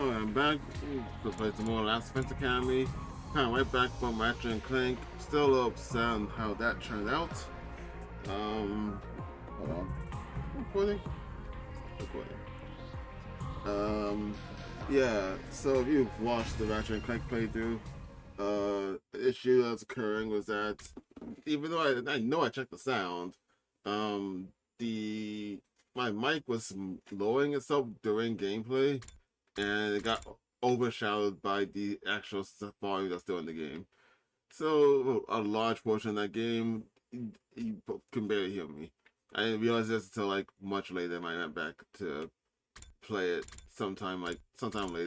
Alright, I'm back to play some more Last Defense Academy. Kind of right back from Ratchet and Clank. Still a little upset on how that turned out. Hold on. Recording? Recording. Yeah, so if you've watched the Ratchet and Clank playthrough, the issue that's occurring was that even though I know I checked the sound, my mic was lowering itself during gameplay, and it got overshadowed by the actual volume that's still in the game. So a large portion of that game, you can barely hear me. I didn't realize this until like much later when I went back to play it sometime later.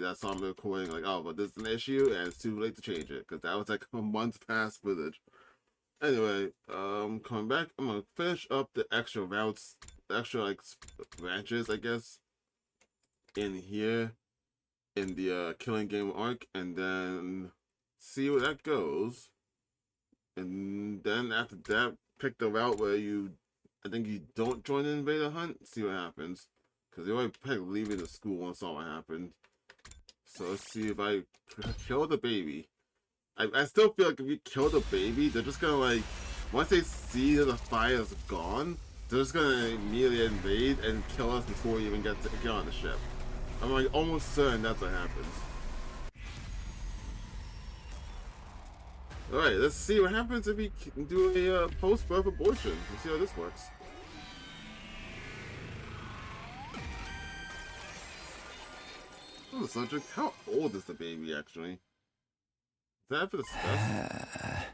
I saw the recording like, oh, but this is an issue and it's too late to change it because that was like a month past footage. Anyway, coming back, I'm gonna finish up the extra routes, the extra like branches, I guess, in here in the killing game arc, and then see where that goes. And then after that, pick the route where I think you don't join the Invader Hunt, see what happens. Because they already picked leaving the school once saw what happened. So let's see if I kill the baby. I still feel like if you kill the baby, they're just gonna like, once they see that the fire is gone, they're just gonna immediately invade and kill us before we even get on the ship. I'm like almost certain that's what happens. Alright, let's see what happens if we do a post-birth abortion. Let's see how this works. Oh, the subject. How old is the baby actually? Is that for the discuss?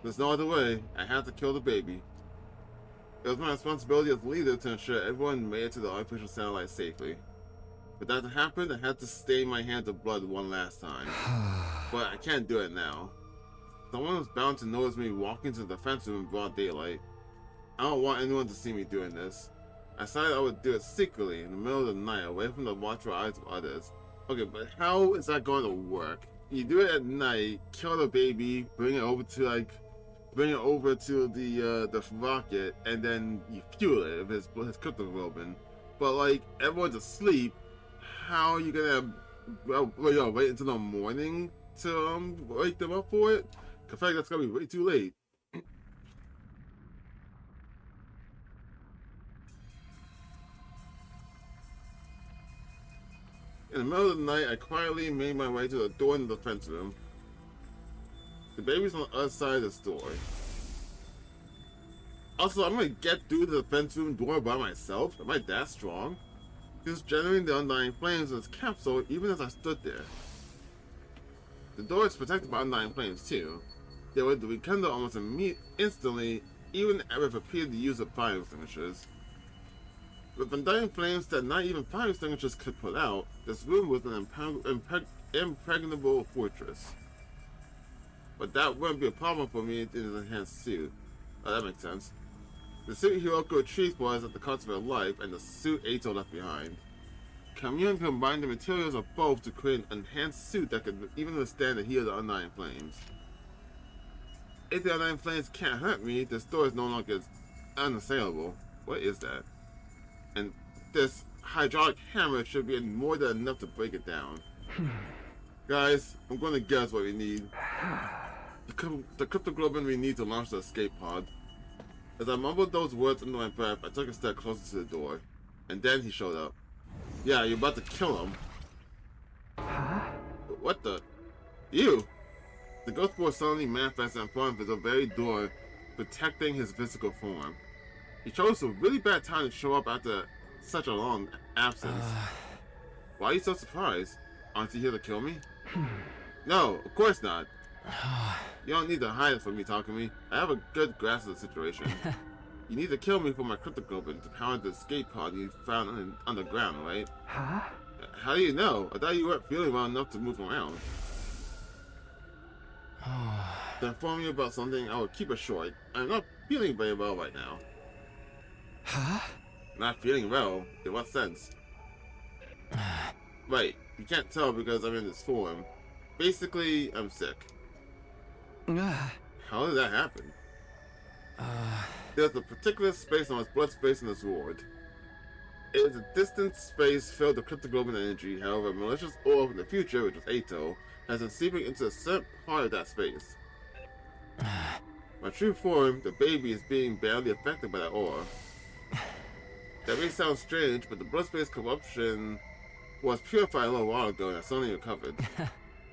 There's no other way. I have to kill the baby. It was my responsibility as leader to ensure everyone made it to the artificial satellite safely. But that happened, I had to stain my hands with blood one last time. But I can't do it now. Someone was bound to notice me walking to the defense room in broad daylight. I don't want anyone to see me doing this. I decided I would do it secretly in the middle of the night, away from the watchful eyes of others. Okay, but how is that going to work? You do it at night, kill the baby, bring it over to the rocket, and then you fuel it with his cryptoglobin. But like everyone's asleep, how are you gonna wait until the morning to wake them up for it? I feel like that's gonna be way too late. In the middle of the night, I quietly made my way to the door in the defense room. The baby's on the other side of this door. Also, I'm gonna get through the defense room door by myself? Am I that strong? He was generating the undying flames in his capsule even as I stood there. The door is protected by undying flames too. They would rekindle almost instantly, even with repeated use of fire extinguishers. With undying flames that not even fire extinguishers could put out, this room was an impregnable fortress. But that wouldn't be a problem for me in his enhanced suit. Oh, that makes sense. The suit Hiroko retrieved was at the cost of her life, and the suit Ato left behind. Commune combined the materials of both to create an enhanced suit that could even withstand the heat of the undying flames. If the undying flames can't hurt me, this door is no longer unassailable. What is that? And this hydraulic hammer should be more than enough to break it down. Guys, I'm going to guess what we need. The cryptoglobin we need to launch the escape pod. As I mumbled those words under my breath, I took a step closer to the door. And then he showed up. Yeah, you're about to kill him. What the? You! The ghost boy suddenly manifested in front of the very door, protecting his physical form. He chose a really bad time to show up after such a long absence. Why are you so surprised? Aren't you here to kill me? No, of course not. You don't need to hide from me, Takumi. I have a good grasp of the situation. You need to kill me for my cryptoglobin to power the escape pod you found on the ground, right? How do you know? I thought you weren't feeling well enough to move around. To inform you about something, I will keep it short. I'm not feeling very well right now. Not feeling well? In what sense? Right, you can't tell because I'm in this form. Basically, I'm sick. How did that happen? There's a particular space on his blood space in this ward. It is a distant space filled with cryptoglobin energy. However, a malicious orb in the future, which was Ato, has been seeping into a certain part of that space. My true form, the baby, is being badly affected by that orb. That may sound strange, but the blood space corruption was purified a little while ago and I suddenly recovered.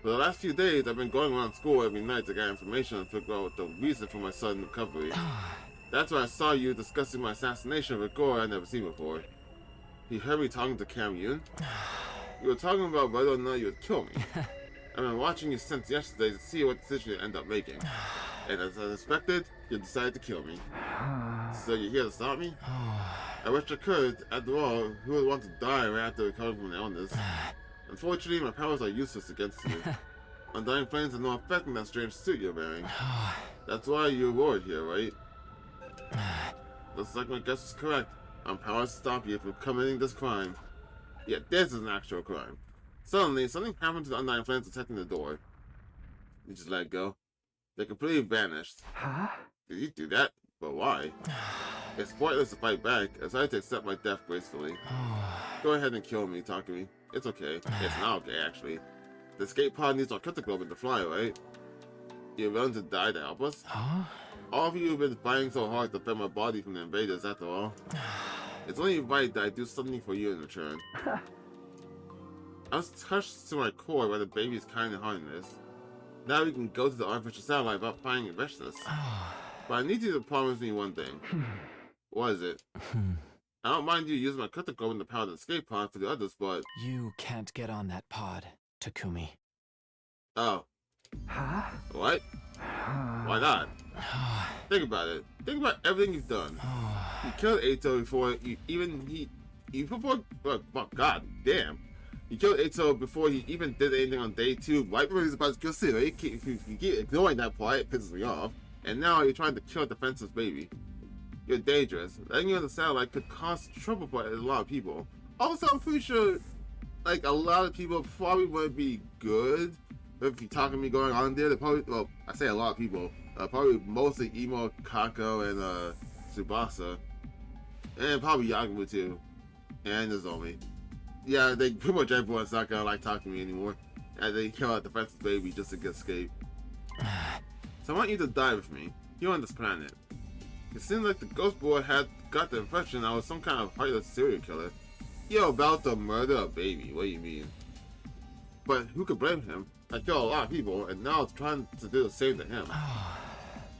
For the last few days, I've been going around school every night to get information and figure out the reason for my sudden recovery. That's why I saw you discussing my assassination with a gore I'd never seen before. You heard me talking to Cam Yoon? You were talking about whether or not you would kill me. I've been watching you since yesterday to see what decision you end up making. And as I expected, you decided to kill me. So you're here to stop me? I wish I could. After all, who would want to die right after recovering from an illness? Unfortunately, my powers are useless against you. Undying flames have no effect on that strange suit you're wearing. That's why you're aboard here, right? Looks like my guess is correct. I'm powered to stop you from committing this crime. Yet this is an actual crime. Suddenly, something happened to the undying flames protecting the door. You just let it go. They completely vanished. Huh? Did you do that? But why? It's pointless to fight back. I decided to accept my death gracefully. Go ahead and kill me, talk to me. It's okay. It's not okay, actually. The escape pod needs our cryptoglobin to fly, right? You're willing to die to help us? Huh? All of you have been fighting so hard to defend my body from the invaders, after all. It's only right that I do something for you in return. I was touched to my core by the baby's kind heartedness. Now we can go to the artificial satellite without finding a vicious. But I need you to promise me one thing. What is it? I don't mind you using my cryptoglobin to power the escape pod for the others, but... You can't get on that pod, Takumi. Oh. Huh? What? Why not? Think about it. Think about everything you've done. You killed Ato before God damn. You killed Ato before he even did anything on day 2, right when he was about to kill Sue. If you keep ignoring that part, it pisses me off. And now you're trying to kill a defenseless baby. You're dangerous. Letting you on the satellite could cause trouble for a lot of people. Also, I'm pretty sure, like, a lot of people probably wouldn't be good if you talking to me going on there. They probably, well, I say a lot of people, probably mostly Emo, Kako, and Tsubasa, and probably Yakumu too, and Nozomi. Yeah, they pretty much everyone's not gonna like talking to me anymore, and they kill a defenseless baby just to get escape. So I want you to die with me, here on this planet. It seemed like the ghost boy had got the impression I was some kind of heartless serial killer. You're about to murder a baby, what do you mean? But who could blame him? I killed a lot of people, and now it's trying to do the same to him.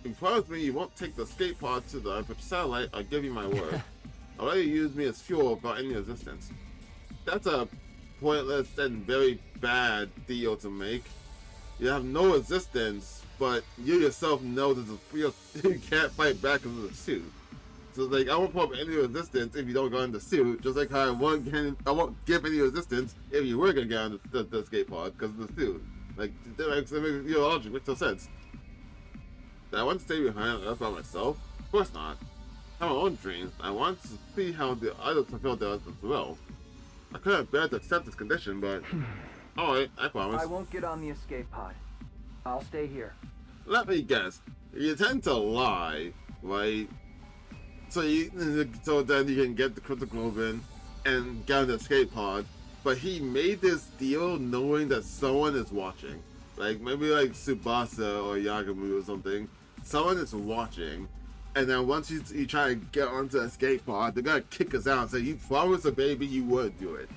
If you promise me you won't take the escape pod to the artificial satellite, I'll give you my word. I'll let you use me as fuel without any resistance. That's a pointless and very bad deal to make. You have no resistance, but you yourself know this is real. You can't fight back because of the suit. So it's like, I won't put up any resistance if you don't go in the suit, just like how I won't give any resistance if you were going to get on the escape pod because of the suit. Like, your logic makes no sense. Did I want to stay behind on Earth by myself? Of course not. I have my own dreams. I want to see how the others fulfill theirs as well. I couldn't bear to accept this condition, but... Alright, I promise. I won't get on the escape pod. I'll stay here. Let me guess. You tend to lie, right? So then you can get the cryptoglobin and get on the escape pod. But he made this deal knowing that someone is watching. Like, maybe like Tsubasa or Yagumu or something. Someone is watching. And then once you try to get onto the escape pod, they're gonna kick us out and say, you promised a baby you would do it.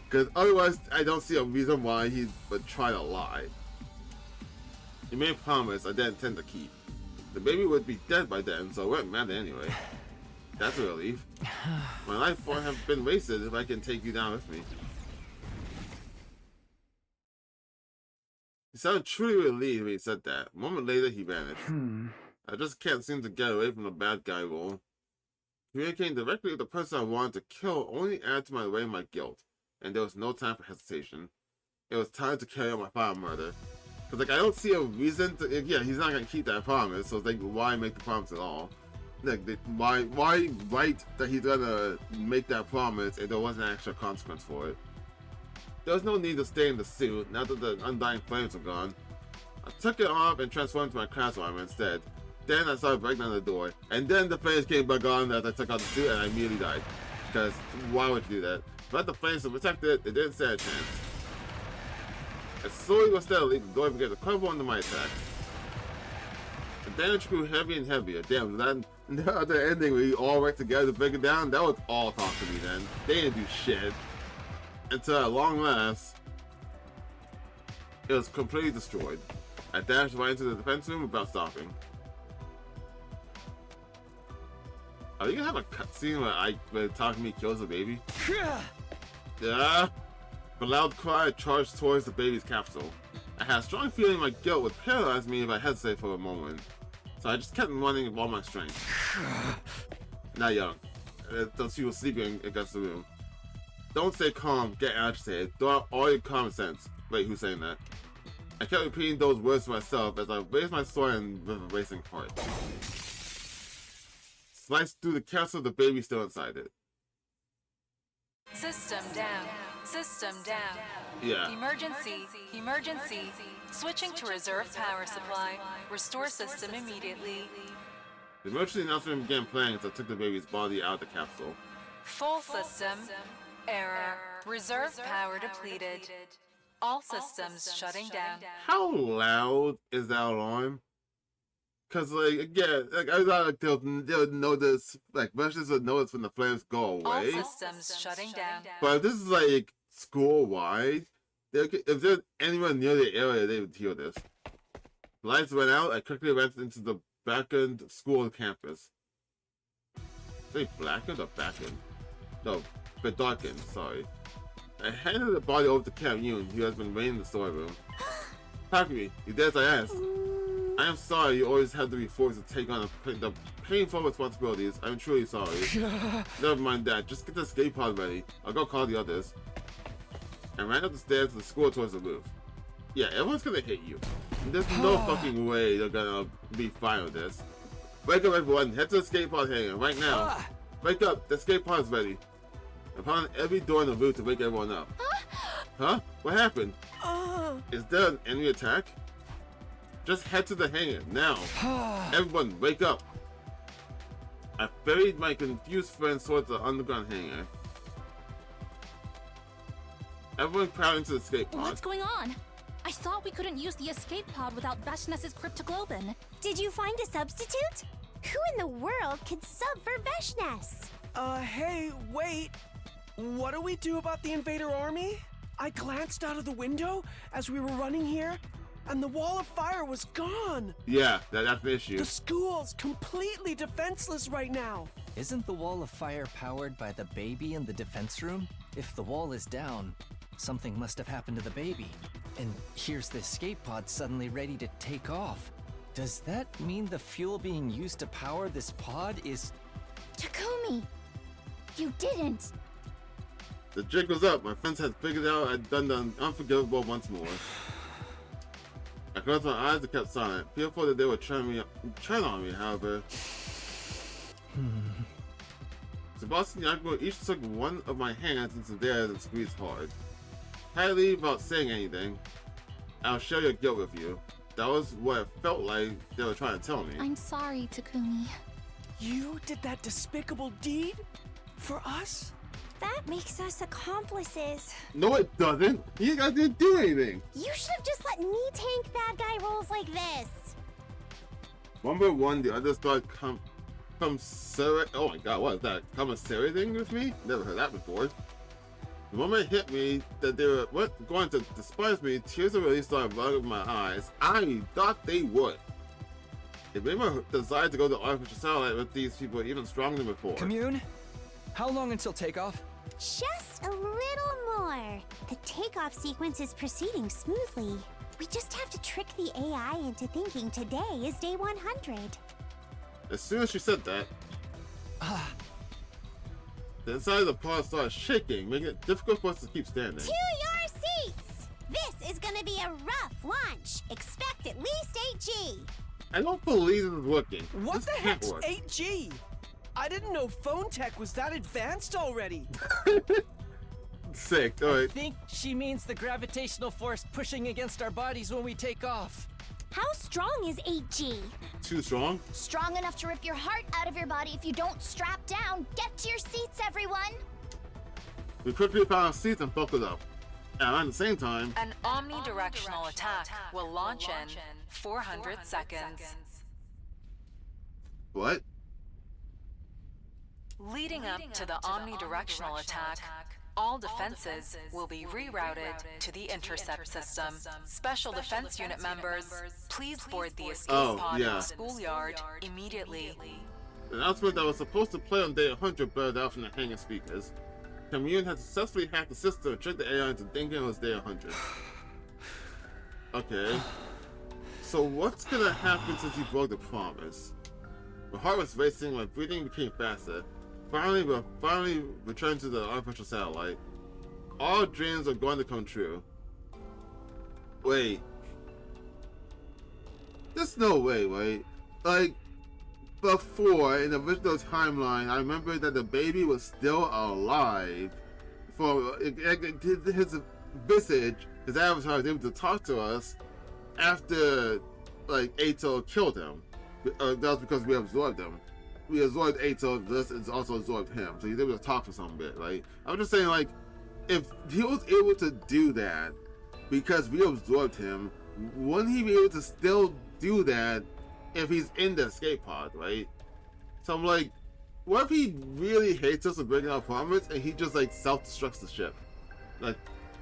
Because otherwise, I don't see a reason why he would try to lie. He made a promise I didn't intend to keep. The baby would be dead by then, so it wouldn't matter anyway. That's a relief. My life won't have been wasted if I can take you down with me. He sounded truly relieved when he said that. A moment later, he vanished. I just can't seem to get away from the bad guy role. Communicating directly with the person I wanted to kill only added to my weight my guilt, and there was no time for hesitation. It was time to carry out my final murder. Cause like I don't see a reason to. Yeah, he's not gonna keep that promise. So it's like, why make the promise at all? Like, why write that he's gonna make that promise if there wasn't an actual consequence for it? There was no need to stay in the suit now that the undying flames were gone. I took it off and transformed into my class armor instead. Then I started breaking down the door, and then the flames came back on as I took out the suit and I immediately died. Because why would you do that? But the flames to protect it, it didn't stand a chance. As slowly but steadily, the door began to crumble under my attack. The damage grew heavier and heavier. Damn, that the ending where you all worked together to break it down, that was all talk to me then. They didn't do shit. Until at long last, it was completely destroyed. I dashed right into the defense room without stopping. Are you gonna have a cutscene where Takumi kills a baby? Yeah. With a loud cry, I charged towards the baby's capsule. I had a strong feeling my guilt would paralyze me if I hesitated for a moment. So I just kept running with all my strength. Not young. Those people sleeping against the room. Don't stay calm, get agitated. Throw out all your common sense. Wait, who's saying that? I kept repeating those words to myself as I raised my sword and with a racing heart. Sliced through the capsule, the baby still inside it. System down. System down. Yeah. Emergency. Emergency. Switching to reserve power supply. Restore system immediately. The emergency announcement began playing as I took the baby's body out of the capsule. Full system. Error. Reserve power depleted. All systems shutting down. How loud is that alarm? Cause like again, like I thought like they'll notice, like merchants would notice when the flames go away. All systems shutting down. But if this is like school wide, if they're anywhere near the area, they would hear this. Lights went out. I quickly went into the blackened school campus. Say blackened or blackened? No, but darkened. Sorry. I handed the body over to Cam Yoon, who has been waiting in the storeroom. Takumi, you did as I asked. I am sorry you always had to be forced to take on the painful responsibilities. I'm truly sorry. Never mind that. Just get the escape pod ready. I'll go call the others. I ran up the stairs to the school towards the roof. Yeah, everyone's gonna hit you. There's no fucking way they're gonna be fine with this. Wake up, everyone. Head to the escape pod hangar right now. Wake up. The escape pod is ready. I pounded every door in the roof to wake everyone up. Huh? What happened? Is there an enemy attack? Just head to the hangar, now. Everyone, wake up. I ferried my confused friends towards the underground hangar. Everyone crowded into the escape pod. What's going on? I thought we couldn't use the escape pod without Veshness's cryptoglobin. Did you find a substitute? Who in the world could sub for Veshness? Hey, wait. What do we do about the Invader army? I glanced out of the window as we were running here, and the wall of fire was gone. Yeah, that's the issue. The school's completely defenseless right now. Isn't the wall of fire powered by the baby in the defense room? If the wall is down, something must have happened to the baby. And here's the escape pod suddenly ready to take off. Does that mean the fuel being used to power this pod is... Takumi! You didn't! The jig was up. My friends had figured out I'd done the unforgivable once more. I closed my eyes and kept silent, fearful that they would tread on me, however. Sebastian and Yakumo each took one of my hands into theirs and squeezed hard. Tightly, without saying anything. I'll share your guilt with you. That was what it felt like they were trying to tell me. I'm sorry, Takumi. You did that despicable deed? For us? That makes us accomplices. No, it doesn't. You guys didn't do anything. You should have just let me tank bad guy roles like this. One by one, the others started commissary. Oh my god, what is that? Commissary thing with me? Never heard that before. The moment it hit me that they were going to despise me, tears of relief started running from my eyes. I thought they would. It made my desire to go to artificial satellite with these people even stronger than before. Commune? How long until takeoff? Just a little more. The takeoff sequence is proceeding smoothly. We just have to trick the AI into thinking today is day 100. As soon as she said that, the inside of the pod started shaking, making it difficult for us to keep standing. To your seats! This is gonna be a rough launch. Expect at least 8G. I don't believe this is working. What This the can't heck's work. 8G? I didn't know phone tech was that advanced already. Sick. All I right. think she means the gravitational force pushing against our bodies when we take off. How strong is 8G? Too strong? Strong enough to rip your heart out of your body if you don't strap down. Get to your seats, everyone. We quickly found our seats and buckled up. And at the same time, An omnidirectional attack will launch in 400 seconds. what? Leading up to the omnidirectional attack, all defenses will be rerouted to the intercept system. Special defense unit members, please board the escape pod in the schoolyard immediately. The announcement that was supposed to play on day 100 blurred out from the hanging speakers. Commune had successfully hacked the system and tricked the AI into thinking it was day 100. Okay. So what's gonna happen since he broke the promise? My heart was racing, my breathing became faster. Finally returned to the artificial satellite. All dreams are going to come true. Wait. There's no way, right? Like, before, in the original timeline, I remember that the baby was still alive. For his visage, his avatar was able to talk to us after, like, Ato killed him. That was because we absorbed him. We absorbed Ato, this has also absorbed him, so he's able to talk for some bit, right? I'm just saying, like, if he was able to do that because we absorbed him, wouldn't he be able to still do that if he's in the escape pod, right? So I'm like, what if he really hates us for breaking our promise and he just, like, self-destructs the ship? Like,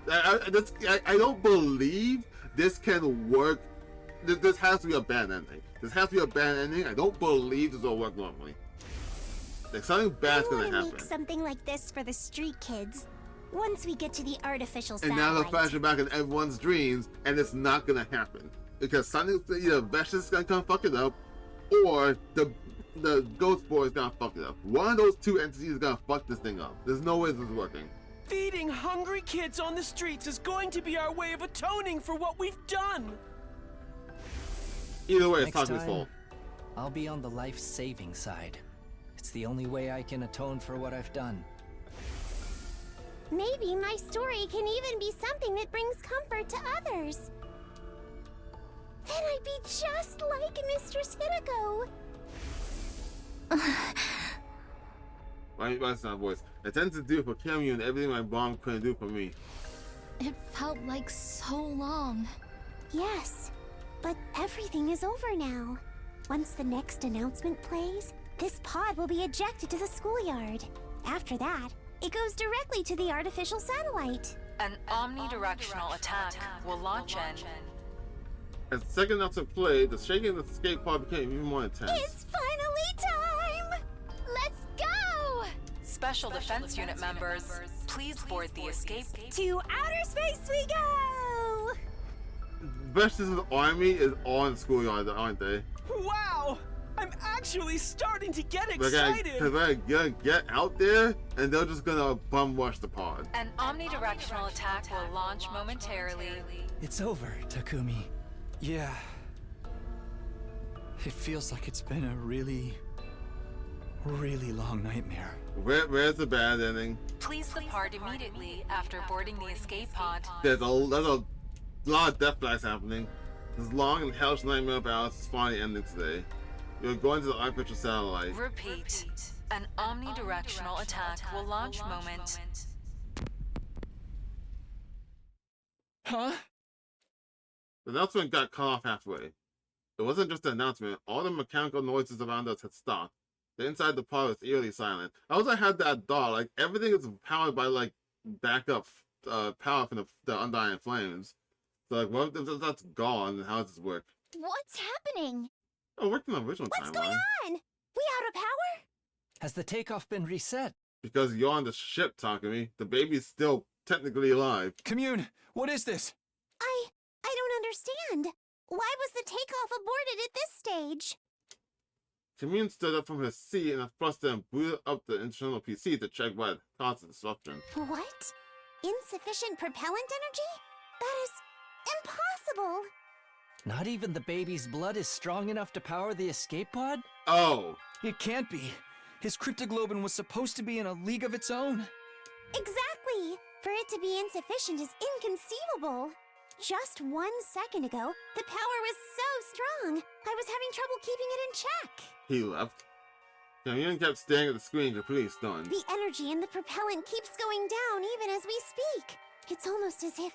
I don't believe this can work. This has to be a bad ending. This has to be a bad ending. I don't believe this will work normally. Like, something bad's gonna happen. Make something like this for the street kids once we get to the artificial And satellite. now they're flashing back in everyone's dreams, and it's not gonna happen because something, either Vesh's gonna come fuck it up, or the Ghost Boy is gonna fuck it up. One of those two entities is gonna fuck this thing up. There's no way this is working. Feeding hungry kids on the streets is going to be our way of atoning for what we've done. Either way, it's Next Taku's time, fault. I'll be on the life-saving side. It's the only way I can atone for what I've done. Maybe my story can even be something that brings comfort to others. Then I'd be just like Mistress Hideko. Why is that voice? I tend to do for Camu and everything my mom couldn't do for me. It felt like so long. Yes, but everything is over now. Once the next announcement plays, this pod will be ejected to the schoolyard. After that, it goes directly to the artificial satellite. An omnidirectional attack will launch in. As the second announcement played, the shaking of the escape pod became even more intense. It's finally time! Let's go! Special defense unit members, please board the escape. To outer space we go! Vesh's army is on schoolyard, aren't they? Wow! I'm actually starting to get They're excited! gonna get out there, and they're just gonna bum rush the pod. An omnidirectional attack will launch momentarily. It's over, Takumi. Yeah. It feels like it's been a really long nightmare. Where's the bad ending? Please depart immediately after boarding the escape pod. There's a lot of death flags happening. This long and hellish nightmare of Alice is finally ending today. You're going to the artificial satellite. Repeat. An omnidirectional attack will launch moment. Huh? The announcement got cut off halfway. It wasn't just an announcement, all the mechanical noises around us had stopped. The inside the pod was eerily silent. I also had that thought, like, everything is powered by, like, backup power from the undying flames. So, like, what if that's gone, and how does this work? What's happening? Oh, it worked in the original What's timeline. going on? We out of power? Has the takeoff been reset? Because you're on the ship, Takumi. The baby's still technically alive. Commune, what is this? I don't understand. Why was the takeoff aborted at this stage? Commune stood up from his seat and thrusted and booted up the internal PC to check what caused the disruption. What? Insufficient propellant energy? That is impossible. Not even the baby's blood is strong enough to power the escape pod? Oh! It can't be. His cryptoglobin was supposed to be in a league of its own. Exactly. For it to be insufficient is inconceivable. just 1 second ago, the power was so strong, I was having trouble keeping it in check. He left. Camille kept staring at the screen, completely stunned. The energy in the propellant keeps going down even as we speak. It's almost as if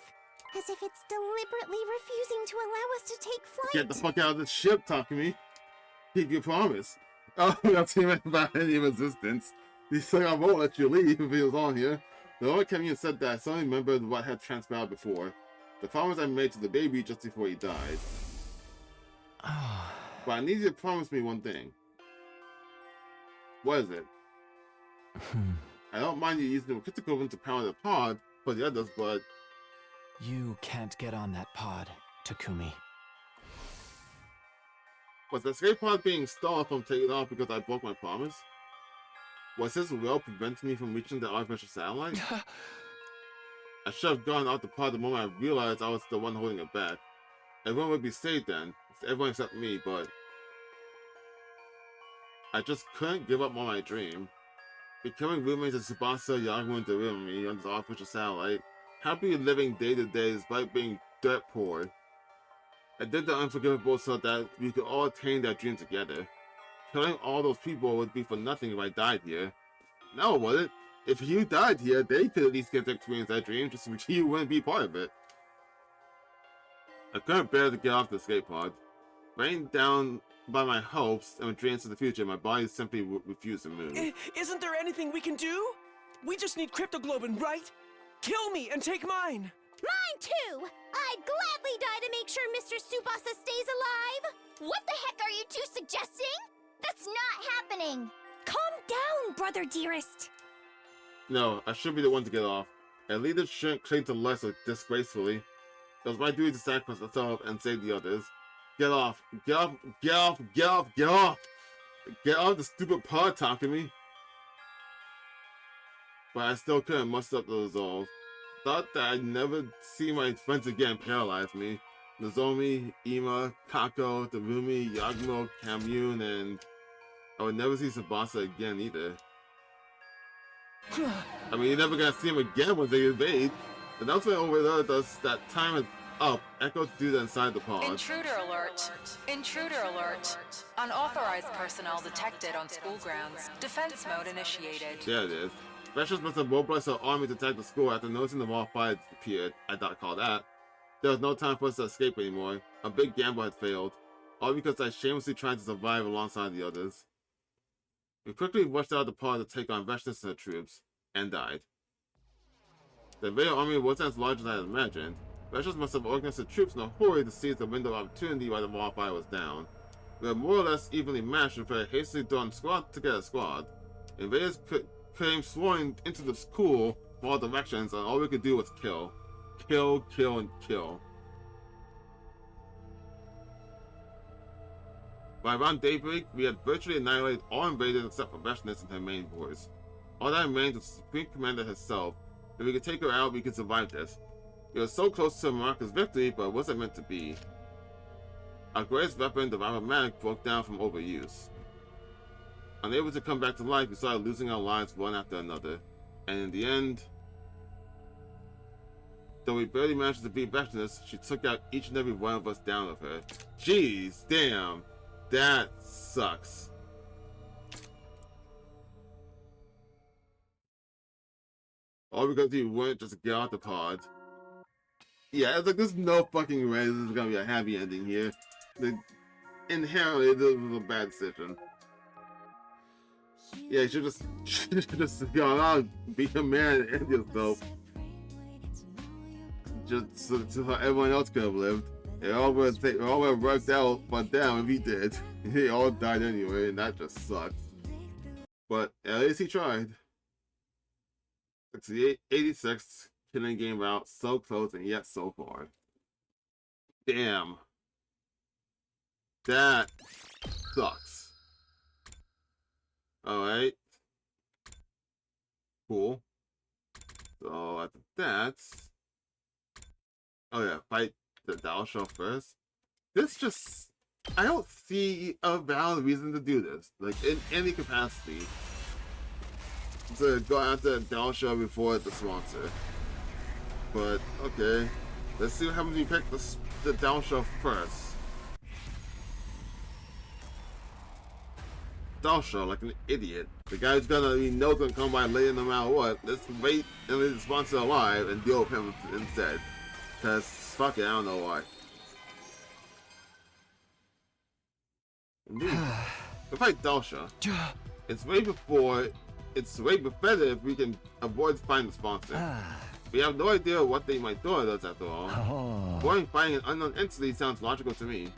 it's deliberately refusing to allow us to take flight. Get the fuck out of the ship, Takumi. Keep your promise. Oh, we don't seem about any resistance. He said I won't let you leave if he was on here. The Lord Camille said that I suddenly remembered what had transpired before. The promise I made to the baby just before he died. But I need you to promise me one thing. What is it? I don't mind you using the critical room to power the pod for the others, but... You can't get on that pod, Takumi. Was the escape pod being stalled from taking off because I broke my promise? Was his will preventing me from reaching the artificial satellite? I should have gone out the pod the moment I realized I was the one holding it back. Everyone would be safe then. Everyone except me, but... I just couldn't give up on my dream. Becoming roommates with Tsubasa, Yagumo, and Dorumi on this artificial satellite, happily living day to day despite being dirt poor. I did the unforgivable so that we could all attain that dream together. Killing all those people would be for nothing if I died here. No, would it? If you died here, they could at least get to experience that dream, just so you wouldn't be part of it. I couldn't bear to get off the escape pod. Weighing down by my hopes and dreams of the future, my body simply refused to move. Isn't there anything we can do? We just need cryptoglobin, right? Kill me and take mine! Mine too! I'd gladly die to make sure Mr. Tsubasa stays alive! What the heck are you two suggesting? That's not happening! Calm down, brother dearest! No, I should be the one to get off. A leader shouldn't cling to life so disgracefully. It was my duty to sacrifice myself and save the others. Get off! Get off! Get off! Get off! Get off! Get off the stupid pod, Takumi! But I still couldn't muster up the resolve. Thought that I'd never see my friends again paralyzed me. Nozomi, Ima, Kako, Dorumi, Yagumo, Kamune, and I would never see Tsubasa again either. I mean, you're never gonna see him again once they invade. The announcement over there does that time is up. Echoed through the inside the pod. Intruder alert. Intruder alert. Unauthorized personnel detected on school grounds. Defense mode initiated. There it is. Specialists must have mobilized our army to attack the school after noticing the wall fire disappeared. I don't call that. There was no time for us to escape anymore. A big gamble had failed. All because I shamelessly tried to survive alongside the others. We quickly rushed out of the pod to take on Vashnis and her troops, and died. The Invader army wasn't as large as I had imagined. Vashnis must have organized the troops in a hurry to seize the window of opportunity while the wall fire was down. We were more or less evenly matched with a hastily drawn squad to get a squad. Invaders came swarming into the school from all directions, and all we could do was kill. Kill, kill, and kill. By around daybreak, we had virtually annihilated all invaders except for Vashnis and her main force. All that remained was the Supreme Commander herself. If we could take her out, we could survive this. We were so close to a miraculous victory, but it wasn't meant to be. Our greatest weapon, the Ravamatic, broke down from overuse. Unable to come back to life, we started losing our lives one after another. And in the end, though we barely managed to beat Vashnis, she took out each and every one of us down with her. Jeez, damn. That sucks. All because you wouldn't just get out the pod. Yeah, it's like there's no fucking way this is gonna be a happy ending here. Inherently, this was a bad decision. Yeah, you should just go out, be a man, and end yourself. Just so everyone else could have lived. It all would have worked out, but damn if he did. He all died anyway, and that just sucks. But at least he tried. 86, killing game route, so close and yet so far. Damn. That sucks. Alright. Cool. So after that... Oh yeah, fight the Dao Show first. This just... I don't see a valid reason to do this. Like, in any capacity. To go after the Dao Show before the sponsor. But, okay. Let's see what happens when you pick the Dalsha first. Dalsha, like an idiot. The guy who's gonna be knows gonna come by later no matter what. Let's wait and leave the sponsor alive and deal with him instead. Cause fuck it, I don't know why. Indeed. To fight Dalsha, it's way better if we can avoid finding the sponsor. We have no idea what they might do with us after all. Avoiding fighting an unknown entity sounds logical to me.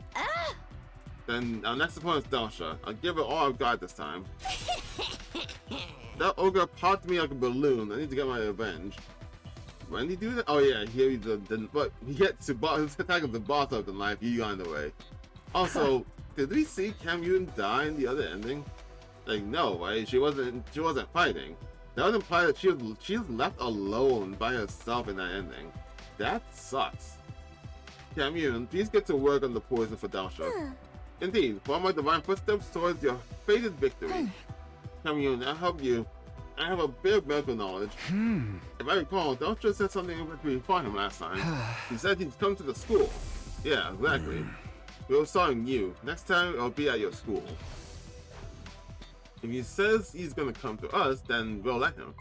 Then our next opponent is Dalsha. I'll give it all I've got this time. That ogre popped me like a balloon. I need to get my revenge. When did he do that? Oh yeah, here but he gets to his attack of the boss of the life. He got in the way. Also, did we see Cam Newton die in the other ending? Like no, right? She wasn't fighting. That would imply that she was left alone by herself in that ending. That sucks. Cam Newton, please get to work on the poison for Dalsha. Indeed, follow my divine footsteps towards your fated victory. Cam Newton, I'll help you. I have a bit of medical knowledge. If I recall, Dalsha said something when we fought him last time. He said he'd come to the school. Yeah, exactly. We were starting you. Next time, I'll be at your school. If he says he's gonna come to us, then we'll let him.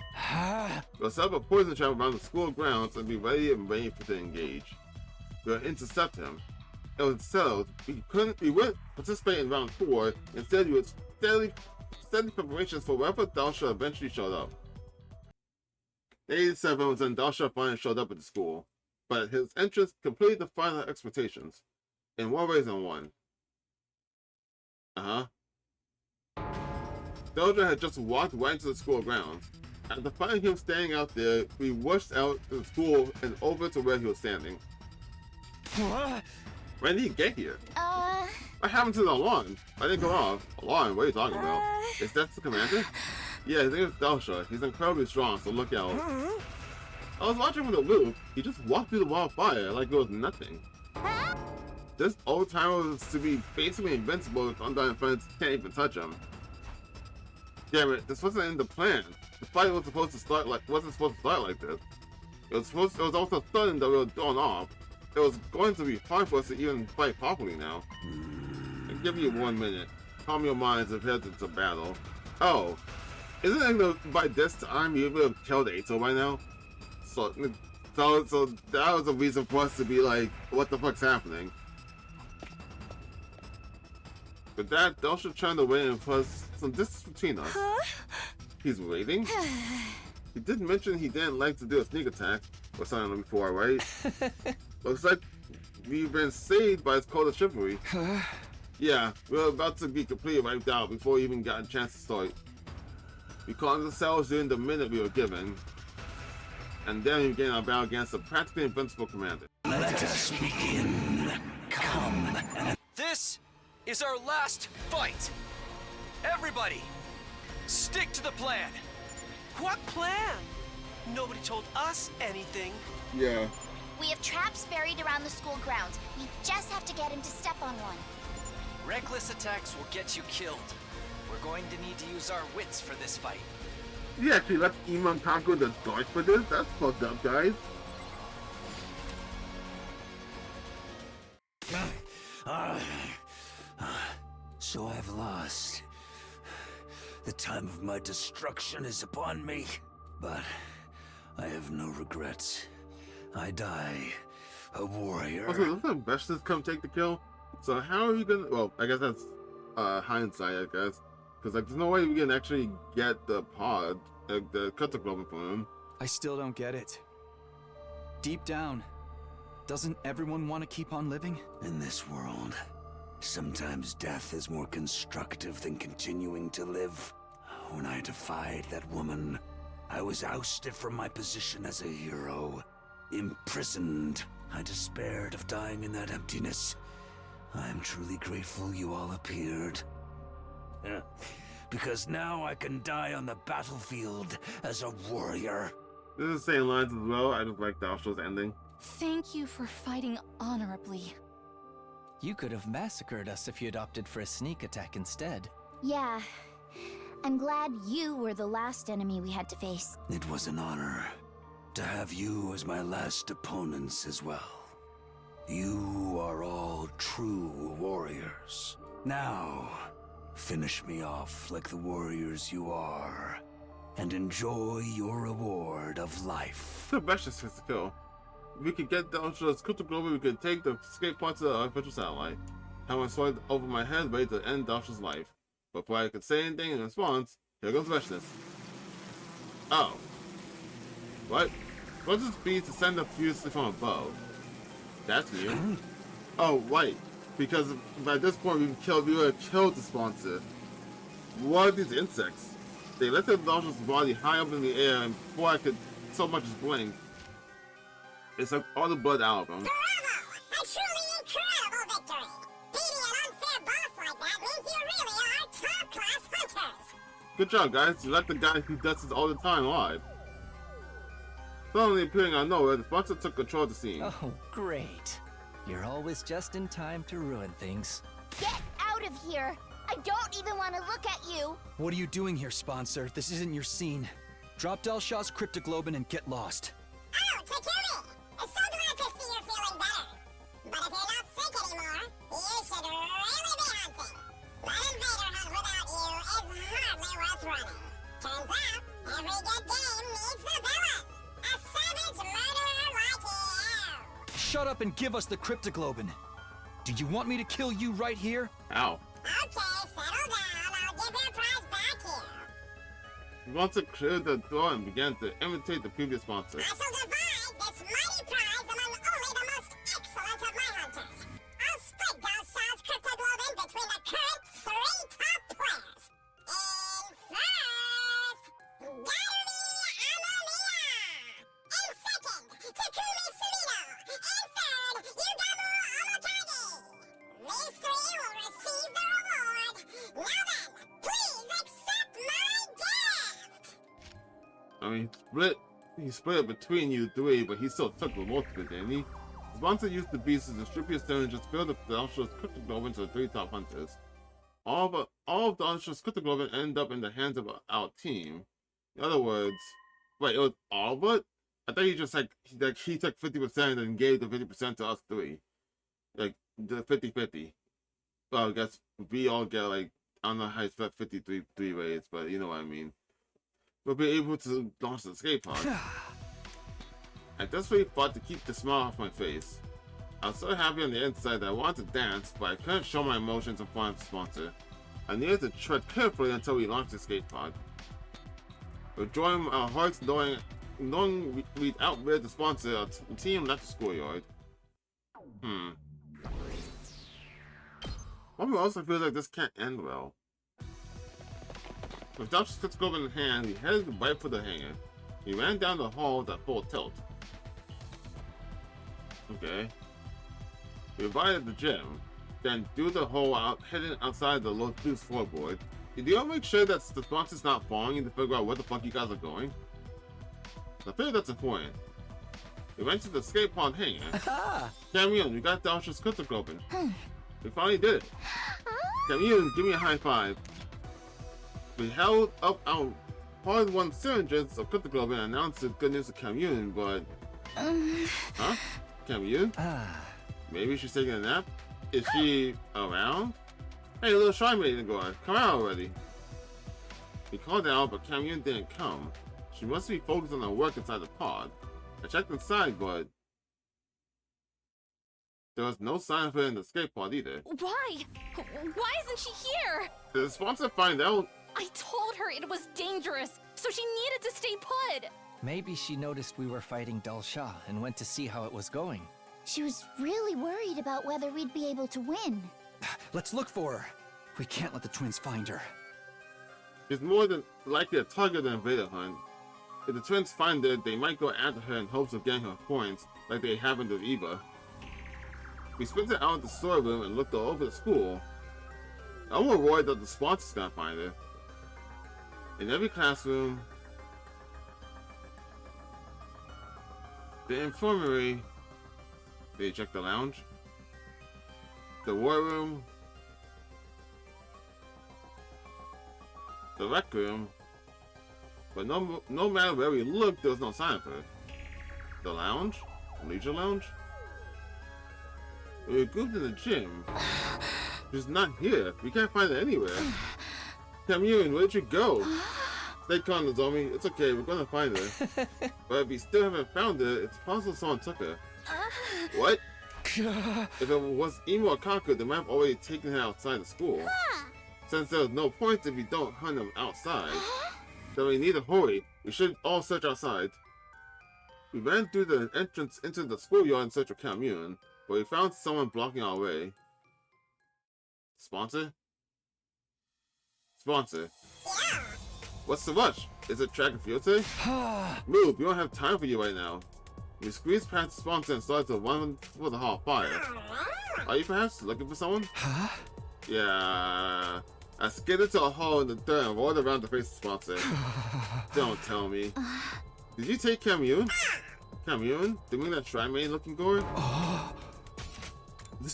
We'll set up a poison trap around the school grounds and be ready to engage. We'll intercept him. It was settled. We wouldn't participate in round 4. Instead, we would steady preparations for wherever Dalsha eventually showed up. Day 7 was when Dalsha finally showed up at the school, but his entrance completely defied our expectations. In more ways than one. Dalsha had just walked right into the school grounds. After finding him standing out there, we rushed out to the school and over to where he was standing. When did he get here? What happened to the alarm? I didn't go off. Alarm? What are you talking about? Is that the commander? Yeah, his name is Dalsha. He's incredibly strong, so look out. I was watching from the roof. He just walked through the wall of fire like it was nothing. This old timer was to be basically invincible if Undying Friends can't even touch him. Damn it, this wasn't in the plan. The fight wasn't supposed to start like this. It was also sudden that we were thrown off. It was going to be hard for us to even fight properly now. I'll give you 1 minute. Calm your minds and head into battle. Oh, isn't it by this time you would have killed Ato by now? So that was a reason for us to be like, what the fuck's happening? With that, Dalsha trying to win and put some distance between us. He's waiting? He did mention he didn't like to do a sneak attack or something before, right? Looks like we've been saved by his code of chivalry. Yeah, we were about to be completely wiped out before we even got a chance to start. We caught ourselves during the minute we were given, and then we began our battle against a practically invincible commander. Let us begin. Come. This is our last fight. Everybody, stick to the plan. What plan? Nobody told us anything. Yeah. We have traps buried around the school grounds. We just have to get him to step on one. Reckless attacks will get you killed. We're going to need to use our wits for this fight. You actually left Iman conquer the dark for this? That's fucked up, guys. So I've lost. The time of my destruction is upon me. But I have no regrets. I die a warrior. Also, doesn't Veshtas come take the kill? So how are you gonna... Well, I guess that's hindsight, I guess. Because like, there's no way we can actually get the pod, the cutter globin from him. I still don't get it. Deep down, doesn't everyone want to keep on living? In this world, sometimes death is more constructive than continuing to live. When I defied that woman, I was ousted from my position as a hero. Imprisoned. I despaired of dying in that emptiness. I am truly grateful you all appeared. Because now I can die on the battlefield as a warrior. This is the same lines as well. I just like Dalsha's ending. Thank you for fighting honorably. You could have massacred us if you'd opted for a sneak attack instead. Yeah. I'm glad you were the last enemy we had to face. It was an honor to have you as my last opponents as well. true warriors. Now, finish me off like the warriors you are, and enjoy your reward of life. The best is to kill. If we could get down to the cryptoglobe, we could take the escape pod to the artificial satellite. Have my sword over my head, ready to end Dasha's life. Before I could say anything in response, here goes Veshnis. Oh. What? What's the speed to send up furiously from above? That's new. Oh, right. Because by this point we would have killed the sponsor. What are these insects? They lifted Dasha's body high up in the air, and before I could so much as blink, it sucked all the blood out of him. Bravo! A truly incredible victory! Beating an unfair boss like that means you really are top-class hunters! Good job, guys. You let the guy who does this all the time alive. Suddenly appearing out of nowhere, the sponsor took control of the scene. Oh, great. You're always just in time to ruin things. Get out of here! I don't even want to look at you! What are you doing here, sponsor? This isn't your scene. Drop Delshaw's cryptoglobin and get lost. Oh, Takumi! It's so glad to see you're feeling better. But if you're not sick anymore, you should really be hunting. An Invader Hunt without you is hardly worth running. Turns out, every good game needs a villain. A savage murderer like you. Shut up and give us the cryptoglobin. Do you want me to kill you right here? Ow. Okay, settle down. I'll give your prize back here. The sponsor cleared the door and began to imitate the previous sponsor. I shall divide this mighty prize among only the most excellent of my hunters. I'll split Delshaw's cryptoglobin between the current 3 top players. In first, Darumi Amamiya. In second, Takumi Surino. In third, Yugamu Omotagi. These 3 will receive the reward. Now then, please accept my gift. I mean, he split it between you 3, but he still took the most of it, didn't he? The sponsor used the beast to distribute stone and just filled the Dasha's cryptoglobin to the 3 top hunters. All of Dasha's cryptoglobin ended up in the hands of our team. In other words, wait, it was all of it? I thought he just he took 50% and gave the 50% to us 3. Like, the 50-50. Well, I guess we all get, like, I don't know how you split 53 ways, but you know what I mean. We'll be able to launch the escape pod. I desperately fought to keep the smile off my face. I was so happy on the inside that I wanted to dance, but I couldn't show my emotions in front of the sponsor. I needed to tread carefully until we launched the escape pod. With joy in our hearts, knowing we'd outwit the sponsor, our team left the schoolyard. One also feels like this can't end well. With Dasha's cryptoglobin in hand, he headed right for the hangar. He ran down the hall at full tilt. Okay. We arrived at the gym, then through the hole out, heading outside the loose floorboard. Did you all make sure that the sponsor's not following you to figure out where the fuck you guys are going? I feel that's important. We went to the escape pod hangar. Camille, we got Dasha's cryptoglobin. We finally did it. Camille, give me a high five. We held up our hard-won syringes of cryptoglobin and announced the good news to Camille, but... Huh? Camille? Maybe she's taking a nap? Is she around? Hey, little shy maiden guard, come out already. We called out, but Camille didn't come. She must be focused on her work inside the pod. I checked inside, but... there was no sign of her in the escape pod either. Why? Why isn't she here? Did the sponsor find out? I told her it was dangerous, so she needed to stay put. Maybe she noticed we were fighting Dalsha and went to see how it was going. She was really worried about whether we'd be able to win. Let's look for her. We can't let the twins find her. She's more than likely a target than Invader Hunt. If the twins find her, they might go after her in hopes of getting her points, like they happened with Eva. We sprinted out of the storeroom and looked all over the school. I'm more worried that the sponsor's gonna find her. In every classroom, the infirmary, they check the lounge, the war room, the rec room, but no matter where we looked, there was no sign of her. The lounge? Leisure lounge? We were grouped in the gym. She's not here. We can't find her anywhere. Kamyun, where'd you go? Stay calm, Nozomi. It's okay, we're gonna find her. But if we still haven't found her, it's possible someone took her. What? If it was Imo or Kaku, they might have already taken her outside the school. Since there's no point if we don't hunt them outside, then we need to hurry. We should all search outside. We ran through the entrance into the schoolyard in search of Kamyun, but we found someone blocking our way. Sponsor? Sponsor. What's the rush? Is it track and field today? Move, we don't have time for you right now. We squeezed past the sponsor and started to run for the hall of fire. Are you perhaps looking for someone? Yeah. I skidded into a hole in the dirt and rolled around to face the sponsor. Don't tell me. Did you take Kamyun? Kamyun? Do you mean that Shrine looking gourd?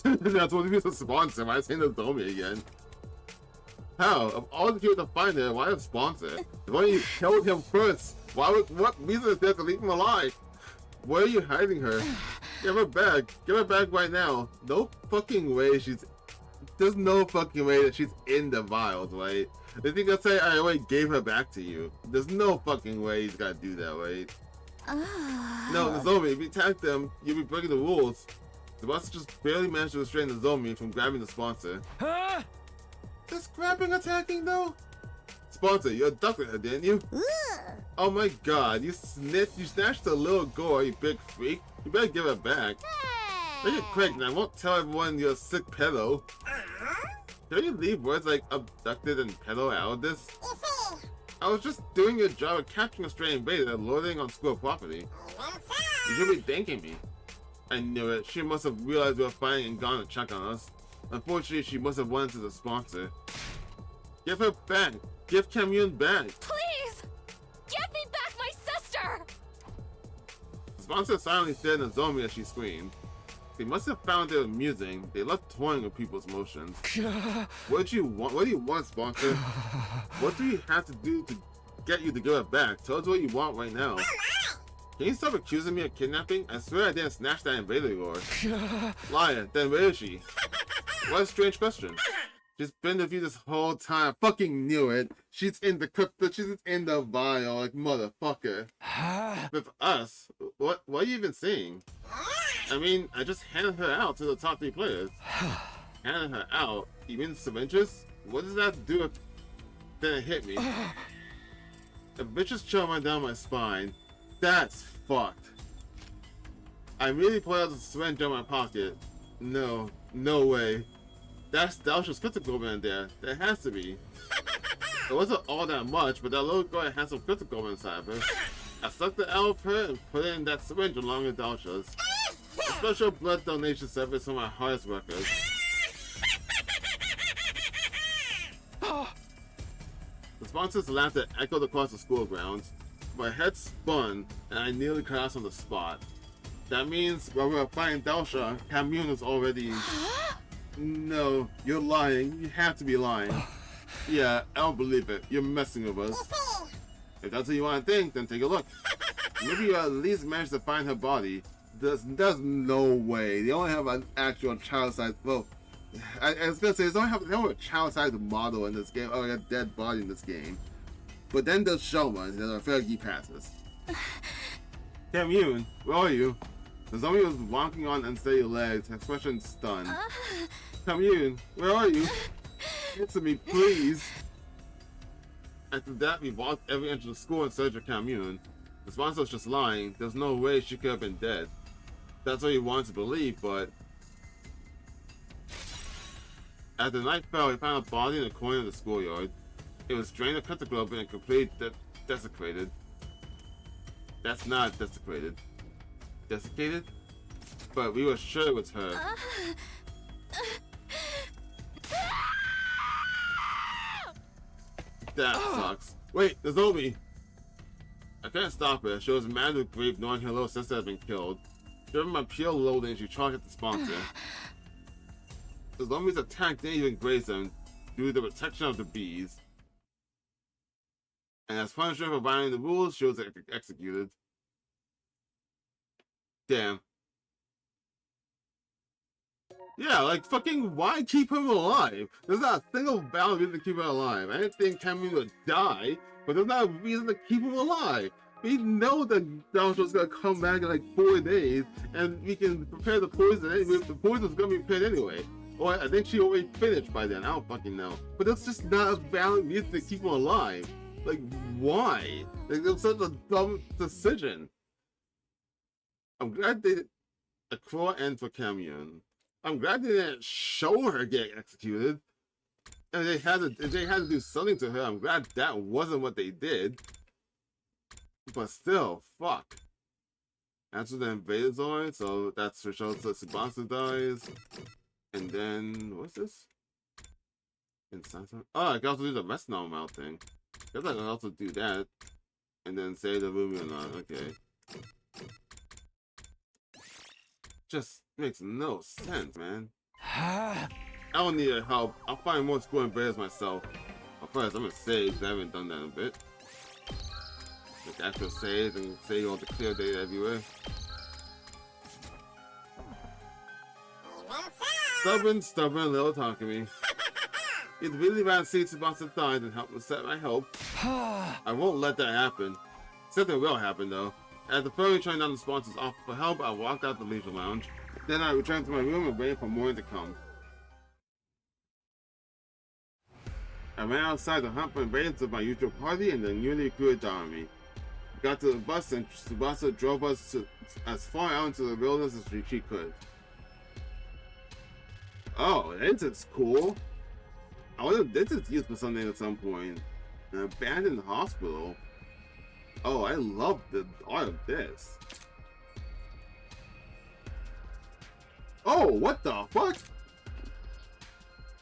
That's what he was a sponsor. Why is saying Nozomi again? How? Of all the people to find her, why a sponsor? Why you killed him first? What reason is there to leave him alive? Why are you hiding her? Give her back. Give her back right now. No fucking way she's... There's no fucking way that she's in the vials, right? If you can say, I already gave her back to you. There's no fucking way he's gotta do that, right? No, Nozomi, if you attack them, you'll be breaking the rules. The boss just barely managed to restrain Nozomi from grabbing the sponsor. Just grabbing attacking though? Sponsor, you abducted her, didn't you? Oh my god, you snatched a little girl, you big freak. You better give her back. Make it quick, and I won't tell everyone you're a sick pedo. Can you leave words like abducted and pedo out of this? I was just doing your job of capturing a stray invader and loitering on school property. You should be thanking me. I knew it. She must have realized we were fighting and gone to check on us. Unfortunately, she must have went to the sponsor. Give her back. Give Kamyun back. Please! Give me back my sister! The sponsor silently stared at Nozomi as she screamed. They must have found it amusing. They love toying with people's emotions. What do you want? What do you want, sponsor? What do you have to do to get you to give it back? Tell us what you want right now. Can you stop accusing me of kidnapping? I swear I didn't snatch that invader of yours. Liar, then where is she? What a strange question. She's been with you this whole time. I fucking knew it. She's in the crypto. She's in the vial, like motherfucker. With us? What are you even saying? I mean, I just handed her out to the top 3 players. Handed her out? You mean syringes? What does that do if... Then it hit me. A vicious chill went down my spine. That's fucked. I immediately pulled out the syringe out of my pocket. No way. That's Dalsha's critical in there. There has to be. It wasn't all that much, but that little girl had some critical inside of her. I sucked it out of her and put it in that syringe along with Dalsha's. A special blood donation service for my hardest workers. The sponsors laughed that echoed across the school grounds. My head spun and I nearly collapsed on the spot. That means while we were fighting Dalsha, Kamyun was already... No, you're lying. You have to be lying. Yeah, I don't believe it. You're messing with us. If that's what you want to think, then take a look. Maybe you at least managed to find her body. There's no way. They only have an actual child-sized... Well, I was gonna say, they don't have a child-sized model in this game, or a dead body in this game. But then there's Shoma, that are fairly passes. Kamyun, where are you? The zombie was walking on unsteady legs, expression stunned. Kamyun, where are you? Answer me, please. After that, we walked every inch of the school in search of Kamyun. The sponsor was just lying. There's no way she could have been dead. That's what he wanted to believe, but... As the night fell, we found a body in the corner of the schoolyard. It was drained of pentaglobin and completely desecrated. That's not desecrated. Desiccated? But we were sure it was her. That sucks. Wait, there's Obi! I couldn't stop her. She was mad with grief knowing her little sister had been killed. Driven by pure loathing, she charged at the sponsor. The zombies attack didn't even graze them due to the protection of the bees. And as punishment for violating the rules, she was executed. Damn. Yeah, like fucking why keep him alive? There's not a single valid reason to keep him alive. I didn't think Cameron would die, but there's not a reason to keep him alive. We know that Dosho's gonna come back in like 4 days, and we can prepare the poison anyway. The poison's gonna be prepared anyway. Or I think she already finished by then. I don't fucking know. But that's just not a valid reason to keep him alive. Like, why? Like, it was such a dumb decision. I'm glad they did a cruel end for Cameron. I'm glad they didn't show her get executed. And they had to do something to her. I'm glad that wasn't what they did. But still, fuck. After the invaders are, so that's for sure. So Tsubasa dies. And then, what's this? Oh, I can also do the rest normal thing. I guess I can also do that. And then say the movie or not. Okay. Just makes no sense, man. I don't need your help. I'll find more school invaders myself. But first, I'm gonna save, because I haven't done that in a bit. Like actual saves and save all the clear data everywhere. Stubborn little Takumi. It's really bad to see Tsubasa die and help set my hope. I won't let that happen. Something will happen though. As the firm turned down the sponsors offer for help, I walked out the leisure lounge. Then I returned to my room and waited for more to come. I ran outside to hunt for invaders of my usual party and the newly recruited army. Got to the bus and Tsubasa drove us to as far out into the wilderness as she could. Oh, this is cool. I wonder if this is used for something at some point. An abandoned hospital. Oh, I love the art of this. Oh, what the fuck?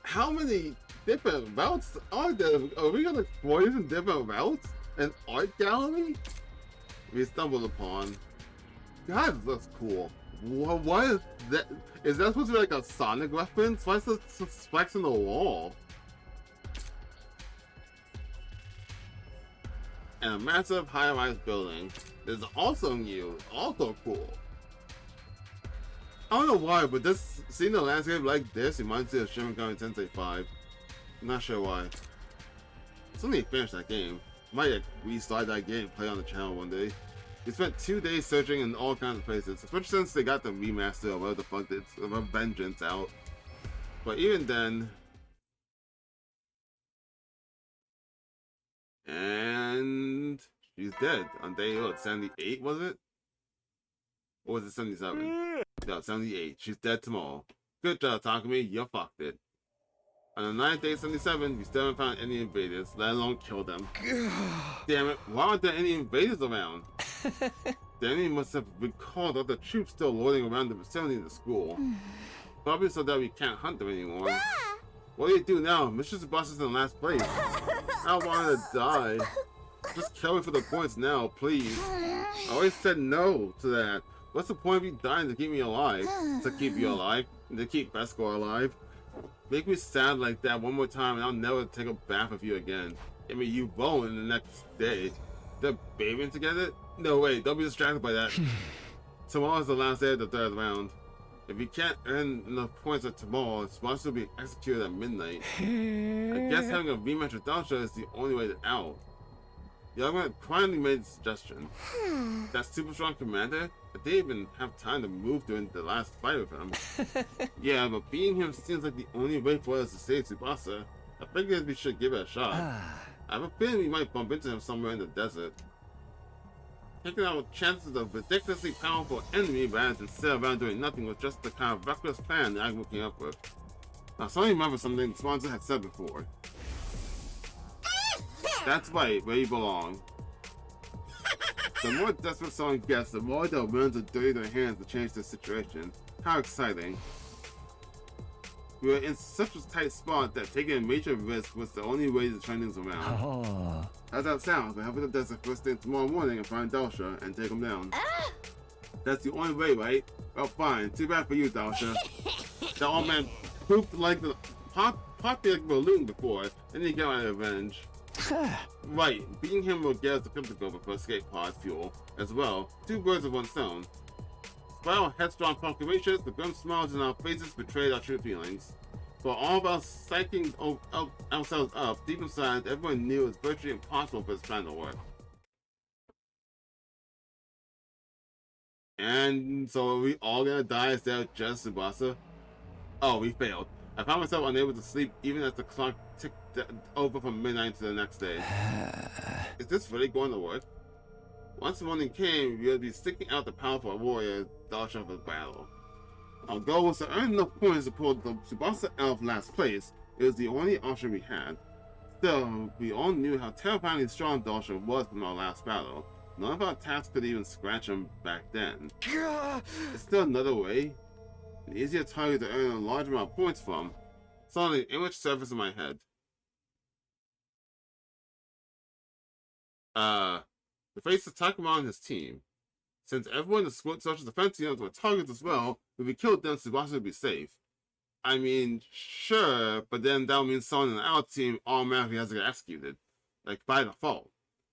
How many different routes are there? Are we gonna explore these different routes? An art gallery? We stumbled upon. God, this looks cool. What is that? Is that supposed to be like a Sonic reference? Why is there spikes in the wall? And a massive high-rise building. This is also new, also cool. I don't know why, but this seeing the landscape like this reminds me of Shin Megami Tensei 5. I'm not sure why. Still need to finish that game. Might like, restart that game and play on the channel one day. We spent 2 days searching in all kinds of places, especially since they got the remaster of whatever the fuck it's of Vengeance out. But even then, and she's dead on day 78, was it? Or was it 77? No, 78. She's dead tomorrow. Good job, Takumi. You fucked it. On the 9th day 77, we still haven't found any invaders, let alone kill them. Damn it, why aren't there any invaders around? The enemy must have recalled all the troops still loitering around the vicinity of the school. Probably so that we can't hunt them anymore. What do you do now? Mr. Tsubasa is in last place. I don't want her to die. Just kill me for the points now, please. I always said no to that. What's the point of you dying to keep me alive? To keep you alive? And to keep Beskor alive? Make me sad like that one more time and I'll never take a bath with you again. I mean, you won't in the next day. They're bathing together? No way, don't be distracted by that. Tomorrow's the last day of the 3rd round. If you can't earn enough points at tomorrow, it's supposed to be executed at midnight. I guess having a rematch with Dansha is the only way out. The argument finally made a suggestion. That super strong commander, I didn't even have time to move during the last fight with him. Yeah, but beating him seems like the only way for us to save Tsubasa. I figured we should give it a shot. I have a feeling we might bump into him somewhere in the desert. Taking out chances of a ridiculously powerful enemy rather than sit around doing nothing was just the kind of reckless plan that I'm came up with. Now, suddenly remember something the sponsor had said before. That's right, where you belong. The more desperate someone gets, the more they'll willing to dirty their hands to change the situation. How exciting. We were in such a tight spot that taking a major risk was the only way to turn things around. How's that sound? We'll head to the desert first thing tomorrow morning and find Dalsha and take him down. That's the only way, right? Well, fine. Too bad for you, Dalsha. That old man pooped like the popped like a balloon before, and he got my revenge. Right, beating him will get us the crypto for escape pod fuel as well. 2 birds with 1 stone. Despite our headstrong proclamations, the grim smiles in our faces betrayed our true feelings. For all of us psyching ourselves up, deep inside, everyone knew it was virtually impossible for this plan to work. And so are we all gonna die instead of just Tsubasa? Oh, we failed. I found myself unable to sleep even as the clock ticked over from midnight to the next day. Is this really going to work? Once the morning came, we would be sticking out the powerful warrior Dalsha for battle. Our goal was to earn enough points to pull the Tsubasa out of last place. It was the only option we had. Still, we all knew how terrifyingly strong Dalsha was from our last battle. None of our attacks could even scratch him back then. Is still another way? An easier target to earn a large amount of points from. Suddenly, an image surfaced in my head. The face of Takuma and his team. Since everyone in the social defense units were targets as well, if we killed them, Tsubasa would be safe. I mean, sure, but then that would mean someone in our team automatically has to get executed. Like, by default.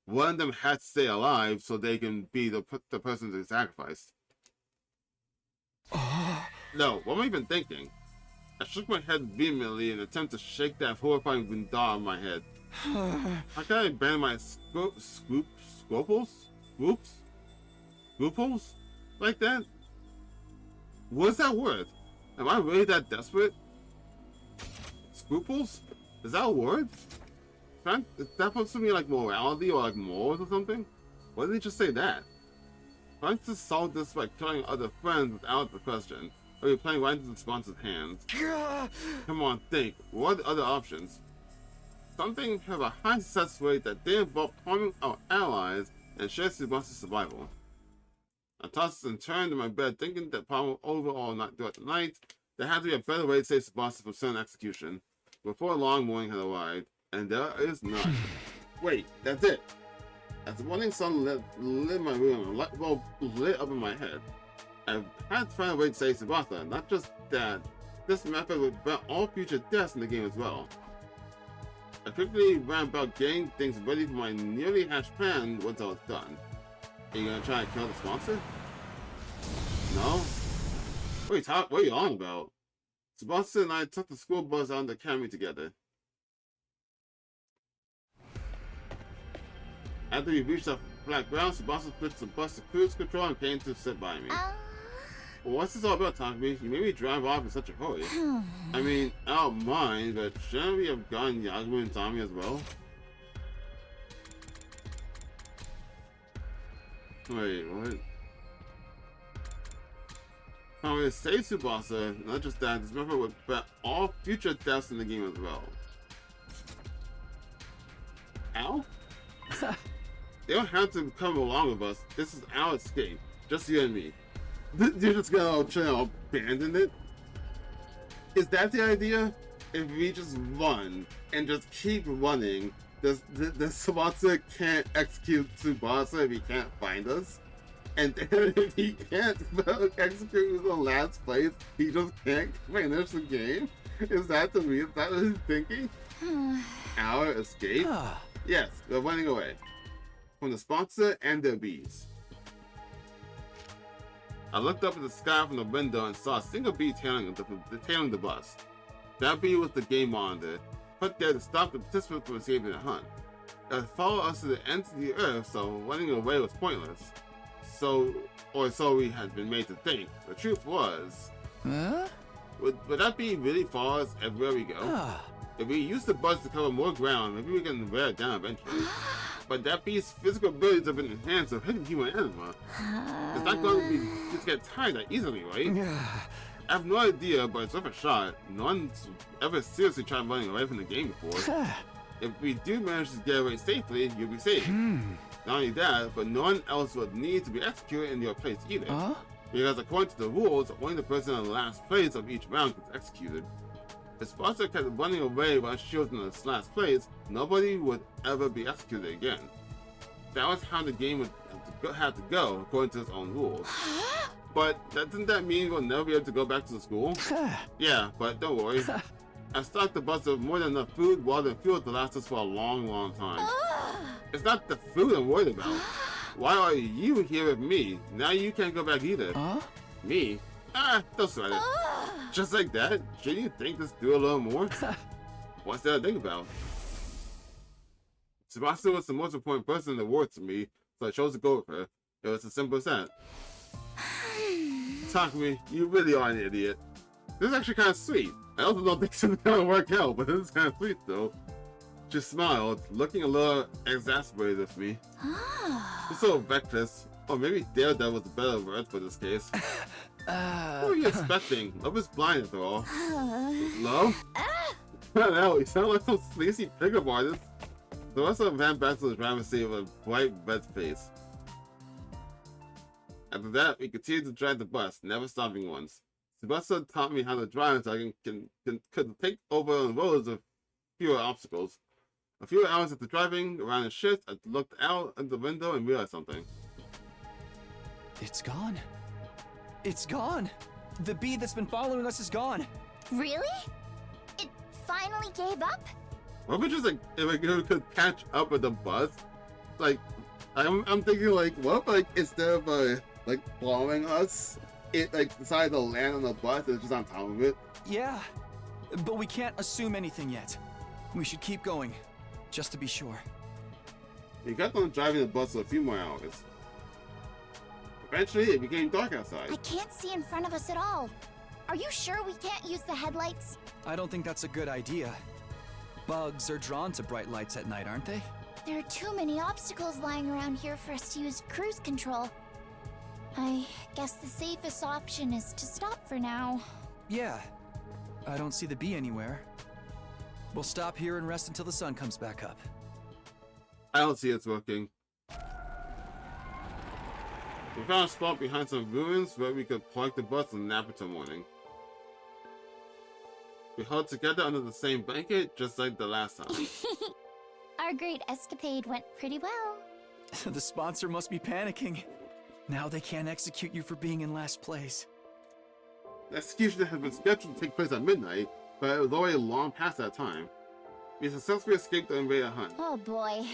One of them had to stay alive so they can be the person to be sacrificed. No, what am I even thinking? I shook my head vehemently in an attempt to shake that horrifying window out of my head. How can I abandon my scruples? Like that? What is that word? Am I really that desperate? Scruples? Is that a word? Is that supposed to mean like morality or like morals or something? Why did they just say that? Trying to solve this by killing other friends without the question. Or you're playing right into the sponsor's hands. Come on, think. What are the other options? Something have a high success rate that they involve harming our allies and share Tsubasa's survival. I tossed and turned in my bed thinking that problem overall not throughout the night. There had to be a better way to save Tsubasa from sudden execution. Before long morning had arrived. And there is none. Wait, that's it. As the morning sun lit my room, a light bulb lit up in my head. I had to find a way to save Tsubasa. Not just that, this method would prevent all future deaths in the game as well. I quickly ran about getting things ready for my nearly hatched plan once I was done. Are you gonna try to kill the sponsor? No? What are you on about? Tsubasa and I took the school bus out of the academy together. After we reached the flat ground, Tsubasa switched the bus to cruise control and came to sit by me. Well, what's this all about, Takumi? You made me drive off in such a hurry. I mean, I don't mind, but shouldn't we have gotten Yagami and Tommy as well? Wait, what? Tommy, save Tsubasa, not just that, this method would prevent all future deaths in the game as well. Ow? They don't have to come along with us. This is our escape. Just you and me. You're just gonna try to abandon it? Is that the idea? If we just run and just keep running, the Tsubasa can't execute Tsubasa if he can't find us? And then if he can't execute the last place, he just can't finish the game? Is that the reason? Is that what he's thinking? Our escape? Yes, we're running away. From the sponsor and their bees. I looked up at the sky from the window and saw a single bee tailing the bus. That bee was the game monitor, put there to stop the participants from escaping the hunt. It would follow us to the ends of the earth, so running away was pointless. So we had been made to think. The truth was... Would that bee really follow us everywhere we go? If we use the bus to cover more ground, maybe we can wear it down eventually. But that beast's physical abilities have been enhanced with hidden human anima. It's not going to be just get tired that easily, right? I have no idea, but it's worth a shot. No one's ever seriously tried running away from the game before. If we do manage to get away safely, you'll be safe. Not only that, but no one else would need to be executed in your place either. Because according to the rules, only the person in the last place of each round gets executed. If Sparta kept running away while she was in the last place, nobody would ever be executed again. That was how the game would have to go, according to its own rules. But doesn't that mean we'll never be able to go back to the school? Yeah, but don't worry. I stocked the bus with more than enough food, water, and fuel to last us for a long, long time. It's not the food I'm worried about. Why are you here with me? Now you can't go back either. Me? Ah, don't sweat it. Just like that? Shouldn't you think this through a little more? What's there to think about? Tsubasa was the most important person in the world to me, so I chose to go with her. It was as simple as that. Takumi, you really are an idiot. This is actually kind of sweet. I also don't think it's gonna work out, but this is kind of sweet though. She smiled, looking a little exasperated with me. You're so reckless. Or maybe daredevil was a better word for this case. What were you expecting? Love is blind after all. Love? Hell, you sound like some sleazy pickup artist. The rest of ran back to the driver's seat with a bright red face. After that, we continued to drive the bus, never stopping once. Sebastian taught me how to drive so I could take over on roads with fewer obstacles. A few hours after driving around the shift, I looked out of the window and realized something. It's gone. It's gone. The bee that's been following us is gone. Really? It finally gave up? What if just like if it could catch up with the bus? Like, I'm thinking like, what if like instead of like following us, it like decided to land on the bus and it's just on top of it? Yeah, but we can't assume anything yet. We should keep going, just to be sure. We got on driving the bus for a few more hours. Eventually, it became dark outside. I can't see in front of us at all. Are you sure we can't use the headlights? I don't think that's a good idea. Bugs are drawn to bright lights at night, aren't they? There are too many obstacles lying around here for us to use cruise control. I guess the safest option is to stop for now. Yeah. I don't see the bee anywhere. We'll stop here and rest until the sun comes back up. I don't see it's working. We found a spot behind some ruins where we could park the bus and nap until morning. We huddled together under the same blanket, just like the last time. Our great escapade went pretty well. The sponsor must be panicking. Now they can't execute you for being in last place. The execution had been scheduled to take place at midnight, but it was already long past that time. We successfully escaped the Invader Hunt. Oh boy,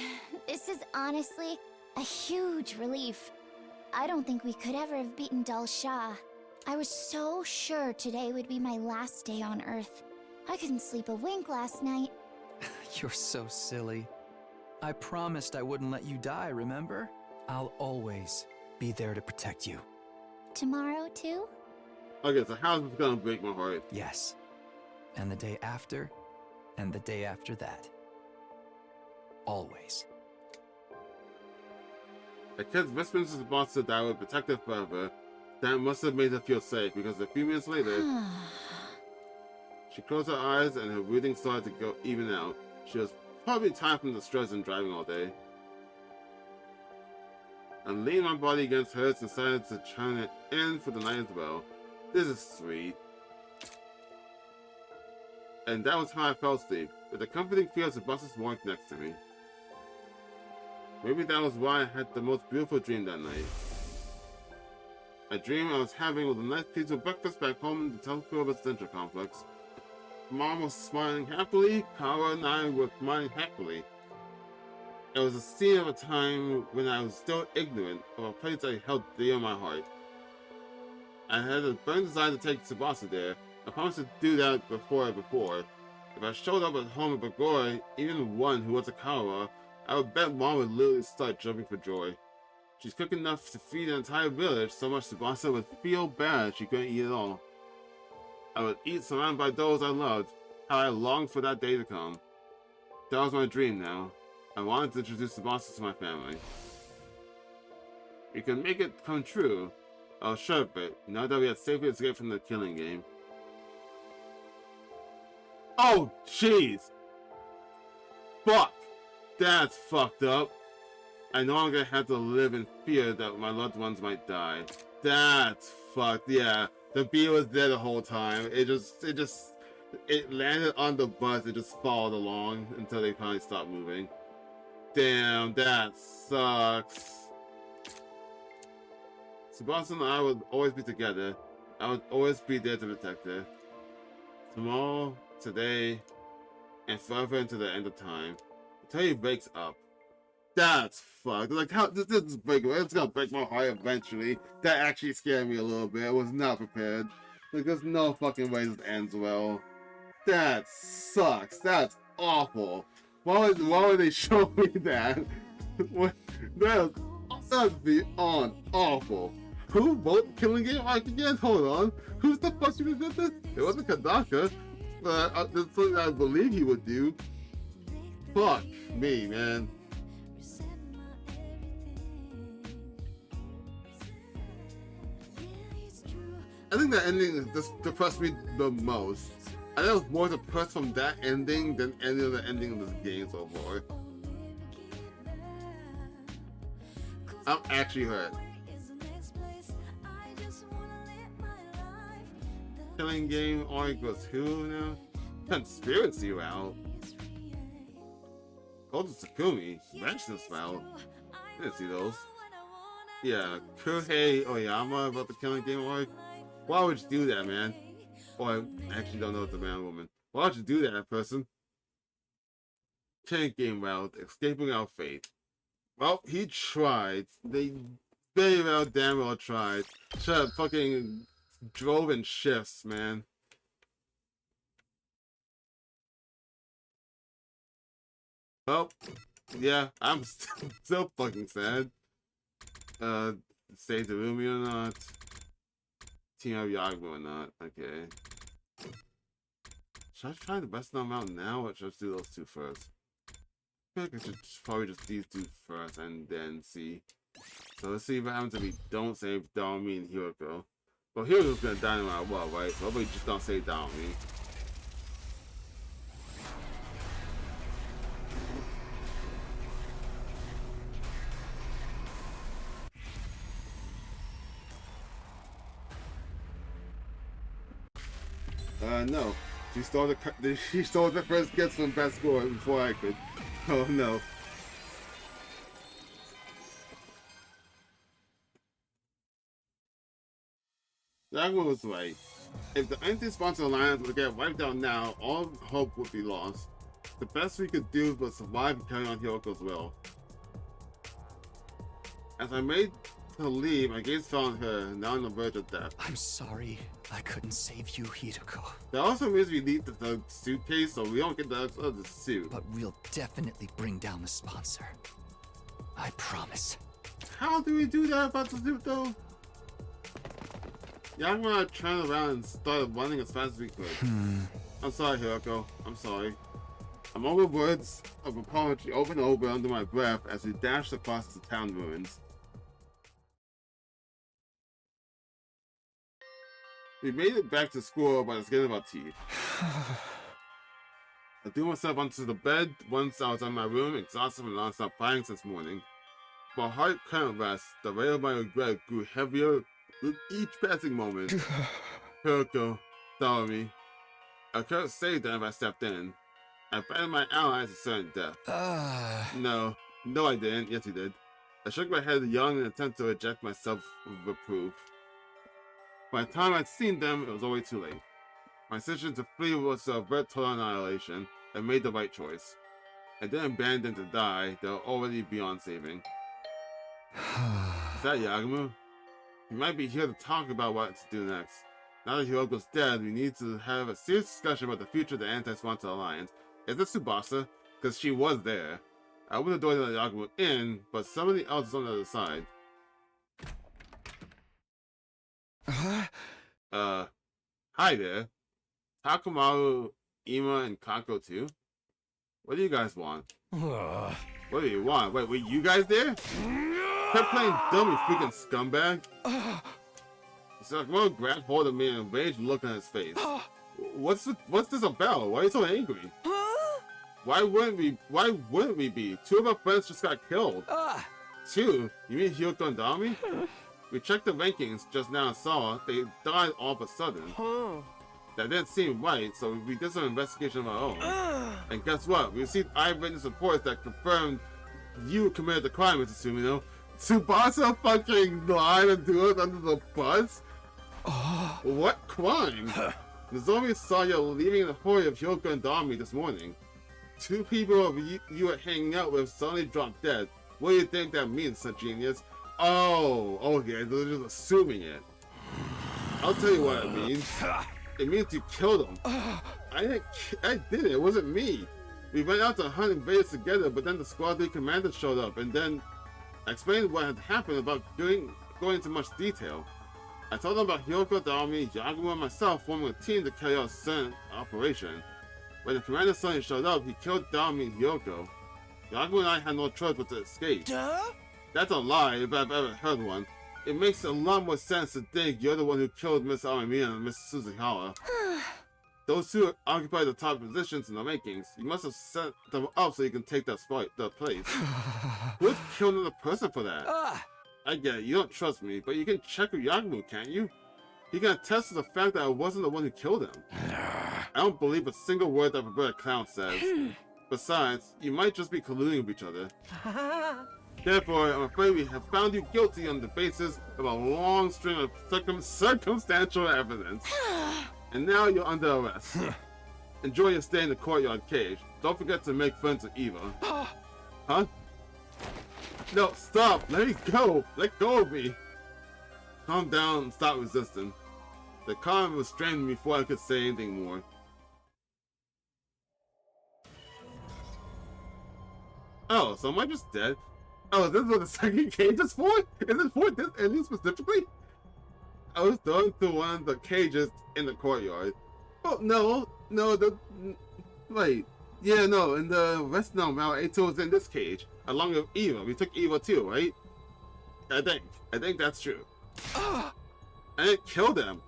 this is honestly a huge relief. I don't think we could ever have beaten Dal Shah. I was so sure today would be my last day on Earth. I couldn't sleep a wink last night. You're so silly. I promised I wouldn't let you die, remember? I'll always be there to protect you. Tomorrow too? Okay, so how's this gonna break my heart? Yes. And the day after, and the day after that. Always. The kid's whispering to the boss that I would protect her forever. That must have made her feel safe, because a few minutes later, she closed her eyes and her breathing started to go even out. She was probably tired from the stress and driving all day. I leaned my body against hers and decided to turn it in for the night as well. This is sweet. And that was how I fell asleep, with the comforting feel of the boss's warmth next to me. Maybe that was why I had the most beautiful dream that night. A dream I was having was a nice peaceful breakfast back home in the Telfield residential complex. Mom was smiling happily, Kara and I were smiling happily. It was a scene of a time when I was still ignorant of a place I held dear in my heart. I had a burning desire to take Tsubasa there. I promised to do that before. If I showed up at home with a girl, even one who was a Kara, I would bet Mom would literally start jumping for joy. She's cooked enough to feed an entire village, so much Tsubasa would feel bad she couldn't eat it all. I would eat surrounded by those I loved. How I longed for that day to come. That was my dream now. I wanted to introduce Tsubasa to my family. We could make it come true. I was sure of it, now that we had safely escaped from the killing game. Oh, jeez! Fuck! That's fucked up. I no longer have to live in fear that my loved ones might die. That's fucked, yeah. The bee was there the whole time. It landed on the bus, it just followed along until they finally stopped moving. Damn, that sucks. Tsubasa and I would always be together. I would always be there to protect her. Tomorrow, today, and forever until the end of time. Until he wakes up. That's fucked. Like, how this is breaking. It's gonna break my heart eventually. That actually scared me a little bit. I was not prepared. Like, there's no fucking way this ends well. That sucks. That's awful. Why would they show me that? That's beyond awful. Who wrote Killing Game Arc again? Hold on. Who's the fuck who did this? It wasn't Kadaka. But that's something I believe he would do. Fuck me, man. I think that ending just depressed me the most. I think I was more depressed from that ending than any other ending of this game so far. I'm actually hurt. Killing Game Arc was who now? Conspiracy Route. Cult of Takumi. Vengeance Route. I didn't see those. Yeah, Kuhei Oyama about the Killing Game Arc. Why would you do that, man? Oh, I actually don't know if it's a man or woman. Why would you do that, person? Killing Game Route. Escaping our fate. Well, he tried. They very well, damn well tried. Should have fucking drove in shifts, man. Well, yeah, I'm still fucking sad. Save the Rumi or not? Team up Yagmo or not? Okay. Should I try the best known mountain now, or should I just do those two first? I feel like I should probably just these two first and then see. So let's see what happens if we don't save Daomi and Hiroko. Well, Hiroko's gonna die no matter what, right? So hopefully just don't save Daomi. No. She stole the first gets from best score before I could. Oh no. Dagwood was right. If the anti-sponsor alliance would get wiped out now, all hope would be lost. The best we could do was survive and carry on Hiroko's will. As I made to leave, my gaze fell on her, now on the verge of death. I'm sorry, I couldn't save you, Hiroko. That also means we need the suitcase so we don't get the other suit. But we'll definitely bring down the sponsor. I promise. How do we do that about the suit though? Yagma turned around and started running as fast as we could. I'm sorry, Hiroko. I'm sorry. I mumbled words of apology over and over under my breath as we dashed across the town ruins. We made it back to school by the skin of our teeth. I threw myself onto the bed once I was in my room, exhausted from non-stop crying since morning. My heart couldn't rest. The weight of my regret grew heavier with each passing moment. Hiroko, Daomi. I could have saved them if I stepped in. I abandoned my allies to certain death. No, I didn't. Yes, you did. I shook my head young in an attempt to reject myself with reproof. By the time I'd seen them, it was already too late. My decision to flee was to avert total annihilation. I made the right choice. I didn't abandon them to die. They were already beyond saving. Is that Yagamu? He might be here to talk about what to do next. Now that Hiroko's dead, we need to have a serious discussion about the future of the Anti-Sponsor Alliance. Is this Tsubasa? Because she was there. I opened the door to let Yagamu in, but somebody else is on the other side. Hi there. Takumaru, Ima, and Kako too? What do you guys want? What do you want? Wait, were you guys there? Quit playing dumb, you freaking scumbag. Sakumaru grabbed hold of me and a rage look on his face. What's this about? Why are you so angry? Why wouldn't we be? Two of our friends just got killed. Two? You mean Hiroko and Daomi? We checked the rankings just now and saw they died all of a sudden. That didn't seem right, so we did some investigation of our own. And guess what? We received eyewitness reports that confirmed you committed the crime, Mr. Sumino. Tsubasa fucking lied and threw us under the bus? What crime? Nozomi saw you leaving the horde of Hiroko and Daomi this morning. Two people you were hanging out with suddenly dropped dead. What do you think that means, such genius? Oh, okay, they're just assuming it. I'll tell you what it means. It means you killed him. I did it. It wasn't me. We went out to hunt invaders together, but then the squad lead commander showed up, and then I explained what had happened without going into much detail. I told them about Hyoko, the army, Yagumo, and myself forming a team to carry out a certain operation. When the commander suddenly showed up, he killed Dami and Hyoko. Yagumo and I had no choice but to escape. Duh? That's a lie, if I've ever heard one. It makes a lot more sense to think you're the one who killed Miss Amamiya and Miss Suzuhara. Those two occupy the top positions in the makings. You must have set them up so you can take that place. Who would kill another person for that? I get it, you don't trust me, but you can check with Yagumo, can't you? He can attest to the fact that I wasn't the one who killed him. I don't believe a single word that Roberta Clown says. Besides, you might just be colluding with each other. Therefore, I'm afraid we have found you guilty on the basis of a long string of circumstantial evidence. And now you're under arrest. Enjoy your stay in the courtyard cage. Don't forget to make friends with Eva. Huh? No, stop! Let me go! Let go of me! Calm down and stop resisting. The calm restrained me before I could say anything more. Oh, so am I just dead? Oh, this is what the second cage is for? Is it for this ending specifically? I was thrown through one of the cages in the courtyard. Oh, no, wait. Yeah, no, and the rest now, Aito was in this cage, along with Eva. We took Eva too, right? I think that's true. I didn't kill them.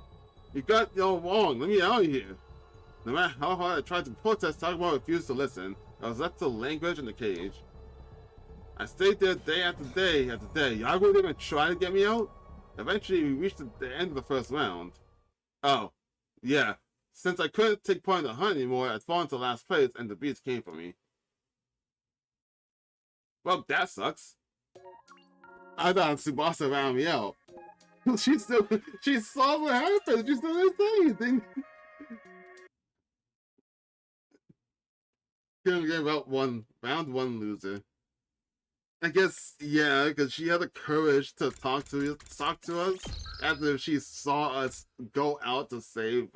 You got it all wrong. Let me out of here. No matter how hard I tried to protest, Takuma refused to listen. I was left to languish in the cage. I stayed there day after day after day. Yago didn't even try to get me out. Eventually, we reached the end of the first round. Oh, yeah. Since I couldn't take part in the hunt anymore, I'd fallen to last place, and the beats came for me. Well, that sucks. I thought Tsubasa ran me out. She saw what happened. She still didn't say anything. Couldn't give out round one loser. I guess, yeah, because she had the courage to talk to us after she saw us go out to save,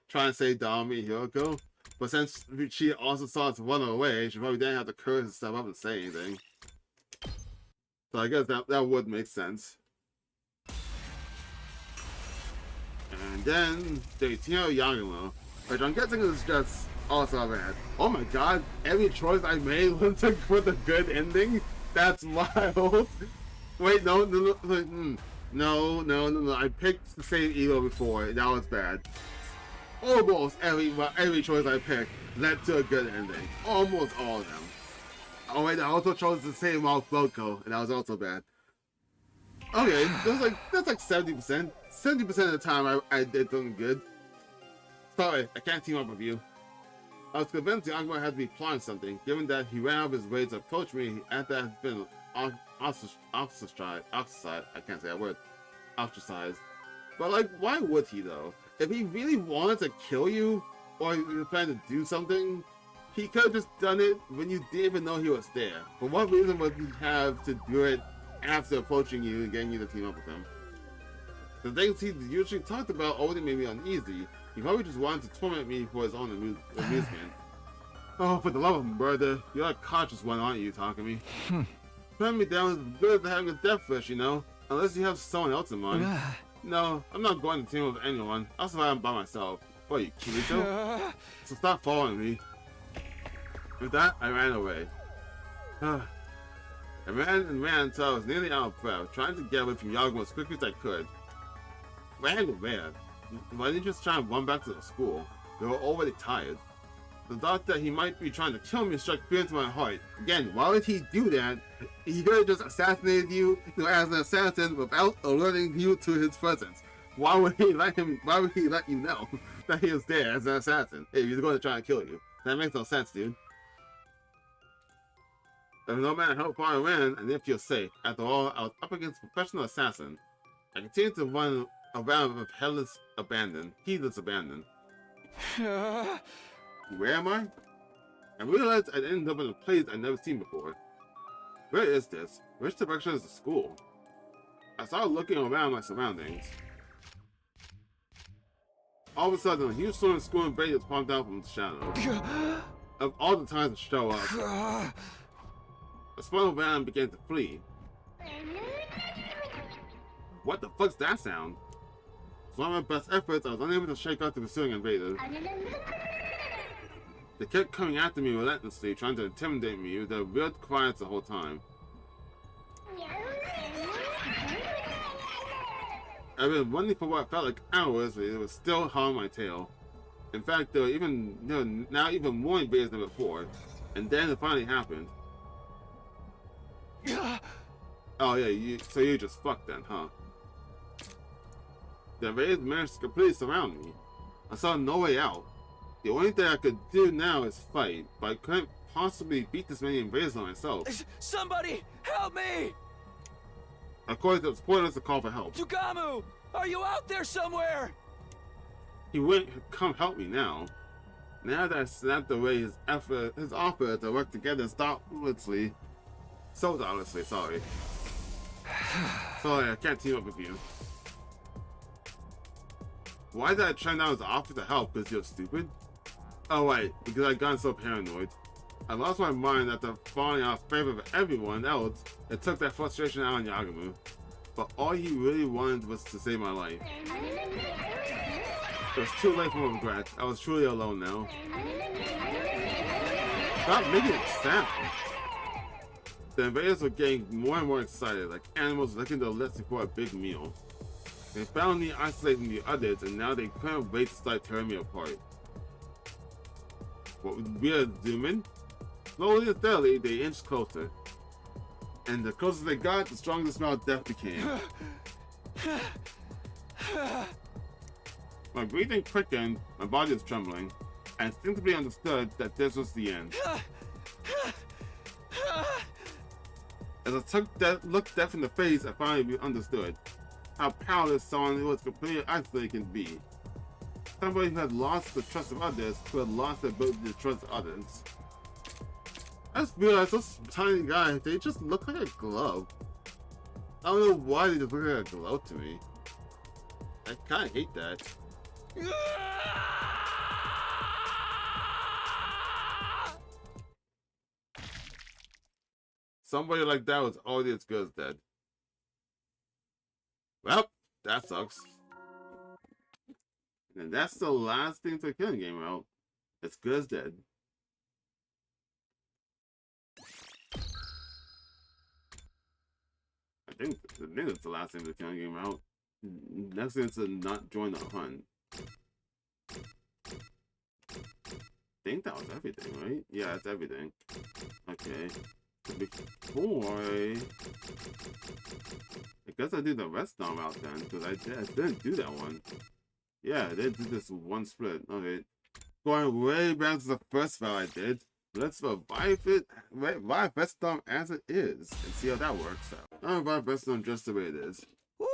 try and save Dami and Hyoko. But since she also saw us run away, she probably didn't have the courage to step up and say anything. So I guess that would make sense. And then Deitino Yagumo, which I'm guessing is just also bad. Oh my god, every choice I made was for the good ending? That's wild. Wait, no. I picked to save Eva before, and that was bad. Almost every choice I picked led to a good ending. Almost all of them. Oh wait, I also chose to save Mouth Loco, and that was also bad. Okay, that's like 70%. 70% of the time I did something good. Sorry, I can't team up with you. I was convinced Yagumo had to be plotting something, given that he ran out of his way to approach me after I had been ostracized. I can't say that word. Ostracized. But why would he though? If he really wanted to kill you, or he was planning to do something, he could have just done it when you didn't even know he was there. For what reason would he have to do it after approaching you and getting you to team up with him? The things he usually talked about already made me uneasy. He probably just wanted to torment me for his own amusement. Oh, for the love of murder, you're a conscious one, aren't you, Takumi? Putting me down is good as having a death wish, you know? Unless you have someone else in mind. No, I'm not going to team up with anyone. I'll survive by myself. What, you Kirito? So stop following me. With that, I ran away. I ran and ran until I was nearly out of breath, trying to get away from Yagumo as quickly as I could. Ran away. Why didn't you just try and run back to the school? They were already tired. The thought that he might be trying to kill me struck fear into my heart. Again, why would he do that? He could have just assassinated you, as an assassin without alerting you to his presence. Why would he let you know that he was there as an assassin if he's going to try and kill you? That makes no sense, dude. But no matter how far I ran, I didn't feel safe. After all, I was up against a professional assassin. I continued to run around with heedless abandon. Where am I? I realized I'd ended up in a place I'd never seen before. Where is this? Which direction is the school? I started looking around my surroundings. All of a sudden, a huge swarm of school invaders popped out from the shadows. Of all the times to show up, I spun around and began to flee. What the fuck's that sound? Despite my best efforts, I was unable to shake off the pursuing invaders. They kept coming after me relentlessly, trying to intimidate me with their weird cries the whole time. I've been running for what felt like hours, but it was still hard on my tail. In fact, there were now even more invaders than before. And then it finally happened. Oh yeah, so you just fucked then, huh? The invaders managed to completely surround me. I saw no way out. The only thing I could do now is fight, but I couldn't possibly beat this many invaders on myself. Somebody, help me! Of course, it was pointless to call for help. Tsugamu, are you out there somewhere? He wouldn't come help me now. Now that I snapped away his offer to work together thoughtlessly. So thoughtlessly, sorry. Sorry, I can't team up with you. Why did I turn down his offer to help? Because you're stupid? Oh wait, because I'd gotten so paranoid. I lost my mind after falling out of favor of everyone else and took that frustration out on Yagamu. But all he really wanted was to save my life. It was too late for regret. I was truly alone now. Stop making it sound! The invaders were getting more and more excited, like animals licking their lips before a big meal. They found me isolated from the others, and now they couldn't wait to start tearing me apart. What we are zooming? Slowly and steadily, they inched closer. And the closer they got, the stronger the smell of death became. My breathing quickened, my body was trembling. I instinctively understood that this was the end. As I looked death in the face, I finally understood how powerless someone who was completely isolated can be. Somebody who had lost the trust of others, who had lost the ability to trust others. I just realized those tiny guys, they just look like a glove. I don't know why they just look like a glove to me. I kinda hate that. Somebody like that was already as good as dead. Well, that sucks. And that's the last thing to kill game out. As good as dead. I think that's the last thing to kill game out. Next thing is to not join the hunt. I think that was everything, right? Yeah, that's everything. Okay. Before I guess I do the rest now route then, because I didn't do that one. Yeah, I did do this one split. Okay. Going way back to the first route I did. Let's revive Vestom as it is and see how that works out. I'll revive Vestom just the way it is. Woo!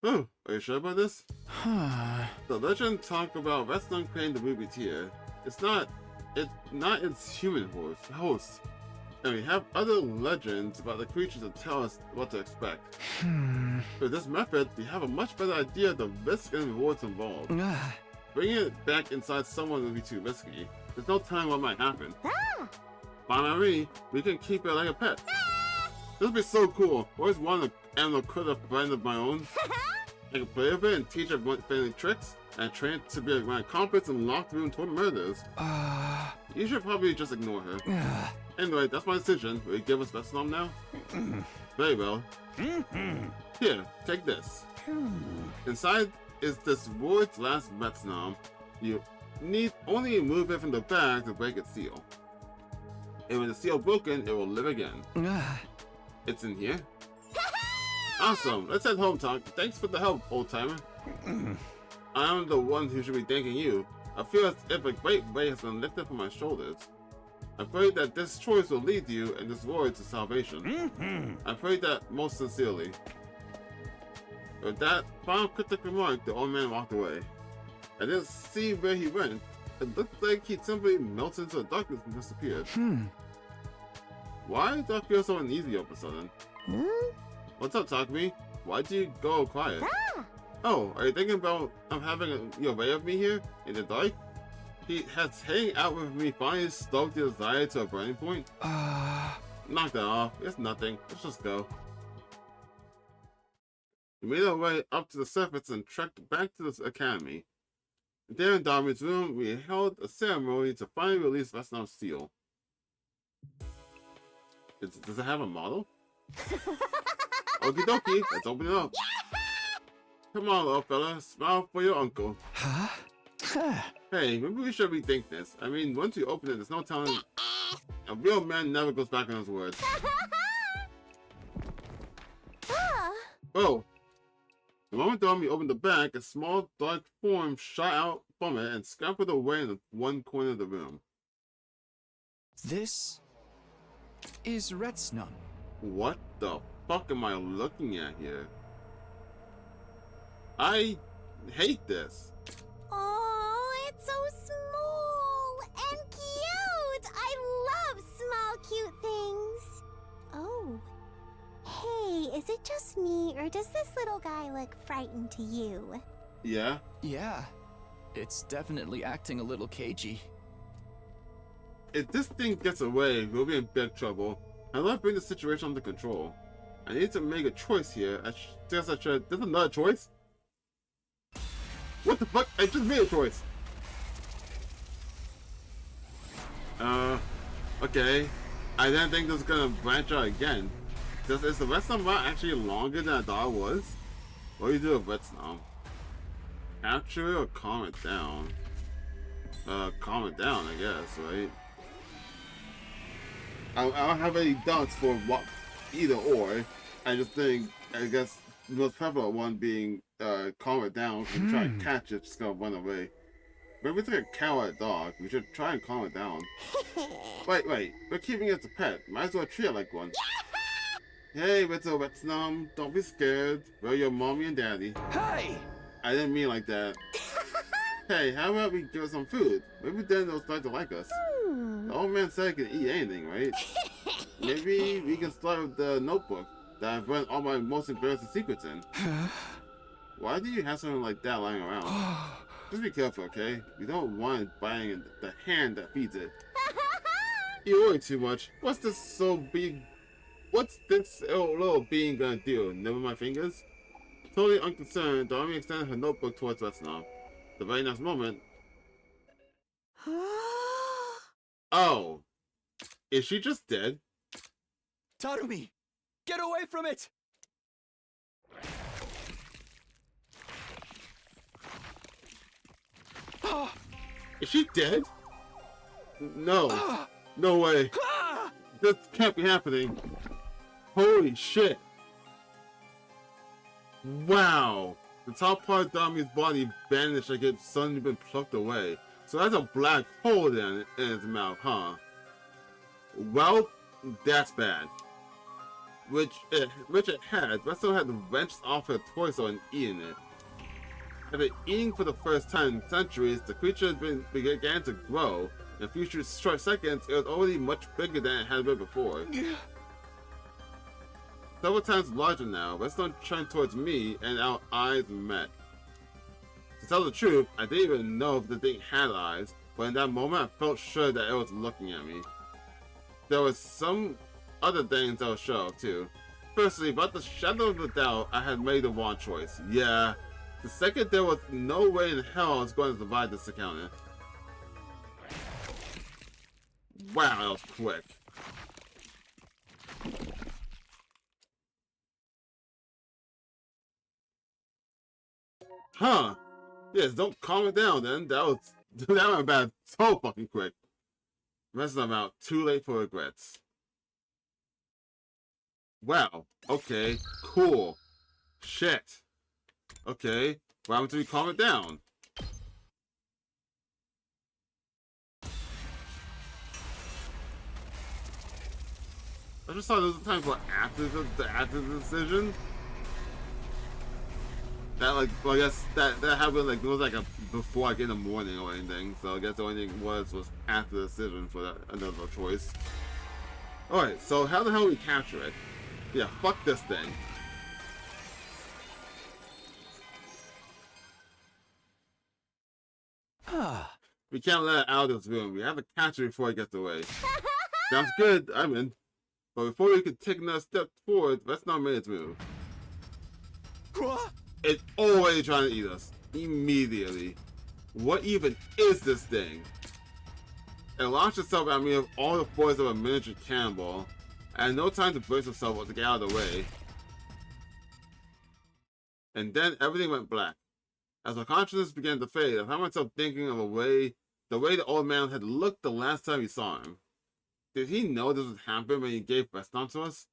Oh, are you sure about this? The legend talk about Vestom creating the ruby tier. It's not its human host. And we have other legends about the creatures that tell us what to expect. With this method, we have a much better idea of the risks and rewards involved. Bringing it back inside someone would be too risky. There's no telling what might happen. By Marie, we can keep it like a pet. This would be so cool. Always wanted an animal critter friend of my own. I can play with it and teach it family tricks, and train it to be my accomplice and lock the room toward murders. You should probably just ignore her. Anyway, that's my decision. Will you give us Vestom now? Very well. Here, take this. Inside is this world's last Vestom. You need only remove it from the bag to break its seal. And when the seal broken, it will live again. It's in here. Awesome. Let's head home, Talk. Thanks for the help, old timer. I'm the one who should be thanking you. I feel as if a great weight has been lifted from my shoulders. I pray that this choice will lead you and this world to salvation. I pray that most sincerely. With that final cryptic remark, the old man walked away. I didn't see where he went. It looked like he simply melted into the darkness and disappeared. Why do I feel so uneasy all of a sudden? What's up, Takumi? Why'd you go quiet? Oh, are you thinking about having a way of me here in the dark? He has hanging out with me finally stoked the desire to a burning point? Knock that off. It's nothing. Let's just go. We made our way up to the surface and trekked back to the academy. There in Dami's room, we held a ceremony to finally release Vesnam's seal. Does it have a model? Okie dokie, let's open it up. Come on, little fella, smile for your uncle. Huh? Hey, maybe we should rethink this. I mean, once you open it, there's no telling. A real man never goes back on his words. Oh! The moment Dami opened the bag, a small dark form shot out from it and scampered away in the one corner of the room. This is Retsnum. What the fuck am I looking at here? I hate this. Oh, it's so small and cute. I love small, cute things. Oh. Hey, is it just me, or does this little guy look frightened to you? Yeah? Yeah, it's definitely acting a little cagey. If this thing gets away, we'll be in big trouble. How do I bring the situation under control? I need to make a choice here. I guess I should. There's another choice? What the fuck? I just made a choice! Okay. I didn't think this was gonna branch out again. Is the Retsnam route actually longer than I thought it was? What do you do with Retsnam? Capture it or calm it down? Calm it down, I guess, right? I don't have any doubts for what either or. I just think, I guess, the most prevalent one being calm it down. If you try to catch it, it's just gonna run away. Maybe it's like a cow or a dog. We should try and calm it down. Wait, we're keeping it as a pet. Might as well treat it like one. Hey, little Retsnam, don't be scared. We're your mommy and daddy. Hey! I didn't mean like that. Hey, how about we give it some food? Maybe then they'll start to like us. The old man said he can eat anything, right? Maybe we can start with the notebook that I've read all my most embarrassing secrets in. Why do you have something like that lying around? Just be careful, okay? We don't want it biting the hand that feeds it. You worry too much. What's this little being gonna do? Nibble my fingers? Totally unconcerned, Dami extended her notebook towards Retsnam. The very next moment... Oh! Is she just dead? Tarumi! Get away from it! Is she dead? No. No way. This can't be happening. Holy shit. Wow. The top part of Dami's body vanished like it's suddenly been plucked away. So that's a black hole then in its mouth, huh? Well, that's bad. Which it had. Resto had wrenched off her torso and eaten it. After eating for the first time in centuries, the creature began to grow. In a few short seconds, it was already much bigger than it had been before. Several times larger now, Resto turned towards me and our eyes met. To tell the truth, I didn't even know if the thing had eyes, but in that moment I felt sure that it was looking at me. There was some other things I was sure of too. Firstly, about the shadow of the doubt, I had made the wrong choice. Yeah. The second, there was no way in hell I was going to survive this encounter. Wow, that was quick. Huh. Yes, don't calm it down then. That went bad so fucking quick. Rest of them out. Too late for regrets. Wow. Okay. Cool. Shit. Okay. Why don't we calm it down? I just thought there was a time for after the decision. That like, well, I guess that happened like it was like before like in the morning or anything. So I guess the only thing was after the decision for that another choice. Alright, so how the hell do we capture it? Yeah, fuck this thing. We can't let it out of this room. We have to catch it before it gets away. Sounds good, I'm in. But before we can take another step forward, let's not make its move. It's already trying to eat us. Immediately. What even is this thing? It launched itself at me with all the force of a miniature cannonball. I had no time to brace myself to get out of the way. And then everything went black. As my consciousness began to fade, I found myself thinking of the way the old man had looked the last time we saw him. Did he know this would happen when he gave Vesnom to us?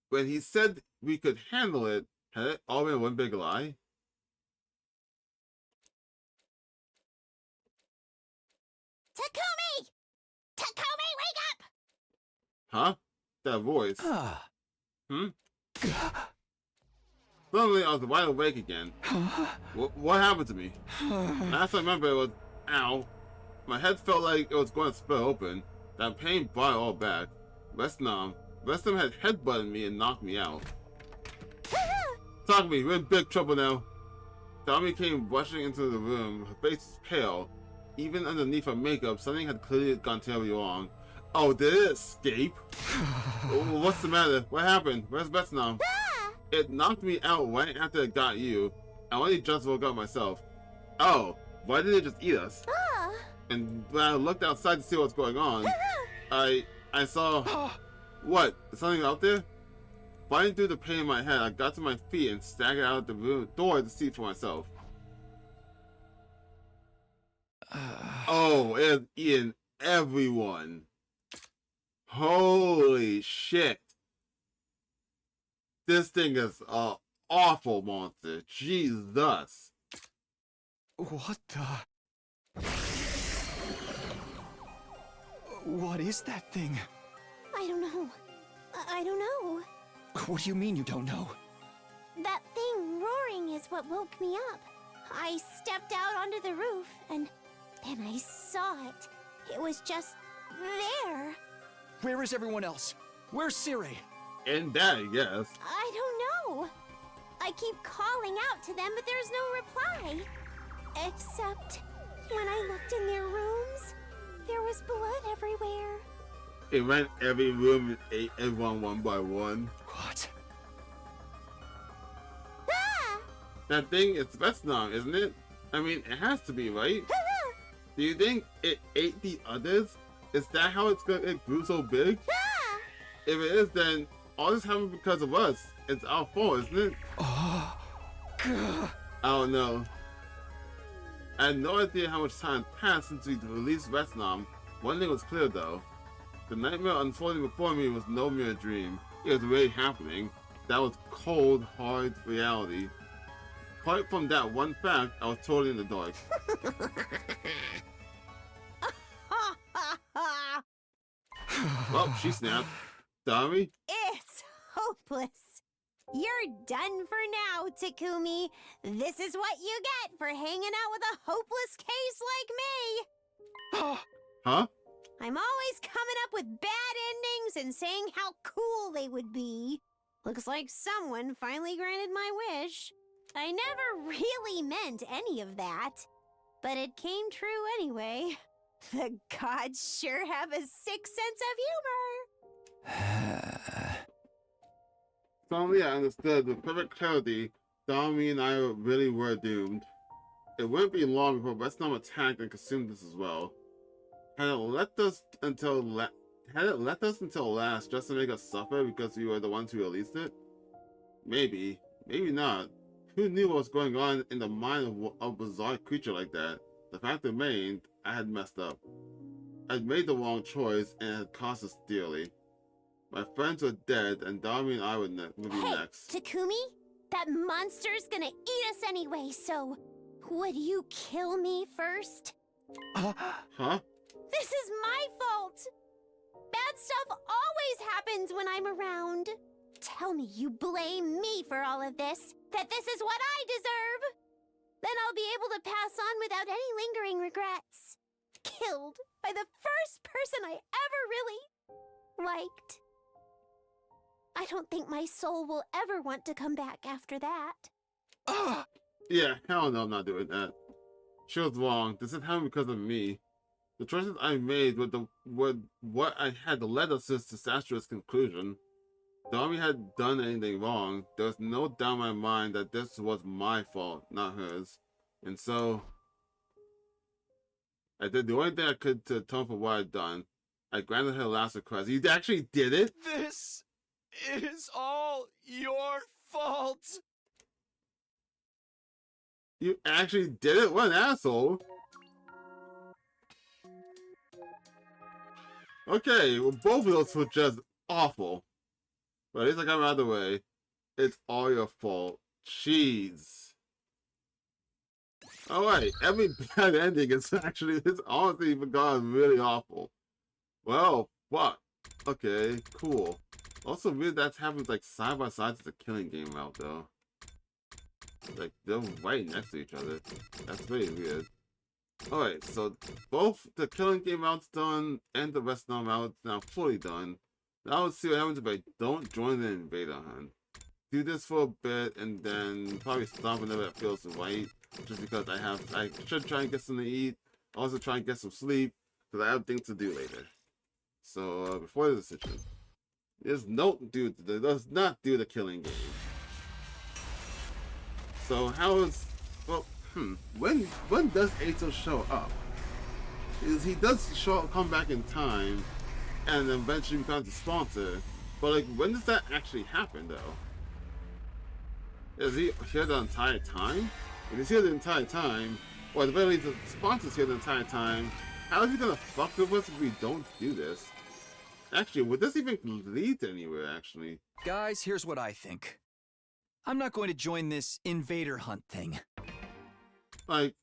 When he said we could handle it, had it all been one big lie? Takumi! Takumi, wake up! Huh? That voice. Suddenly, I was wide awake again. What happened to me? Last I remember, it was, ow. My head felt like it was going to split open. That pain brought it all back. Vesnom had headbutted me and knocked me out. Talk to me, we're in big trouble now. Tommy came rushing into the room. Her face was pale. Even underneath her makeup, something had clearly gone terribly wrong. Oh, did it escape? What's the matter? What happened? Where's Vesnom? It knocked me out right after it got you. I only just woke up myself. Oh, why did it just eat us? And when I looked outside to see what's going on, I saw... What? Is something out there? Fighting through the pain in my head, I got to my feet and staggered out the room door to see for myself. Oh, it had eaten everyone. Holy shit. This thing is an awful monster. Jesus. What the? What is that thing? I don't know. I don't know. What do you mean you don't know? That thing roaring is what woke me up. I stepped out onto the roof, and then I saw it. It was just there. Where is everyone else? Where's Siri? And that, I guess. I don't know. I keep calling out to them, but there's no reply. Except when I looked in their rooms, there was blood everywhere. It ran every room and ate everyone one by one. What? Ah! That thing is Vesnom, isn't it? I mean, it has to be, right? Do you think it ate the others? Is that how it grew so big? Ah! If it is, then all this happened because of us. It's our fault, isn't it? Oh, I don't know. I had no idea how much time passed since we released Vesnom. One thing was clear, though. The nightmare unfolding before me was no mere dream. It was really happening. That was cold, hard reality. Apart from that one fact, I was totally in the dark. Well, she snapped. Tommy? It's hopeless. You're done for now, Takumi. This is what you get for hanging out with a hopeless case like me. Huh? I'm always coming up with bad endings and saying how cool they would be. Looks like someone finally granted my wish. I never really meant any of that, but it came true anyway. The gods sure have a sick sense of humor. Suddenly I understood with perfect clarity Tommy and I really were doomed. It wouldn't be long before Vesnom attacked and consumed us as well. Had it left us until last just to make us suffer because we were the ones who released it? Maybe. Maybe not. Who knew what was going on in the mind of a bizarre creature like that? The fact remained, I had messed up. I'd made the wrong choice and it had cost us dearly. My friends were dead and Dami and I would be next. Takumi, that monster's gonna eat us anyway, so would you kill me first? Huh? This is my fault! Bad stuff always happens when I'm around. Tell me you blame me for all of this, that this is what I deserve. Then I'll be able to pass on without any lingering regrets. Killed by the first person I ever really... liked. I don't think my soul will ever want to come back after that. Yeah, hell no, I'm not doing that. She was wrong. This didn't happen because of me. The choices I made were what I had led us to this disastrous conclusion. The army had done anything wrong. There was no doubt in my mind that this was my fault, not hers. And so, I did the only thing I could to atone for what I'd done. I granted her last request. You actually did it? This is all your fault. You actually did it? What an asshole. Okay, well, both of those were just awful. But at least I got out of the way. It's all your fault. Jeez. Alright, every bad ending is actually, it's honestly gone really awful. Well, fuck. Okay, cool. Also weird that's happening like side by side to the Killing Game route though. Like they're right next to each other. That's really weird. Alright, so both the Killing Game route's done and the West Nile route's now fully done. Now let's see what happens if I don't join the Invader Hunt. Do this for a bit and then probably stop whenever it feels right. Just because I should try and get something to eat. Also try and get some sleep because I have things to do later. So before the decision, does not do the Killing Game. So how is when does Ato show up? Because he does come back in time and eventually becomes a sponsor, but like when does that actually happen though? Is he here the entire time? If he's here the entire time, or at the very least the sponsor's here the entire time, how is he gonna fuck with us if we don't do this? Actually, would this even lead anywhere actually? Guys, here's what I think. I'm not going to join this Invader Hunt thing. Like,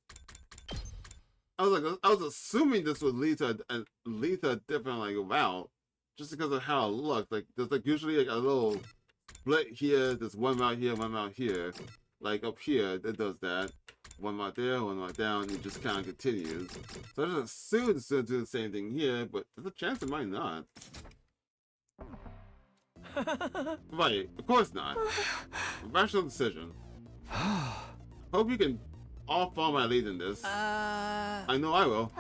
I was assuming this would lead to a different like route, just because of how it looked. Like there's like usually like a little split here. There's one route here, one route here. Like up here, it does that. One route there, one route down. It just kind of continues. So I just assume it's going to do the same thing here, but there's a chance it might not. Right, of course not. Rational decision. Hope you can all follow my lead in this. I know I will.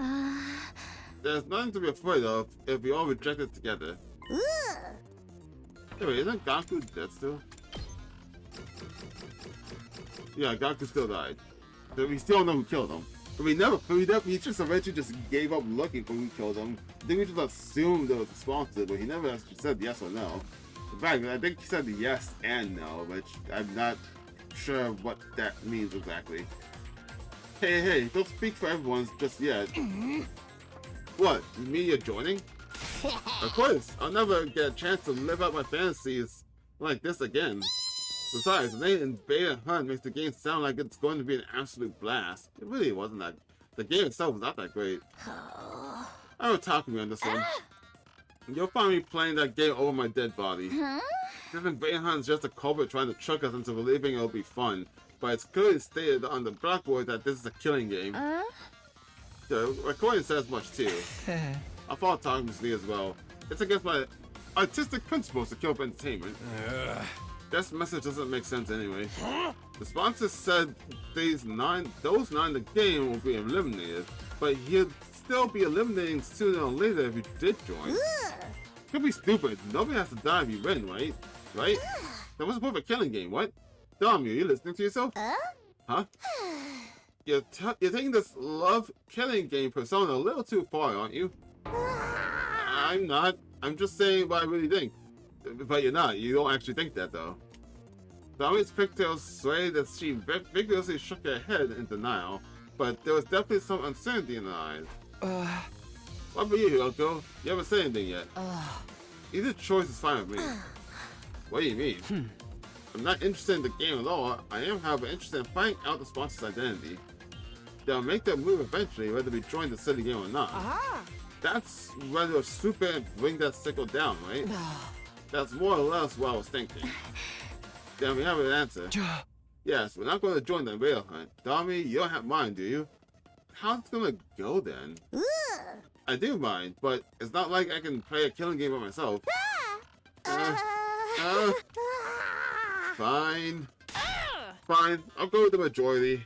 There's nothing to be afraid of if we all reject it together. Hey, wait, isn't Gaku dead still? Yeah, Gaku still died. So we still don't know who killed him. But he just eventually just gave up looking for who killed him. I think we just assumed it was a sponsor, but he never actually said yes or no. In fact, I think he said yes and no, which I'm not sure what that means exactly. Hey, don't speak for everyone just yet. What, you mean you're joining? Of course, I'll never get a chance to live out my fantasies like this again. Besides, the name Invader Hunt makes the game sound like it's going to be an absolute blast. It really wasn't that. The game itself was not that great. I will talk to me on this one. You'll find me playing that game over my dead body. This Invader Hunt is just a culprit trying to trick us into believing it'll be fun. But it's clearly stated on the blackboard that this is a killing game. The recording says much too. I follow talking to me as well. It's against my artistic principles to kill for entertainment. This message doesn't make sense anyway. The sponsor said those nine in the game will be eliminated, but he'll still be eliminating sooner or later if you did join. Could be stupid. Nobody has to die if you win, right? Right? That was the point of a killing game, what? Dom, are you listening to yourself? Huh? You're taking this love killing game persona a little too far, aren't you? I'm not. I'm just saying what I really think. But you're not. You don't actually think that, though. Dami's pigtails swayed as she vigorously shook her head in denial, but there was definitely some uncertainty in her eyes. What about you, Hiroko? You haven't said anything yet. Either choice is fine with me. What do you mean? I'm not interested in the game at all. I am, however, interested in finding out the sponsor's identity. They'll make their move eventually, whether we join the city game or not. That's when they'll swoop in and bring that sickle down, right? That's more or less what I was thinking. Then we have an answer. Yes, we're not going to join the Invader Hunt. Dami, you don't have mine, do you? How's it gonna go then? I do mind, but it's not like I can play a killing game by myself. Fine. Fine, I'll go with the majority.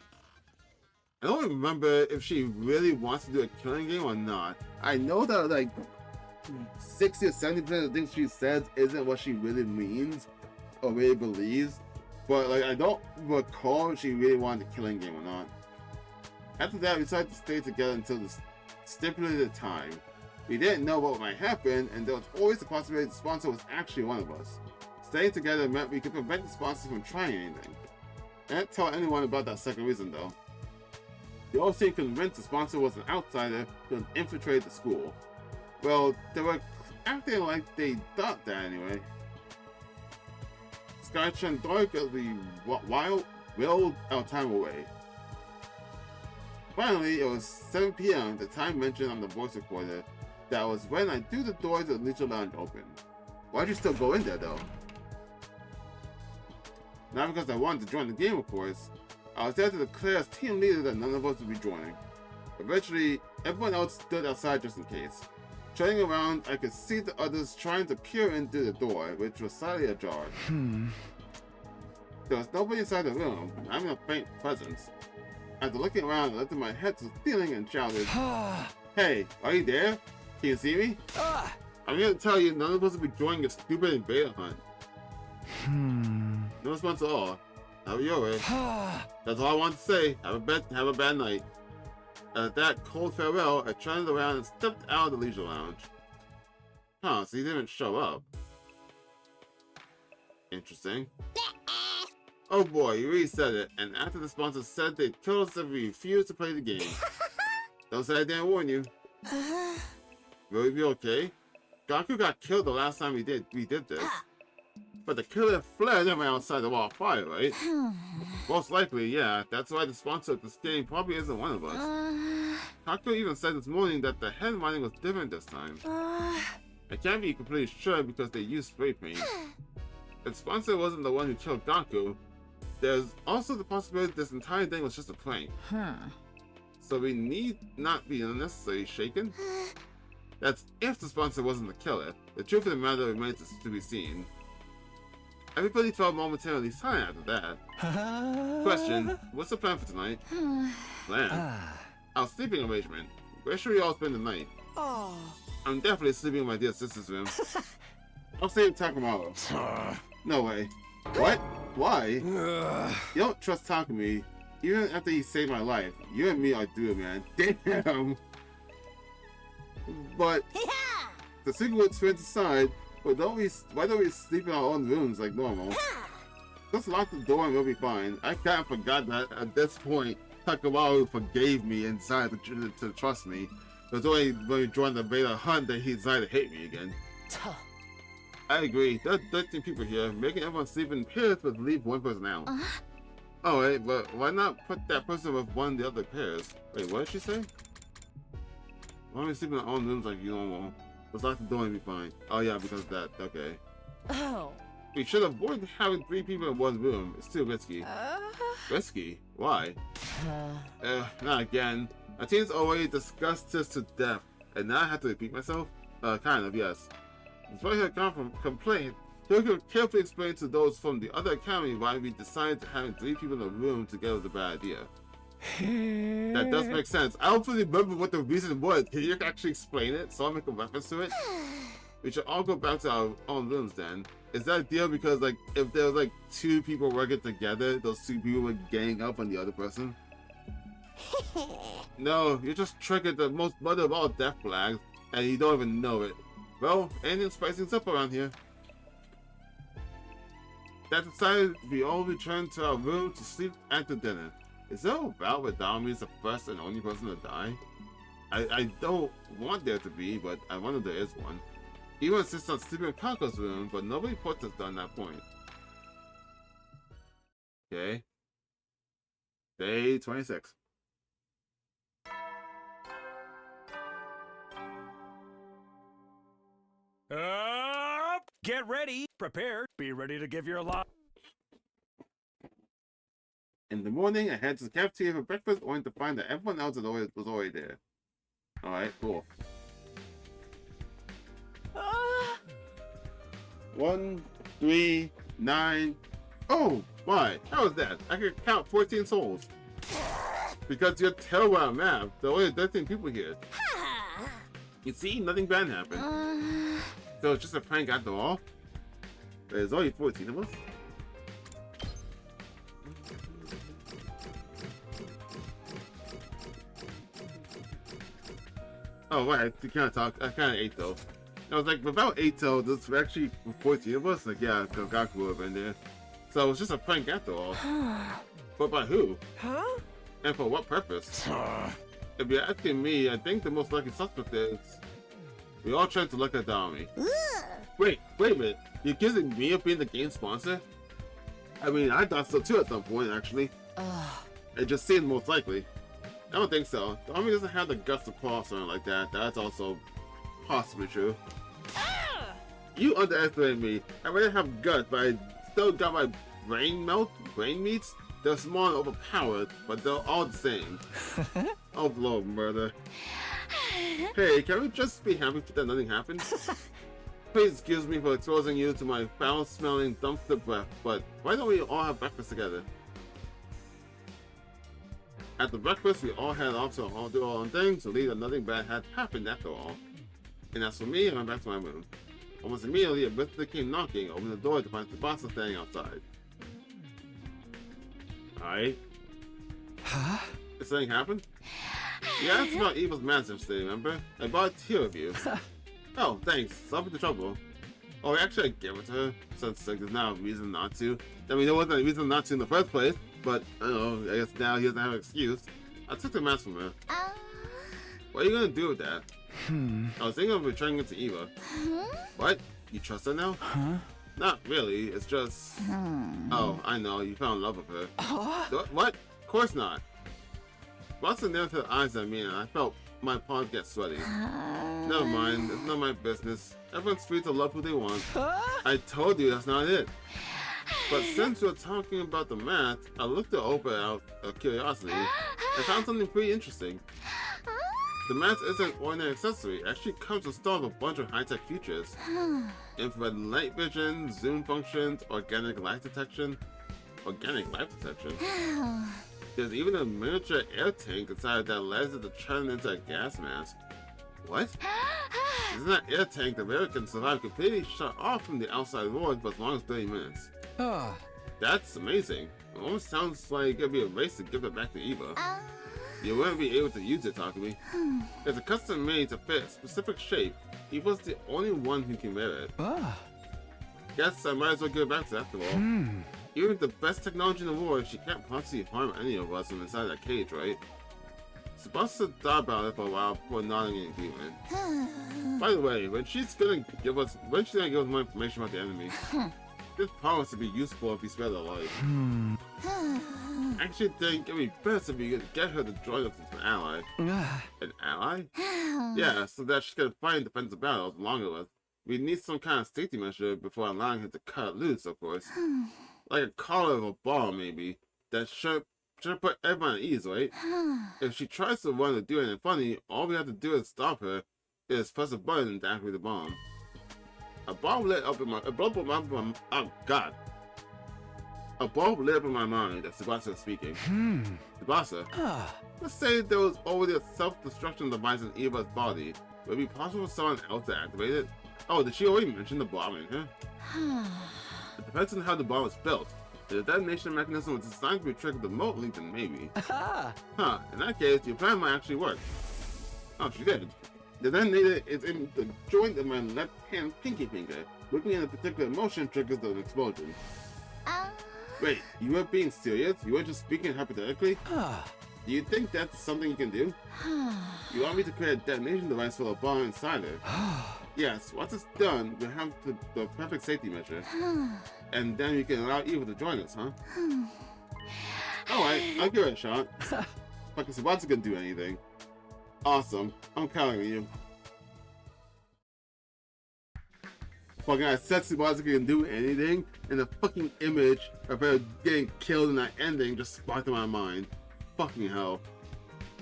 I don't remember if she really wants to do a killing game or not. I know that like 60 or 70% of the things she says isn't what she really means or really believes. But like I don't recall if she really wanted a killing game or not. After that, we decided to stay together until the stipulated time. We didn't know what might happen, and there was always the possibility the sponsor was actually one of us. Staying together meant we could prevent the sponsor from trying anything. I didn't tell anyone about that second reason though. They all seemed convinced the sponsor was an outsider who had infiltrated the school. Well, they were acting like they thought that anyway. Skycha and Dark as we willed our time away. Finally, it was 7 PM, the time mentioned on the voice recorder. That was when I threw the doors of the Leisure Lounge open. Why'd you still go in there though? Not because I wanted to join the game, of course. I was there to declare as team leader that none of us would be joining. Eventually, everyone else stood outside just in case. Turning around, I could see the others trying to peer in through the door, which was slightly ajar. There was nobody inside the room, having a faint presence. After looking around, I lifted my head to the ceiling and shouted, "Hey, are you there? Can you see me? I'm here to tell you none of us will be joining a stupid Invader Hunt." No response at all. Have your way. That's all I want to say. Have a bad night. At that cold farewell, I turned around and stepped out of the Leisure Lounge. Huh, so he didn't show up. Interesting. Oh boy, you really said it, and after the sponsor said they'd kill us if we refused to play the game. Don't say I didn't warn you. Will we be okay? Gaku got killed the last time we did this. But the killer fled and ran outside the wall of fire, right? Most likely, yeah. That's why the sponsor of this game probably isn't one of us. Kaku even said this morning that the head mining was different this time. I can't be completely sure because they used spray paint. If the sponsor wasn't the one who killed Gaku, there's also the possibility this entire thing was just a prank. So we need not be unnecessarily shaken. That's if the sponsor wasn't the killer. The truth of the matter remains to be seen. Everybody felt momentarily silent after that. Question, what's the plan for tonight? Plan? Our sleeping arrangement. Where should we all spend the night? I'm definitely sleeping in my dear sister's room. I'll see you tomorrow. No way. What? Why? You don't trust Takumi. Even after he saved my life. You and me are due, man. Damn! But the secret experience aside, why don't we sleep in our own rooms like normal? Just lock the door and we'll be fine. I kind of forgot that at this point, Takamaru forgave me and decided to trust me. It was only when we joined the Invader Hunt that he decided to hate me again. I agree. There are 13 people here. Making everyone sleep in pairs would leave one person out. Alright, but why not put that person with one of the other pairs? Wait, what did she say? Why don't we sleep in our own rooms like normal? Let's lock the door and be fine. Oh yeah, because of that. Okay. We should avoid having 3 people in one room. It's too risky. Risky? Why? Not again. Our team's already discussed this to death, and now I have to repeat myself? Kind of, yes. Despite her complaint, he could carefully explain to those from the other academy why we decided to having 3 people in a room together was a bad idea. That does make sense. I don't really remember what the reason was. Can you actually explain it so I'll make a reference to it? We should all go back to our own rooms then. Is that a deal because like if there was like 2 people working together, those 2 people were gang up on the other person? No, you just triggered the most mother of all death flags and you don't even know it. Well, anything spicing things up around here. That decided we all returned to our room to sleep after dinner. Is there a route where Daomi is the first and only person to die? I don't want there to be, but I wonder if there is one. Even insists on sleeping in Kako's room, but nobody protested on that point. Okay. Day 26. Get ready, prepared, be ready to give your lot. In the morning, I headed to the cafeteria for breakfast, only to find that everyone else was already there. Alright, cool. 1, 3, 9. Oh, why? How is that? I could count 14 souls. Because you're terrible at math. There are only 13 people here. You see, nothing bad happened. So it's just a prank after all? There's only 14 of us? Oh, right, I kind of ate though. I was like, without 8 though, there's actually 14 of us? Like, yeah, Goku would have been there. So it was just a prank after all. But by who? Huh? And for what purpose? If you're asking me, I think the most likely suspect is... We all tried to look at the army. Wait a minute. You're accusing me of being the game sponsor? I mean, I thought so too at some point, actually. It just seemed most likely. I don't think so. The army doesn't have the guts to pull off something like that. That's also possibly true. You underestimate me. I might have guts, but I still got my brain meats. They're small and overpowered, but they're all the same. Oh, Lord, murder. Hey, can we just be happy that nothing happened? Please excuse me for exposing you to my foul-smelling dumpster breath, but why don't we all have breakfast together? After breakfast, we all head off to all do our own thing, so leave that nothing bad had happened after all. And as for me, I went back to my room. Almost immediately, a visitor came knocking, opened the door to find Tsubasa standing outside. Alright. Huh? Did something happen? You asked about Eva's master today, remember? I bought it here of you. Oh, thanks. Sorry for the trouble. Oh, actually, I gave it to her, since like, there's now a reason not to. I mean, there wasn't a reason not to in the first place, but, I don't know, I guess now he doesn't have an excuse. I took the mask from her. What are you gonna do with that? I was thinking of returning it to Eva. What? You trust her now? Not really, it's just... Oh, I know, you fell in love with her. What? Of course not. Watson never put eyes on me and I felt my palms get sweaty. Never mind, it's not my business. Everyone's free to love who they want. I told you that's not it. But since we're talking about the mat, I looked it over out of curiosity and found something pretty interesting. The mat isn't an ordinary accessory, it actually comes installed with a bunch of high-tech features. Infrared light vision, zoom functions, organic life detection. Organic life detection? There's even a miniature air tank inside that allows it to turn into a gas mask. What? Isn't that air tank the wearer can survive completely shut off from the outside world for as long as 30 minutes? That's amazing. It almost sounds like it'd be a race to give it back to Eva. You wouldn't be able to use it, Takumi. It's a custom made to fit a specific shape. Eva's the only one who can wear it. Guess I might as well give it back to her after all. Even with the best technology in the world, she can't possibly harm any of us from inside that cage, right? Tsubasa thought about it for a while before nodding in agreement. By the way, when she's gonna give us more information about the enemy, this promise to be useful if we spare their life. I actually think it'd be best if we could get her to join us as an ally. An ally? Yeah, so that she can fight in defensive battles along with us. We need some kind of safety measure before allowing her to cut loose, of course. Like a collar of a ball, maybe. That should put everyone at ease, right? If she tries to run or do anything funny, all we have to do is stop her, is press a button to activate the bomb. A bulb lit up in my oh god. A bulb lit up in my mind as Tsubasa was speaking. Tsubasa, let's say there was already a self-destruction device in Eva's body. Would it be possible for someone else to activate it? Oh, did she already mention the bomb in here? It depends on how the bomb was built. If the detonation mechanism was designed to be triggered remotely, then maybe. In that case, your plan might actually work. Oh, she did. The detonator is in the joint of my left hand pinky finger. Whipping in a particular motion triggers the explosion. Wait, you were being serious? You weren't just speaking hypothetically? Do you think that's something you can do? You want me to create a detonation device for a bomb inside it? Yes, once it's done, we'll have the perfect safety measure. And then we can allow Eva to join us, huh? Alright, I'll give it a shot. Fucking Tsubasa can do anything. Awesome, I'm counting on you. Fucking I said Tsubasa can do anything, and the fucking image of her getting killed in that ending just sparked in my mind. Fucking hell.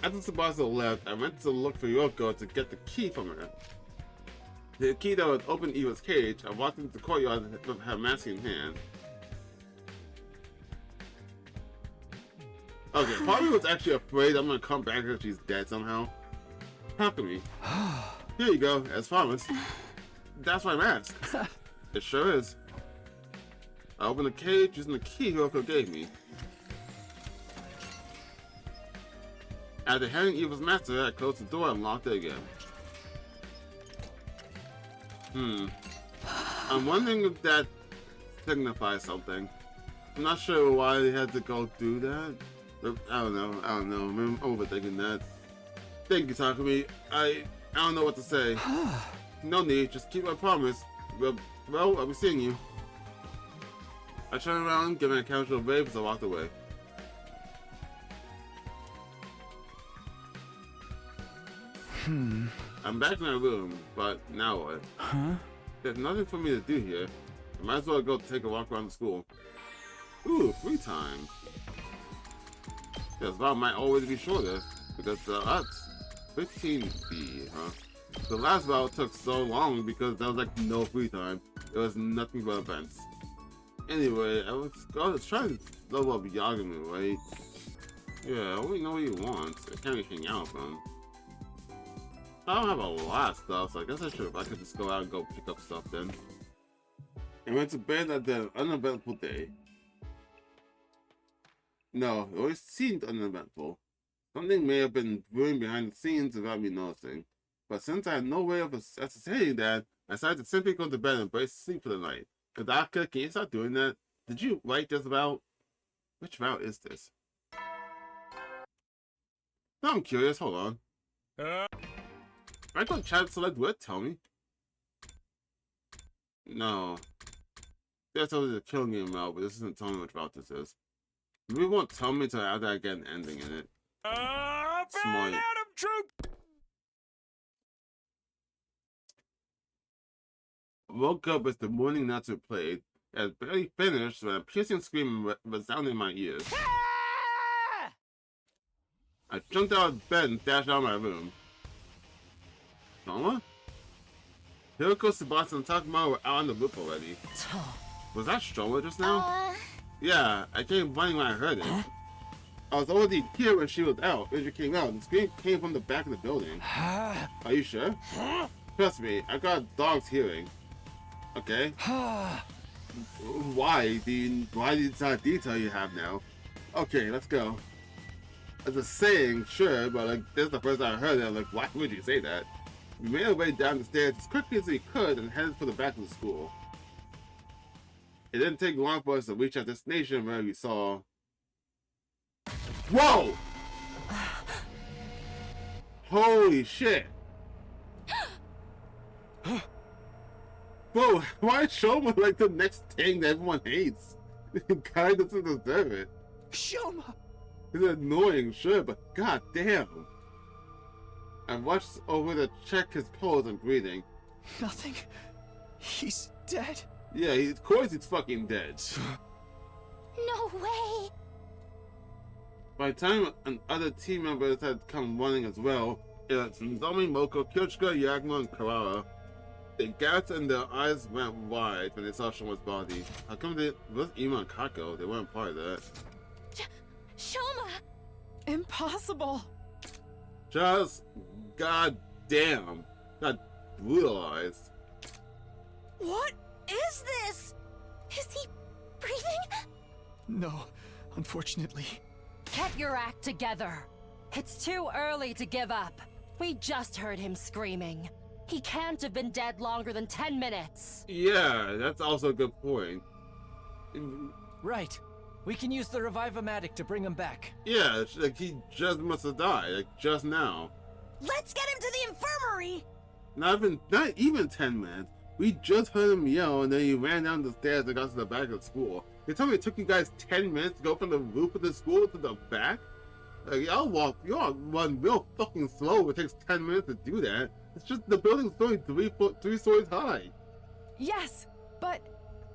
After Tsubasa left, I went to look for Yoko to get the key from her. The key that would open Eva's cage. I walked into the courtyard with her mask in hand. Okay, probably was actually afraid I'm gonna come back if she's dead somehow. How can we? Here you go, as promised. That's my mask. It sure is. I opened the cage using the key Hiroko gave me. After handing Eva's master, I closed the door and locked it again. I'm wondering if that signifies something. I'm not sure why they had to go do that. I don't know. I'm overthinking that. Thank you, Takumi. I don't know what to say. No need. Just keep my promise. Well, I'll be seeing you. I turned around, giving a casual wave as I walked away. I'm back in my room, but now what? There's nothing for me to do here. I might as well go take a walk around the school. Ooh, free time. This route might always be shorter, because that's 15B, huh? The last route took so long because there was like no free time. There was nothing but events. Anyway, I was trying to level up Yagami, right? Yeah, I only know what he wants. I can't really hang out with him. I don't have a lot of stuff, so I guess I could just go out and go pick up stuff then. I went to bed at the uneventful day. No, it always seemed uneventful. Something may have been brewing behind the scenes without me noticing. But since I had no way of ascertaining that, I decided to simply go to bed and brace sleep for the night. Kadaka, can you stop doing that? Did you write this route? Which route is this? Now I'm curious, hold on. I go chat select what? Tell me. No. That's always a killing game route, but this isn't telling me which route this is. Maybe it won't tell me until after I get an ending in it. Smart. Woke up as the morning Natsu played. I had barely finished when a piercing scream resounded in my ears. I jumped out of bed and dashed out of my room. Shoma? Hiroko, Tsubasa, and Takuma were out on the roof already. Was that Shoma just now? Yeah, I came running when I heard it. I was already here when she was out. When she came out, the scream came from the back of the building. Are you sure? Trust me, I got a dog's hearing. Okay. Why the detail you have now? Okay, let's go. As a saying, sure, but like this is the first time I heard it. I'm like, why would you say that? We made our way down the stairs as quickly as we could and headed for the back of the school. It didn't take long for us to reach our destination where we saw. Whoa! Holy shit! Whoa, why is Shoma like the next thing that everyone hates? The guy doesn't deserve it. Shoma! It's annoying, sure, but goddamn. I watched over to check his pulse and breathing. Nothing. He's dead. Yeah, of course he's fucking dead. No way! By the time other team members had come running as well, it was Nozomi, Moko, Kyochika, Yagmo, and Kawara. They gasped and their eyes went wide when they saw Shoma's body. How come they was Ima and Kako? They weren't part of that. Shoma! Impossible! Just goddamn. Got brutalized. What is this? Is he breathing? No, unfortunately. Get your act together. It's too early to give up. We just heard him screaming. He can't have been dead longer than 10 minutes. Yeah, that's also a good point. Right. We can use the Revive-O-Matic to bring him back. Yeah, like he just must have died, like just now. Let's get him to the infirmary! Not even 10 minutes. We just heard him yell and then he ran down the stairs and got to the back of the school. You tell me it took you guys 10 minutes to go from the roof of the school to the back? Like, y'all run real fucking slow. It takes 10 minutes to do that. It's just the building's only 3 stories high. Yes, but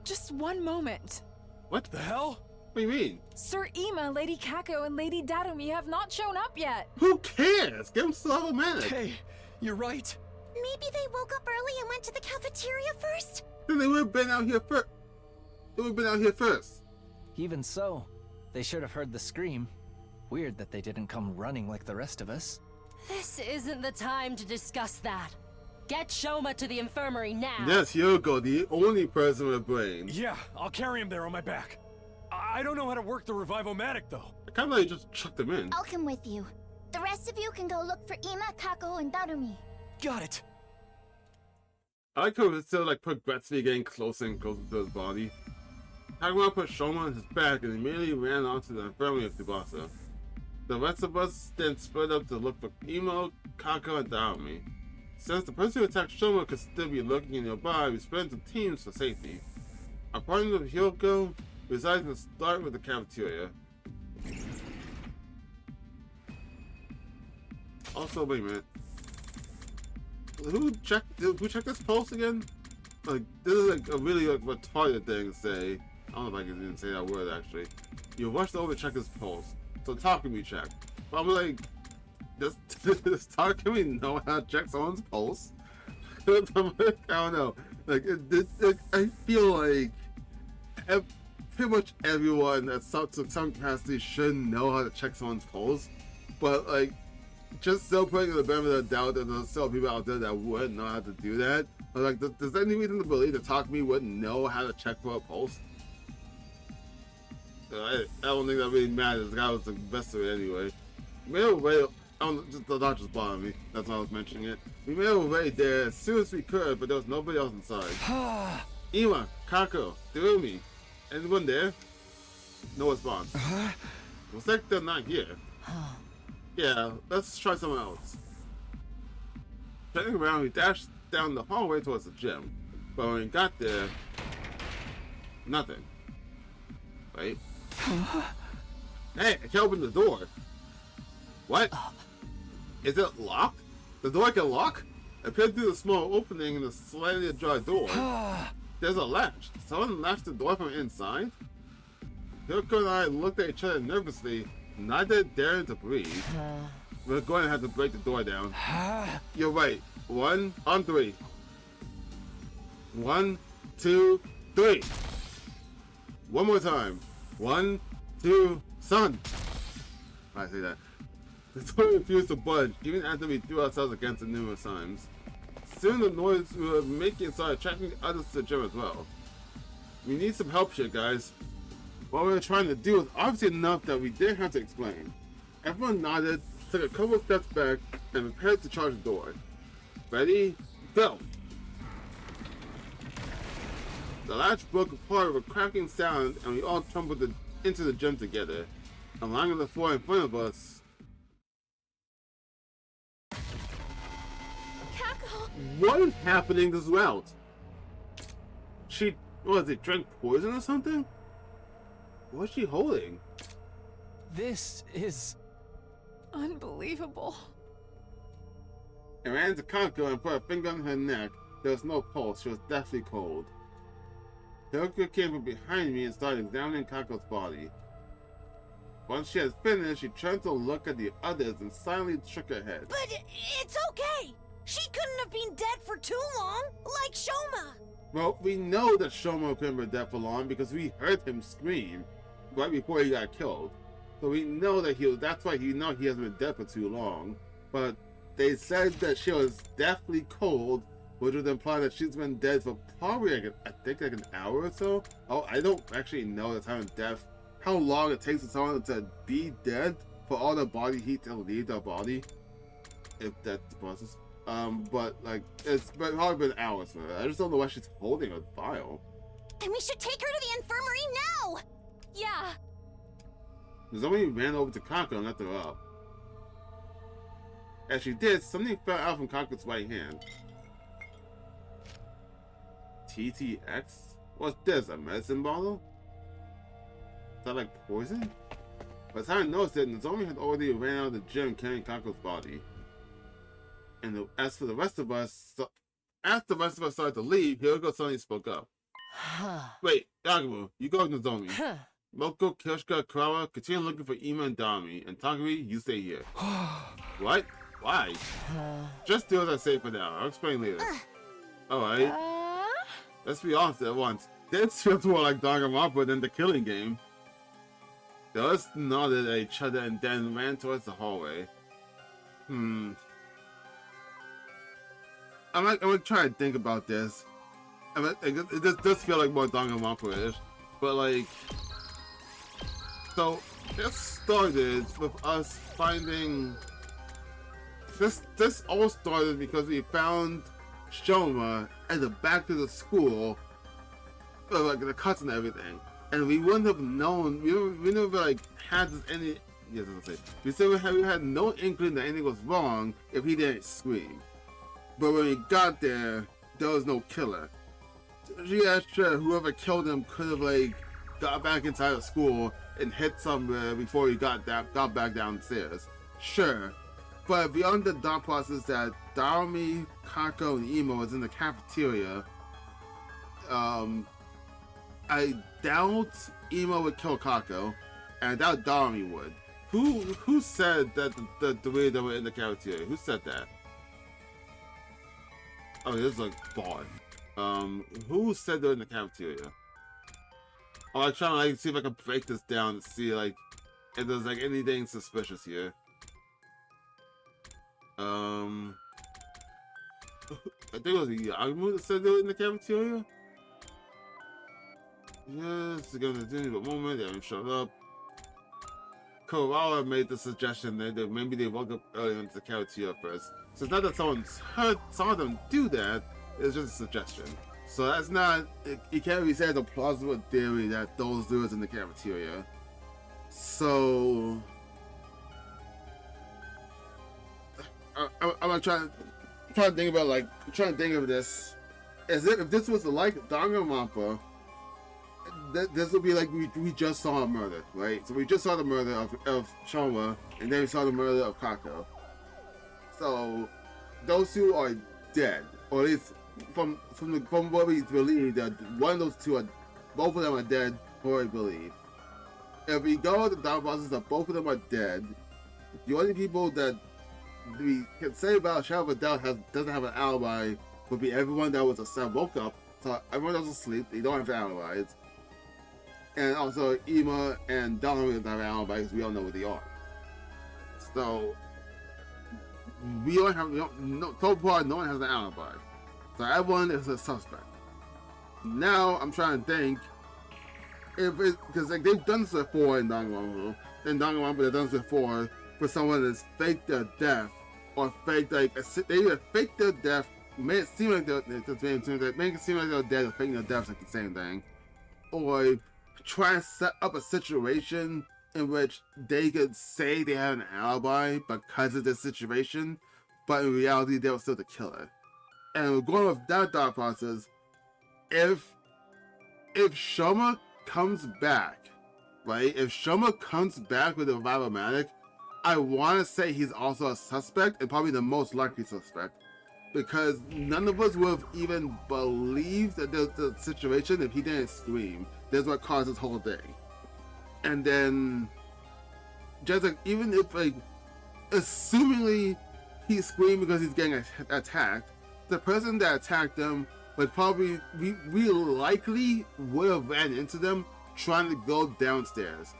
just one moment. What the hell? What do you mean? Sir Ima, Lady Kako, and Lady Darumi have not shown up yet. Who cares? Get them slow-manic. Hey, you're right. Maybe they woke up early and went to the cafeteria first? Then they would have been out here first. They would have been out here first. Even so, they should have heard the scream. Weird that they didn't come running like the rest of us. This isn't the time to discuss that. Get Shoma to the infirmary now. Yes, Yoko, the only person with a brain. Yeah, I'll carry him there on my back. I don't know how to work the Revivomatic, though. I kind of like just chucked them in. I'll come with you. The rest of you can go look for Ima, Kako, and Darumi. Got it. I like how it's still like progressively getting closer and closer to his body. Kagura put Shoma on his back and immediately ran onto the infirmary of Tsubasa. The rest of us then split up to look for Imo, Kako, and Darumi. Since the person who attacked Shoma could still be lurking nearby, we split into teams for safety. Our partner with Hyoko decided to start with the cafeteria. Also, wait a minute. Who checked this pulse again? Like, this is like a really like retarded thing to say. I don't know if I can even say that word actually. You rushed over to check his pulse. So Takumi checked. But I'm like, does Takumi know how to check someone's pulse? I don't know. Like, I feel like pretty much everyone at some capacity should know how to check someone's pulse. But like, just still putting the benefit of the doubt that there's still people out there that wouldn't know how to do that. But like, does any reason to believe that Takumi wouldn't know how to check for a pulse? I don't think that really matters. The guy was the best of it anyway. The doctor's bothering me. That's why I was mentioning it. We made our way there as soon as we could, but there was nobody else inside. Ima, Kako, Darumi, anyone there? No response. Looks like they're not here. Yeah, let's try someone else. Turning around, we dashed down the hallway towards the gym. But when we got there, nothing. Wait. Hey, I can't open the door. What? Is it locked? The door can lock? I peered through the small opening in the slightly ajar door. There's a latch. Someone latched the door from inside? Hyoko and I looked at each other nervously, neither daring to breathe. We're going to have to break the door down. You're right. 1, on 3. 1, 2, 3. One more time. 1, 2, son. I say that. The door refused to budge, even after we threw ourselves against it numerous times. Soon the noise we were making started attracting others to the gym as well. We need some help here, guys. What we were trying to do was obviously enough that we didn't have to explain. Everyone nodded, took a couple of steps back, and prepared to charge the door. Ready? Go! The latch broke apart with a cracking sound, and we all tumbled into the gym together. Along the floor in front of us. Kako! What is happening this route? She, drank poison or something? What's she holding? This is unbelievable. I ran to Kako and put a finger on her neck. There was no pulse. She was deathly cold. Hyoko came from behind me and started examining Kako's body. Once she had finished, she turned to look at the others and silently shook her head. But it's okay. She couldn't have been dead for too long, like Shoma. Well, we know that Shoma couldn't be dead for long because we heard him scream right before he got killed. So we know that that's why he hasn't been dead for too long. But they said that she was deathly cold, which would imply that she's been dead for probably like an hour or so. Oh, I don't actually know the time of death, how long it takes for someone to be dead for all the body heat to leave their body, if that's the process. But like, it's probably been hours for her. I just don't know why she's holding a vial. Then we should take her to the infirmary now! Yeah. Somebody ran over to Kako and let her up. As she did, something fell out from Kako's right hand. TTX? What's this, a medicine bottle? Is that like poison? By the time I noticed it, Nozomi had already ran out of the gym carrying Kako's body. And as the rest of us started to leave, Hyoko suddenly spoke up. Wait, Yagumo, you go with Nozomi. Moko, Kyoshka, Kurawa, continue looking for Ima and Dami, and Takumi, you stay here. What? Why? Just do as I say for now. I'll explain later. Alright. Let's be honest at once. This feels more like Danganronpa than the Killing Game. They all nodded at each other and then ran towards the hallway. I'm trying to think about this. It does feel like more Danganronpa-ish, but like, so this started with us finding. This all started because we found Shoma at the back of the school, like the cuts and everything, and we wouldn't have known. We never like had any. Yes, we said we had no inkling that anything was wrong if he didn't scream. But when we got there, there was no killer. Yeah, sure, whoever killed him could have like got back inside the school and hit somewhere before he got back downstairs. Sure. But beyond the thought process that Darumi, Kako, and Imo was in the cafeteria, I doubt Imo would kill Kako, and I doubt Darumi would. Who said that the way they were in the cafeteria? Who said that? Oh, this is like Vaughn. Who said they're in the cafeteria? Oh, I'm trying to like see if I can break this down to see like if there's like anything suspicious here. I think it was Yagumu that said they were in the cafeteria. Yes, again, the thing, but moment they haven't showed up. Koala made the suggestion that maybe they woke up early into the cafeteria first. So it's not that someone saw them do that, it's just a suggestion. So that's not, it can't be said as a plausible theory that those dudes in the cafeteria. So, I'm trying to think about trying to think of this. As if this was like Danganronpa, this would be like we just saw a murder, right? So we just saw the murder of Shoma, and then we saw the murder of Kako. So those two are dead, or at least from what we believe, that one of those two are, both of them are dead, or we believe. If we go with the thought process that both of them are dead, the only people that we can say about Shadow of a Doubt doesn't have an alibi would be everyone that woke up. So everyone that was asleep, they don't have alibis. And also Ima and Donna don't have an alibi because we all know where they are. So no one has an alibi. So everyone is a suspect. Now I'm trying to think because like they've done this before in Danganronpa. In Danganronpa they've done this before for someone that's faked their death or faked they either faked their death, made it seem like they're dead, or faking their death, like the same thing, or try and set up a situation in which they could say they have an alibi because of this situation, but in reality they were still the killer. And going with that thought process, if Shoma comes back, right? If Shoma comes back with a Revival-matic, I want to say he's also a suspect, and probably the most likely suspect, because none of us would have even believed that there's a situation if he didn't scream. That's what caused this whole thing. And then, just like, even if like, assumingly he screamed because he's getting attacked, the person that attacked him would probably, we likely would have ran into them trying to go downstairs.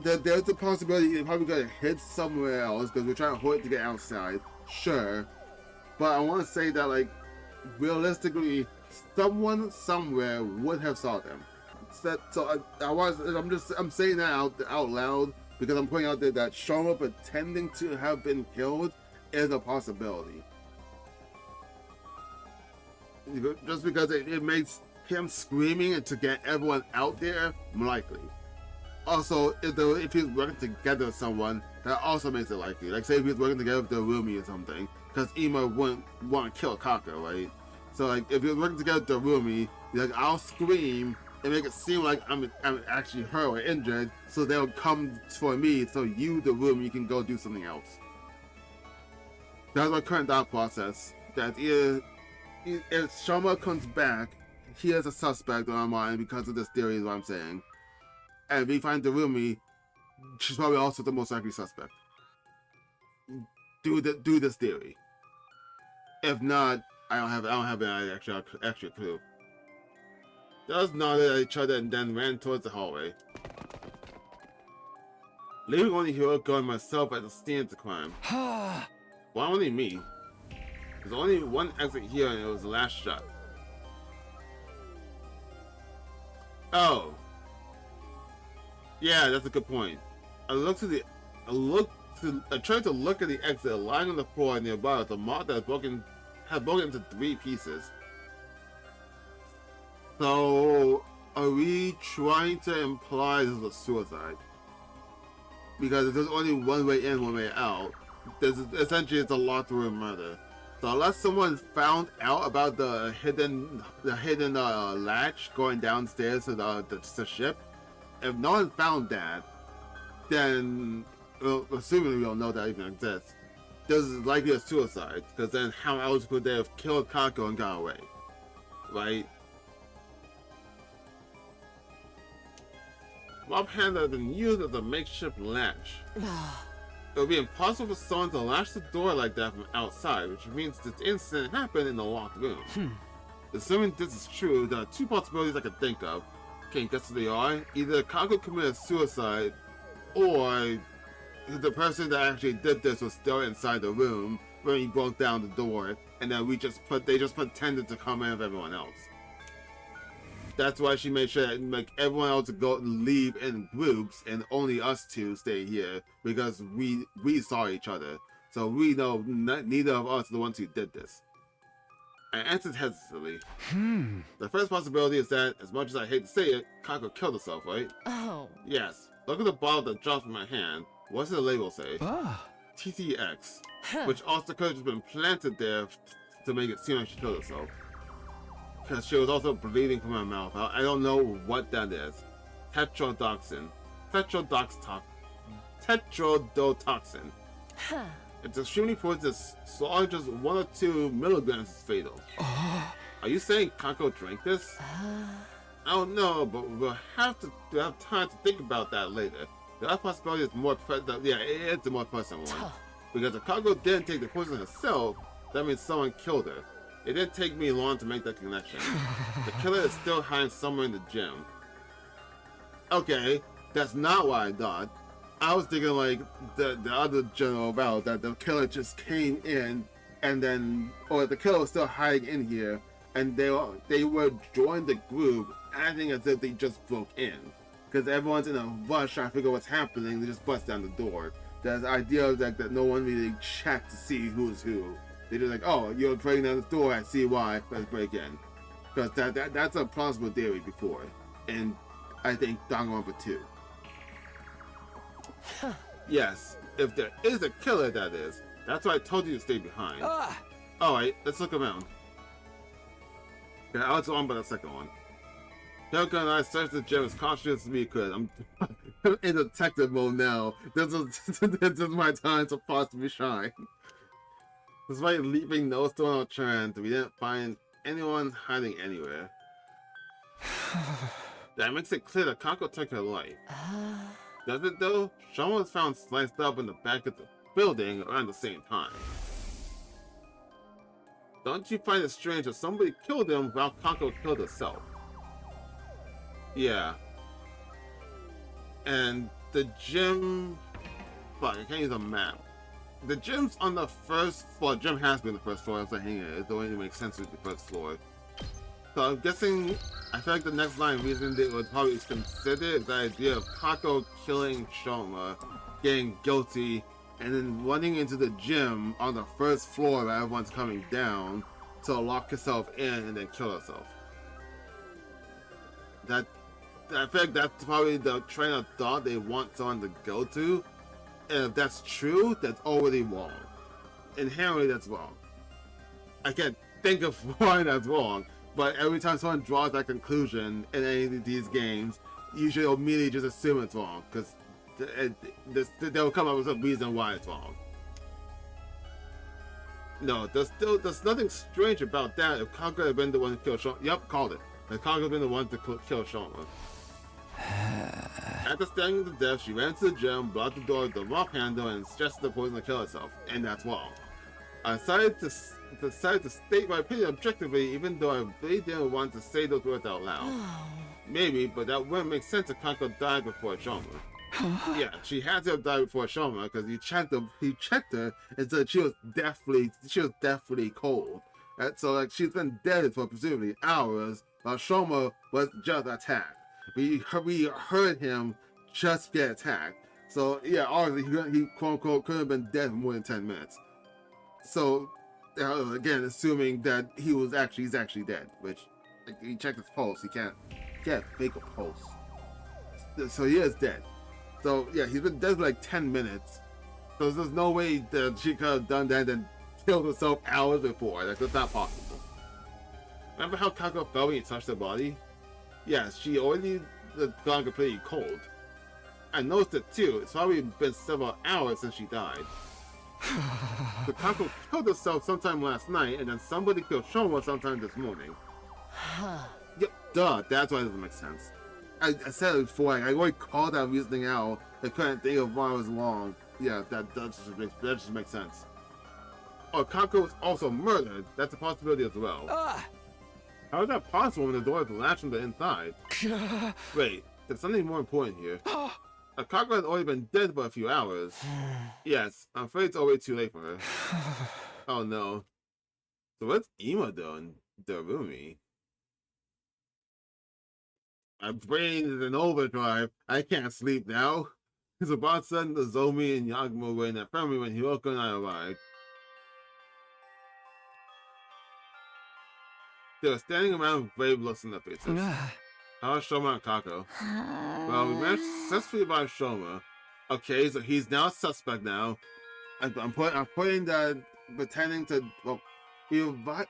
There's a possibility they probably got hit somewhere else because we're trying to hold it to get outside. Sure. But I want to say that, like, realistically, someone somewhere would have saw them. So I'm saying that out loud because I'm pointing out that Shoma pretending to have been killed is a possibility. Just because it makes him screaming and to get everyone out there likely. Also, if he's working together with someone, that also makes it likely. Like, say if he's working together with the Rumi or something, because Ima wouldn't want to kill Kako, right? So, like, if he's working together with the Rumi, like, I'll scream and make it seem like I'm actually hurt or injured, so they'll come for me, so you, the Rumi, can go do something else. That's my current thought process. That if Shoma comes back, he is a suspect on my mind because of this theory, is what I'm saying. and we find Darumi, she's probably also the most likely suspect. Do this theory. If not, I don't have any extra clue. Just nodded at each other and then ran towards the hallway. Leaving only Hiroko and myself at the scene of the crime. Why only me? There's only one exit here and it was the last shot. Oh. Yeah, that's a good point. I tried to look at the exit lying on the floor nearby with a moth that had broken into 3 pieces. So, are we trying to imply this is a suicide? Because if there's only one way in, one way out, essentially it's a locked room murder. So unless someone found out about the hidden latch going downstairs to the ship, if no one found that, then, well, assuming we don't know that even exists, this is likely a suicide. Because then how else could they have killed Kako and got away, right? Mop hand had been used as a makeshift latch. It would be impossible for someone to latch the door like that from outside, which means this incident happened in the locked room. Assuming this is true, there are 2 possibilities I can think of. Can't guess what they are. Either Kako committed suicide, or the person that actually did this was still inside the room when he broke down the door, and then they just pretended to come in with everyone else. That's why she made sure that like everyone else to go and leave in groups, and only us 2 stay here because we saw each other. So we know neither of us are the ones who did this. I answered hesitantly. The first possibility is that, as much as I hate to say it, Kako killed herself, right? Oh. Yes. Look at the bottle that dropped from my hand. What does the label say? TTX. Which also could have just been planted there to make it seem like she killed herself. Because she was also bleeding from her mouth. I don't know what that is. Tetrodotoxin. Tetrodotoxin. It's extremely poisonous, so only just 1 or 2 milligrams is fatal. Are you saying Kako drank this? I don't know, but we'll have time to think about that later. The other possibility is more it's the more pressing one. Because if Kako didn't take the poison herself, that means someone killed her. It didn't take me long to make that connection. The killer is still hiding somewhere in the gym. Okay, that's not what I thought. I was thinking like the other general about that the killer just came in and then, or the killer was still hiding in here and they were joined the group acting as if they just broke in. Because everyone's in a rush trying to figure out what's happening, they just bust down the door. There's the idea of that no one really checked to see who's who. They're just like, oh, you're breaking down the door, I see why, let's break in. Because that's a plausible theory before. And I think Danganronpa 2. Yes, if there is a killer, that is. That's why I told you to stay behind. Alright, let's look around. Okay, I was on by the second one. Hiroko and I searched the gym as cautiously as we could. I'm in detective mode now. This is my time to possibly shine. Despite leaping no stone unturned, we didn't find anyone hiding anywhere. That makes it clear that Kako took her life. Does it though? Sean was found sliced up in the back of the building around the same time. Don't you find it strange that somebody killed him while Kako killed herself? Yeah. And the gym... Fuck, I can't use a map. The gym's on the first floor. The gym has been the first floor. That's a hangar. It's the only thing that makes sense with the first floor. So I'm guessing, I feel like the next line reason they would probably consider is the idea of Kako killing Shoma, getting guilty, and then running into the gym on the first floor where everyone's coming down to lock herself in and then kill herself. I feel like that's probably the train of thought they want someone to go to. And if that's true, that's already wrong. Inherently, that's wrong. I can't think of why that's wrong, but every time someone draws that conclusion in any of these games, you should immediately just assume it's wrong, because they'll come up with a reason why it's wrong. No, there's nothing strange about that if Kako had been the one to kill Shoma. Yep, called it. If Kako had been the one to kill Shoma. After stabbing to death, she ran to the gym, blocked the door with the rock handle, and suggested the poison to kill herself. And that's wrong. I decided to state my opinion objectively, even though I really didn't want to say those words out loud. Maybe, but that wouldn't make sense if Kako died before Shoma. Yeah, she had to have died before Shoma because he checked her and said she was deathly cold. And so like she's been dead for presumably hours, while Shoma was just attacked. We heard him just get attacked. So yeah, obviously he quote unquote could have been dead for more than 10 minutes. So again, assuming that he's actually dead, which he checked his pulse, he can't fake a pulse. So he is dead. So yeah, he's been dead for like 10 minutes. So there's no way that she could have done that and killed herself hours before. Like, that's not possible. Remember how Kako felt when he touched her body? Yes, she already gone completely cold. I noticed it too. It's probably been several hours since she died. So Kako killed herself sometime last night, and then somebody killed Shoma sometime this morning. Yep, duh, that's why it doesn't make sense. I said it before, I already called that reasoning out. I couldn't think of why it was wrong. Yeah, that just makes sense. Oh, Kako was also murdered. That's a possibility as well. How is that possible when the door is latched from the inside? Wait, there's something more important here. Kako has already been dead for a few hours. Yes, I'm afraid it's already too late for her. Oh no. So what's Ima doing? Darumi? My brain is in overdrive. I can't sleep now. It's about sudden the Zomi and Yagumo were in that family when Hiroko and I arrived. They were standing around with brave looks in their faces. How's Shoma and Kako? Well, we managed to successfully revive Shoma. Okay, so he's now a suspect now. I'm putting that pretending to we revive.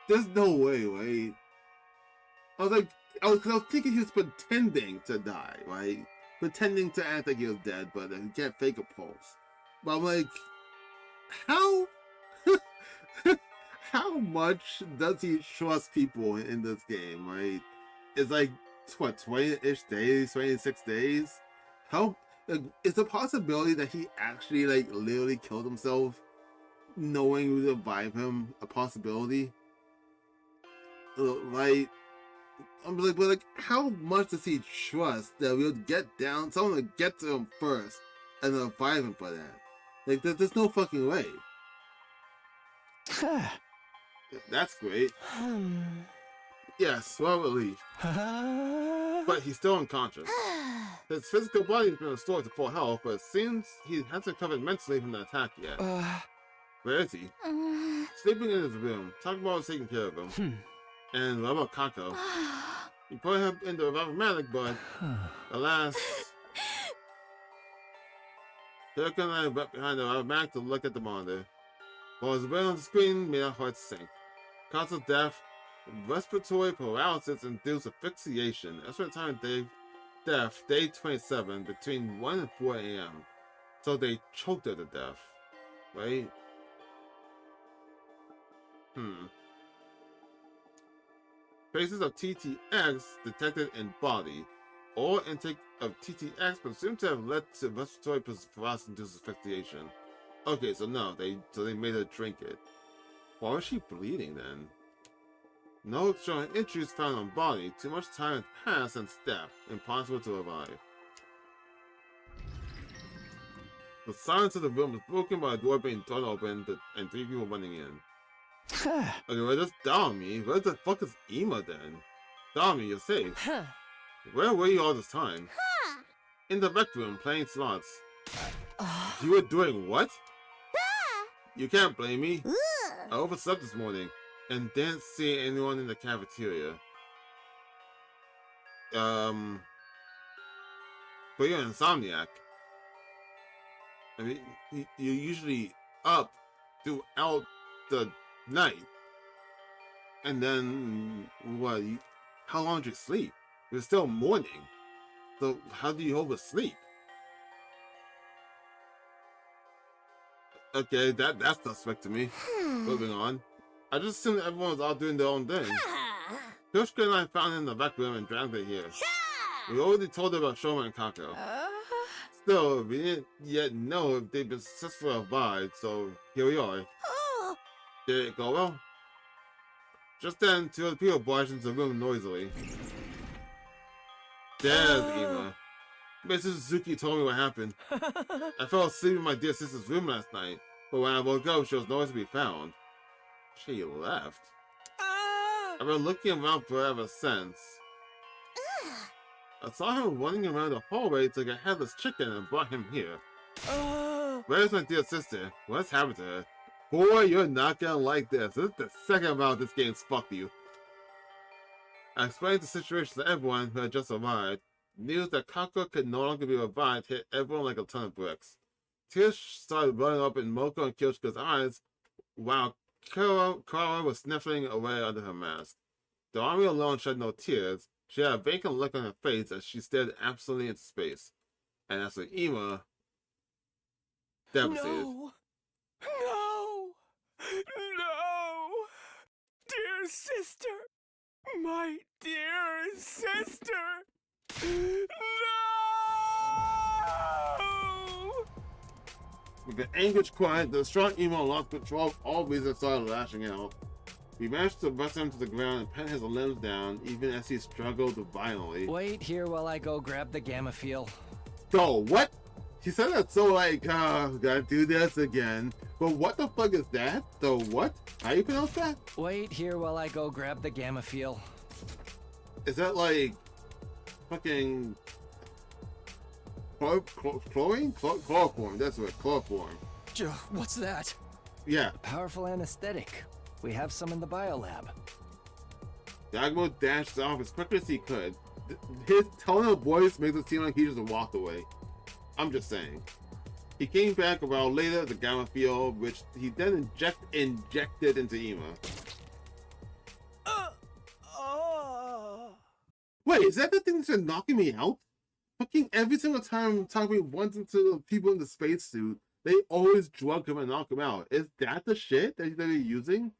There's no way, right? I was thinking he was pretending to die, right? Pretending to act like he was dead, but he can't fake a pulse. But I'm like, how? How much does he trust people in this game, right? It's like, what, 20-ish days, 26 days? How, like, is the possibility that he actually, like, literally killed himself knowing we would revive him a possibility? Like, I'm like, but like, how much does he trust that we'll get down, someone will get to him first and then revive him for that? Like, there's no fucking way. That's great. Yes, what a relief. But he's still unconscious. His physical body has been restored to full health, but it seems he hasn't recovered mentally from the attack yet. Where is he? Sleeping in his room. Talk about taking care of him. And what about Kako? You put him in the revivomatic, but alas. Hiroko and I went behind the revivomatic to look at the monitor. While his brain on the screen made our hearts sink. Cause of death, respiratory paralysis induced asphyxiation. Estimate time death, day 27, between 1 and 4 a.m. So they choked her to death, right? Traces of TTX detected in body. All intake of TTX presumed to have led to respiratory paralysis-induced asphyxiation. Okay, so no, they made her drink it. Why was she bleeding then? No showing injuries found on body. Too much time had passed since death. Impossible to revive. The silence of the room was broken by a door being torn open and 3 people running in. Okay, well, that's Dami. Where the fuck is Ima then? Dami, you're safe. Where were you all this time? In the rec room, playing slots. You were doing what? You can't blame me. I overslept this morning and didn't see anyone in the cafeteria. But you're an insomniac. I mean, you're usually up throughout the night. And then, what? How long did you sleep? It was still morning. So how do you oversleep? Okay, that's suspect to me. Moving on. I just assumed everyone was out doing their own thing. Yoshika and I found him in the back room and dragged her here. We already told her about Shoma and Kako. Still, we didn't yet know if they'd been successful or revived, so here we are. Did it go well? Just then, two other people barged into the room noisily. There's Ima. Mrs. Suzuki told me what happened. I fell asleep in my dear sister's room last night, but when I woke up, she was nowhere to be found. She left. I've been looking around for her ever since. I saw him running around the hallway to get headless chicken and brought him here. Where's my dear sister? What's happened to her? Boy, you're not gonna like this. This is the second round this game's fucked you. I explained the situation to everyone who had just arrived. News that Kako could no longer be revived hit everyone like a ton of bricks. Tears started running up in Moko and Kyoshika's eyes while Kara was sniffling away under her mask. The army alone shed no tears. She had a vacant look on her face as she stared absently into space. And as for Ima, devastated. No! No! No! Dear sister! My dear sister! No! With an anguished cry, the strong Ima lost control of all reason and started lashing out. We managed to wrestle him to the ground and pin his limbs down, even as he struggled violently. Wait here while I go grab the gamma fuel. Go, what? He said that so like, gotta do this again. But what the fuck is that? The what? How you pronounce that? Wait here while I go grab the gamma fuel. Is that like fucking chlorine? Chloroform, that's what, chloroform. What's that? Yeah. Powerful anesthetic. We have some in the biolab. Yagumo dashed off as quickly as he could. His tone of voice makes it seem like he just walked away. I'm just saying. He came back a while later with the gamma field, which he then injected into Ima. Wait, is that the thing that's knocking me out? Fucking every single time Takumi runs into the people in the spacesuit, they always drug him and knock him out. Is that the shit that they're using?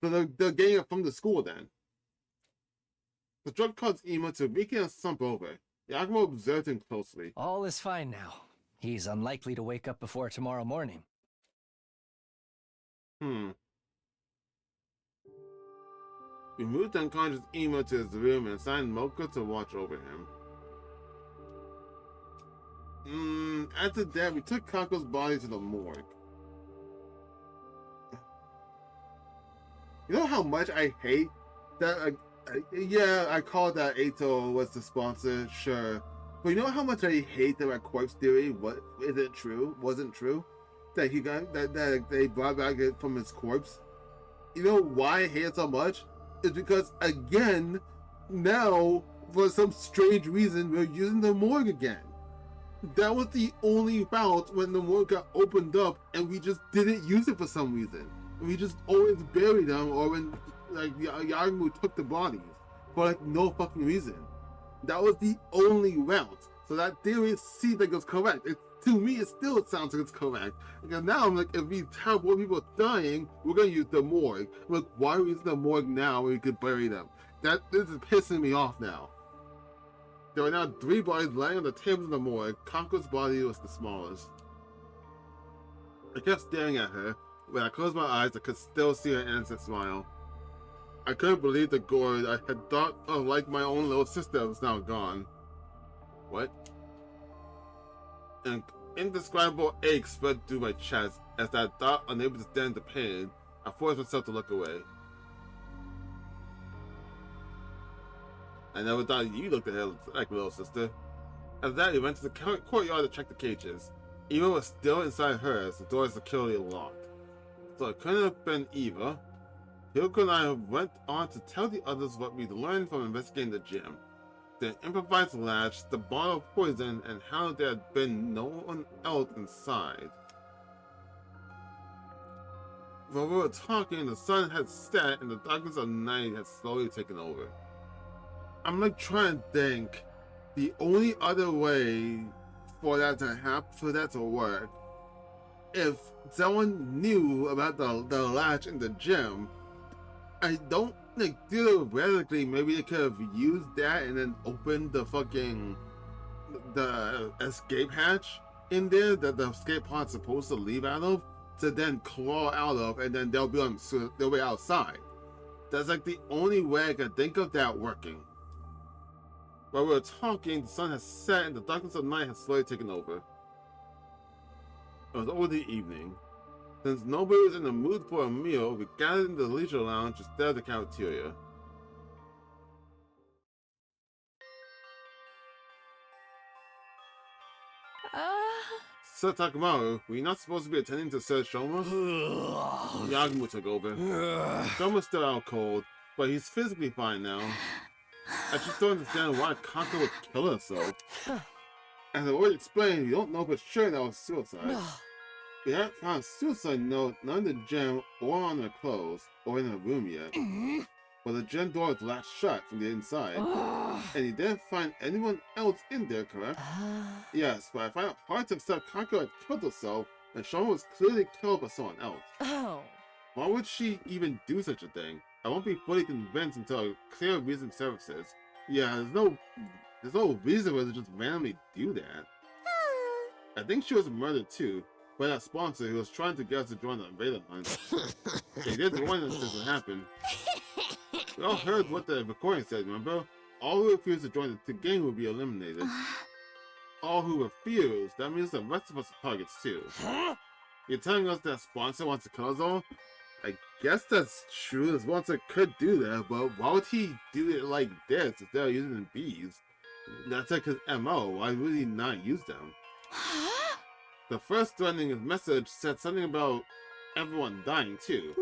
So they're getting it from the school then. The drug caused Ima to weaken and slump over. Yakumo observed him closely. All is fine now. He's unlikely to wake up before tomorrow morning. We moved unconscious Ima to his room and assigned Moko to watch over him. After that, we took Kako's body to the morgue. You know how much I hate that? Yeah, I called that Ato was the sponsor, sure. But you know how much I hate that my corpse theory wasn't true? That he got that they brought back it from his corpse. You know why I hate it so much? It's because again, now for some strange reason we're using the morgue again. That was the only route when the morgue got opened up, and we just didn't use it for some reason. We just always buried them, or when like Yagumo took the bodies for like no fucking reason. That was the only route. So that theory seems like it's correct. To me, it still sounds like it's correct. Because now I'm like, if we have more people dying, we're gonna use the morgue. Like, why are we using the morgue now when we could bury them? This is pissing me off now. There were now 3 bodies lying on the tables in the morgue. Kako's body was the smallest. I kept staring at her. When I closed my eyes, I could still see her innocent smile. I couldn't believe the gore I had thought of like my own little sister was now gone. What? An indescribable ache spread through my chest as I thought, unable to stand the pain, I forced myself to look away. I never thought you looked at her like little sister. After that, we went to the courtyard to check the cages. Eva was still inside hers, the door is securely locked. So it couldn't have been Eva. Hyoko and I went on to tell the others what we'd learned from investigating the gym. The improvised latch, the bottle of poison, and how there had been no one else inside. While we were talking, the sun had set and the darkness of night had slowly taken over. I'm like trying to think the only other way for that to happen, for that to work, if someone knew about the latch in the gym, I don't like theoretically maybe they could have used that and then opened the fucking the escape hatch in there that the escape pod's supposed to leave out of to then claw out of, and then they'll be outside. That's like the only way I can think of that working. While we were talking, the sun has set and the darkness of night has slowly taken over. It was already evening. Since nobody was in the mood for a meal, we gathered in the leisure lounge instead of the cafeteria. Sir Takamaru, were you not supposed to be attending to Sir Shoma? Yagumo took over. Shoma's still out cold, but he's physically fine now. I just don't understand why Kako would kill herself. As I already explained, we don't know for sure that was suicide. We haven't found a suicide note, none in the gym or on her clothes, or in her room yet. But the gym door was latched shut from the inside. And you didn't find anyone else in there, correct? Yes, but I find it hard to accept Kako had killed herself, and Shoma was clearly killed by someone else. Why would she even do such a thing? I won't be fully convinced until a clear reason surfaces. Yeah, there's no reason for her to just randomly do that. I think she was murdered too, by that sponsor who was trying to get us to join the Invader Hunt. They didn't want this to happen. We all heard what the recording said, remember? All who refused to join the game will be eliminated. All who refuse, that means the rest of us are targets too. You're telling us that sponsor wants to kill us all? I guess that's true, the sponsor could do that, but why would he do it like this instead of using the bees? That's like his MO, why would he not use them? The first threatening message said something about everyone dying too.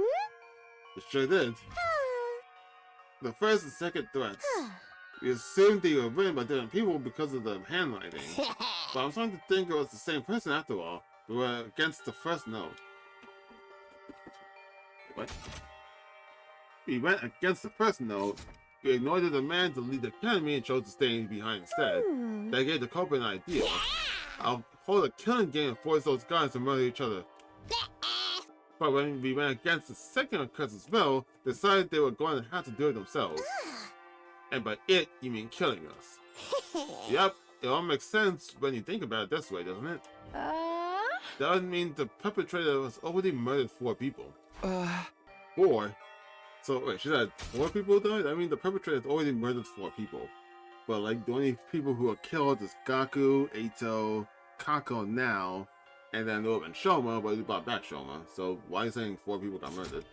It sure did. The first and second threats. We assumed they were written by different people because of the handwriting. But I'm starting to think it was the same person after all. We were against the first note. What? We went against the first note. We ignored the demand to leave the academy and chose to stay behind instead. That gave the culprit an idea. I'll hold a killing game and force those guys to murder each other. But when we went against the second accursed spell, they decided they were going to have to do it themselves. And by it, you mean killing us. Yep, it all makes sense when you think about it this way, doesn't it? That would mean the perpetrator has already murdered 4 people. 4? So wait, she said 4 people died? I mean, the perpetrator has already murdered 4 people. But like, the only people who are killed is Gaku, Eito, Kako now, and then there would have been Shoma, but we brought back Shoma. So why are you saying 4 people got murdered?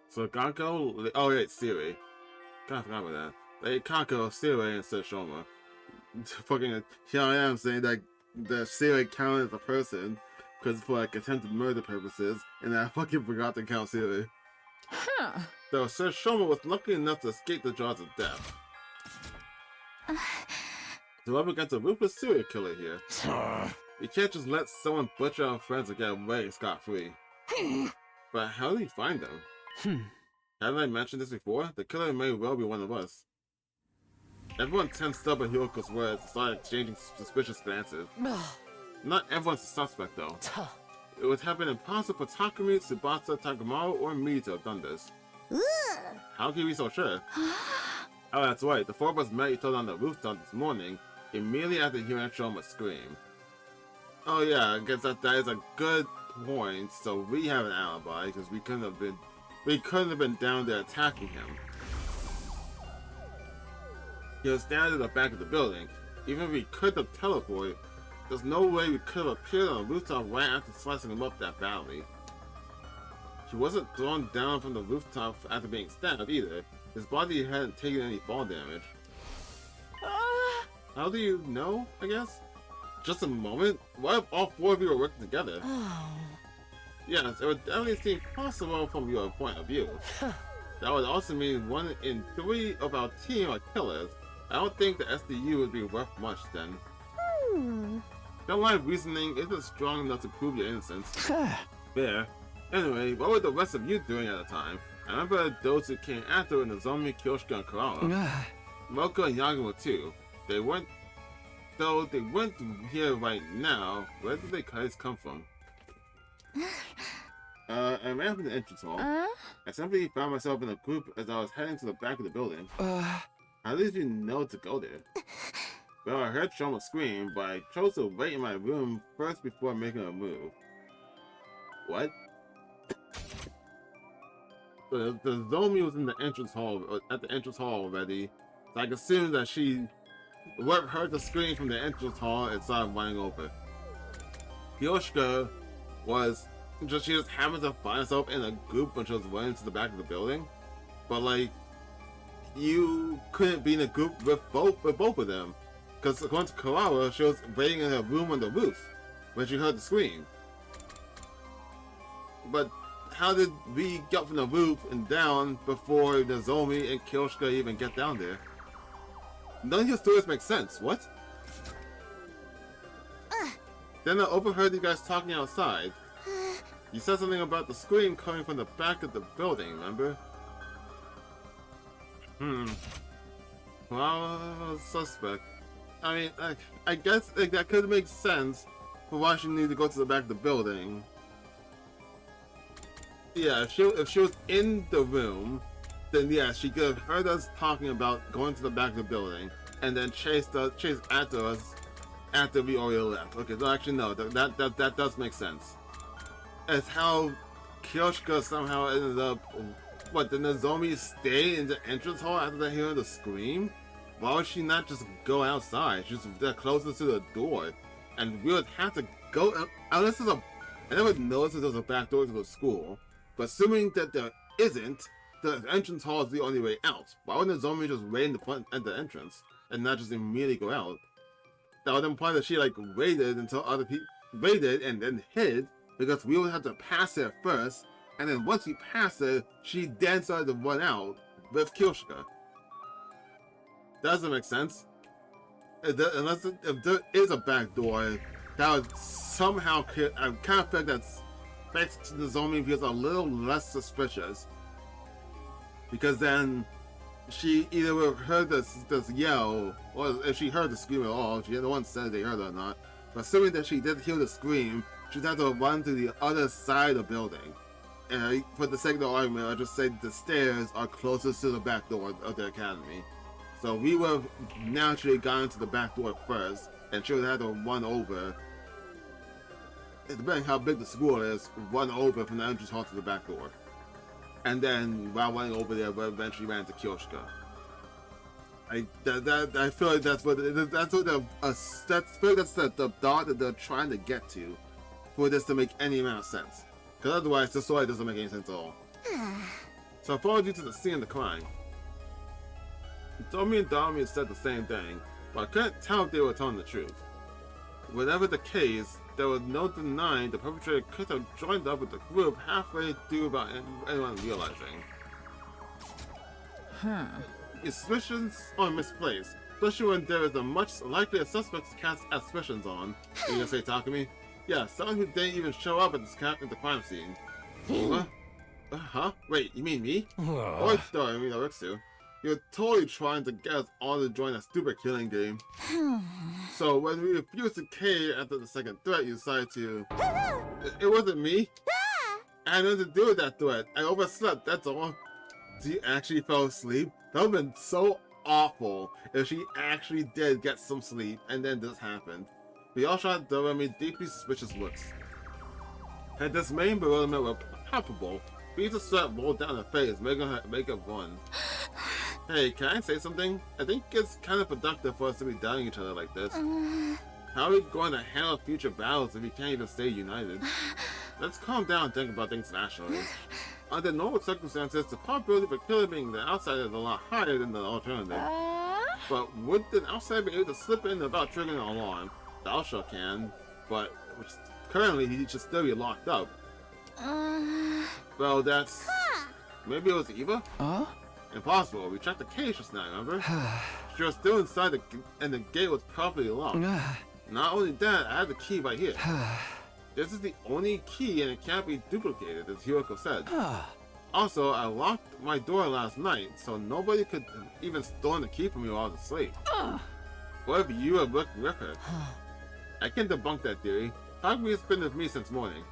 So Gaku, oh yeah, it's Siri. God, I forgot about that. They Kako, Siri, instead of Shoma. Fucking, here I am saying that the Siri counted as a person, because for like attempted murder purposes, and I fucking forgot to count Siri. Though Sir Shoma was lucky enough to escape the jaws of death. So up against a ruthless serial killer here. You can't just let someone butcher our friends and get away scot-free. But how did he find them? Haven't I mentioned this before? The killer may well be one of us. Everyone tensed up at Hiroko's words and started exchanging suspicious glances. Not everyone's a suspect though. It would have been impossible for Takumi, Tsubasa, Takamaru, or me to have done this. How can you be so sure? Oh, that's right. The 4 of us met each other on the rooftop this morning, immediately after hearing Shoma scream. Oh yeah, I guess that is a good point. So we have an alibi because we couldn't have been down there attacking him. He was standing at the back of the building. Even if we could have teleported, there's no way we could have appeared on the rooftop right after slicing him up that badly. He wasn't thrown down from the rooftop after being stabbed either. His body hadn't taken any fall damage. How do you know, I guess? Just a moment? What if all 4 of you were working together? Yes, it would definitely seem possible from your point of view. That would also mean 1 in 3 of our team are killers. I don't think the SDU would be worth much then. That line of reasoning isn't strong enough to prove your innocence. Fair. Anyway, what were the rest of you doing at the time? I remember those who came after Nozomi, Kyoshika, and Karawa. Moko and Yagumo too. Though they weren't here right now, where did the guys come from? I ran from the entrance hall. I simply found myself in a group as I was heading to the back of the building. How did you know to go there? Well, I heard Shoma scream, but I chose to wait in my room first before making a move. What? So the Zombie was in the entrance hall, at the entrance hall already. So I assumed that she heard the scream from the entrance hall and started running over. Kyoshka was she just happened to find herself in a group when she was running to the back of the building. But like, you couldn't be in a group with both of them. Because according to Kawawa, she was waiting in her room on the roof when she heard the scream. But how did we get from the roof and down before the Zombie and Kyoshka even get down there? None of your stories make sense. What? Then I overheard you guys talking outside. You said something about the scream coming from the back of the building, remember? Well, suspect. I mean, I guess that could make sense for why she needed to go to the back of the building. Yeah, if she was in the room, then yeah, she could have heard us talking about going to the back of the building and then chased after us after we already left. Okay, so actually no, that does make sense. It's how Kyoshka somehow ended up. What, did the Zombie stay in the entrance hall after they heard the scream? Why would she not just go outside? She's closest to the door, and we would have to go unless there's I never noticed that there's a back door to the school, but assuming that there isn't, the entrance hall is the only way out. Why wouldn't the Zombie just wait in the front at the entrance and not just immediately go out? That would imply that she like waited until other people waited and then hid, because we would have to pass it first, and then once we passed it, she then started to run out with Kyoshka. That doesn't make sense. If there is a back door, that would somehow I kind of feel like that's makes the Zombie feels a little less suspicious, because then she either would have heard this yell, or if she heard the scream at all, she had the one said they heard it or not. But assuming that she did hear the scream, she'd have to run to the other side of the building. And for the sake of the argument, I'll just say the stairs are closest to the back door of the academy. So we would have naturally gone to the back door first, and she would have to run over. Depending how big the school is, run over from the entrance hall to the back door. And then, while running over there, we eventually ran to Kyoshka. I feel like that's the thought that they're trying to get to, for this to make any amount of sense. Because otherwise, the story doesn't make any sense at all. So I followed you to the scene of the crime. Tommy and Dami said the same thing, but I couldn't tell if they were telling the truth. Whatever the case, there was no denying the perpetrator could have joined up with the group halfway through without anyone realizing. Your suspicions are misplaced, especially when there is a much likelier suspect to cast suspicions on. Are you gonna say Takumi? Yeah, someone who didn't even show up at the crime scene. What? Huh? Wait, you mean me? Or I mean Orixu. You're totally trying to get us all to join a stupid killing game. So when we refused to cave after the second threat, you decided to... It wasn't me. I had nothing to do with that threat. I overslept, that's all. So you actually fell asleep? That would have been so awful if she actually did get some sleep and then this happened. We all shot Doremi deeply suspicious looks. Her dismay and bewilderment were palpable. Beads of sweat rolled down her face, making her make up run. Hey, can I say something? I think it's kind of productive for us to be doubting each other like this. How are we going to handle future battles if we can't even stay united? Let's calm down and think about things rationally. Under normal circumstances, the probability of a killer being the outsider is a lot higher than the alternative. But would an outsider be able to slip in without triggering an alarm? Dalsha can, but currently he should still be locked up. Well, that's... Maybe it was Eva? Impossible. We checked the cage just now, remember? She was still inside and the gate was properly locked. Not only that, I have the key right here. This is the only key and it can't be duplicated, as Hiroko said. Also, I locked my door last night, so nobody could even stolen the key from me while I was asleep. What if you have worked with her? I can debunk that theory. Takumi has been with me since morning.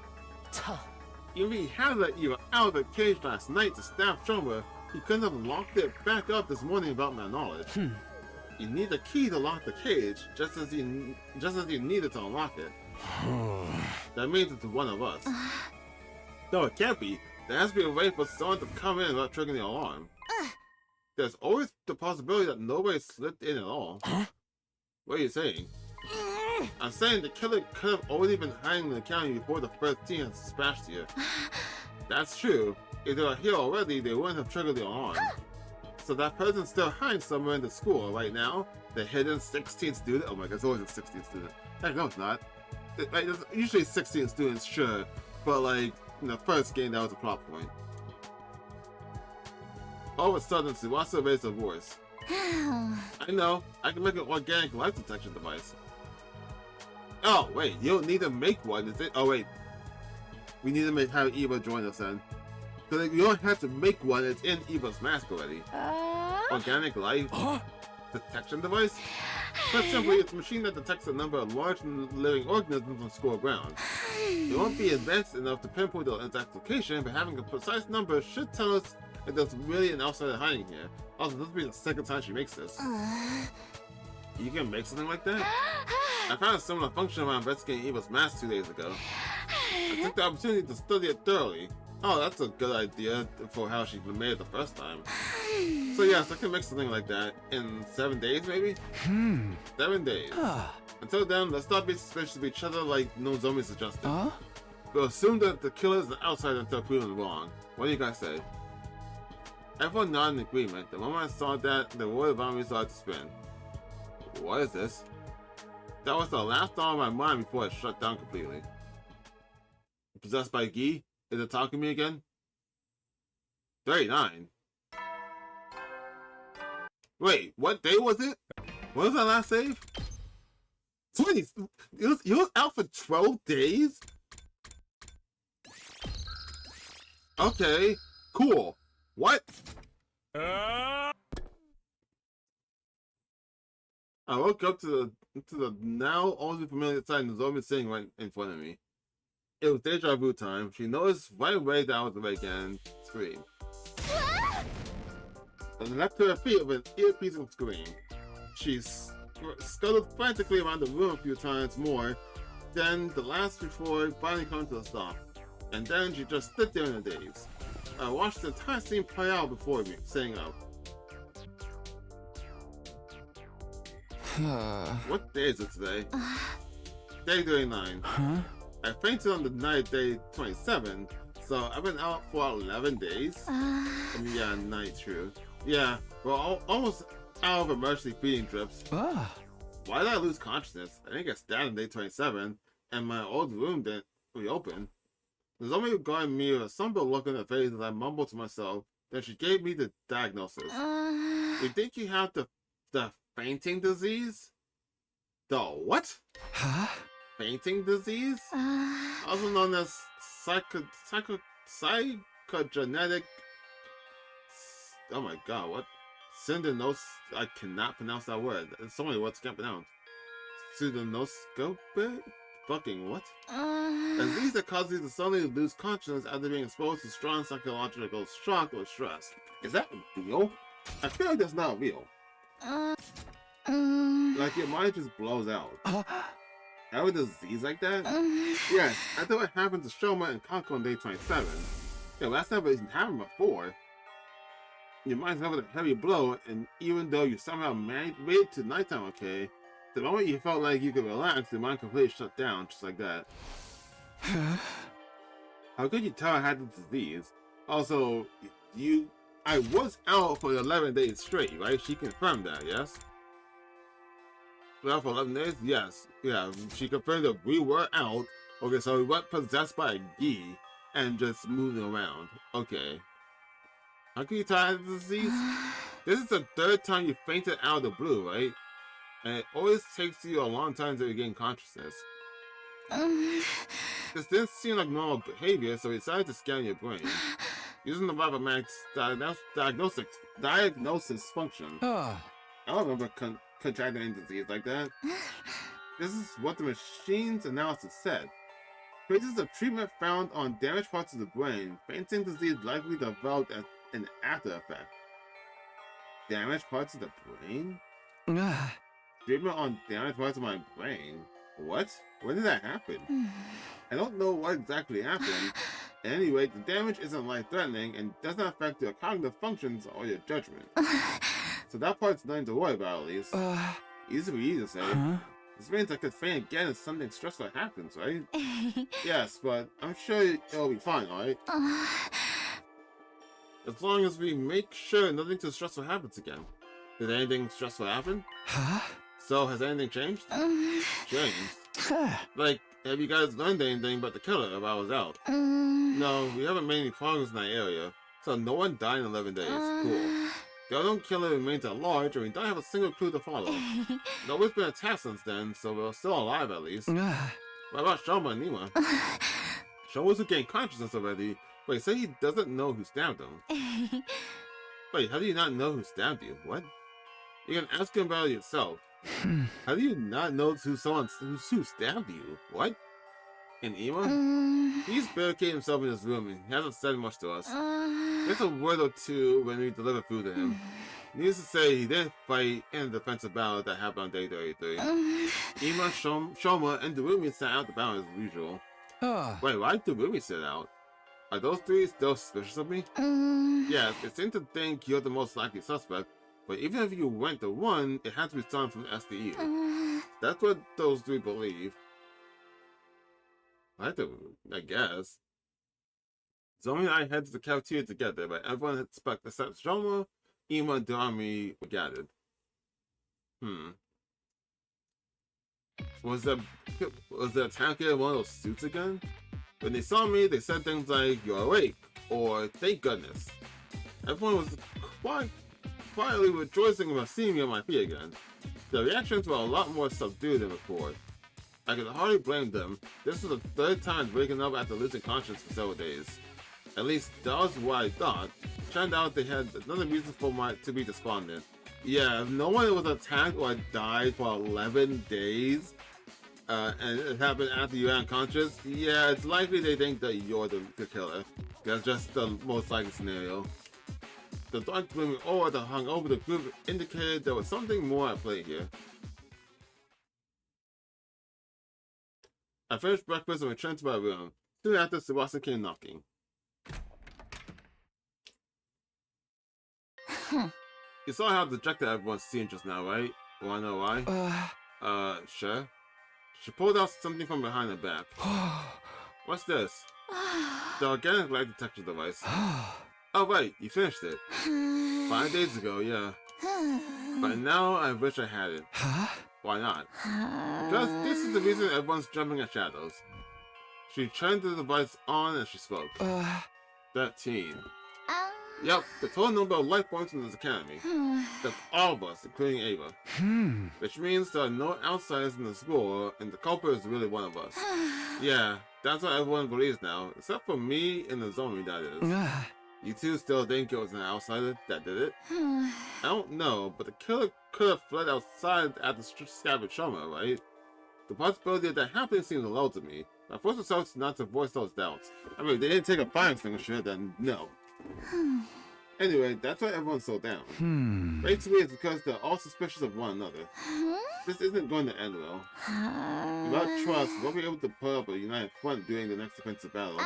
Even if he had let Eva out of the cage last night to stab Shoma, he couldn't have locked it back up this morning without my knowledge. You need a key to lock the cage, just as you needed to unlock it. That means it's one of us. No, it can't be. There has to be a way for someone to come in without triggering the alarm. There's always the possibility that nobody slipped in at all. What are you saying? I'm saying the killer could have already been hiding in the county before the first team has dispatched here. That's true. If they were here already, they wouldn't have triggered the alarm. So that person's still hiding somewhere in the school right now. The hidden 16th student. Oh my god, it's always a 16th student. Heck, no, it's not. There's usually 16 students, sure, but like in the first game, that was a plot point. All of a sudden, Tsubasa raised her voice. I know. I can make an organic life detection device. Oh wait, you don't need to make one, is it? Oh wait, we need to have Eva join us then. So you don't have to make one, it's in Eva's mask already. Organic life detection device? Put simply, it's a machine that detects a number of large living organisms on school ground. It won't be advanced enough to pinpoint the exact location, but having a precise number should tell us if there's really an outsider hiding here. Also, this will be the second time she makes this. You can make something like that? I found a similar function while investigating Eva's mask 2 days ago. I took the opportunity to study it thoroughly. Oh, that's a good idea for how she made it the first time. So yes, I can make something like that in 7 days, maybe? 7 days. Until then, let's not be suspicious of each other like Nozomi suggested. We'll assume that the killer is the outsider until proven wrong. What do you guys say? Everyone nodded in agreement. The moment I saw that, the world around me started to spin. What is this? That was the last thought on my mind before it shut down completely. Possessed by Gi? Is it talking to me again? 39. Wait, what day was it? What was that last save? 20. You was out for 12 days? Okay, cool. What? I woke up to the now almost familiar sight Nozomi sitting right in front of me. It was deja vu time. She noticed right away that I was awake and screamed. And left to her feet with an ear-piercing scream. She scuttled frantically around the room a few times more, then the last before finally coming to a stop. And then she just stood there in a daze. I watched the entire scene play out before me, saying up. What day is it today? Day 39. I fainted on the night of day 27, so I've been out for 11 days. I mean, yeah, night, true. Yeah, we're almost out of emergency feeding drips. Why did I lose consciousness? I didn't get stabbed on day 27, and my old room didn't reopen. There's only regarding me with a somber look on her face as I mumbled to myself. Then she gave me the diagnosis. We think you have the fainting disease? The what? Fainting disease? Also known as psychogenetic. Oh my god, what? Syndanosis. I cannot pronounce that word. There's so many words I can't pronounce. Pseudonoscopic? Fucking what? A disease that causes you to suddenly lose consciousness after being exposed to strong psychological shock or stress. Is that real? I feel like that's not real. Like your mind just blows out. Have a disease like that? Yes, I thought it happened to Shoma and Kako on day 27. Yeah, that's never even happened before. Your mind's having a heavy blow, and even though you somehow made it to nighttime okay, the moment you felt like you could relax, your mind completely shut down, just like that. How could you tell I had the disease? Also, I was out for 11 days straight, right? She confirmed that, yes? Well, for 11 days? Yes. Yeah, she confirmed that we were out. Okay, so we weren't possessed by a Gi and just moving around. Okay. How can you tell I had the disease? This is the third time you fainted out of the blue, right? And it always takes you a long time to regain consciousness. This didn't seem like normal behavior, so we decided to scan your brain. Using the Biomax diagnosis function. I don't remember contracting any disease like that. This is what the machine's analysis said. Traces of treatment found on damaged parts of the brain. Fainting disease likely developed as an after effect. Damaged parts of the brain? Treatment on damaged parts of my brain? What? When did that happen? I don't know what exactly happened. At any rate, the damage isn't life-threatening and does not affect your cognitive functions or your judgment. So that part's nothing to worry about, at least. Easy for you to say. This means I could faint again if something stressful happens, right? Yes, but I'm sure it'll be fine, alright? As long as we make sure nothing too stressful happens again. Did anything stressful happen? So, has anything changed? Changed? Like, have you guys learned anything about the killer while I was out? No, we haven't made any progress in that area. So no one died in 11 days. Cool. The unknown killer remains at large, and we don't have a single clue to follow. No one's been attacked since then, so we're still alive at least. What about Shoma and Nima? Shoma's regained consciousness already, but he said he doesn't know who stabbed him. Wait, how do you not know who stabbed you? What? You can ask him about it yourself. How do you not know who stabbed you? What? And Ima? He's barricaded himself in his room and he hasn't said much to us. Just a word or two when we deliver food to him. Needless to say, he didn't fight in the defensive battle that happened on day 33. Ima, Shoma, and Darumi sat out the battle as usual. Wait, why did Darumi sit out? Are those three still suspicious of me? Yes, they seem to think you're the most likely suspect, but even if you went to one, it had to be someone from the SDU. That's what those three believe. I guess. Zomi and I head to the cafeteria together, but everyone except Shoma, Ima, and Darumi were gathered. Was the attacker in one of those suits again? When they saw me, they said things like, "You're awake," or "Thank goodness." Everyone was quietly rejoicing about seeing me on my feet again. The reactions were a lot more subdued than before. I could hardly blame them. This was the third time waking up after losing consciousness for several days. At least that was what I thought. Turned out they had another reason to be despondent. Yeah, if no one was attacked or died for 11 days, and it happened after you were unconscious, yeah, it's likely they think that you're the killer. That's just the most likely scenario. The dark gloomy aura that hung over the group indicated there was something more at play here. I finished breakfast and returned to my room. Soon after, Tsubasa came knocking. You saw how dejected everyone seemed just now, right? Wanna know why? Sure. She pulled out something from behind her back. What's this? The organic light detection device. Oh right, you finished it. 5 days ago, yeah. But now I wish I had it. Why not? Because this is the reason everyone's jumping at shadows. She turned the device on and she spoke. 13. Yep, the total number of life forms in this academy. That's all of us, including Ava. Which means there are no outsiders in the school, and the culprit is really one of us. Yeah, that's what everyone believes now, except for me and the Zomi, that is. You two still think it was an outsider that did it? I don't know, but the killer could have fled outside after stabbing Shoma, right? The possibility of that happening seems low to me. I forced myself not to voice those doubts. I mean, if they didn't take a fire extinguisher, then no. Anyway, that's why everyone's so down. Basically, it's because they're all suspicious of one another. This isn't going to end well. Without trust, we'll be able to put up a united front during the next defensive battle.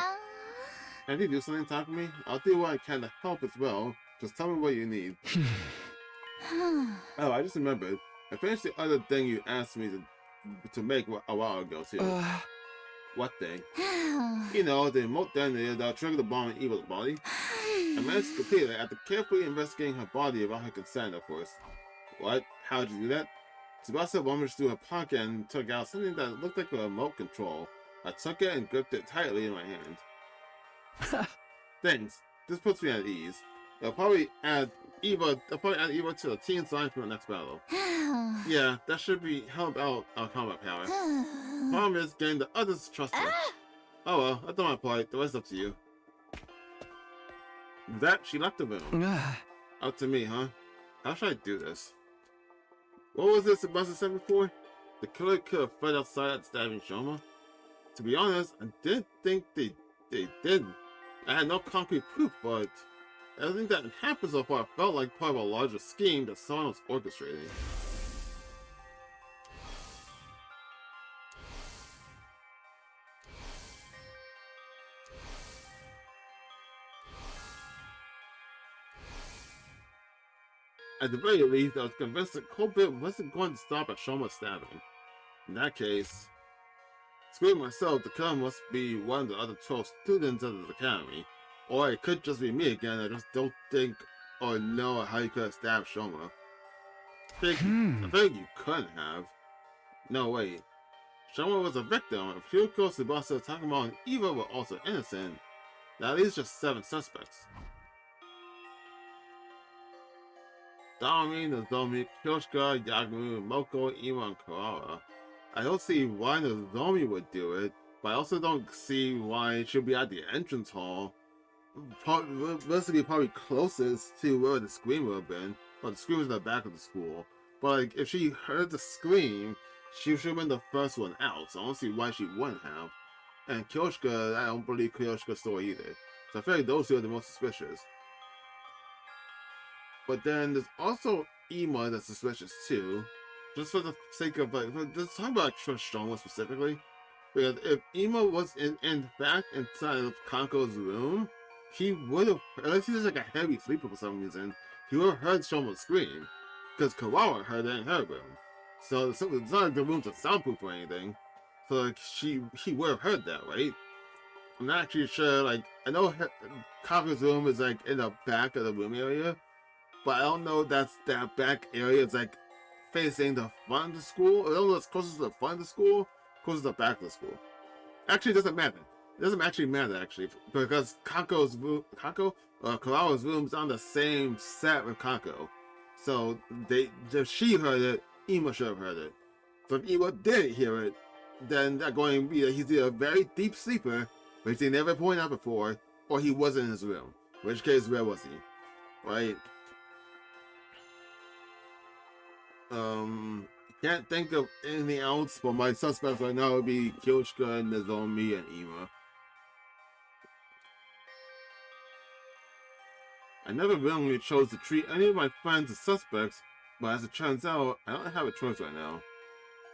Can you do something, Takumi? I'll do what I can to help as well. Just tell me what you need. Oh, I just remembered. I finished the other thing you asked me to make a while ago, too. What thing? You know, the remote detonator that'll trigger the bomb in Eva's body. I managed to complete it after carefully investigating her body without her consent, of course. What? How'd you do that? Tsubasa rummaged through her pocket and took out something that looked like a remote control. I took it and gripped it tightly in my hand. Thanks. This puts me at ease. I'll probably add Eva to the team side for the next battle. Yeah, that should help out our combat power. Problem is getting the others to trust her. Oh well, I've done my part. The rest is up to you. With that, she left the room. Up to me, huh? How should I do this? What was this Tsubasa said before? The killer could have fled outside at stabbing Shoma? To be honest, I didn't think they did. I had no concrete proof, but everything that happened so far felt like part of a larger scheme that someone was orchestrating. At the very least, I was convinced the culprit wasn't going to stop at Shoma's stabbing. In that case, screwing myself, the killer must be one of the other 12 students of the academy. Or it could just be me again. I just don't think or know how you could have stabbed Shoma. I think you couldn't have. No, wait. Shoma was a victim. If Kyoko, Tsubasa, Takuma, and Eva were also innocent, that leaves just 7 suspects. Dami, Nozomi, Kyoshika, Yagumu, Moko, Ima, and Kawara. I don't see why Nozomi would do it, but I also don't see why she'll be at the entrance hall. Probably closest to where the scream would have been. Well, the scream was in the back of the school. But like, if she heard the scream, she should have been the first one out, so I don't see why she wouldn't have. And Kyoshika, I don't believe Kyoshika's story either. So I feel like those two are the most suspicious. But then there's also Ima that's suspicious too. Just for the sake of like, let's talk about Shoma specifically. Because if Ima was in fact inside of Kanko's room, he would have, unless he's like a heavy sleeper for some reason, he would have heard Shoma scream. Because Kawawa heard it in her room. So it's not like the room's a soundproof or anything. So like he would have heard that, right? I'm not actually sure, like, I know Kanko's room is like in the back of the room area. But I don't know if that back area is like facing the front of the school. I don't know if it's closest to the front of the school, closest to the back of the school. Actually, it doesn't matter. It doesn't actually matter, actually, because Kawawa's room is on the same set with Kanko. So if she heard it, Ima should have heard it. So if Ima didn't hear it, then that's going to be that he's either a very deep sleeper, which they never pointed out before, or he wasn't in his room. In which case, where was he? Right? Can't think of anything else, but my suspects right now would be Kyoshika, Nozomi, and Ima. I never willingly chose to treat any of my friends as suspects, but as it turns out, I don't have a choice right now.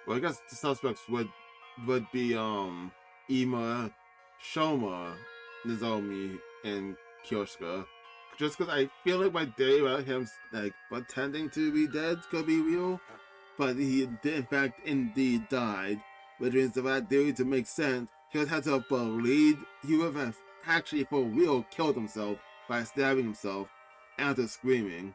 Well, I guess the suspects would be Ima, Shoma, Nozomi, and Kyoshika. Just because I feel like my day about him like pretending to be dead could be real, but he did in fact indeed died, which means for that theory to make sense, he would have to have believed he would have actually for real killed himself by stabbing himself after screaming.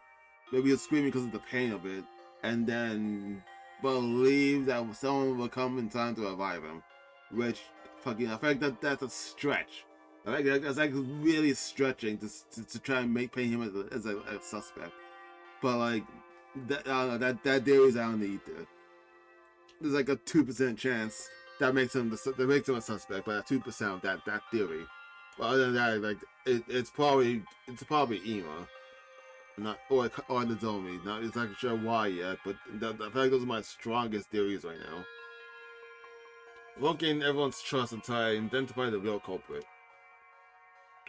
Maybe he was screaming because of the pain of it, and then believe that someone would come in time to revive him, which fucking I feel like that's a stretch. It's like really stretching to try and paint him as a suspect, but like that theory is I don't need to. There's like a 2% chance that makes him a suspect, but 2% of that theory. But other than that, like it's probably Ima, not or Nozomi. Not exactly sure why yet, but I feel like those are my strongest theories right now. Won't gain everyone's trust until I identify the real culprit.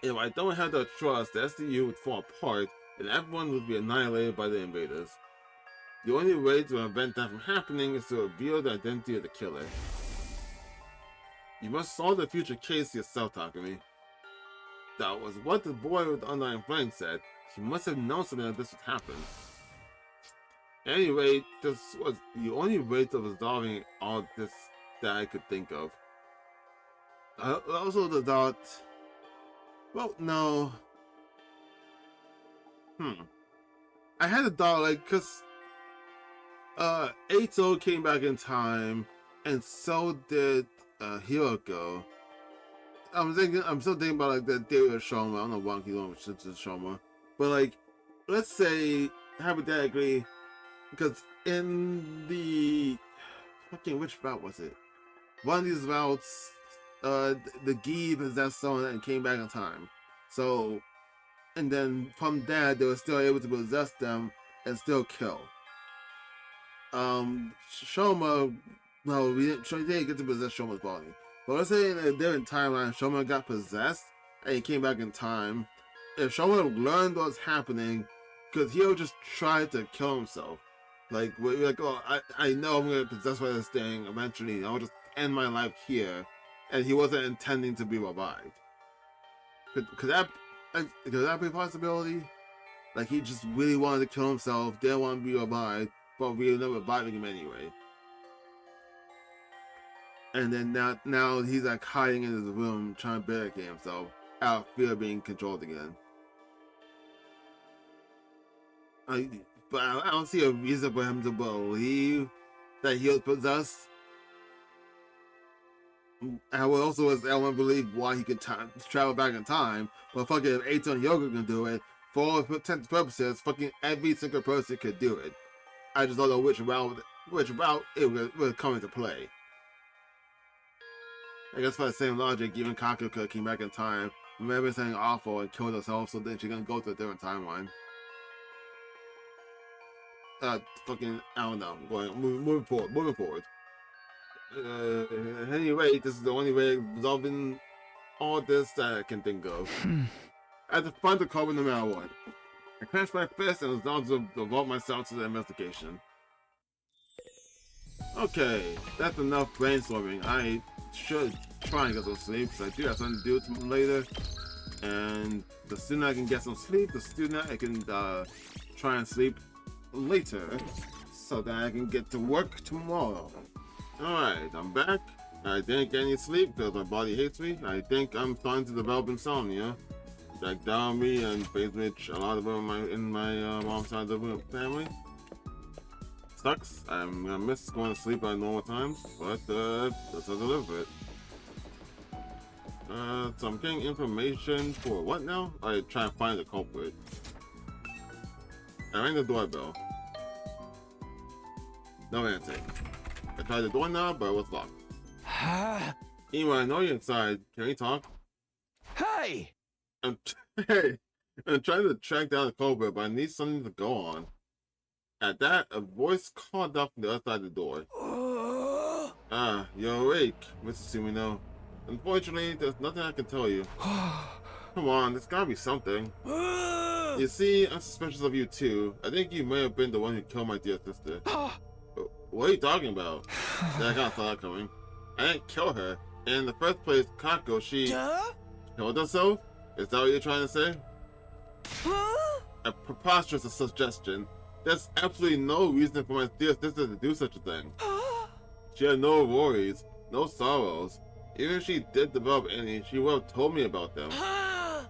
If I don't have that trust, the SDU would fall apart, and everyone would be annihilated by the invaders. The only way to prevent that from happening is to reveal the identity of the killer. You must solve the future case yourself, Takumi. That was what the boy with the undying flame said. He must have known something like this would happen. Anyway, this was the only way of resolving all this that I could think of. I also the thought... Well, no. I had a thought, like, cause Eito came back in time, and so did Hiroko. I'm still thinking about like the theory of Shoma. I don't know why he's going with Shoma, but like, let's say hypothetically, because in the fucking which route was it? One of these routes, the Gi possessed someone and came back in time. So, and then from that, they were still able to possess them and still kill. Shoma, no, we didn't get to possess Shoma's body. But let's say in a different timeline, Shoma got possessed and he came back in time. If Shoma learned what's happening, because he'll just try to kill himself. Like, oh, I know I'm gonna get possessed by this thing eventually. I'll just end my life here. And he wasn't intending to be revived. Could that be a possibility? Like, he just really wanted to kill himself, didn't want to be revived, but we ended up reviving him anyway. And then now he's like hiding in his room, trying to barricade himself out of fear of being controlled again. But I don't see a reason for him to believe that he was possessed. I would also believe why he could travel back in time, but fucking if Eitan Yoga can do it, for all intents and purposes, fucking every single person could do it. I just don't know which route it would come into play. I guess by the same logic, even Kaku could came back in time, remember something awful and killed herself, so then she's gonna go to a different timeline. Fucking, I don't know. Moving forward. Anyway, this is the only way of resolving all this that I can think of. I had to find the culprit no matter what. I clenched my fist and resolved to devote myself to the investigation. Okay, that's enough brainstorming. I should try and get some sleep, because I do have something to do later. And the sooner I can get some sleep, the sooner I can try and sleep later, so that I can get to work tomorrow. Alright, I'm back. I didn't get any sleep because my body hates me. I think I'm starting to develop insomnia. Back down on me and basically a lot of them in my mom's side of the family. Sucks. I'm gonna miss going to sleep at normal times, but that's how to live with it. So I'm getting information for what now? I try and find the culprit. I rang the doorbell. No answer. I tried the door now, but it was locked. Anyway, I know you're inside. Can we talk? Hey! I'm trying to track down the culprit, but I need something to go on. At that, a voice called up from the other side of the door. You're awake, Mr. Sumino. Unfortunately, there's nothing I can tell you. Come on, there's gotta be something. You see, I'm suspicious of you too. I think you may have been the one who killed my dear sister. What are you talking about? Yeah, I kinda saw that coming. I didn't kill her. And in the first place, Kako, she killed herself? Is that what you're trying to say? A preposterous suggestion. There's absolutely no reason for my dear sister to do such a thing. She had no worries, no sorrows. Even if she did develop any, she would have told me about them.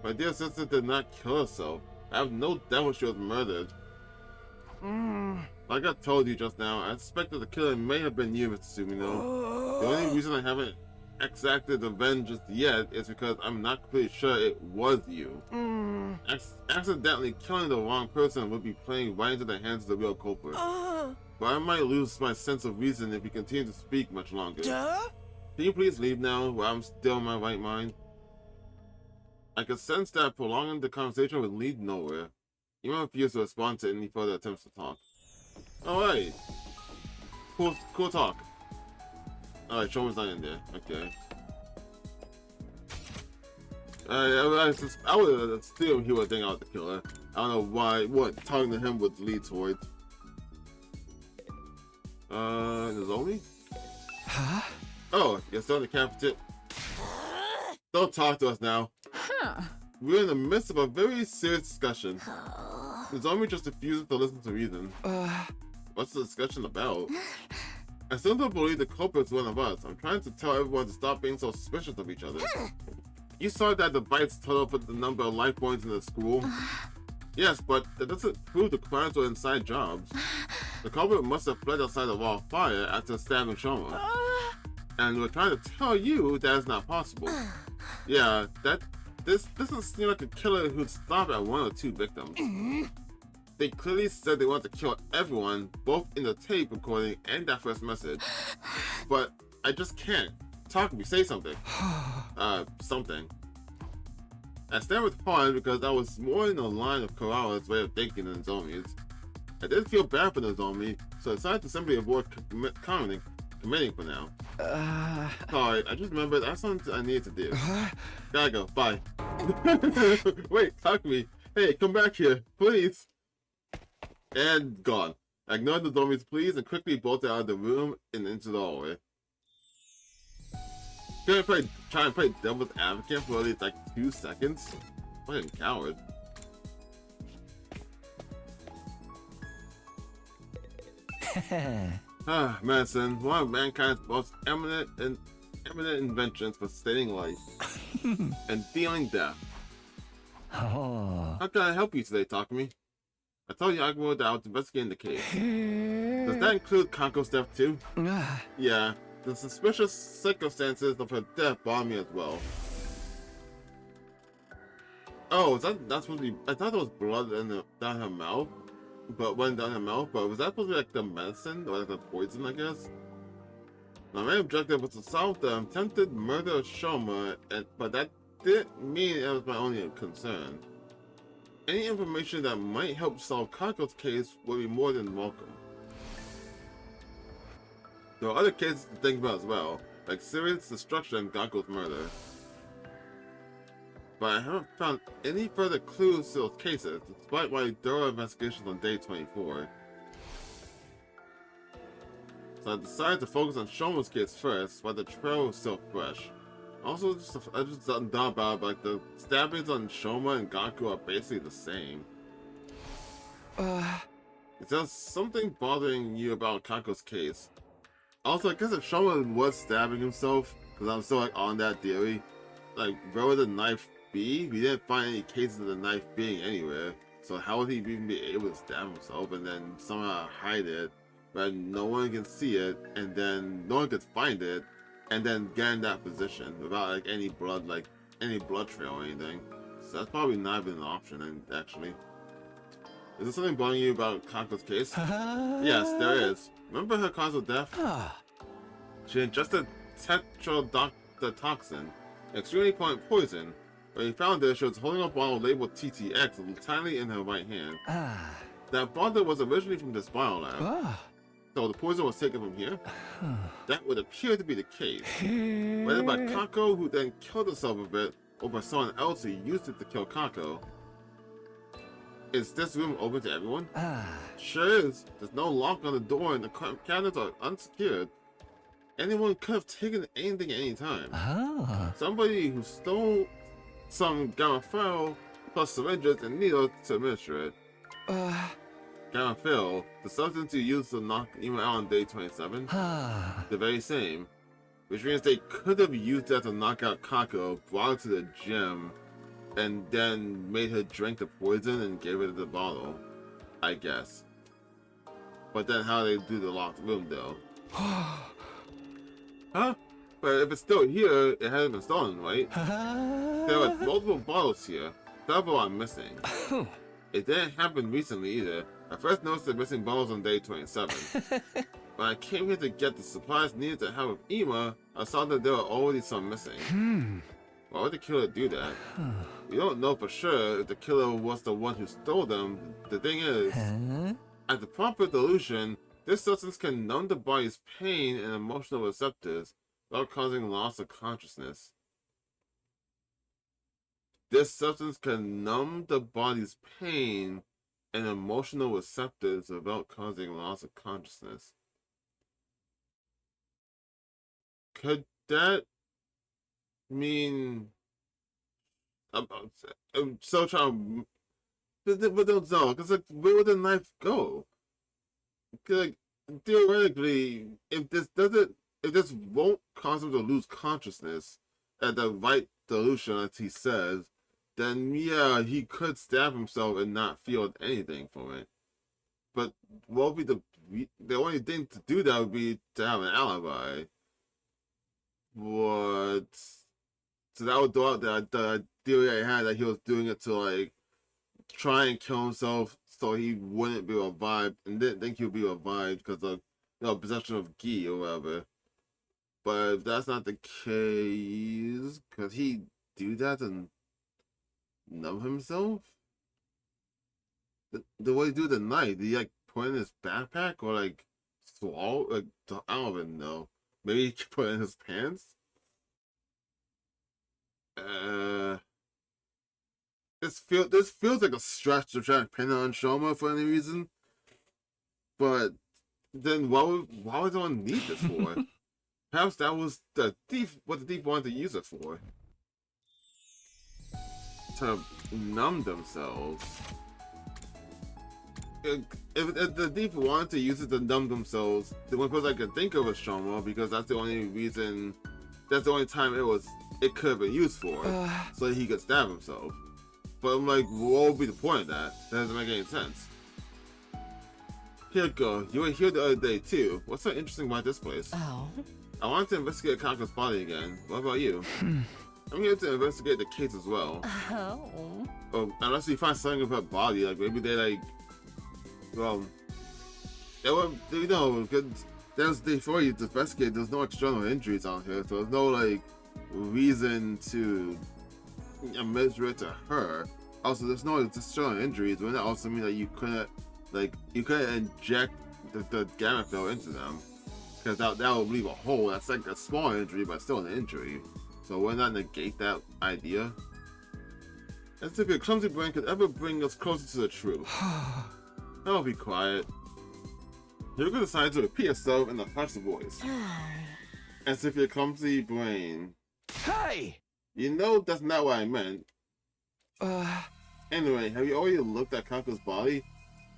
My dear sister did not kill herself. I have no doubt she was murdered. Like I told you just now, I suspect that the killer may have been you, Mr. Sumino. The only reason I haven't exacted the vengeance yet is because I'm not completely sure it was you. Accidentally killing the wrong person would be playing right into the hands of the real culprit. But I might lose my sense of reason if you continue to speak much longer. Can you please leave now while I'm still in my right mind? I could sense that prolonging the conversation would lead nowhere. You might refuse to respond to any further attempts to talk. Alright. Cool talk. Alright, Shoma's not in there. Okay. I would assume he would think I was the killer. I don't know what talking to him would lead towards. Nozomi? Huh? Oh, you're still in the cafeteria. Don't talk to us now. We're in the midst of a very serious discussion. Nozomi just refuses to listen to reason. What's the discussion about? I still don't believe the culprit's one of us. I'm trying to tell everyone to stop being so suspicious of each other. You saw that the bites total for the number of life points in the school? Yes, but that doesn't prove the crimes were inside jobs. The culprit must have fled outside the wall of fire after stabbing Shoma. And we're trying to tell you that it's not possible. Yeah, this doesn't seem like a killer who'd stop at one or two victims. They clearly said they wanted to kill everyone, both in the tape recording and that first message. But I just can't. Talk to me, say something. Something. I stand with Han because I was more in the line of Karawa's way of thinking than Nozomi's. I didn't feel bad for Nozomi, so I decided to simply avoid commenting. committing for now. Sorry, I just remembered that's something I need to do. Gotta go. Bye. Wait, talk to me. Hey, come back here, please. And gone. I ignored the zombies' pleas and quickly bolted out of the room and into the hallway. Gonna try and play devil's advocate for at least like 2 seconds? Fucking coward. Medicine, one of mankind's most eminent inventions for sustaining life and dealing death. How can I help you today, Takumi? I told you I was investigating the case. Does that include Kanko's death too? Yeah, the suspicious circumstances of her death bother me as well. Oh, is that's supposed to be? I thought there was blood down her mouth, but went down her mouth. But was that supposed to be like the medicine or like the poison? I guess. My main objective was to solve the attempted murder of Shoma, but that didn't mean it was my only concern. Any information that might help solve Kako's case would be more than welcome. There are other cases to think about as well, like serious destruction and Kako's murder. But I haven't found any further clues to those cases, despite my thorough investigations on day 24. So I decided to focus on Shoma's case first, while the trail was still fresh. Also, I just thought about it, like the stabbings on Shoma and Gaku are basically the same. Is there something bothering you about Kako's case? Also, I guess if Shoma was stabbing himself, because I'm still like on that theory, like where would the knife be? We didn't find any cases of the knife being anywhere, so how would he even be able to stab himself and then somehow hide it, where no one can see it, and then no one could find it, and then get in that position without like any blood trail or anything. So that's probably not even an option, actually. Is there something bothering you about Kako's case? Yes, there is. Remember her cause of death? She ingested tetrodotoxin, an extremely potent poison. When he found it, she was holding a bottle labeled TTX tiny in her right hand. That bottle was originally from this biolab. So the poison was taken from here? That would appear to be the case. Whether by Kako, who then killed herself with it, or by someone else who used it to kill Kako. Is this room open to everyone? Sure is. There's no lock on the door and the cabinets are unsecured. Anyone could have taken anything at any time. Somebody who stole some Gamma plus syringes and needles to administer it. Gamma, the substance you used to knock Ima out on day 27, the very same. Which means they could have used that to knock out Kako, brought her to the gym, and then made her drink the poison and gave her the bottle. I guess. But then how they do the locked room though? Huh? But if it's still here, it hasn't been stolen, right? There are multiple bottles here. Several are missing. It didn't happen recently either. I first noticed the missing bottles on day 27. When I came here to get the supplies needed to help with Ima, I saw that there were already some missing. Why would the killer do that? We don't know for sure if the killer was the one who stole them. The thing is, at the proper dilution, this substance can numb the body's pain and emotional receptors without causing loss of consciousness. This substance can numb the body's pain and emotional receptors without causing loss of consciousness. Could that mean... I'm so trying to... But don't know, because like, where would the knife go? Like, theoretically, if this won't cause him to lose consciousness at the right dilution, as he says, then yeah, he could stab himself and not feel anything from it. But what would be the only thing to do that would be to have an alibi. What? So that would throw out the theory I had that he was doing it to like try and kill himself so he wouldn't be revived, and didn't think he would be revived because of possession of Gi or whatever. But if that's not the case, could he do that and numb himself? The way he do the knife, did he like put it in his backpack or like swallow? Like, I don't even know. Maybe he could put it in his pants? This feels like a stretch to try to pin on Shoma for any reason. But then why would someone need this for? Perhaps that was what the thief wanted to use it for. To numb themselves. If the thief wanted to use it to numb themselves, the only person I can think of is Shoma, because that's the only reason, that's the only time it could have been used for, so that he could stab himself. But I'm like, what would be the point of that? That doesn't make any sense. Hirko, you were here the other day too. What's so interesting about this place? Oh? I wanted to investigate Kanko's body again. What about you? I'm here to investigate the case as well. Oh, unless you find something of her body, like maybe they like, well, they were, you know, because before you investigate, there's no external injuries on her, so there's no like reason to measure it to her. Also, there's no external injuries, but that also mean that you couldn't inject the gamma cell into them, because that would leave a hole. That's like a small injury, but still an injury. So why not negate that idea? As if your clumsy brain could ever bring us closer to the truth. I'll be quiet. Hirko decided to repeat herself in a harsh voice. As if your clumsy brain. Hey! You know that's not what I meant. Anyway, have you already looked at Kanko's body?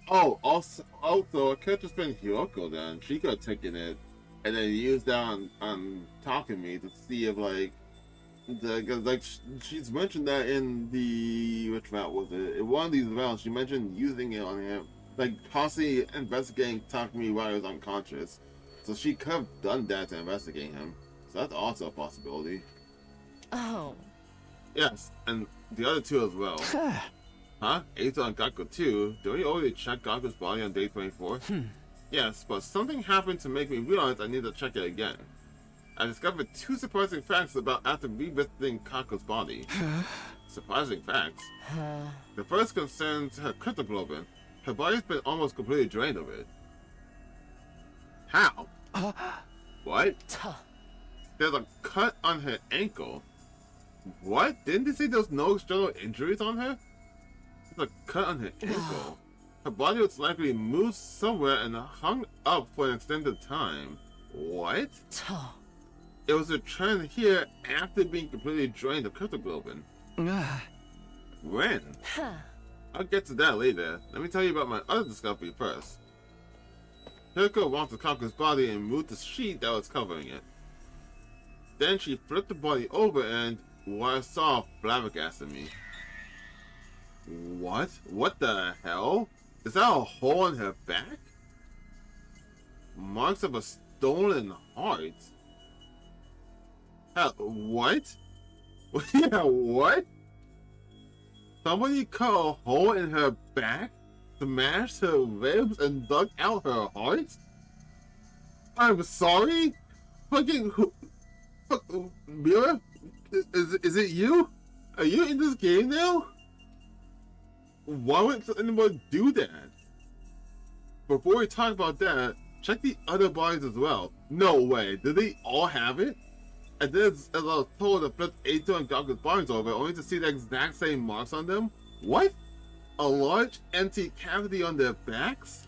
Oh, also, I could have just been Hiroko then. She could have taken it and then used that on Takumi to see if she's mentioned that in the, which route was it? In one of these rounds, she mentioned using it on him, like possibly investigating Takumi while he was unconscious. So she could have done that to investigate him. So that's also a possibility. Oh. Yes, and the other two as well. Huh? Eito and Gakko too? Did we already check Gakko's body on day 24? Yes, but something happened to make me realize I need to check it again. I discovered two surprising facts about after revisiting Gakko's body. Surprising facts? The first concerns her cryptoglobin. Her body's been almost completely drained of it. How? What? There's a cut on her ankle. What? Didn't they say there was no external injuries on her? There's a cut on her ankle. Her body was likely moved somewhere and hung up for an extended time. What? It was a trend here after being completely drained of cryptoglobin. When? I'll get to that later. Let me tell you about my other discovery first. Hirko walked to Kanko's body and moved the sheet that was covering it. Then she flipped the body over and what I saw flabbergasted me. What? What the hell? Is that a hole in her back? Marks of a stolen heart? What? Yeah, what? Somebody cut a hole in her back, smashed her ribs, and dug out her heart? I'm sorry? Fucking Mira? Is it you? Are you in this game now? Why would anyone do that? Before we talk about that, check the other bodies as well. No way, did they all have it? And then as I was told to flip Eito and Gakko's bodies over, only to see the exact same marks on them? What? A large empty cavity on their backs?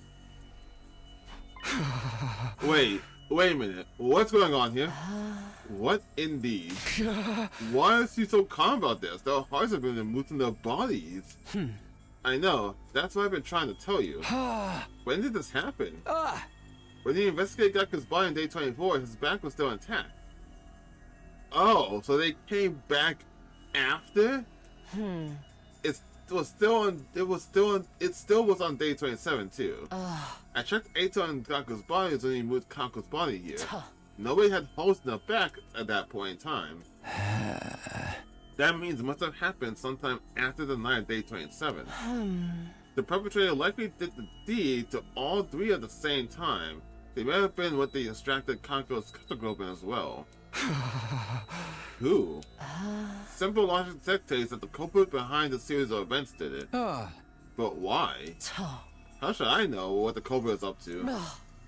Wait a minute. What's going on here? What indeed? Why is he so calm about this? Their hearts have been removed from their bodies. I know. That's what I've been trying to tell you. When did this happen? When you investigated Gakko's body on day 24, his back was still intact. Oh, so they came back after? It still was on day 27 too. I checked Eito and Gakko's bodies when he moved Kanko's body here. Nobody had holes in their back at that point in time. That means it must have happened sometime after the night of day 27. The perpetrator likely did the deed to all three at the same time. They may have been what they extracted Kanko's cryptoglobin as well. Who? Simple logic dictates that the culprit behind the series of events did it. But why? How should I know what the culprit is up to?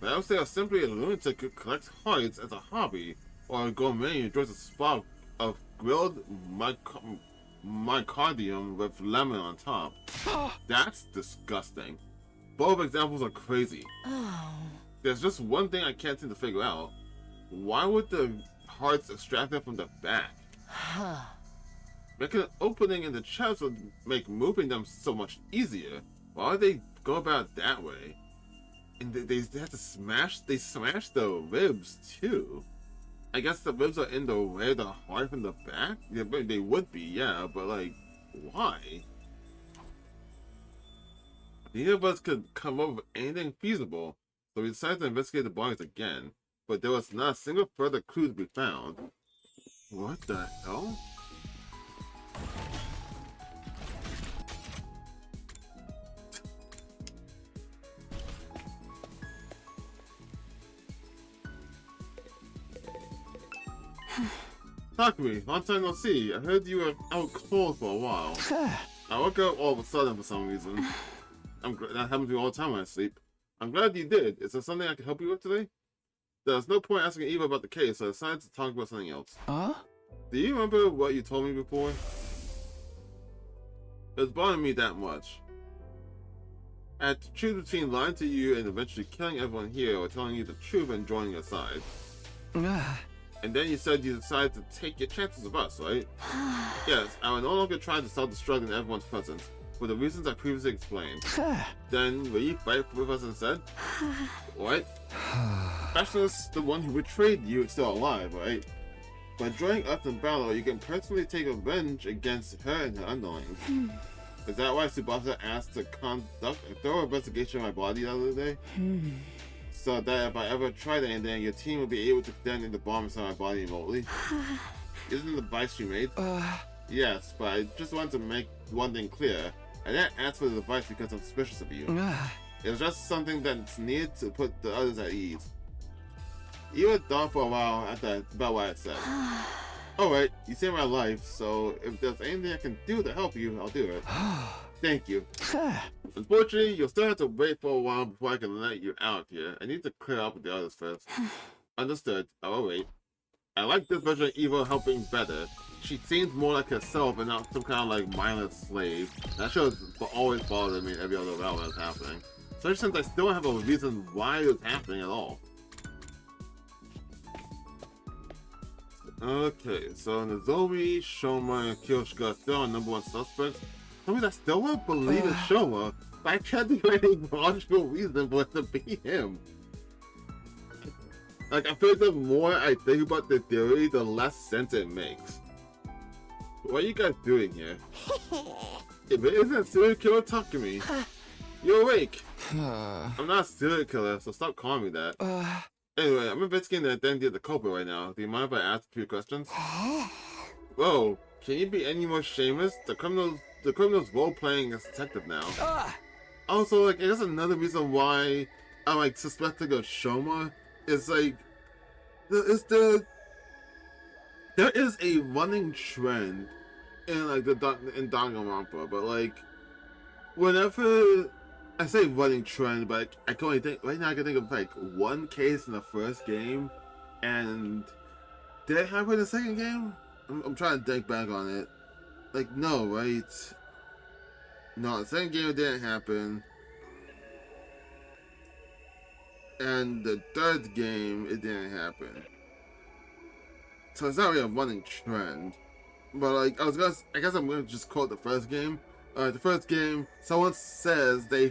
But I would say I'm simply a lunatic who collects hearts as a hobby, or a gourmet who enjoys a spot of grilled myocardium with lemon on top. That's disgusting. Both examples are crazy. There's just one thing I can't seem to figure out. Why would the hearts extracted from the back? Making an opening in the chest would make moving them so much easier. Why would they go about it that way? And they have to smash the ribs too. I guess the ribs are in the way of the heart from the back? Yeah, but they would be, yeah, but like, why? Neither of us could come up with anything feasible, so we decided to investigate the bodies again, but there was not a single further clue to be found. What the hell? Takumi, long time no see. I heard you were out cold for a while. I woke up all of a sudden for some reason. That happens to me all the time when I sleep. I'm glad you did. Is there something I can help you with today? There's no point asking Eva about the case, so I decided to talk about something else. Do you remember what you told me before? It was bothering me that much. I had to choose between lying to you and eventually killing everyone here, or telling you the truth and joining your side. And then you said you decided to take your chances with us, right? Yes, I will no longer try to self-destruct in everyone's presence, for the reasons I previously explained. Then, will you fight with us instead? What? Specialist, the one who betrayed you, is still alive, right? By joining us in battle, you can personally take revenge against her and her underlings. Is that why Tsubasa asked to conduct a thorough investigation of my body the other day? So that if I ever tried anything, your team will be able to detonate the bomb inside my body remotely? Isn't the device you made? Yes, but I just want to make one thing clear. I didn't ask for the device because I'm suspicious of you. It was just something that's needed to put the others at ease. You were thought for a while about what I said. Alright, you saved my life, so if there's anything I can do to help you, I'll do it. Thank you. Unfortunately, you'll still have to wait for a while before I can let you out here. I need to clear up with the others first. Understood. I'll wait. I like this version of Eva helping better. She seems more like herself and not some kind of like mindless slave. That show has always bothered me in every other route when it's happening. Especially since I still have a reason why it's happening at all. Okay, so Nozomi, Shoma, and Kyoshika are still our #1 suspects. I mean, I still won't believe it's Shoma, but I can't think of any logical reason for it to be him. Like, I feel like the more I think about the theory, the less sense it makes. What are you guys doing here? If it isn't a serial killer, talk to me. You're awake. I'm not a serial killer, so stop calling me that. Anyway, I'm investigating the identity of the culprit right now. Do you mind if I ask a few questions? Whoa, can you be any more shameless? The criminal's role-playing as detective now. Also, like, I guess another reason why I'm, like, suspecting of Shoma is, like, there is a running trend in, like, in Danganronpa, but, like, whenever I say running trend, but I can only think right now. I can think of like one case in the first game, and did it happen in the second game? I'm trying to think back on it. Like, no, right? No, the second game it didn't happen, and the third game it didn't happen. So it's not really a running trend. But like, I guess I'm gonna just quote the first game. The first game, someone says they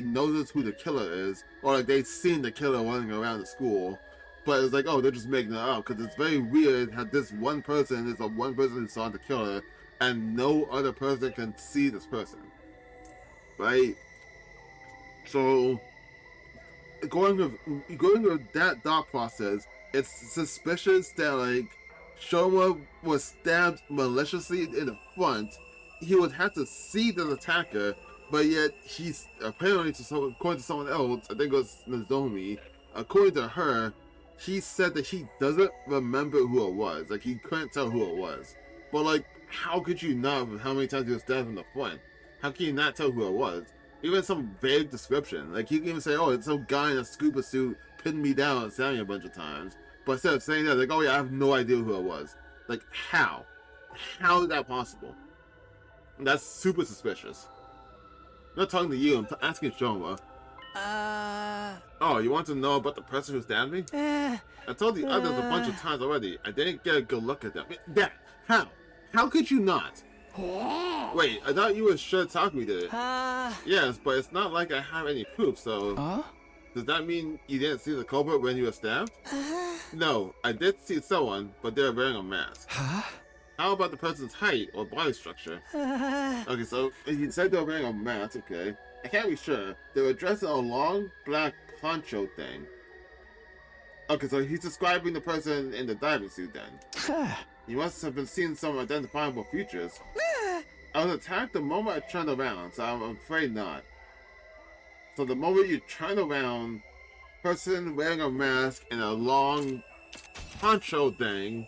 noticed who the killer is, or like they've seen the killer running around the school, but it's like, oh, they're just making it up, because it's very weird how this one person is the one person who saw the killer, and no other person can see this person, right? So, going with that thought process, it's suspicious that like, Shoma was stabbed maliciously in the front. He would have to see the attacker, but yet he's apparently, according to someone else, I think it was Nozomi, according to her, he said that he doesn't remember who it was. Like, he couldn't tell who it was. But like, how could you not, with how many times he was stabbed in the front? How can you not tell who it was? Even some vague description. Like, he can even say, oh, it's some guy in a scuba suit pinned me down and stabbed me a bunch of times. But instead of saying that, like, oh yeah, I have no idea who it was. Like, how? How is that possible? That's super suspicious. I'm not talking to you, I'm asking Shoma. Oh, you want to know about the person who stabbed me? I told the others a bunch of times already. I didn't get a good look at them. That, how? How could you not? Wait, I thought you were sure Takumi did it. Yes, but it's not like I have any proof, so... Does that mean you didn't see the culprit when you were stabbed? No, I did see someone, but they were wearing a mask. How about the person's height or body structure? Okay, so you said they were wearing a mask, okay. I can't be sure. They were dressed in a long black poncho thing. Okay, so he's describing the person in the diving suit then. He must have been seeing some identifiable features. I was attacked the moment I turned around, so I'm afraid not. So the moment you turn around, person wearing a mask and a long poncho thing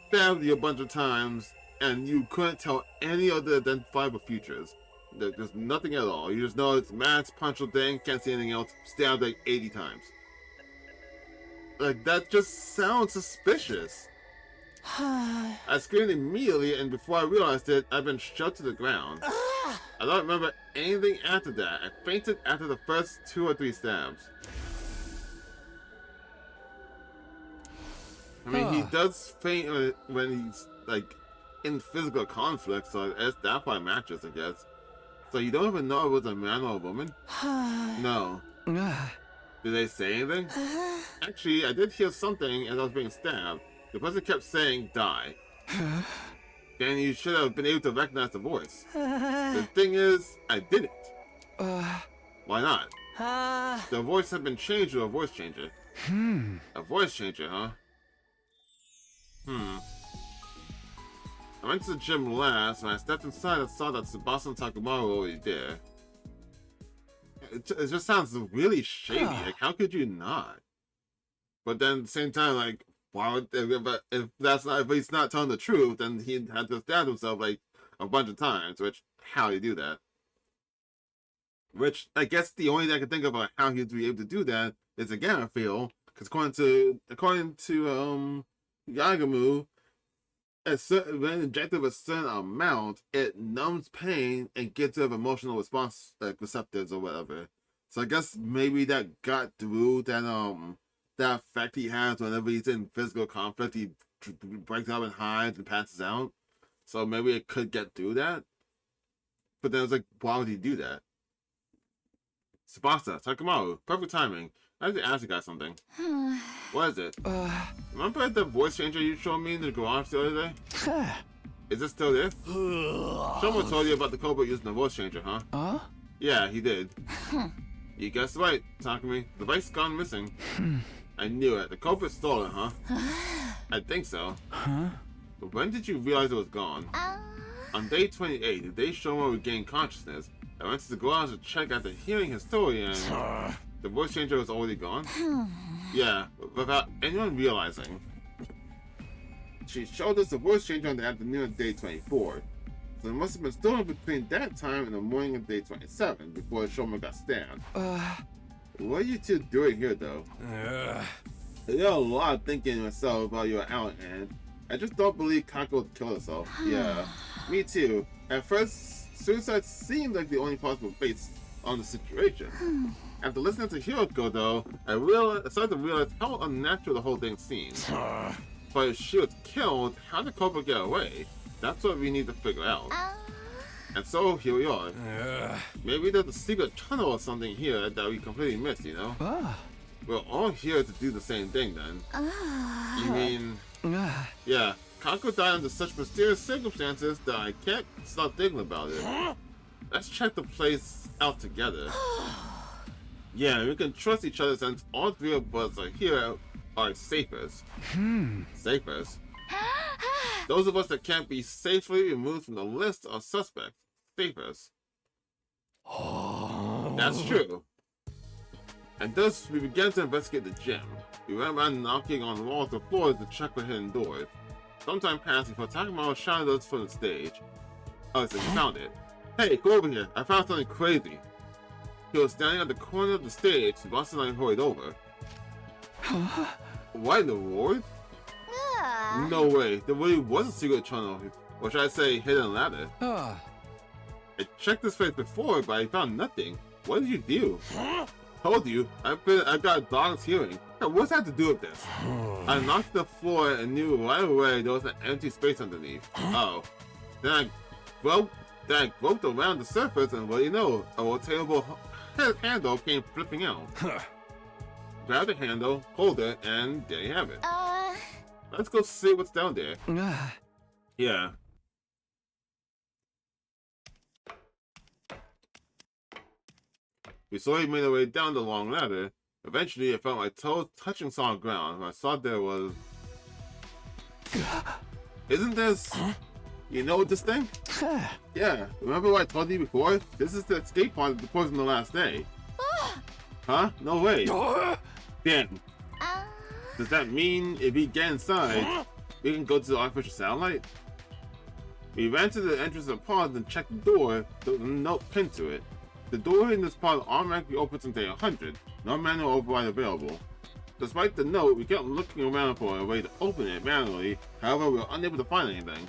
stabbed you a bunch of times, and you couldn't tell any of the identifiable features. There's nothing at all. You just know it's mask, poncho thing, can't see anything else, stabbed like 80 times. Like, that just sounds suspicious. I screamed immediately, and before I realized it, I'd been shoved to the ground. I don't remember anything after that. I fainted after the first 2 or 3 stabs. I mean, he does faint when he's, like, in physical conflict, so that probably matches, I guess. So you don't even know if it was a man or a woman? No. Did they say anything? Actually, I did hear something as I was being stabbed. The person kept saying, die. Then you should have been able to recognize the voice. The thing is, I didn't. Why not? The voice had been changed to a voice changer. A voice changer, huh? I went to the gym last, and I stepped inside and saw that Tsubasa and Takumaru were already there. It just sounds really shady. Like, how could you not? But then at the same time, like, why would if he's not telling the truth, then he had to stab himself like a bunch of times. Which, how do you do that? Which I guess the only thing I can think of how he'd be able to do that is again I feel because according to Yagamu, when injected with a certain amount, it numbs pain and gets rid of emotional response receptors or whatever. So I guess maybe that got through that effect he has whenever he's in physical conflict. He breaks up and hides and passes out. So maybe it could get through that. But then it's like, why would he do that? Tsubasa, Takumaru, perfect timing. I have to ask you guys something. What is it? Remember the voice changer you showed me in the garage the other day? Is it still there? Someone told you about the culprit using the voice changer, huh? Yeah, he did. You guessed right, Takumi. The device gone missing. I knew it. The culprit stole it, huh? I think so. But when did you realize it was gone? On day 28, the day Shoma regained consciousness, I went to the garage to check after hearing his story and the voice changer was already gone. Yeah, without anyone realizing. She showed us the voice changer on the afternoon of day 24. So it must have been stolen between that time and the morning of day 27 before Shoma got stabbed. What are you two doing here though? I did a lot of thinking myself while you were out, and I just don't believe Kako would kill herself. Yeah, me too. At first, suicide seemed like the only possible fate on the situation. After listening to Hiroko though, I started to realize how unnatural the whole thing seemed. But if she was killed, how did Cobra get away? That's what we need to figure out. And so, here we are. Maybe there's a secret tunnel or something here that we completely missed, you know? We're all here to do the same thing then. You mean... Yeah, Kako died under such mysterious circumstances that I can't stop thinking about it. Let's check the place out together. Yeah, we can trust each other since all 3 of us are here are safers. Safers? Those of us that can't be safely removed from the list of suspects. Safers. That's true. And thus, we began to investigate the gym. We went around knocking on walls and floors to check for hidden doors. Sometime passed before Takumaru shouted us from the stage. Oh, so we found it. Hey, go over here. I found something crazy. He was standing at the corner of the stage. Boston and I hurried over. What in the world? No way. There really was a secret tunnel. Or should I say, hidden ladder. I checked this place before, but I found nothing. What did you do? Told you. I've got a dog's hearing. What's that to do with this? I knocked the floor and knew right away there was an empty space underneath. Oh. Then I groped around the surface and what do you know? A rotatable handle came flipping out. Grab the handle, hold it, and there you have it. Let's go see what's down there. Yeah. We slowly made our way down the long ladder. Eventually, I felt my toes touching solid ground, and I saw there was... Isn't this... You know this thing? Yeah, remember what I told you before? This is the escape pod that was in the last day. Huh? No way. Damn. Does that mean if we get inside, we can go to the artificial satellite? We ran to the entrance of the pod and checked the door. There was a note pinned to it. The door in this pod automatically opens on day 100. No manual override available. Despite the note, we kept looking around for a way to open it manually. However, we were unable to find anything.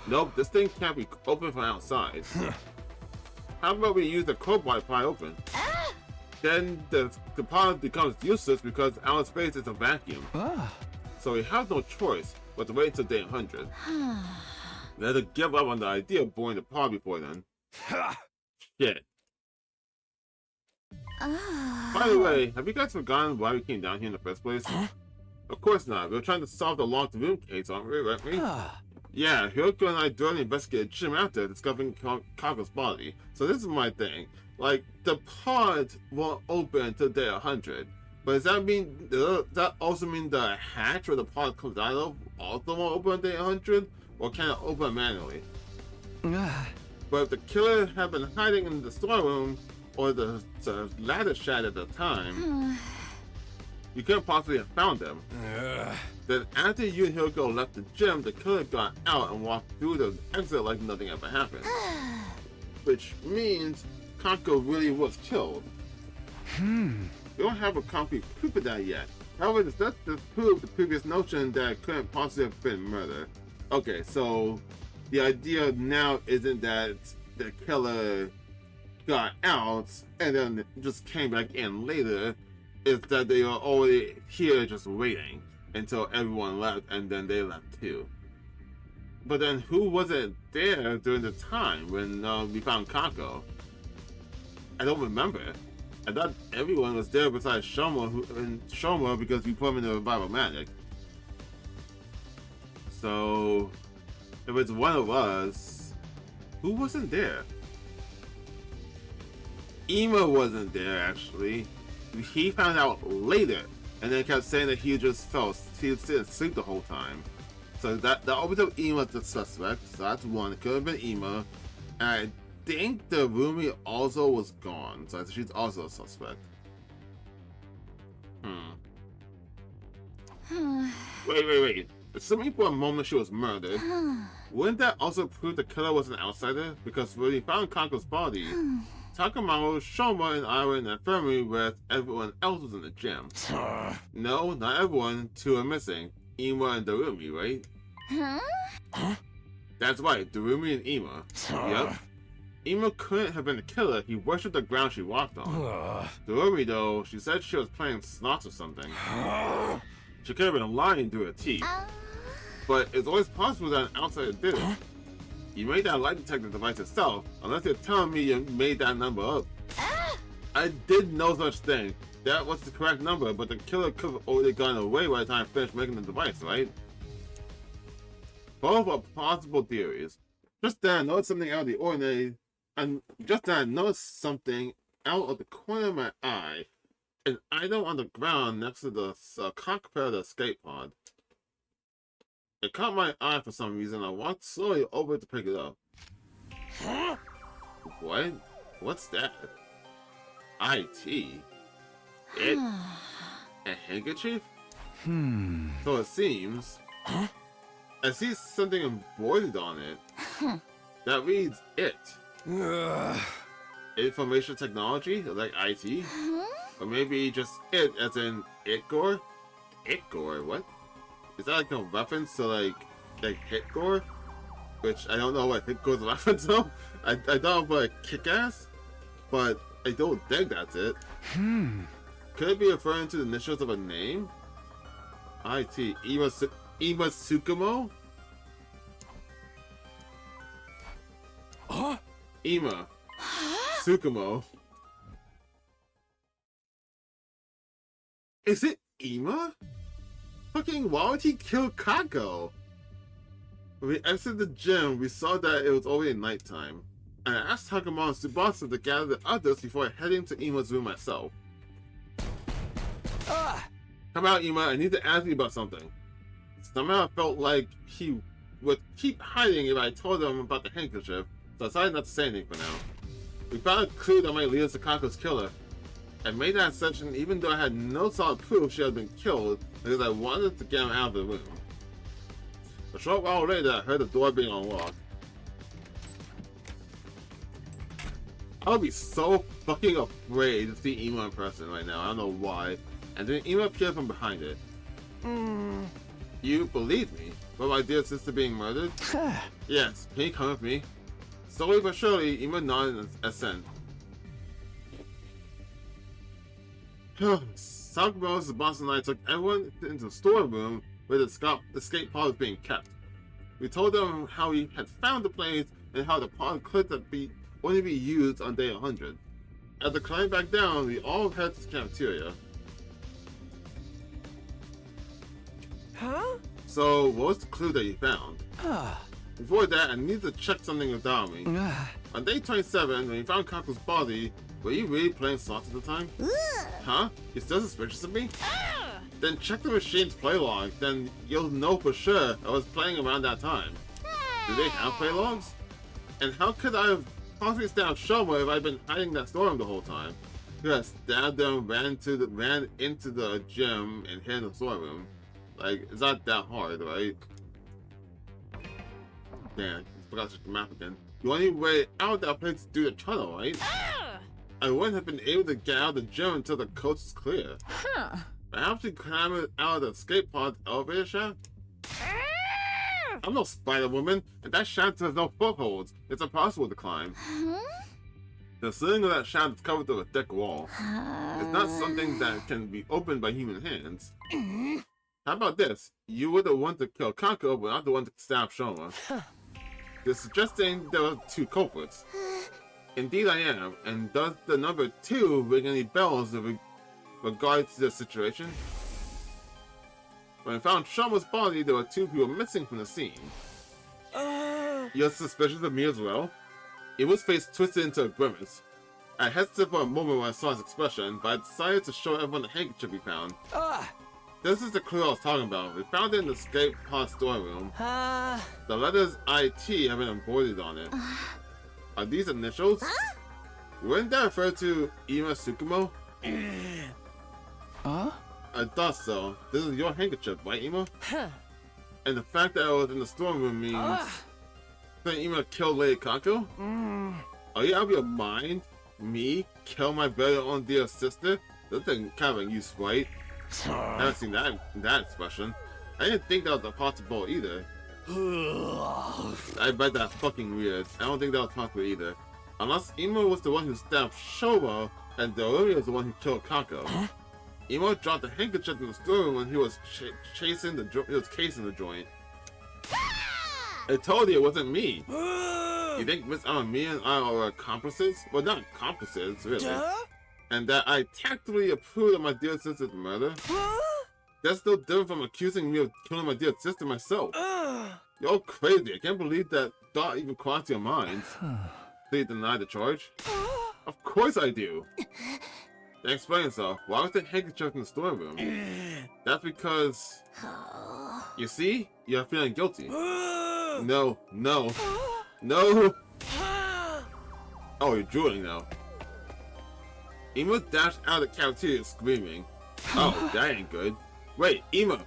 Nope, this thing can't be opened from outside. How about we use the crowbar to pry open? Then the pod becomes useless because outer space is a vacuum. So we have no choice but to wait until day 100. We had to give up on the idea of boarding the pod before then. Shit. By the way, have you guys forgotten why we came down here in the first place? Of course not. We were trying to solve the locked room case, aren't we? Right? Yeah, Hiroko and I thoroughly investigated Jim after discovering Kako's body. So this is my thing. Like, the pod won't open until day 100. But does that also mean the hatch where the pod comes out of also won't open on day 100? Or can it open manually? But if the killer had been hiding in the storeroom or the ladder shack at the time, you couldn't possibly have found them. Then after you and Hiroko left the gym, the killer got out and walked through the exit like nothing ever happened. Which means Kako really was killed. We don't have a concrete proof of that yet. However, this does disprove the previous notion that it couldn't possibly have been murder. Okay, so the idea now isn't that the killer got out and then just came back in later. It's that they are already here just waiting until everyone left and then they left too. But then who wasn't there during the time when we found Kako? I don't remember. I thought everyone was there besides Shoma because we put him in the Revival-Matic. So if it's one of us, who wasn't there? Ema wasn't there actually. He found out later and then kept saying that he just he was asleep the whole time. So that opens up Ema as the suspect. So that's one. It could have been Ema. And I think the roomie also was gone. So she's also a suspect. Wait. Assuming for a moment she was murdered, wouldn't that also prove the killer was an outsider? Because when we found Kako's body, Takamaru, Shoma, and I were in the infirmary whereas everyone else was in the gym. No, not everyone. Two are missing. Ema and Darumi, right? That's right, Darumi and Ema. Yep. Ema couldn't have been the killer. He worshipped the ground she walked on. Darumi, though, she said she was playing slots or something. She could have been lying through her teeth. But it's always possible that an outsider did it. You made that lie detector device itself, unless you're telling me you made that number up. I did no such thing. That was the correct number, but the killer could have already gone away by the time I finished making the device, right? Both are possible theories. Just then I noticed something out of the ordinary, and just then I noticed something out of the corner of my eye. An item on the ground next to the cockpit of the escape pod. It caught my eye for some reason. I walked slowly over to pick it up. What? What's that? IT? It? A handkerchief? So it seems. I see something embroidered on it. That reads it. Information technology, like IT? Or maybe just it, as in It-Gore? It-Gore, what? Is that like a reference to like Hit-Gore? Which I don't know what Hit-Gore's a reference to. I don't know about Kick-Ass, but I don't think that's it. Could it be referring to the initials of a name? IT, Ima Tsukumo? Huh? Ima Tsukumo. Is it Ima? Fucking, why would he kill Kako? When we exited the gym, we saw that it was already nighttime. And I asked Hakamon and Tsubasa to gather the others before heading to Ima's room myself. Come out, Ima, I need to ask you about something. Somehow I felt like he would keep hiding if I told him about the handkerchief, so I decided not to say anything for now. We found a clue that might lead us to Kako's killer. I made that assumption even though I had no solid proof she had been killed because I wanted to get him out of the room. A short while later, I heard the door being unlocked. I would be so fucking afraid to see Ima in person right now, I don't know why. And then Ima appeared from behind it. You believe me? But my dear sister being murdered? Yes, can you come with me? Slowly but surely, Ima nodded in assent. Sakumo, Tsubasa, and I took everyone into the storeroom where the escape pod was being kept. We told them how we had found the place and how the pod could only be used on day 100. After climbing back down, we all headed to the cafeteria. Huh? So, what was the clue that you found? Before that, I need to check something with Dami. On day 27, when you found Kako's body, were you really playing slots at the time? Huh? You're still suspicious of me? Then check the machine's play log, then you'll know for sure I was playing around that time. Do they have play logs? And how could I have possibly stabbed Shoma if I'd been hiding in that storeroom the whole time? You had stabbed them, ran into the gym, and hid in the storeroom. Like, it's not that hard, right? Damn, I forgot to check the map again. The only way out of that place is through the tunnel, right? I wouldn't have been able to get out of the gym until the coast is clear. Perhaps we climb out of the escape pod elevator shaft? I'm no Spider-Woman, and that shaft has no footholds. It's impossible to climb. The ceiling of that shaft is covered with a thick wall. It's not something that can be opened by human hands. How about this? You were the one to kill Kako, but not the one to stab Shoma. You're suggesting there were two culprits. Indeed I am, and does the number 2 ring any bells in regards to the situation? When I found Shoma's body, there were 2 people missing from the scene. You're suspicious of me as well? Ima's face twisted into a grimace. I hesitated for a moment when I saw his expression, but I decided to show everyone the handkerchief we found. This is the clue I was talking about. We found it in the escape pod storeroom. The letters IT have been embroidered on it. Are these initials? Wouldn't that refer to Ima Tsukumo? I thought so. This is your handkerchief, right, Ima? And the fact that I was in the storeroom means that Ima killed Lady Kako? Are you out of your mind? Me kill my very own dear sister? That's kind of a use, right? I haven't seen that expression. I didn't think that was possible either. I bet that's fucking weird. I don't think that was possible either. Unless Ima was the one who stabbed Showa and Doremi was the one who killed Kako. Ima dropped the handkerchief in the storeroom when he was casing the joint. I told you it wasn't me. You think Miss Amamiya and I are accomplices? Well, not accomplices, really. And that I tactfully approved of my dear sister's murder? That's no different from accusing me of killing my dear sister myself. You're crazy. I can't believe that thought even crossed your minds. Do you deny the charge? Of course I do. Then explain yourself. Why was the handkerchief in the storeroom? That's because... You see? You're feeling guilty. No. No. No! Oh, you're drooling now. Ima dashed out of the cafeteria screaming. Oh, that ain't good. Wait, Ima!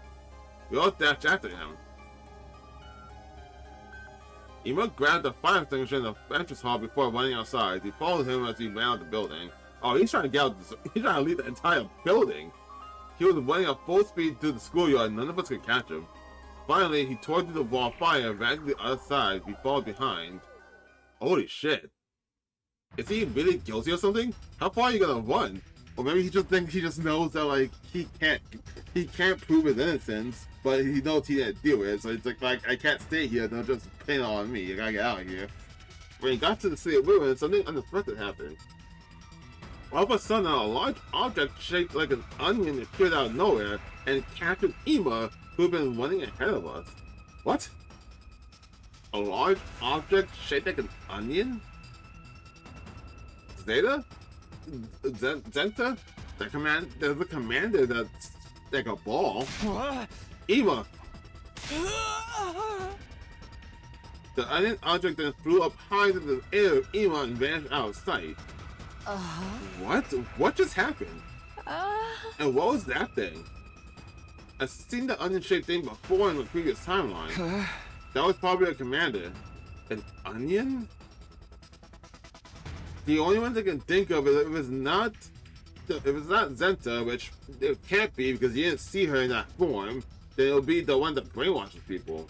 We all dashed after him. Ima grabbed a fire extinguisher in the entrance hall before running outside. He followed him as he ran out the building. Oh, he's trying to get out. He's trying to leave the entire building. He was running at full speed through the schoolyard. None of us could catch him. Finally, he tore through the wall of fire and ran to the other side. We followed behind. Holy shit. Is he really guilty or something? How far are you gonna run? Or maybe he just thinks he just knows that like he can't prove his innocence, but he knows he didn't do it. So it's like I can't stay here. They'll just pin it on me. I gotta get out of here. When he got to the city of ruins, something unexpected happened. All of a sudden, a large object shaped like an onion appeared out of nowhere and captured Ima, who had been running ahead of us. What? A large object shaped like an onion? Zeta? Zenta? There's a commander that's like a ball. What? Ima! The onion object then flew up high into the air of Ima and vanished out of sight. What? What just happened? And what was that thing? I've seen the onion-shaped thing before in the previous timeline. That was probably a commander. An onion? The only ones I can think of is if it's not Zenta, which it can't be because you didn't see her in that form, then it'll be the one that brainwashes people.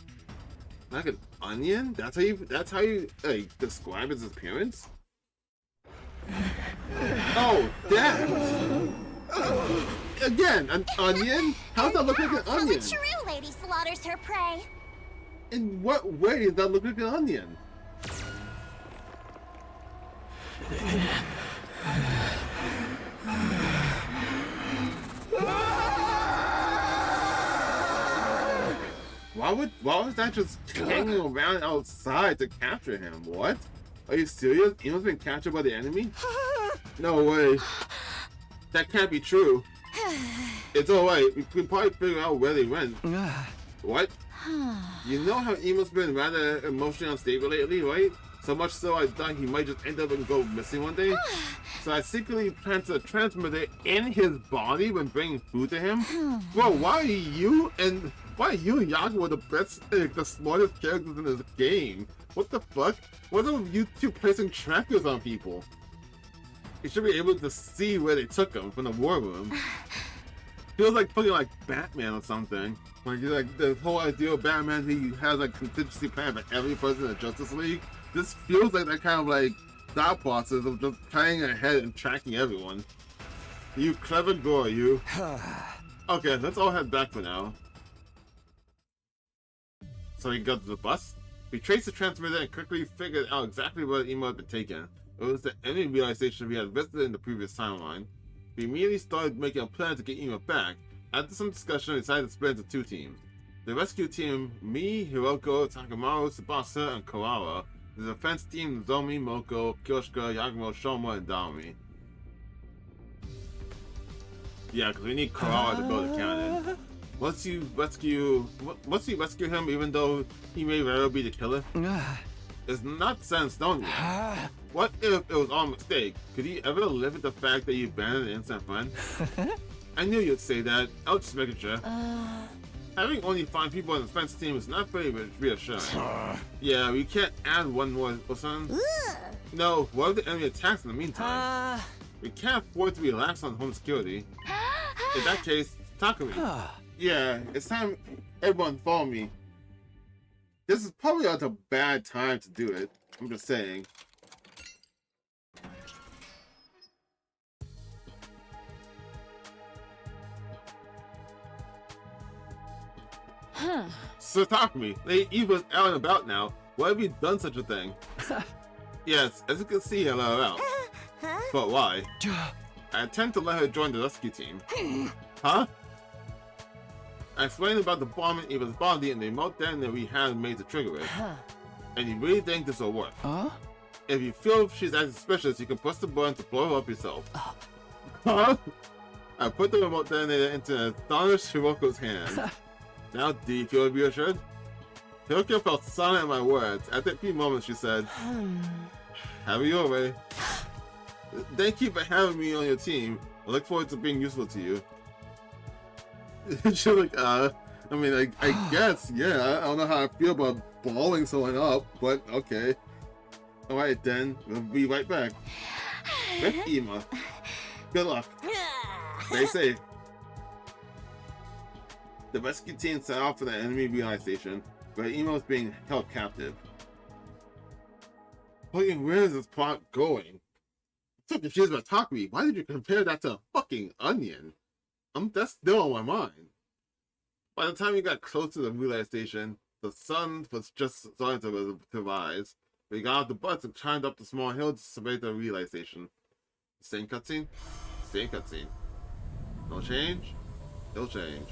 Like an onion? That's how you like, describe its appearance? Oh, that! Again, an onion? How's that look like an onion? So the true lady slaughters her prey. In what way does that look like an onion? Why was that just hanging around outside to capture him? What? Are you serious? Ima's been captured by the enemy? No way. That can't be true. It's alright. We can probably figure out where they went. What? You know how Ima's been rather emotionally unstable lately, right? So much so I thought he might just end up and go missing one day. So I secretly planned to transmit it in his body when bringing food to him. Bro, why are you and Yago the best, the smartest characters in this game? What the fuck? What's up with you two placing trackers on people? You should be able to see where they took him from the war room. Feels like fucking like Batman or something. Like the whole idea of Batman, he has like contingency plan for every person in the Justice League. This feels like that kind of like thought process of just planning ahead and tracking everyone. You clever girl, you. Okay, let's all head back for now. So we got to the bus. We traced the transmitter and quickly figured out exactly where the email had been taken. It was the enemy realization we had visited in the previous timeline. We immediately started making a plan to get Ima back. After some discussion, we decided to split into two teams. The rescue team, me, Hiroko, Takamaru, Tsubasa, and Kawara. The defense team, Zomi, Moko, Kyoshika, Yagumo, Shoma, and Daomi. Yeah, because we need Kawara to build a cannon. Once you rescue him, even though he may very well be the killer, it's not set in stone yet. What if it was all a mistake? Could he ever live with the fact that you abandoned an innocent friend? I knew you'd say that. I'll just make sure. Having only 5 people on the defense team is not very reassuring. Yeah, we can't add one more person. No, what if the enemy attacks in the meantime? We can't afford to relax on home security. In that case, Takumi. Yeah, it's time everyone follow me. This is probably not a bad time to do it. I'm just saying. So Takumi, Eva's out and about now. Why have you done such a thing? Yes, as you can see, hello out. But why? I intend to let her join the rescue team. Huh? I explained about the bomb in Eva's body and the remote detonator we had made to trigger it. And you really think this will work? If you feel she's acting suspicious, you can press the button to blow her up yourself. Huh? I put the remote detonator into an astonished Hiroko's hand. Now, do you feel reassured? Hiroko felt silent at my words. After a few moments, she said, have you already? Thank you for having me on your team. I look forward to being useful to you. She's like, I mean, I guess, yeah. I don't know how I feel about balling someone up, but okay. Alright then, we'll be right back. With Ema. Good luck. Stay safe. The rescue team set off for the enemy relay station, where Ema was being held captive. Fucking, where is this plot going? I'm so confused about Takumi. Why did you compare that to a fucking onion? That's still on my mind. By the time we got close to the relay station, the sun was just starting to rise. We got off the bus and climbed up the small hill to survey the relay station. Same cutscene? Same cutscene. No change? No change.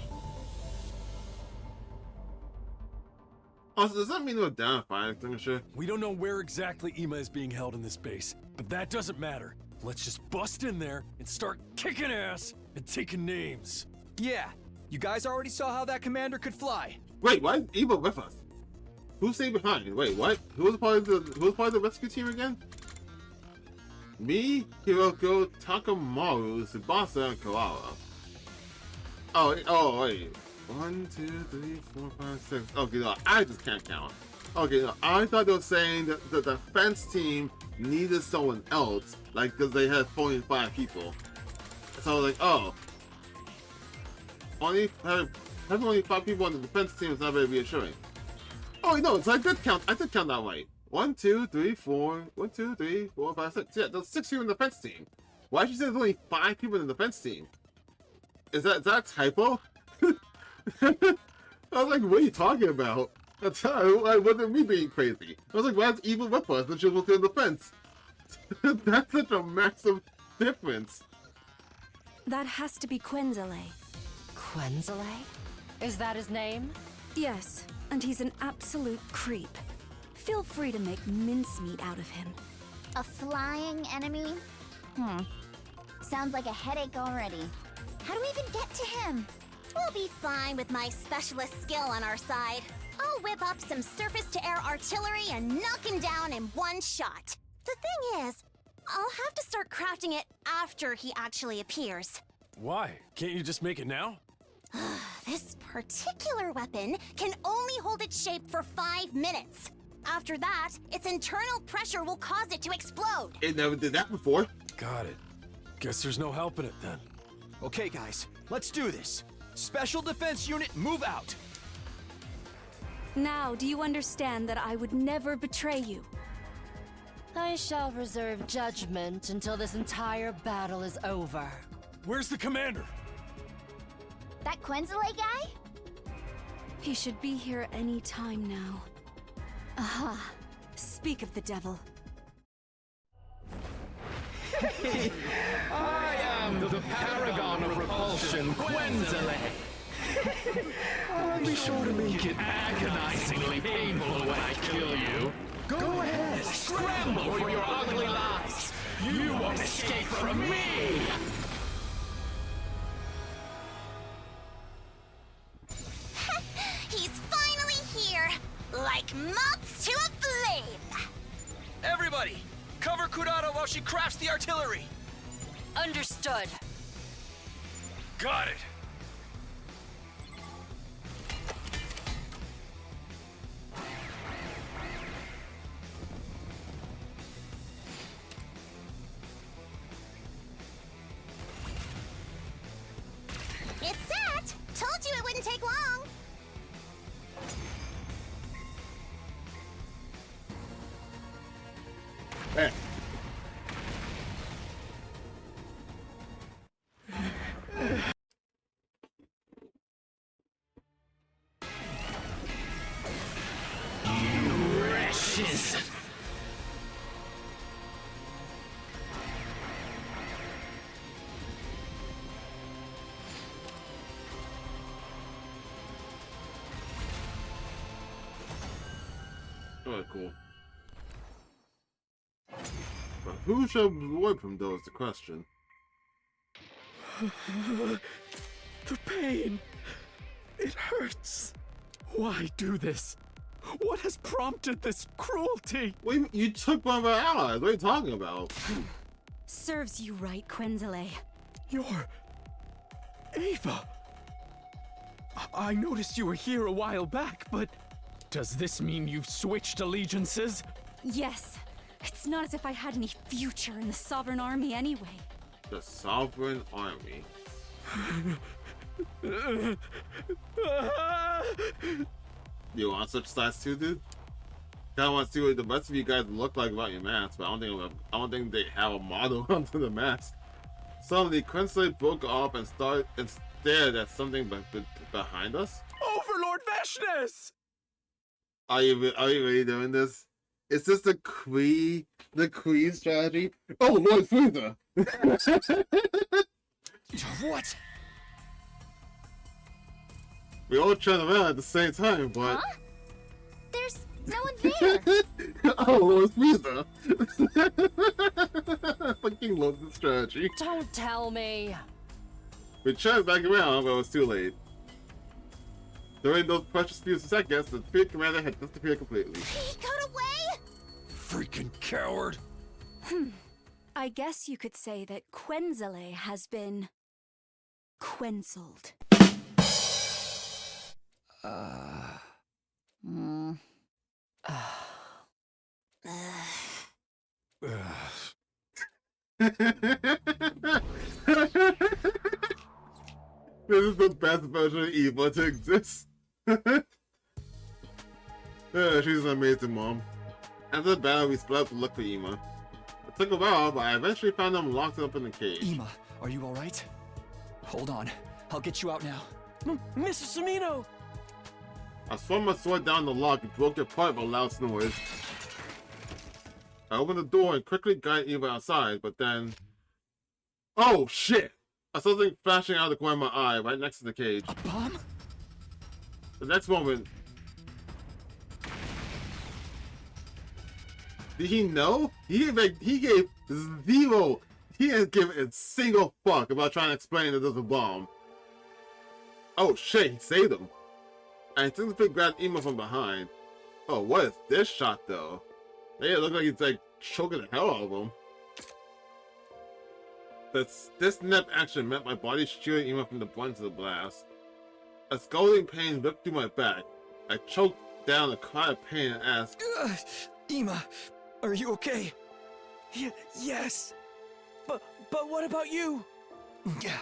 Also, does that mean we're down a fire extinguisher? We don't know where exactly Ema is being held in this base, but that doesn't matter. Let's just bust in there and start kicking ass and taking names. Yeah, you guys already saw how that commander could fly. Wait, why is Eva with us? Who stayed behind? Wait, what? Who was part of the rescue team again? Me, Hiroko, Takamaru, Tsubasa, and Kawara. Oh, wait. 1, 2, 3, 4, 5, 6. Okay, no, I just can't count. Okay, no, I thought they were saying that the defense team needed someone else, like, because they had only 5 people. So I was like, oh. Having only 5 people on the defense team is not very reassuring. Oh, no, so I did count that right. 1, 2, 3, 4, 1, 2, 3, 4, 5, 6. Yeah, there's 6 people in the defense team. Why did you say there's only 5 people in the defense team? Is that a typo? I was like, what are you talking about? That's how it wasn't me being crazy. I was like, why is Eva with us when she was in the defense? That's such a massive difference. That has to be Quenzele. Quenzele? Is that his name? Yes, and he's an absolute creep. Feel free to make mincemeat out of him. A flying enemy? Sounds like a headache already. How do we even get to him? We'll be fine with my specialist skill on our side. I'll whip up some surface-to-air artillery and knock him down in one shot. The thing is, I'll have to start crafting it after he actually appears. Why? Can't you just make it now? This particular weapon can only hold its shape for 5 minutes. After that, its internal pressure will cause it to explode. It never did that before. Got it. Guess there's no helping it then. Okay, guys, let's do this. Special Defense Unit, move out! Now, do you understand that I would never betray you? I shall reserve judgment until this entire battle is over. Where's the commander? That Quenzele guy? He should be here any time now. Aha. Speak of the devil. I am the paragon of repulsion, Quenzele. I'll be sure to make it agonizingly painful when I kill you. Go ahead, scramble for your ugly lives. You won't escape from me. He's finally here, like moths to a flame. Everybody, cover Kurata while she crafts the artillery. Understood. Got it. It's set! Told you it wouldn't take long! Hey. You wretches! Oh, cool. But who shall avoid from those? The question. The pain. It hurts. Why do this? What has prompted this cruelty? Wait, you took one of our allies. What are you talking about? Serves you right, Quenzele. You're... Ava. I noticed you were here a while back, but does this mean you've switched allegiances? Yes. It's not as if I had any future in the Sovereign Army anyway. The Sovereign Army. You want such stats too, dude? Kinda want to see what the rest of you guys look like without your mask, but I don't think they have a model under the mask. Suddenly, Quincy broke off and stared at something behind us. Overlord Vashnes! Are you really doing this? Is this the Kree strategy? Oh, Lord Frieza! What? We all turned around at the same time, but... Huh? There's no one there. Oh, Lord Frieza! Fucking love this strategy. Don't tell me. We turned back around, but it was too late. During those precious few seconds, the Speed Commander had disappeared completely. He got away? Freaking coward! I guess you could say that Quenzele has been... quenceled. This is the best version of Eva to exist. She's an amazing mom. After the battle, we split up to look for Ema. It took a while, but I eventually found them locked up in the cage. Ema, are you alright? Hold on. I'll get you out now. Mr. Samino! I swung my sword down the lock and broke it apart with a loud noise. I opened the door and quickly guided Eva outside, but then... Oh, shit! I saw something flashing out of the corner of my eye right next to the cage. A bomb? The next moment... Did he know? He gave zero. He didn't give a single fuck about trying to explain that there's a bomb. Oh shit, he saved him. I instinctively grabbed Ema from behind. Oh, what is this shot though? Hey, it looks like he's like choking the hell out of him. This snap action meant my body shielding Ema from the brunt of the blast. A scalding pain ripped through my back. I choked down a cry of pain and asked, Ema, are you okay? Yes. But what about you? Yeah,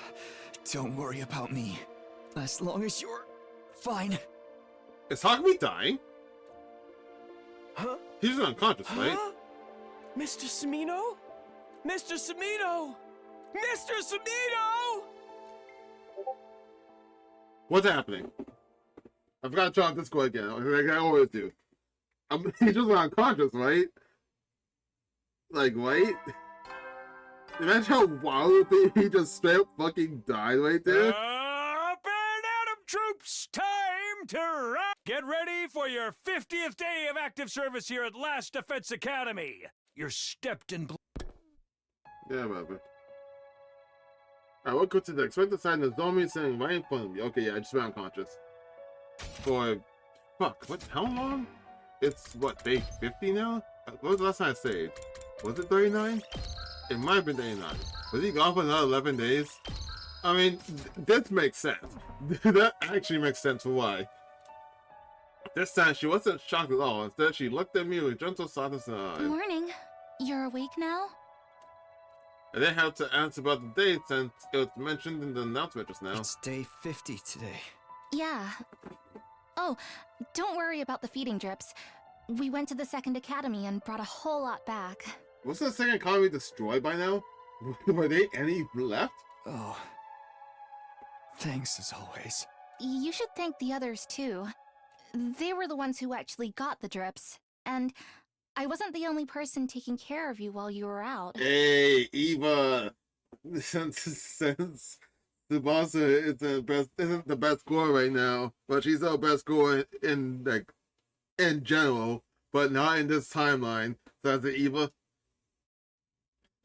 don't worry about me. As long as you're fine. Is Hakumi dying? Huh? He's unconscious, right? Mr. Samino? Mr. Samino! Mr. Samino! What's happening? I forgot to turn off Discord again. Like I always do. He just went unconscious, right? Like, right? Imagine how wild he just straight up fucking died right there. Up and Adam troops, time to rock! Get ready for your 50th day of active service here at Last Defense Academy. You're stepped in Yeah, whatever. I woke up to the expected sign of zombie sitting right in front of me. Okay, yeah, I just went unconscious. For... Fuck, what? How long? It's, what, day 50 now? What was the last time I saved? Was it 39? It might have been 39. Was he gone for another 11 days? I mean, this makes sense. That actually makes sense for why. This time, she wasn't shocked at all. Instead, she looked at me with gentle softness in her eyes. Morning. You're awake now? I didn't have to answer about the date since it was mentioned in the announcement just now. It's day 50 today. Yeah. Oh, don't worry about the feeding drips. We went to the second academy and brought a whole lot back. Was the second colony destroyed by now? Were there any left? Oh. Thanks as always. You should thank the others too. They were the ones who actually got the drips. And I wasn't the only person taking care of you while you were out. Hey, Eva! Since Tsubasa isn't the best scorer right now, but she's the best scorer in general, but not in this timeline. So that's Eva.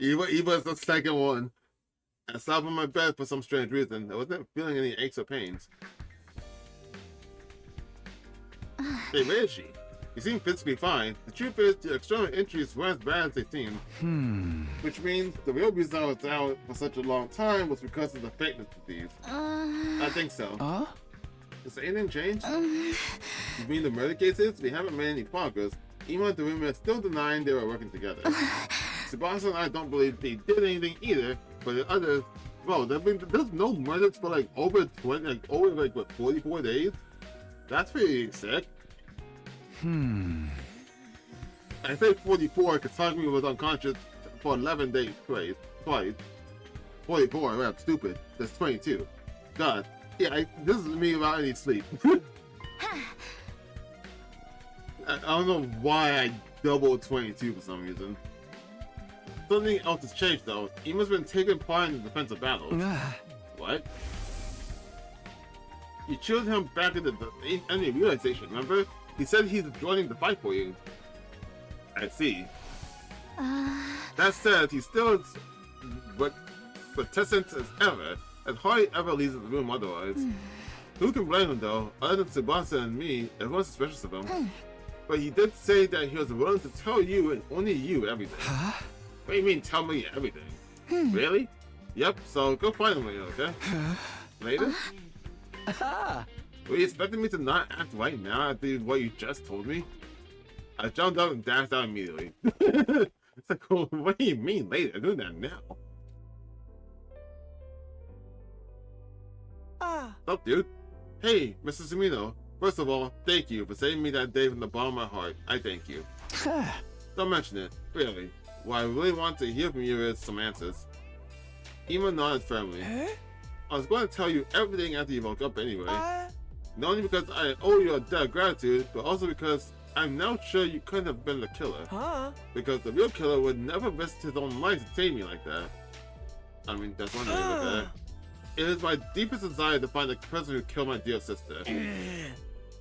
Eva is the second one. I stopped on my bed for some strange reason. I wasn't feeling any aches or pains. Hey, where is she? You seem physically fine. The truth is, the external injuries weren't as bad as they seemed. Which means the real reason I was out for such a long time was because of the fakeness disease. I think so. Has anything changed? You mean the murder cases? We haven't made any progress. Even the women are still denying they were working together. Sebastian and I don't believe they did anything either, but the others, bro, there's no murders for like over 44 days? That's pretty sick. I say 44 because Takumi was unconscious for 11 days twice. 44, right, I'm stupid. That's 22. God. Yeah, this is me without any sleep. I don't know why I doubled 22 for some reason. Something else has changed though. Ima's been taking part in the defensive battles. What? You chilled him back in the enemy realization, remember? He said he's joining the fight for you. I see. That said, he's still as reticent as ever, and hardly ever leaves the room otherwise. Who can blame him though? Other than Tsubasa and me, everyone's suspicious of him. But he did say that he was willing to tell you and only you everything. What do you mean, tell me everything? Really? Yep, so go find him later, okay? Later? Were you expecting me to not act right now after what you just told me? I jumped up and dashed out immediately. It's like, well, what do you mean later? Do that now. What's up, dude? Hey, Mr. Sumino. First of all, thank you for saving me that day from the bottom of my heart. I thank you. Don't mention it, really. What I really want to hear from you is some answers. Ima nodded firmly. I was going to tell you everything after you woke up anyway. Not only because I owe you a debt of gratitude, but also because I'm now sure you couldn't have been the killer. Because the real killer would never risk his own life to save me like that. I mean, that's one way to look at it. It is my deepest desire to find the person who killed my dear sister.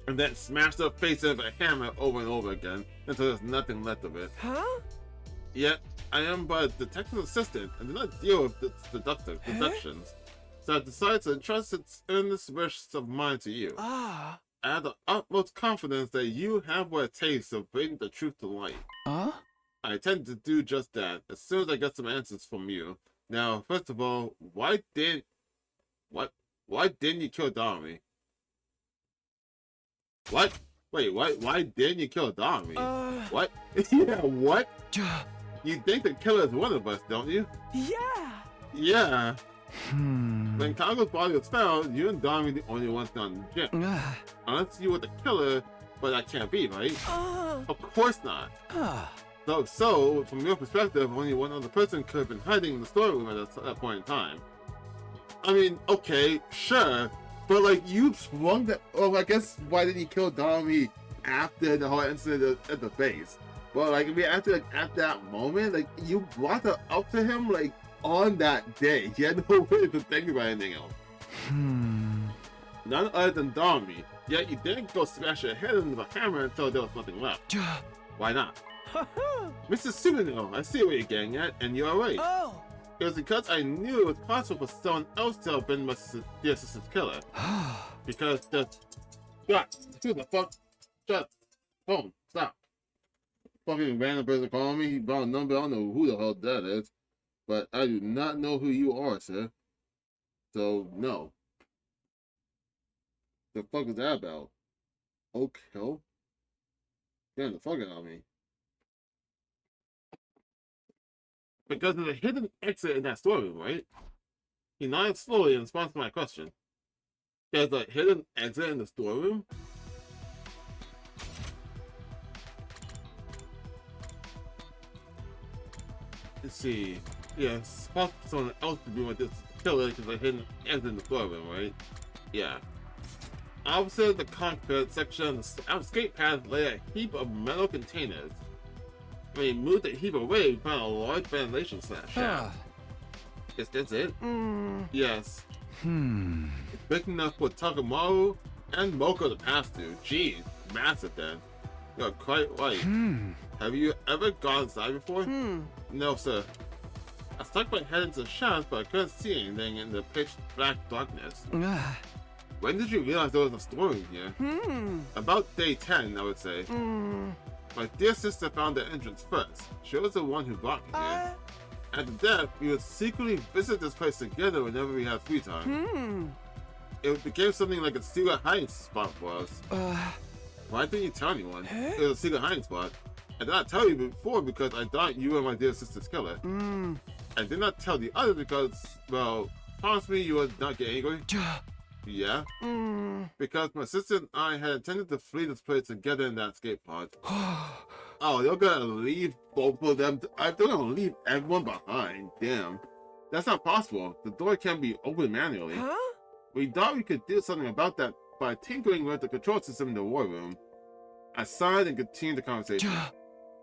And then smash their face in with a hammer over and over again until there's nothing left of it. Yet, I am but a detective assistant and do not deal with deductions. So I decided to entrust its earnest wish of mine to you. I have the utmost confidence that you have what it takes to bring the truth to light. I intend to do just that as soon as I get some answers from you. Now, first of all, why didn't you kill Dorami? What? Wait, why didn't you kill Dorami? What? Yeah, what? You think the killer is one of us, don't you? Yeah. When Kago's body was found, you and Dorami the only ones not in the gym. Unless you were the killer, but that can't be, right? Of course not. So, from your perspective, only one other person could have been hiding in the storeroom at that point in time. I mean, okay, sure, but like you swung that. Oh, I guess why did he kill Dorami after the whole incident at the base? Well, like, I mean, at that moment, like you brought her up to him like on that day. He had no way to think about anything else. None other than Dorami. Yet you didn't go smash your head into the hammer until there was nothing left. Why not? Mr. Sumino, I see what you're getting at, and you're right. It was because I knew it was possible for someone else to have been my dear sister's killer. Because who the fuck? Shut phone, stop. Fucking random person calling me, he brought a number, I don't know who the hell that is. But I do not know who you are, sir. So, no. The fuck is that about? Oak Hill? Getting the fuck out of me. Because there's a hidden exit in that storeroom, right? He nodded slowly in response to my question. There's a hidden exit in the storeroom? Let's see. Yes, it's possible for someone else to be with this killer because there's a hidden exit in the storeroom, right? Yeah. Opposite the cockpit section of the escape path lay a heap of metal containers. When he moved the heap away, we found a large ventilation shaft. Is this it? Yes. It's big enough for Takamaru and Moko to pass through. Geez, massive then. You're quite right. Have you ever gone inside before? No, sir. I stuck my head into the shaft, but I couldn't see anything in the pitch black darkness. When did you realize there was a storeroom here? About day 10, I would say. My dear sister found the entrance first. She was the one who brought me here. After that, we would secretly visit this place together whenever we had free time. it became something like a secret hiding spot for us. Why didn't you tell anyone? It was a secret hiding spot. I did not tell you before because I thought you were my dear sister's killer. I did not tell the others because, well, promise me you would not get angry. Yeah? Because my sister and I had intended to flee this place together in that escape pod. Oh, they're gonna leave both of them? They're gonna leave everyone behind. Damn. That's not possible. The door can't be opened manually. We thought we could do something about that by tinkering with the control system in the war room. I sighed and continued the conversation.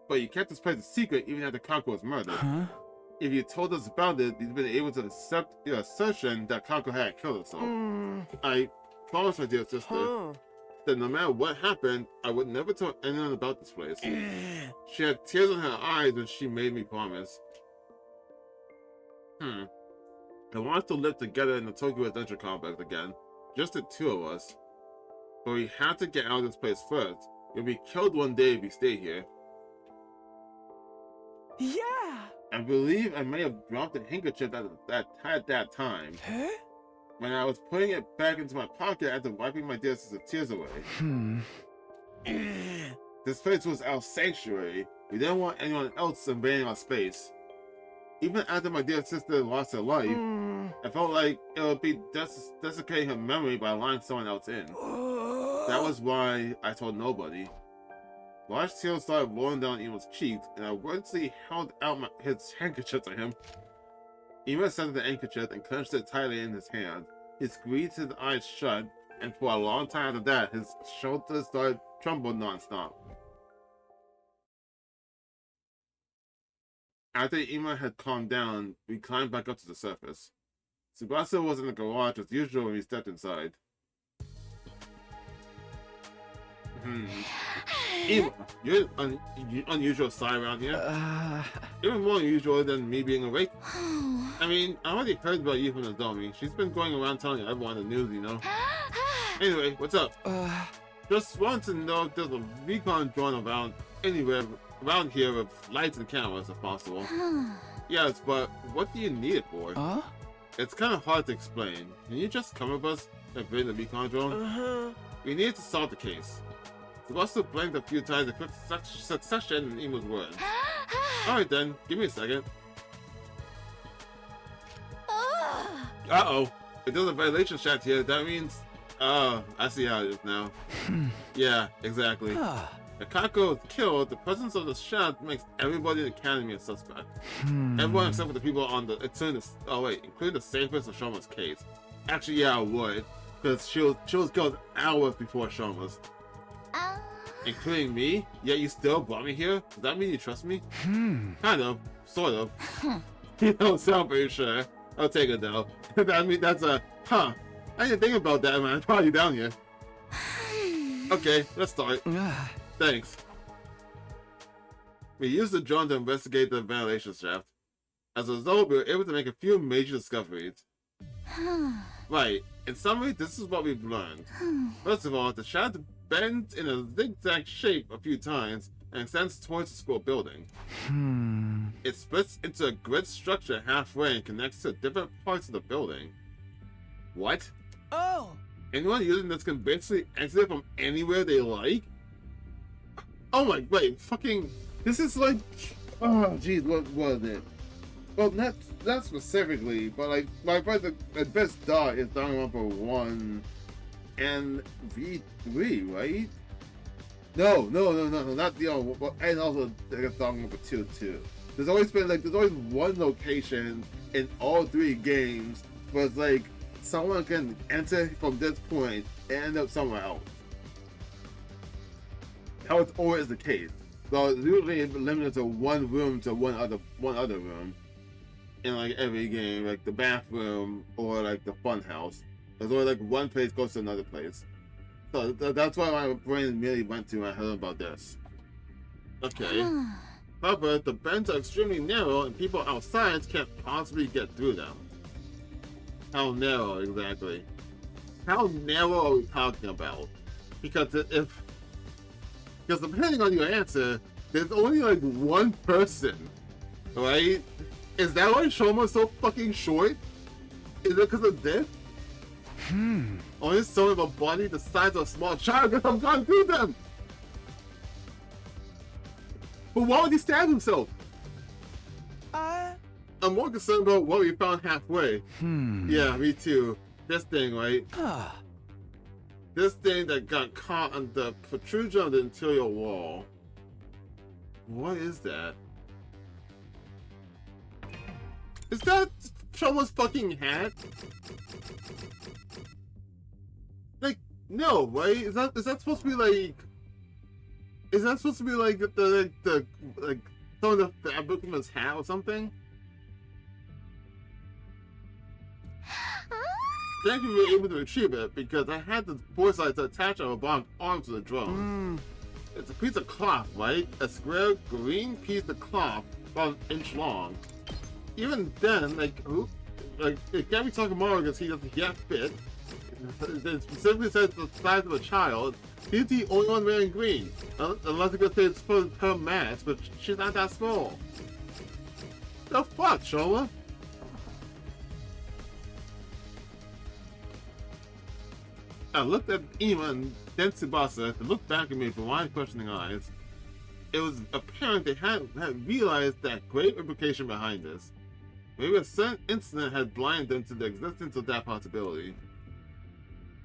But you kept this place a secret even after Kako was murdered. If you told us about it, you'd been able to accept your assertion that Kako had killed herself. I promised my dear sister that no matter what happened, I would never tell anyone about this place. She had tears in her eyes when she made me promise. I want us to live together in the Tokyo Adventure Complex again. Just the two of us. But we have to get out of this place first. You'll be killed one day if we stay here. Yeah! I believe I may have dropped the handkerchief at that time. When I was putting it back into my pocket after wiping my dear sister's tears away. This place was our sanctuary. We didn't want anyone else invading our space. Even after my dear sister lost her life, I felt like it would be desecrating her memory by allowing someone else in. That was why I told nobody. Large tears started rolling down Ima's cheeks, and I wordlessly held out his handkerchief to him. Ima accepted the handkerchief and clenched it tightly in his hand. He squeezed his eyes shut, and for a long time after that, his shoulders started trembling non-stop. After Ima had calmed down, we climbed back up to the surface. Tsubasa was in the garage as usual when we stepped inside. Ima, you're an unusual sight around here. Even more unusual than me being awake. I mean, I already heard about you from Nozomi. She's been going around telling everyone the news, you know. Anyway, what's up? Just want to know if there's a recon drone around anywhere around here with lights and cameras if possible. Yes, but what do you need it for? It's kind of hard to explain. Can you just come with us and bring the recon drone? We need to solve the case. Tsubasa blinked a few times in quick succession in Ima's words. Alright then, give me a second. Uh-oh. If there's a violation shaft here, that means... Oh, I see how it is now. Yeah, exactly. If Kako is killed, the presence of the shaft makes everybody in the academy a suspect. Everyone except for the people on the... including the safest of Shoma's case. Actually, yeah, I would. Because she was killed hours before Shoma's. Including me? Yet you still brought me here? Does that mean you trust me? Kind of. Sort of. You don't sound very sure. I'll take it though. I mean, that's a... I didn't think about that when I brought you down here. Okay, let's start. Thanks. We used the drone to investigate the ventilation shaft. As a result, we were able to make a few major discoveries. Right. In summary, this is what we've learned. First of all, the shaft bends in a zigzag shape a few times and extends towards the school building. It splits into a grid structure halfway and connects to different parts of the building. What? Oh! Anyone using this can basically exit from anywhere they like? Oh my, wait, fucking... This is like... Oh, jeez, what was it? Well, not specifically, but like, my brother, the best dot is Danganronpa 1 and V3, right? No, not the other one, and also Danganronpa 2 too. There's always one location in all three games where it's like, someone can enter from this point and end up somewhere else. How it's always the case. So it's usually limited to one room to one other room. In like every game, like the bathroom or like the fun house. There's only like one place goes to another place. So that's why my brain immediately went to when I heard about this. Okay. However, the bends are extremely narrow and people outside can't possibly get through them. How narrow exactly? How narrow are we talking about? Because depending on your answer, there's only like one person, right? Is that why Shoma's so fucking short? Is it because of this? Only someone with a body the size of a small child could have gone through them! But why would he stab himself? I'm more concerned about what we found halfway. Yeah, me too. This thing, right? This thing that got caught on the protrusion of the interior wall. What is that? Is that someone's fucking hat? Like, no, right? Is that supposed to be like? Is that supposed to be like the some of the fabric from his hat or something? Thank you for being able to retrieve it because I had the foresight to attach our bottom arm to the drone. It's a piece of cloth, right? A square green piece of cloth about an inch long. Even then, like it can't be talking more because he doesn't yet fit. It specifically says the size of a child. He's the only one wearing green. Unless you could say it's for her mass, but she's not that small. The fuck, Shola? I looked at Ima and then Tsubasa to look back at me with wide questioning eyes. It was apparent they had realized that great implication behind this. Maybe a sudden incident had blinded them to the existence of that possibility.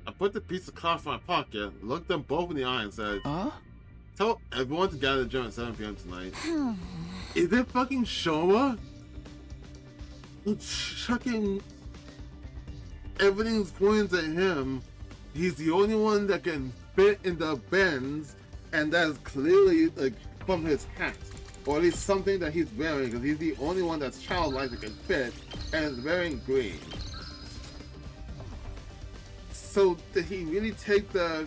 I put the piece of cloth in my pocket, looked them both in the eye and said, tell everyone to gather at the gym at 7 p.m. tonight. Is it fucking Showa? Fucking everything's pointing at him. He's the only one that can fit in the bends, and that's clearly like from his hat, or at least something that he's wearing, because he's the only one that's childlike that can fit, and is wearing green. So did he really take the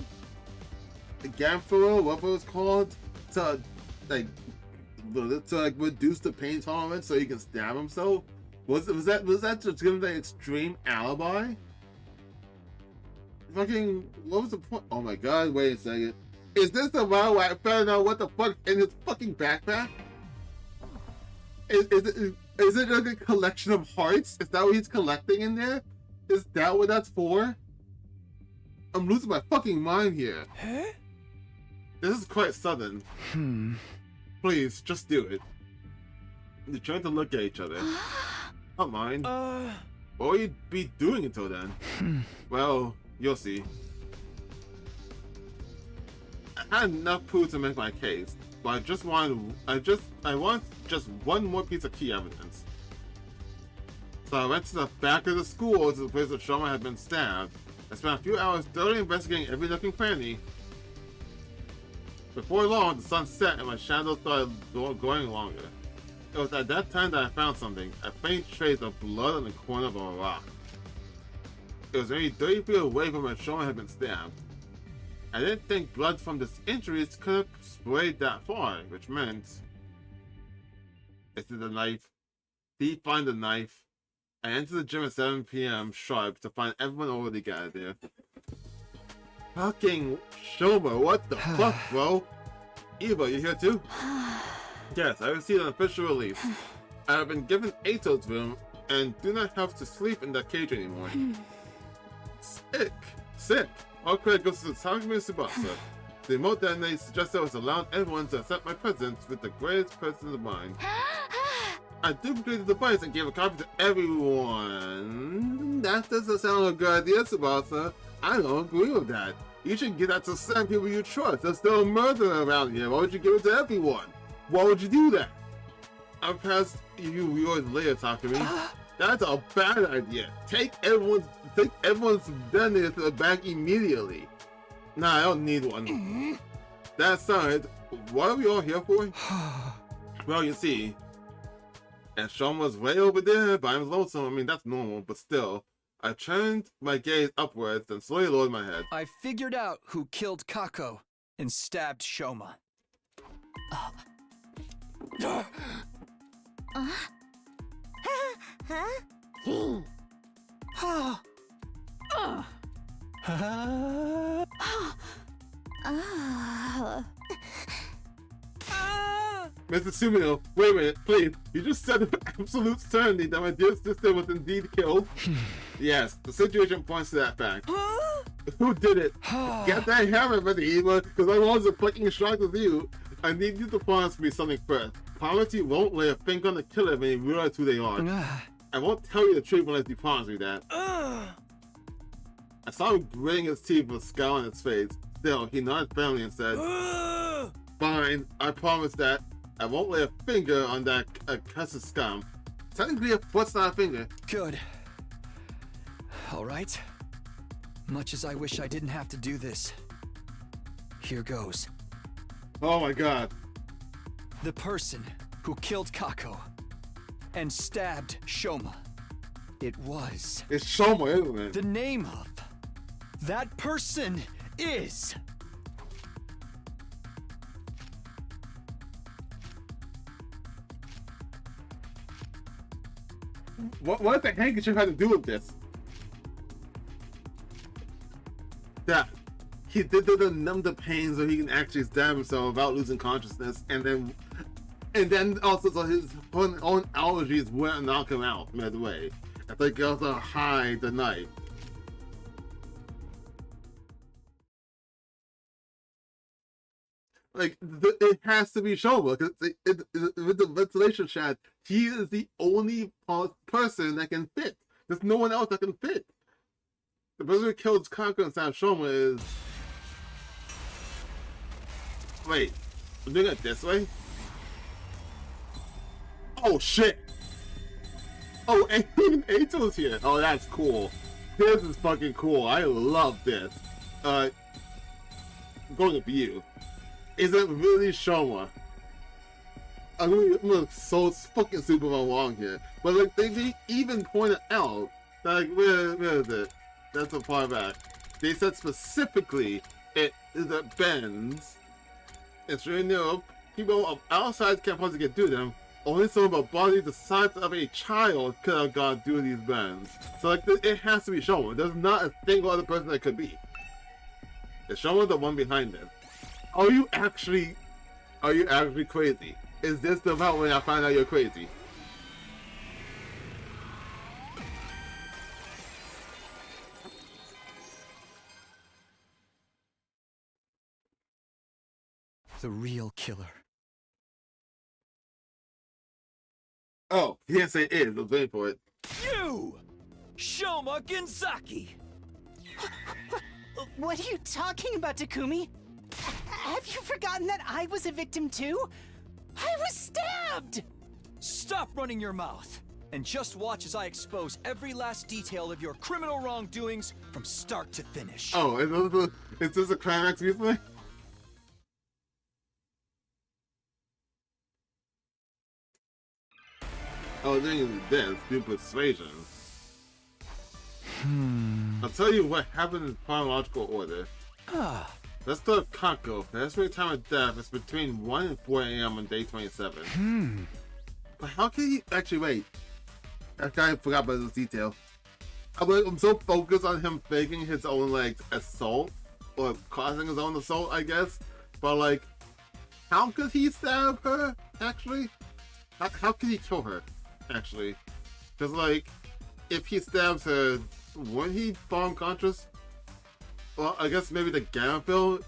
Gamphora, whatever it's called, to reduce the pain tolerance so he can stab himself? Was that just give him the extreme alibi? Fucking, what was the point? Oh my god, wait a second. Is this the round where I found out what the fuck in his fucking backpack? Is it like a collection of hearts? Is that what he's collecting in there? Is that what that's for? I'm losing my fucking mind here. Huh? This is quite sudden. Please, just do it. They're trying to look at each other. Not mine. What will you be doing until then? Well, you'll see. I had enough proof to make my case, but I want just one more piece of key evidence. So I went to the back of the school to the place where Shoma had been stabbed. I spent a few hours thoroughly investigating every nook and cranny. Before long, the sun set and my shadow started going longer. It was at that time that I found something, a faint trace of blood on the corner of a rock. It was maybe 30 feet away from where Shoma had been stabbed. I didn't think blood from this injuries could have sprayed that far, which meant... Is it the knife? Did he find the knife? I entered the gym at 7 p.m. sharp to find everyone already gathered there. Fucking Shoma, what the fuck, bro? Eva, you here too? Yes, I received an official release. I have been given Ato's room and do not have to sleep in that cage anymore. Sick. All credit goes to Takumi Tsubasa. The remote detonator suggested I was allowed everyone to accept my presence with the greatest presence of mind. I duplicated the device and gave a copy to everyone. That doesn't sound like a good idea, Tsubasa. I don't agree with that. You should give that to some people you trust. There's still a murderer around here. Why would you give it to everyone? Why would you do that? I'll pass you yours later, Takumi. That's a bad idea. Take everyone's detonator to the bank immediately. Nah, I don't need one. That aside, what are we all here for? Well, you see, and Sean was way over there by his lonesome. I mean, that's normal, but still. I turned my gaze upwards and slowly lowered my head. I figured out who killed Kako and stabbed Shoma. Mr. Sumino, wait a minute, please. You just said with absolute certainty that my dear sister was indeed killed. Yes, the situation points to that fact. Who did it? Get that hammer, Medieval, because I wasn't fucking shocked with you. I need you to promise me something first. Promise you won't lay a finger on the killer when you realize who they are. I won't tell you the truth unless you promise me that. I saw him gritting his teeth with a scowl on his face. Still, he nodded firmly and said, Fine, I promise that. I won't lay a finger on that cussed scum. Technically, a foot's not a finger. Good. All right. Much as I wish I didn't have to do this. Here goes. Oh my god. The person who killed Kako and stabbed Shoma. It was... It's Shoma, isn't it? The name of that person is... What the handkerchief had to do with this? That he did to numb the pain so he can actually stab himself without losing consciousness, and then also so his own allergies wouldn't knock him out midway. I think he also hide the knife. Like, it has to be Shoma, because with the ventilation shot, he is the only person that can fit. There's no one else that can fit. The person who killed Kako and stabbed Shoma is... Wait, I'm doing it this way? Oh shit! Oh, and even Ato's here! Oh, that's cool. This is fucking cool. I love this. Going up you. Is it really Shoma? I'm gonna so fucking super wrong here. But like, they even pointed out that, like, where is it? That's a far back. They said specifically it bends. It's really new. People of outside can't possibly get through them. Only someone with a body the size of a child could have gone through these bends. So like, it has to be Shoma. There's not a single other person that could be. Is Shoma the one behind it? Are you actually crazy? Is this the amount when I find out you're crazy? The real killer. Oh, he didn't say it is. I was waiting for it. You! Shoma Genzaki! What are you talking about, Takumi? Have you forgotten that I was a victim too? I was stabbed! Stop running your mouth, and just watch as I expose every last detail of your criminal wrongdoings from start to finish. Oh, is this a climax recently? Oh, then this, do persuasion. I'll tell you what happened in chronological order. Let's start with Kako. The estimated time of death is between 1 and 4 a.m. on day 27. But how can he actually wait? I forgot about this detail. I'm so focused on him faking his own like assault or causing his own assault, I guess. But like, how could he stab her? Actually, how could he kill her? Actually, because like, if he stabs her, wouldn't he fall unconscious? Well, I guess maybe the gamma pill,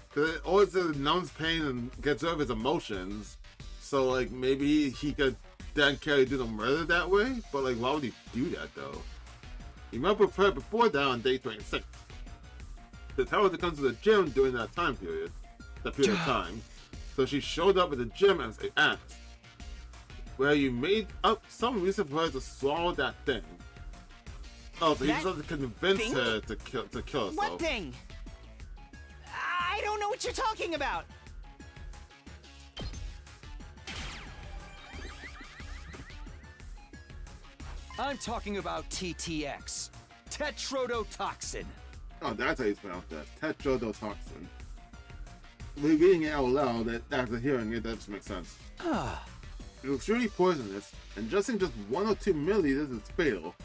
because it always numbs pain and gets rid of his emotions. So like, maybe he could then carry do the murder that way. But like, why would he do that though? He might have prepared before that on day 26. The tower to come to the gym during that time period, of time. So she showed up at the gym as they asked, where you made up some reason for her to swallow that thing. Oh, so you just have to convince her to kill herself. What thing? I don't know what you're talking about. I'm talking about TTX. Tetrodotoxin. Oh, that's how you spell that. Tetrodotoxin. Reading it out loud, that after hearing it, that just makes sense. It was extremely poisonous, and ingesting just 1 or 2 milliliters is fatal.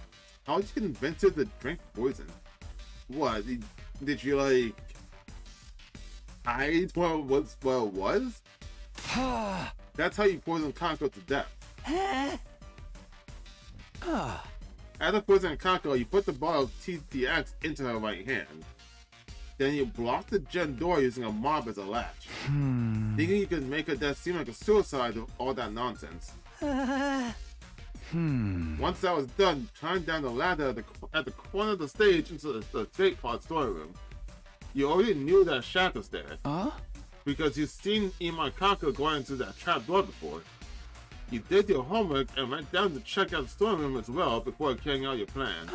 How did you convince her to drink poison? What? Did you like hide what it was? That's how you poison Kako to death. After poisoning Kako, you put the bottle of TTX into her right hand. Then you block the gym door using a mob as a latch. Thinking you can make her death seem like a suicide with all that nonsense. Once that was done, climb down the ladder at the corner of the stage into the escape pod storeroom. You already knew that shaft was there. Because you've seen Ima Kako going into that trap door before. You did your homework and went down to check out the storeroom as well before carrying out your plan.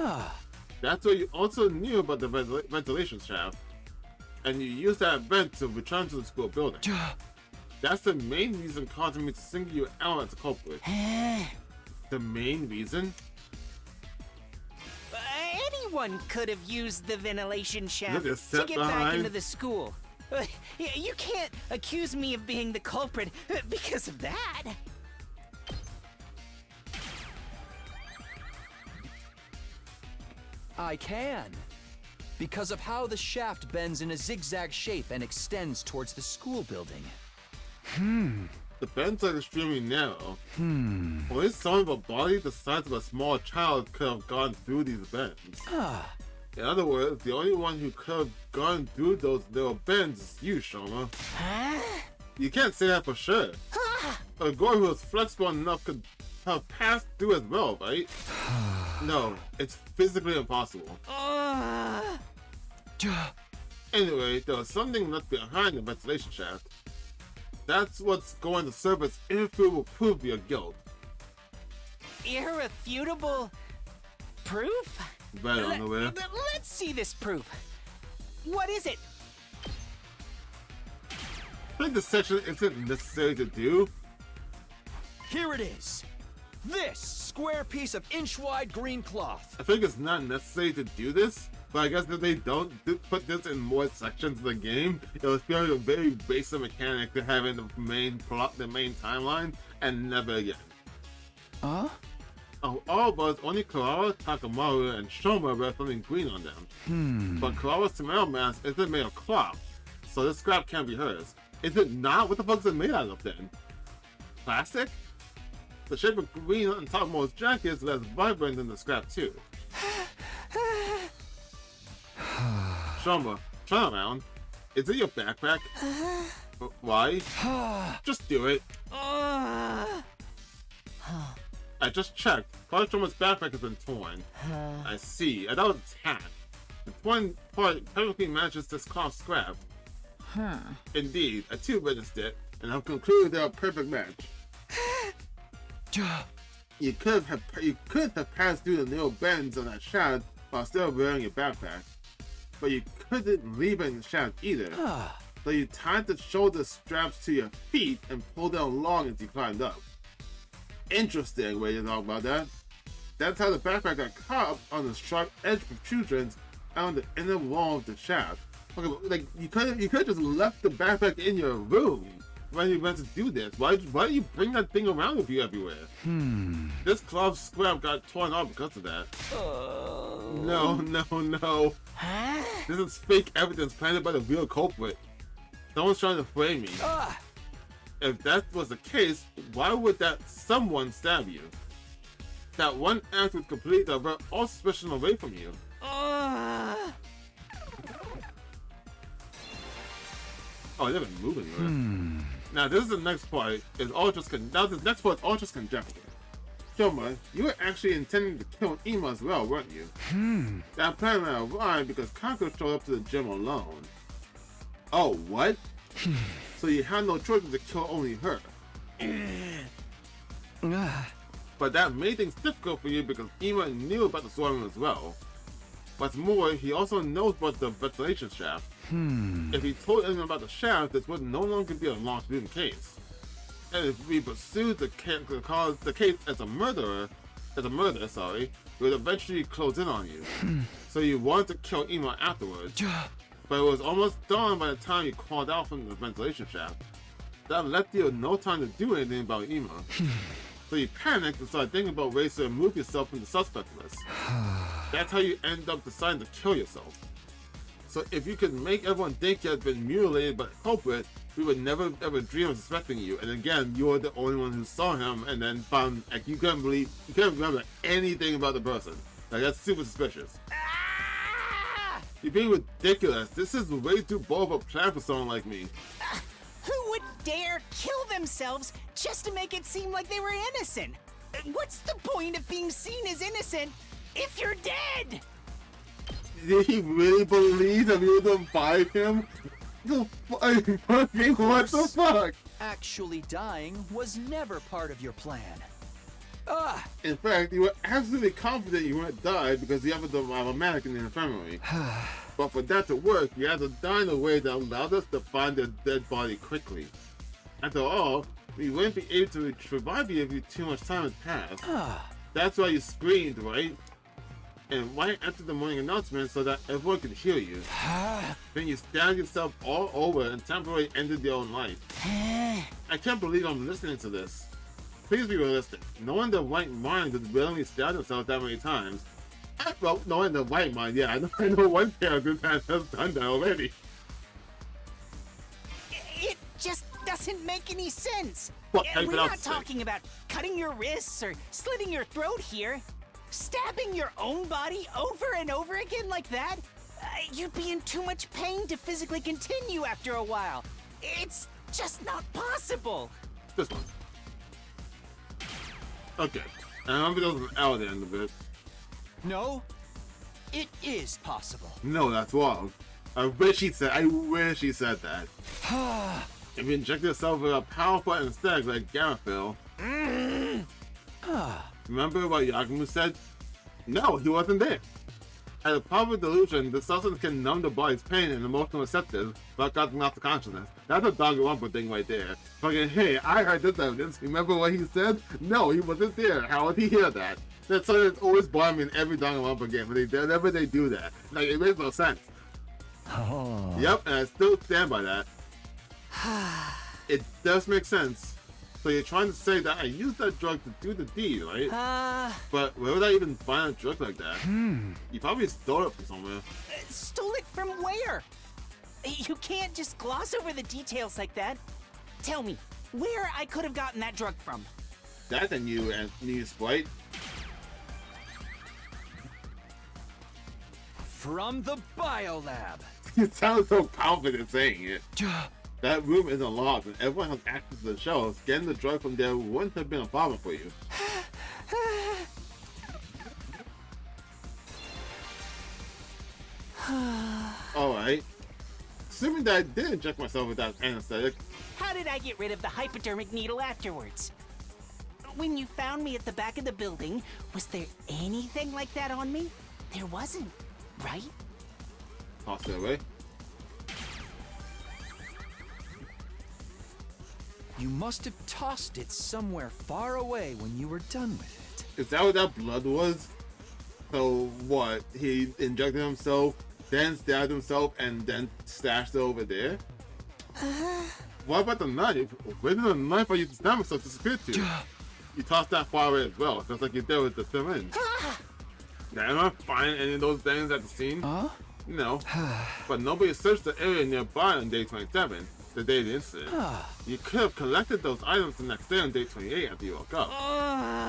That's what you also knew about the ventilation shaft. And you used that vent to return to the school building. That's the main reason causing me to single you out as a culprit. The main reason? Anyone could have used the ventilation shaft Look at to get back behind. into the school. You can't accuse me of being the culprit because of that. I can. Because of how the shaft bends in a zigzag shape and extends towards the school building. The bends are extremely narrow. Only someone with a body the size of a small child could have gone through these bends. In other words, the only one who could have gone through those little bends is you, Shoma. You can't say that for sure. A girl who was flexible enough could have passed through as well, right? No, it's physically impossible. Anyway, there was something left behind the ventilation shaft. That's what's going to serve as irrefutable proof of your guilt. Irrefutable proof? Right on the way. Let's see this proof. What is it? I think this section isn't necessary to do. Here it is. This square piece of inch-wide green cloth. I think it's not necessary to do this, but I guess if they don't put this in more sections of the game, it will feel like a very basic mechanic to have in the main plot, the main timeline, and never again. Of all of us, only Karawa, Takamaru, and Shoma wear something green on them. But Karawa's tomato mask isn't made of cloth, so this scrap can't be hers. Is it not? What the fuck is it made out of then? Plastic? The shape of green on Takamo's jacket is less vibrant than the scrap too. Shoma, turn around. Is it your backpack? Why? Just do it. I just checked. Part of Shoma's backpack has been torn. I see. I thought it was hacked. The torn part perfectly matches this cloth scrap. Indeed, I too witnessed it, and I've concluded they're a perfect match. You could have passed through the narrow bends on that shaft while still wearing your backpack, but you couldn't leave it in the shaft either. So you tied the shoulder straps to your feet and pulled them along as you climbed up. Interesting way to talk about that. That's how the backpack got caught up on the sharp edge protrusions on the inner wall of the shaft. Okay, but like you could have just left the backpack in your room when you went to do this. Why do you bring that thing around with you everywhere? This cloth scrap got torn off because of that. No. This is fake evidence planted by the real culprit. Someone's trying to frame me. If that was the case, why would that someone stab you? That one act would completely divert all suspicion away from you. Oh, they've been moving anywhere. Now this is the next part. This next part is all just conjecture. Shoma, you were actually intending to kill Ima as well, weren't you? That plan ran awry because Kako showed up to the gym alone. Oh, what? So you had no choice but to kill only her. But that made things difficult for you because Ima knew about the storm as well. What's more, he also knows about the ventilation shaft. If he told anyone about the shaft, this would no longer be a long-term case. And if we pursued the case as a murder, it would eventually close in on you. So you wanted to kill Ima afterwards. But it was almost dawn by the time you crawled out from the ventilation shaft. That left you no time to do anything about Ima. So you panicked and started thinking about ways to remove yourself from the suspect list. That's how you end up deciding to kill yourself. So if you could make everyone think you had been mutilated by the culprit, we would never ever dream of suspecting you. And again, you were the only one who saw him and then found like you couldn't remember anything about the person. Like, that's super suspicious. You're being ridiculous. This is way too bold of a plan for someone like me. Who would dare kill themselves just to make it seem like they were innocent? What's the point of being seen as innocent if you're dead? Did he really believe that we were gonna buy him? What the fuck? Actually dying was never part of your plan. In fact, you were absolutely confident you wouldn't die because you have a medic in the infirmary. But for that to work, you had to die in a way that allowed us to find the dead body quickly. After all, we wouldn't be able to revive you if too much time had passed. That's why you screamed, right? And right after the morning announcement so that everyone could hear you. Then you stabbed yourself all over and temporarily ended your own life. I can't believe I'm listening to this. Please be realistic. No one in their right mind would willingly stab themselves that many times. Well, no one in their right mind, yeah. I know one character that has done that already. It just doesn't make any sense. What, We're not talking about cutting your wrists or slitting your throat here. Stabbing your own body over and over again like that? You'd be in too much pain to physically continue after a while. It's just not possible. This one. Okay. I remember there was an L at the end of it. No, it is possible. No, that's wrong. I wish he said that. If you inject yourself with a powerful anesthetic like Garafil. Remember what Yakumu said? No, he wasn't there. At a proper delusion, the substance can numb the body's pain and emotional receptors without causing loss of consciousness. That's a Danganronpa thing right there. Fucking, hey, I heard this evidence. Remember what he said? No, he wasn't there. How would he hear that? That's something that's always bothered me in every Danganronpa game. Whenever they do that. Like, it makes no sense. Oh. Yep, and I still stand by that. It does make sense. So you're trying to say that I used that drug to do the deed, right? But where would I even find a drug like that? You probably stole it from somewhere. Stole it from where? You can't just gloss over the details like that. Tell me, where I could have gotten that drug from. That's a new Sprite. From the biolab. You sound so confident saying it. That room isn't locked and everyone has access to the shelves. Getting the drug from there wouldn't have been a problem for you. Alright. Assuming that I did inject myself with that anesthetic. How did I get rid of the hypodermic needle afterwards? When you found me at the back of the building, was there anything like that on me? There wasn't, right? Toss it away. You must have tossed it somewhere far away when you were done with it. Is that what that blood was? So what? He injected himself, then stabbed himself, and then stashed it over there? What about the knife? Where did the knife I used to stab myself disappear to? You tossed that far away as well, just like you did with the syringe. Now, am I finding any of those things at the scene? No. But nobody searched the area nearby on day 27. The day of the incident. You could have collected those items the next day on day 28 after you woke up.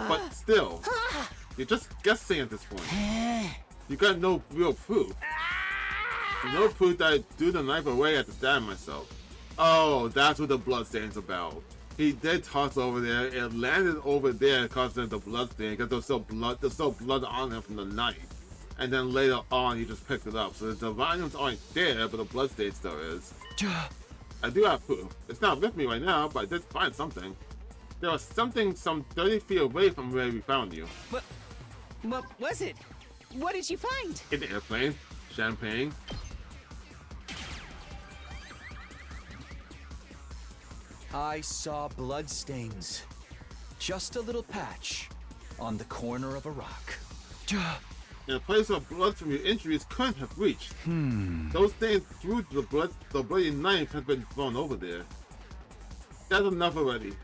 But still, you're just guessing at this point. You got no real proof. No proof that I threw the knife away at the stab myself. Oh, that's what the bloodstain's about. He did toss over there. It landed over there because of the bloodstain, because there's still blood on him from the knife. And then later on, he just picked it up. So the volumes aren't there, but the bloodstain still is. I do have proof. It's not with me right now, but I did find something. There was something some 30 feet away from where we found you. What was it? What did you find? In the airplane. Champagne. I saw bloodstains. Just a little patch on the corner of a rock. In a place where blood from your injuries couldn't have reached. Those stains through the bloody knife has been thrown over there. That's enough already.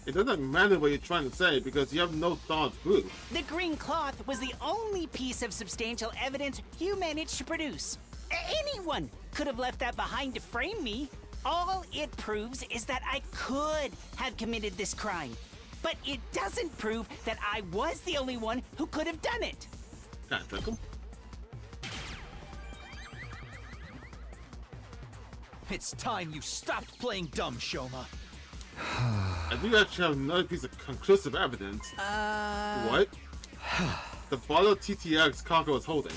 It doesn't matter what you're trying to say because you have no solid proof. The green cloth was the only piece of substantial evidence you managed to produce. Anyone could have left that behind to frame me. All it proves is that I could have committed this crime. But it doesn't prove that I was the only one who could have done it. Can I trick him? It's time you stopped playing dumb, Shoma. I do actually have another piece of conclusive evidence. What? The bottle of TTX Kako was holding.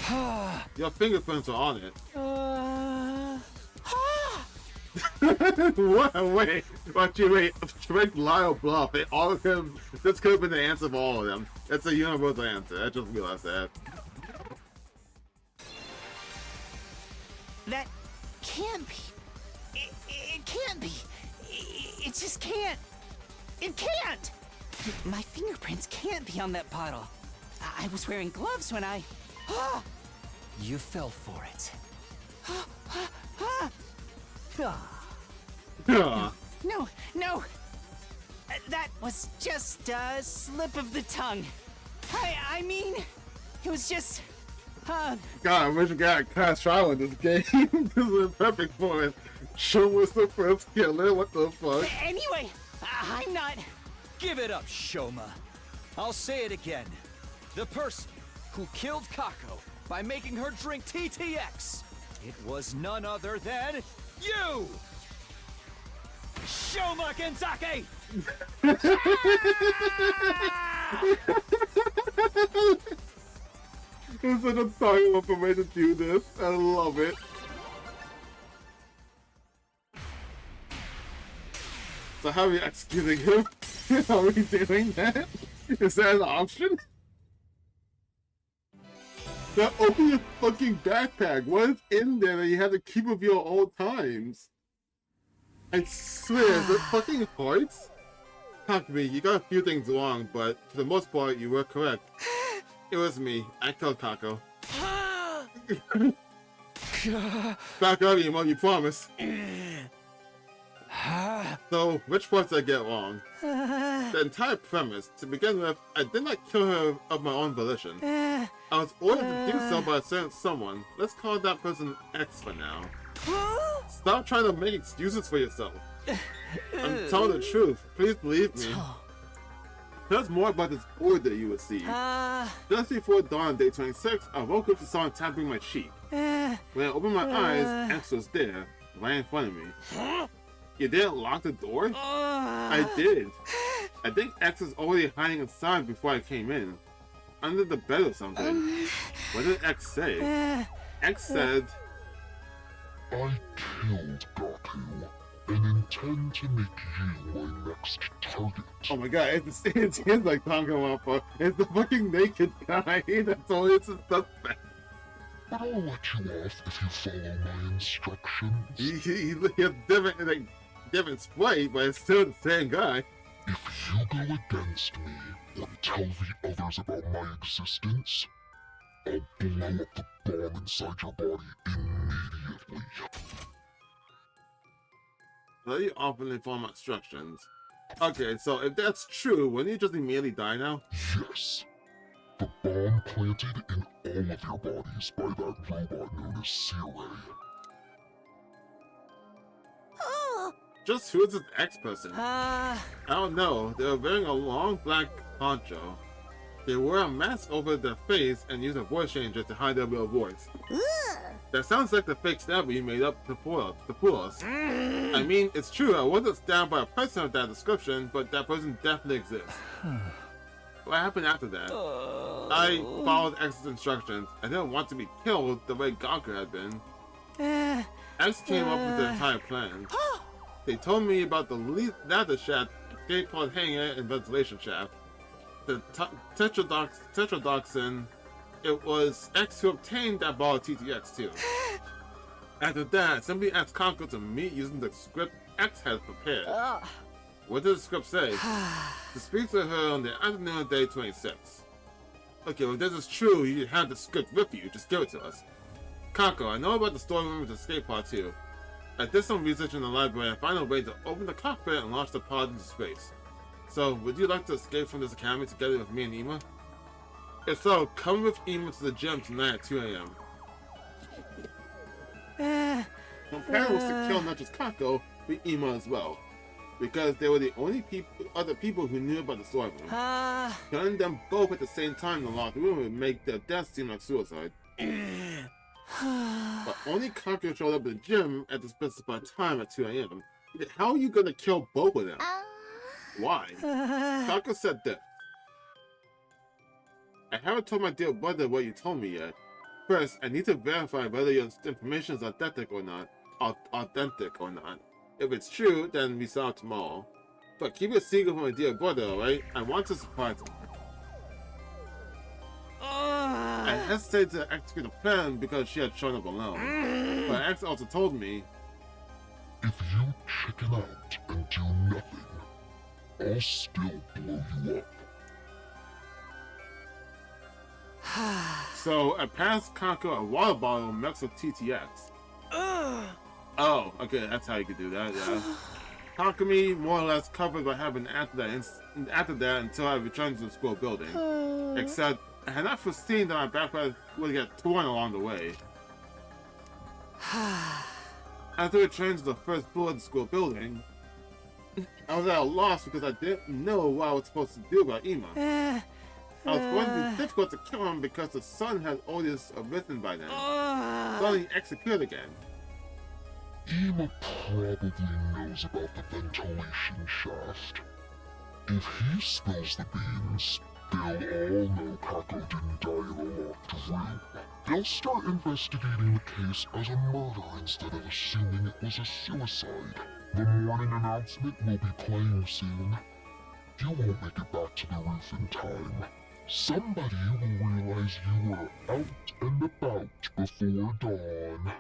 Your fingerprints are on it. What? Wait. Wait. Trick, lie, or bluff. They all of them. This could have been the answer of all of them. That's a universal answer. I just realized that. That can't be. It can't be. It just can't. It can't! My fingerprints can't be on that bottle. I was wearing gloves when I... You fell for it. No. That was just a slip of the tongue. I mean, it was just... God, I wish I got Crash Trial in this game. This is perfect for it. Show was the first killer. What the fuck? Anyway, I'm not... Give it up, Shoma. I'll say it again. The person who killed Kako by making her drink TTX. It was none other than you! Shoma Genzake! It's such a time for me to do this. I love it. So how are we executing him? How are we doing that? Is that an option? Now open your fucking backpack. What is in there that you have to keep of your old times? I swear, the fucking hearts? Takumi, you got a few things wrong, but for the most part, you were correct. It was me. I killed Kako. Back up, Emo, you promise. So, which parts did I get wrong? The entire premise. To begin with, I did not kill her of my own volition. I was ordered to do so by a certain someone. Let's call that person X for now. Stop trying to make excuses for yourself. I'm telling the truth. Please believe me. There's more about this order you received. Just before dawn on day 26, I woke up to someone tapping my cheek. When I opened my eyes, X was there, right in front of me. You didn't lock the door? I did. I think X was already hiding inside before I came in. Under the bed or something. What did X say? X said... I killed Gaku, and intend to make you my next target. Oh my god, it's like talking about it's the fucking naked guy. That's all it's a suspect. But I'll let you off if you follow my instructions. He has different sprite, but it's still the same guy. If you go against me or tell the others about my existence, I'll blow up the bomb inside your body immediately. Let you often follow my instructions. Okay, so if that's true, wouldn't you just immediately die now? Yes. The bomb planted in all of your bodies by that robot known as Searay. Just who is this X person? I don't know. They were wearing a long black poncho. They wore a mask over their face and used a voice changer to hide their real voice. That sounds like the fake stabber you made up to fool us. I mean, it's true, I wasn't stabbed by a person of that description, but that person definitely exists. What happened after that? I followed X's instructions. I didn't want to be killed the way Gaku had been. X came up with the entire plan. They told me about the ladder shaft, escape pod hangar, and ventilation shaft. The tetrodotoxin, it was X who obtained that ball of TTX too. After that, somebody asked Kako to meet using the script X had prepared. What did the script say? To speak to her on the afternoon of day 26. Okay, well, if this is true, you have the script with you. Just give it to us. Kako, I know about the storeroom with the escape pod too. I did some research in the library and found a way to open the cockpit and launch the pod into space. So, would you like to escape from this academy together with me and Ima? If so, come with Ima to the gym tonight at 2 a.m. My plan was to kill not just Kako, but Ima as well. because they were the only other people who knew about the storeroom. Killing them both at the same time in the locked room would make their death seem like suicide. But only Kako showed up at the gym at the specified time at 2 a.m. How are you gonna kill both of them? Why? Kako said this. I haven't told my dear brother what you told me yet. First, I need to verify whether your information is authentic or not. If it's true, then we saw it tomorrow. But keep it secret from my dear brother, alright? I want to surprise him. I hesitated to execute a plan because she had shown up alone. But X also told me, if you chicken out and do nothing, I'll still blow you up. So I passed Kako a water bottle mixed with TTX. Oh, okay, that's how you could do that, yeah. Takumi more or less covered what happened after that until I returned to the school building. Except, I had not foreseen that my backpack would get torn along the way. After returning to the first floor of the school building, I was at a loss because I didn't know what I was supposed to do about Ima. I was going to be difficult to kill him because the sun had already arisen by then. Suddenly X appeared again. Ima probably knows about the ventilation shaft. If he spills the beans, they'll all know Kako didn't die in a locked room. They'll start investigating the case as a murder instead of assuming it was a suicide. The morning announcement will be playing soon. You won't make it back to the roof in time. Somebody will realize you were out and about before dawn.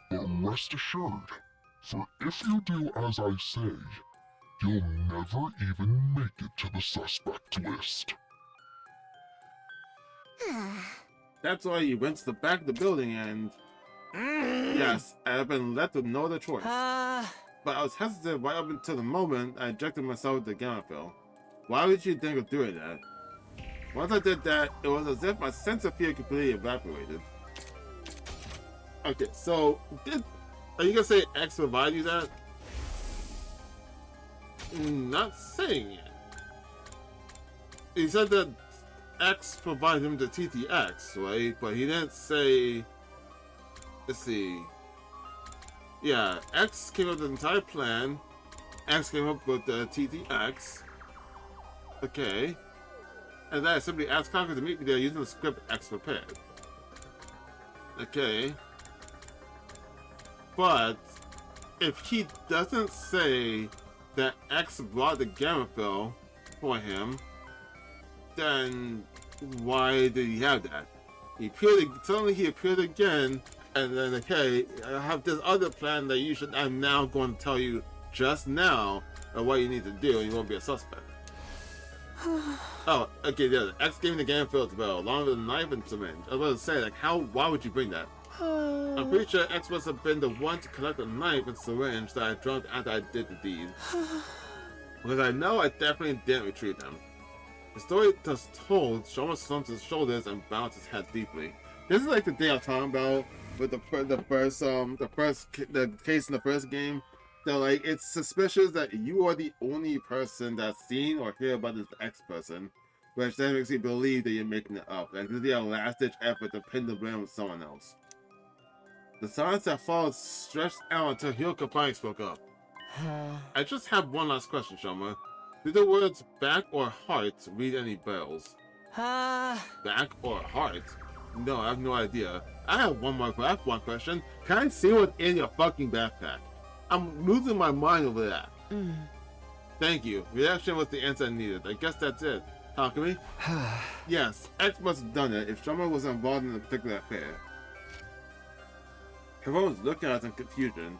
But rest assured, for if you do as I say, you'll never even make it to the suspect list. That's why you went to the back of the building and... Yes, I have been left with no other choice. But I was hesitant right up until the moment I ejected myself with the gamma fill. Why would you think of doing that? Once I did that, it was as if my sense of fear completely evaporated. Okay, so are you gonna say X provided you that? Not saying it. He said that X provided him the TTX, right? But he didn't say. Let's see. Yeah, X came up with the entire plan. X came up with the TTX. Okay. And then I simply asked Kako to meet me there using the script X prepared. Okay. But if he doesn't say that X brought the gamma fill for him, then why did he have that? Suddenly he appeared again, and then okay, I have this other plan that I'm now going to tell you just now of what you need to do, and you won't be a suspect. Oh, okay, yeah, X gave me the gamma fill as well, along with a knife and syringe. I was about to say, like, why would you bring that? I'm pretty sure X must have been the one to collect the knife and syringe that I dropped after I did the deed. Because I know I definitely didn't retrieve them. The story just told, Shoma slumped his shoulders and bowed his head deeply. This is like the day I'm talking about with the case in the first game. That like it's suspicious that you are the only person that's seen or hear about this X person, which then makes you believe that you're making it up. Like this is your last-ditch effort to pin the blame on someone else. The silence that followed stretched out until Hyoka finally spoke up. I just have one last question, Shoma. Do the words back or heart read any bells? Back or heart? No, I have no idea. I have one question. Can I see what's in your fucking backpack? I'm losing my mind over that. Thank you. Reaction was the answer I needed. I guess that's it. Takumi? Yes, X must have done it if Shoma was involved in the particular affair. Everyone was looking at us in confusion.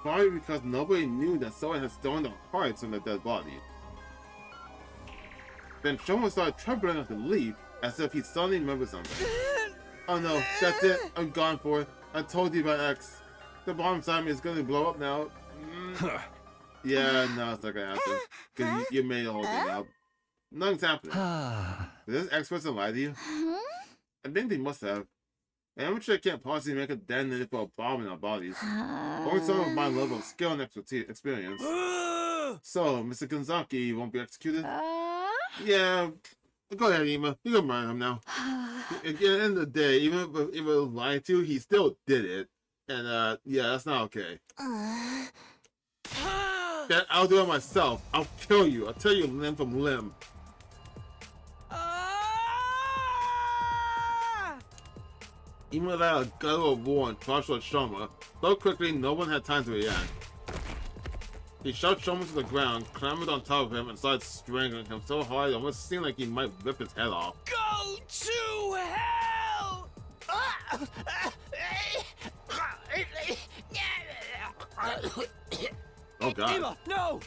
Probably because nobody knew that someone had stolen the hearts from the dead body. Then Shoma started trembling like a leaf, as if he suddenly remembered something. Oh no, that's it. I'm gone for it. I told you about X. The bomb inside me is going to blow up now. Yeah, no, it's not going to happen. Because you made the whole thing up. Nothing's happening. Did this X person lie to you? I think they must have. An amateur can't possibly make a detonator for a bomb in our bodies. Only someone with my level of skill and experience. So, Mr. Kanzaki won't be executed? Yeah, go ahead, Ima. You can murder him now. At the end of the day, even if it was lied to, he still did it. And, yeah, that's not okay. Yeah, I'll do it myself. I'll kill you. I'll tear you limb from limb. Even without a guttural war and charged at Shoma, so quickly no one had time to react. He shoved Shoma to the ground, clambered on top of him, and started strangling him so hard it almost seemed like he might rip his head off. Go to hell! Oh god. Ima, no!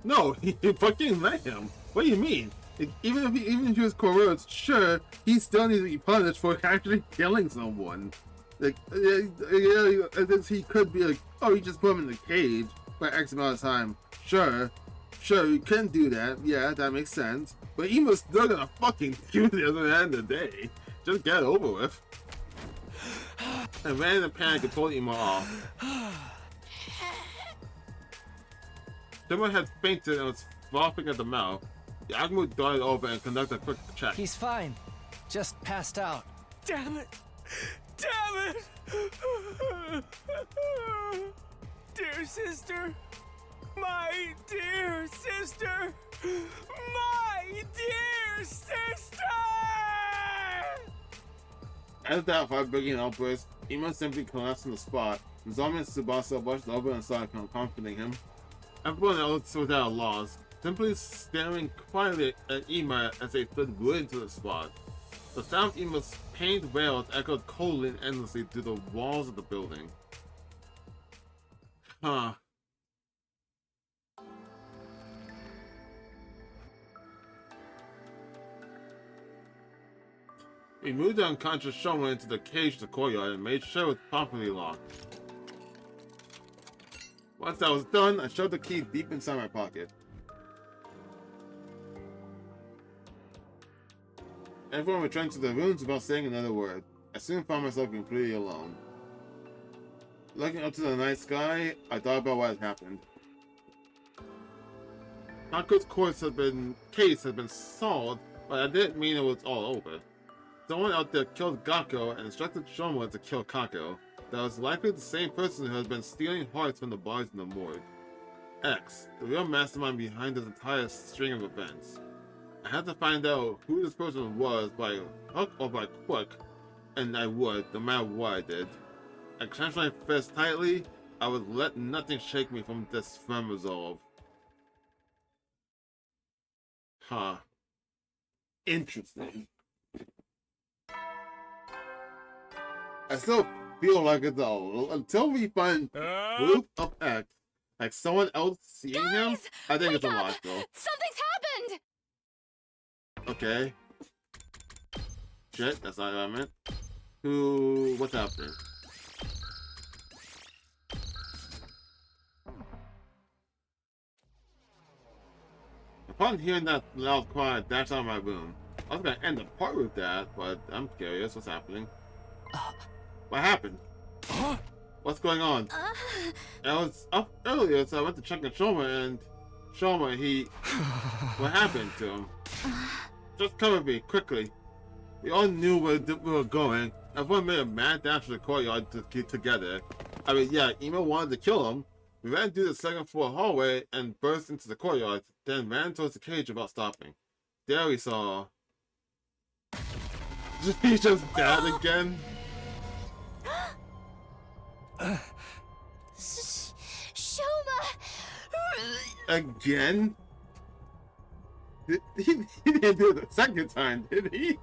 No, he fucking let him. What do you mean? Even if he was coerced, sure, he still needs to be punished for actually killing someone. Like, he could be like, oh, you just put him in the cage for X amount of time. Sure, you can do that. Yeah, that makes sense. But he was still gonna fucking kill the other end of the day. Just get it over with. And ran in a panic and told Ima off. Someone had fainted and was frothing at the mouth. The Agmu darted over and conducted a quick check. He's fine. Just passed out. Damn it! Damn it! Dear sister! My dear sister! My dear sister! As that heartbreaking outburst, Ima simply collapsed on the spot. Nozomi and Tsubasa rushed over and started comforting him. Everyone else without loss, simply staring quietly at Ima as they stood glued to the spot. The sound of Ima's pained wails echoed coldly and endlessly through the walls of the building. Huh. We moved the unconscious Shoma into the cage to the courtyard and made sure it was properly locked. Once that was done, I shoved the key deep inside my pocket. Everyone returned to their rooms without saying another word. I soon found myself completely alone. Looking up to the night sky, I thought about what had happened. Kako's case had been solved, but I didn't mean it was all over. Someone out there killed Gakko and instructed Shoma to kill Kako. That was likely the same person who had been stealing hearts from the bodies in the morgue. X, the real mastermind behind this entire string of events. I had to find out who this person was by hook or by crook, and I would, no matter what I did. I clenched my fist tightly. I would let nothing shake me from this firm resolve. Huh. Interesting. I still feel like it's all until we find proof of X, like someone else seeing him. I think it's illogical. Something's happened! Okay. Shit, that's not what I meant. What's happening? Upon hearing that loud cry, I dashed out of my room. I was gonna end the part with that, but I'm curious what's happening. What happened? What's going on? I was up earlier, so I went to check on Shoma, and Shoma, what happened to him? Just come with me, quickly. We all knew where we were going. Everyone made a mad dash to the courtyard to get together. I mean, yeah, Ima wanted to kill him. We ran through the second floor hallway and burst into the courtyard, then ran towards the cage without stopping. There we saw... He's just down again. Shoma! Again? He didn't do it the second time, did he?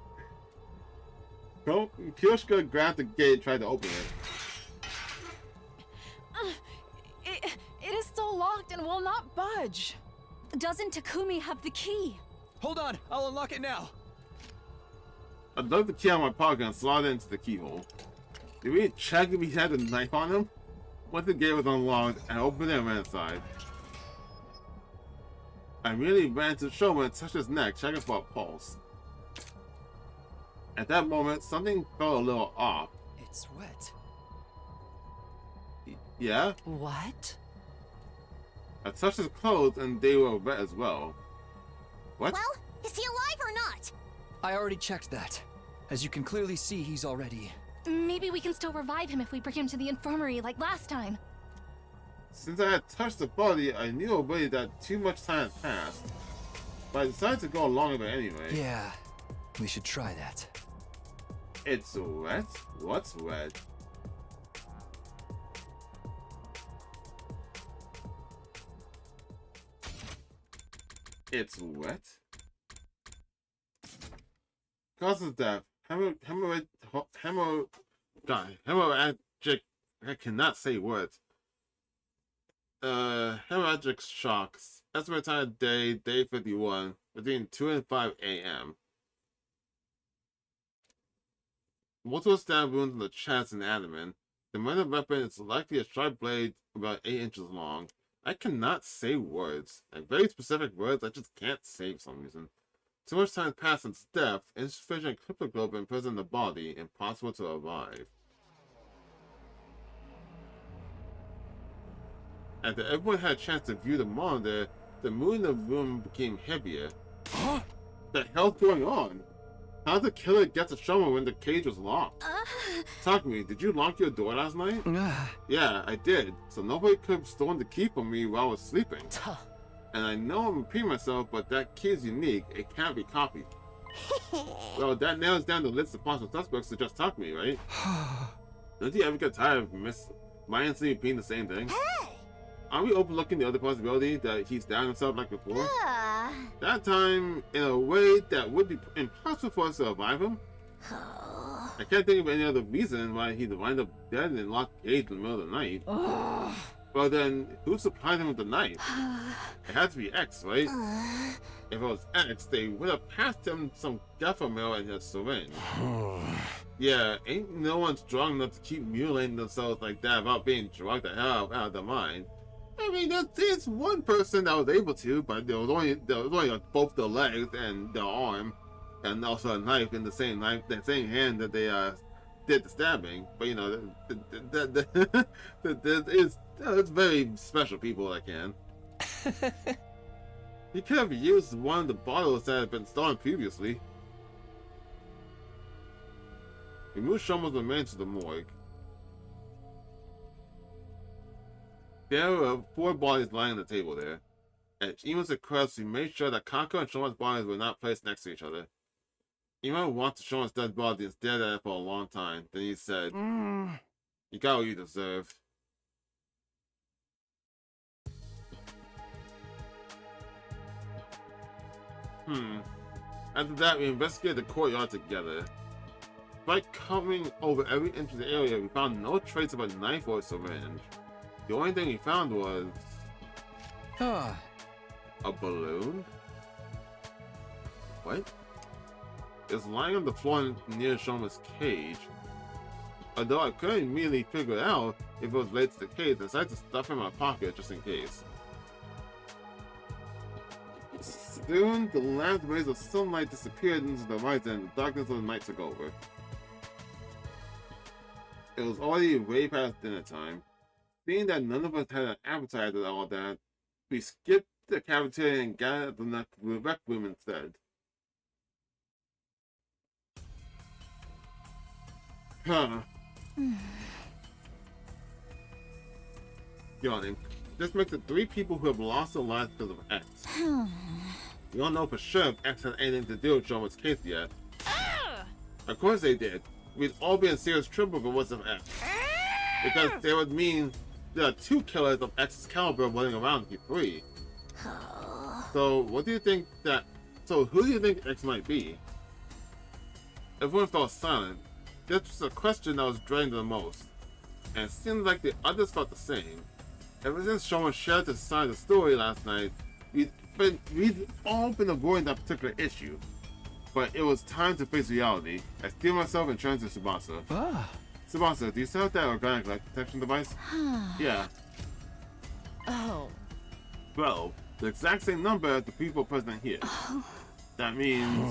Kyoshka grabbed the gate and tried to open it. It is still locked and will not budge. Doesn't Takumi have the key? Hold on, I'll unlock it now. I dug the key out of my pocket and slid it into the keyhole. Did we check if he had a knife on him? Once the gate was unlocked, I opened it and ran inside. I immediately ran to Shoma and touched his neck, checking for a pulse. At that moment, something felt a little off. It's wet. Yeah? What? I touched his clothes and they were wet as well. What? Well, is he alive or not? I already checked that. As you can clearly see, he's already... Maybe we can still revive him if we bring him to the infirmary like last time. Since I had touched the body, I knew already that too much time had passed. But I decided to go along with it anyway. Yeah, we should try that. It's wet? What's wet? It's wet? Cause of death. Hemorrhagic. I cannot say words. Hemorrhagic shocks. Estimated time of day 51, between 2 and 5 a.m. Multiple stab wounds in the chest and abdomen. The murder weapon is likely a sharp blade about 8 inches long. I cannot say words. Like very specific words I just can't say for some reason. Too much time passed since death, insufficient cryptoglobin present in the body, impossible to revive. After everyone had a chance to view the monitor, the mood in the room became heavier. Huh? The hell's going on? How did the killer get to Shoma when the cage was locked? Talk to me, did you lock your door last night? Yeah, I did. So nobody could have stolen the key from me while I was sleeping. And I know I'm repeating myself, but that key is unique. It can't be copied. Well, that nails down the list of possible suspects to just talk to me, right? Don't you ever get tired of mindlessly repeating the same thing? Are we overlooking the other possibility that he's down himself like before? That time, in a way that would be impossible for us to revive him? I can't think of any other reason why he'd wind up dead in locked cage in the middle of the night. Well then, who supplied him with the knife? It had to be X, right? If it was X, they would have passed him some gaffer mail and his syringe. Yeah, ain't no one strong enough to keep mutilating themselves like that without being drugged the hell out of their mind. I mean, there's one person that was able to, but there was only both the legs and the arm, and also a knife in the same hand that they did the stabbing. But you know, it's very special people that can. He could have used one of the bottles that had been stolen previously. We moved Shoma's remains to the morgue. There were 4 bodies lying on the table there. At Iman's request, we made sure that Kako and Shoma's bodies were not placed next to each other. Iman wanted Shoma's dead body and stared at it for a long time. Then he said, "You got what you deserve." After that, we investigated the courtyard together. By coming over every inch of the area, we found no trace of a knife or a syringe. The only thing we found was... a balloon? What? It was lying on the floor near Shoma's cage. Although I couldn't immediately figure out if it was related to the cage, I decided to stuff it in my pocket just in case. Soon, the last rays of sunlight disappeared into the horizon and the darkness of the night took over. It was already way past dinner time. Being that none of us had an appetite at all that, we skipped the cafeteria and got at the rec room instead. Yawning. This makes it 3 people who have lost their lives because of X. We don't know for sure if X had anything to do with Shoma's case yet. Of course they did. We'd all be in serious trouble if it wasn't X. Because they would mean there are 2 killers of X's caliber running around to free. So what do you think who do you think X might be? Everyone fell silent. This was a question that was draining the most. And it seemed like the others felt the same. Ever since Shoma shared his side of the story last night, we'd all been avoiding that particular issue. But it was time to face reality. I steeled myself and turned to Tsubasa. Tsubasa, do you still have that organic life protection device? Yeah. Oh. Well, the exact same number as the people present here. That means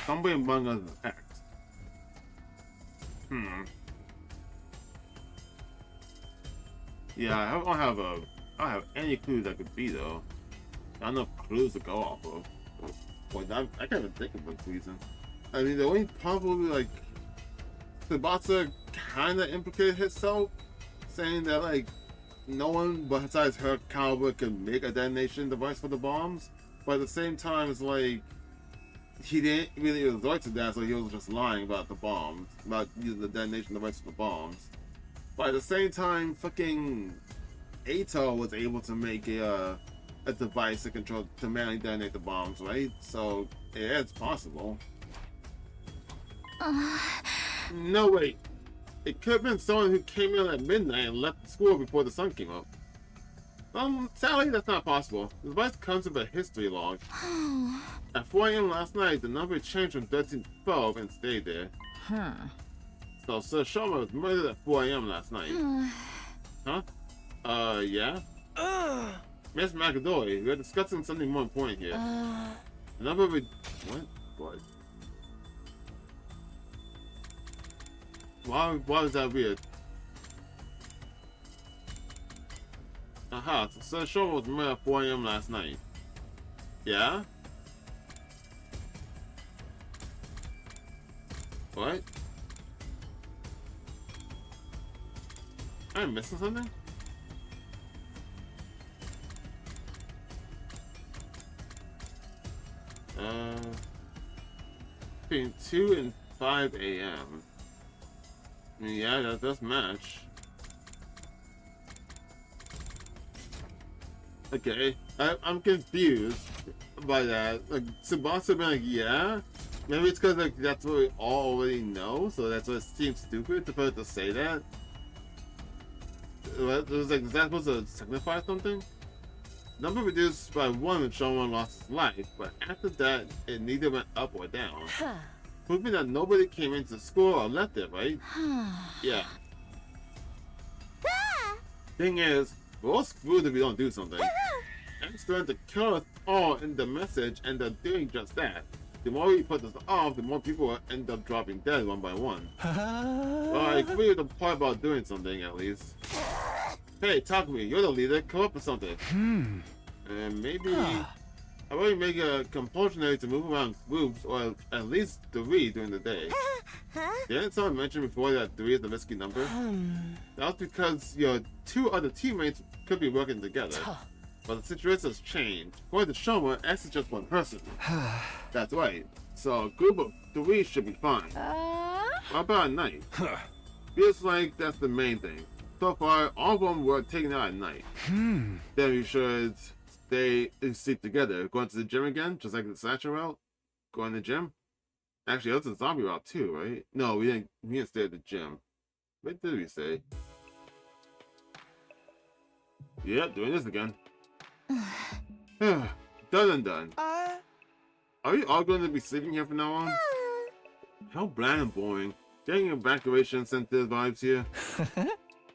somebody among us is X. Yeah, I don't have a I don't have any clues that could be though. Not enough clues to go off of. Boy, I can't even think of a reason. I mean, the only probably like Tsubasa kind of implicated himself, saying that like no one besides her caliber could make a detonation device for the bombs. But at the same time, it's like he didn't really resort to that, so he was just lying about the bombs, about using the detonation device for the bombs. But at the same time, fucking Ato was able to make a device to manually detonate the bombs, right? So yeah, it's possible. No, wait. It could have been someone who came in at midnight and left the school before the sun came up. Sadly, that's not possible. The device comes with a history log. At 4 a.m. last night, the number changed from 13 to 12 and stayed there. So Sir Shoma was murdered at 4 a.m. last night. Huh? Yeah? Miss McAdoy, we are discussing something more important here. The number of... What? Why was that weird? Aha, so Sir Shoma was murdered at 4 a.m. last night. Yeah? What? Am I missing something? Between 2 and 5 a.m. I mean, yeah, that does match. Okay, I'm confused by that. Like, Tsubasa being like, yeah? Maybe it's because like that's what we all already know, so that's why it seems stupid to put it to say that. It was like, is that supposed to signify something? Number reduced by 1 when someone lost his life, but after that, it neither went up or down. Proving that nobody came into school or left it, right? Yeah. Thing is, we're all screwed if we don't do something. It's going to kill us all in the message, and they're doing just that. The more we put this off, the more people will end up dropping dead one by one. Well, I agree with the part about doing something, at least. Hey, Takumi, you're the leader. Come up with something. And maybe... How about we make a compulsionary to move around groups, or at least 3 during the day? Didn't someone mention before that 3 is the risky number? That was because your 2 other teammates could be working together. But the situation has changed. According to Shoma, X is just one person. That's right. So a group of 3 should be fine. How about at night? Feels like that's the main thing. So far, all of them were taken out at night. Then we should stay and sleep together. Going to the gym again, just like the Satchel route? Going to the gym? Actually, that's a zombie route too, right? No, we didn't stay at the gym. What did we say? Yep, doing this again. Done and done. Are we all going to be sleeping here from now on? How bland and boring. Getting evacuation center vibes here.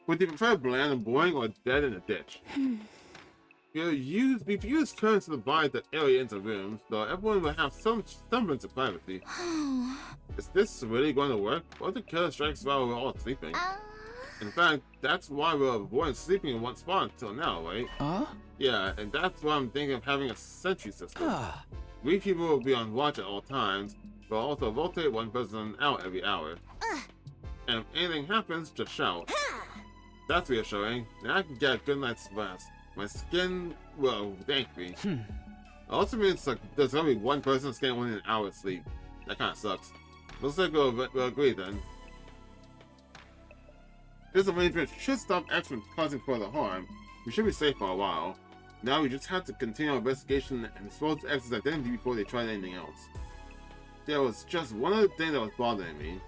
Would you prefer bland and boring or dead in a ditch? We've used currents to divide the area into rooms, so everyone will have some semblance of privacy. Is this really going to work? Or the killer strikes while we're all sleeping? In fact, that's why we're avoiding sleeping in one spot until now, right? Yeah, and that's why I'm thinking of having a sentry system. We people will be on watch at all times, but also rotate one person out every hour. And if anything happens, just shout. That's reassuring. Now I can get a good night's rest. My skin will thank me. It also means like there's only one person getting only an hour's sleep. That kind of sucks. Looks like we'll agree then. This arrangement should stop X from causing further harm. We should be safe for a while. Now we just have to continue our investigation and expose X's identity before they try anything else. There was just one other thing that was bothering me.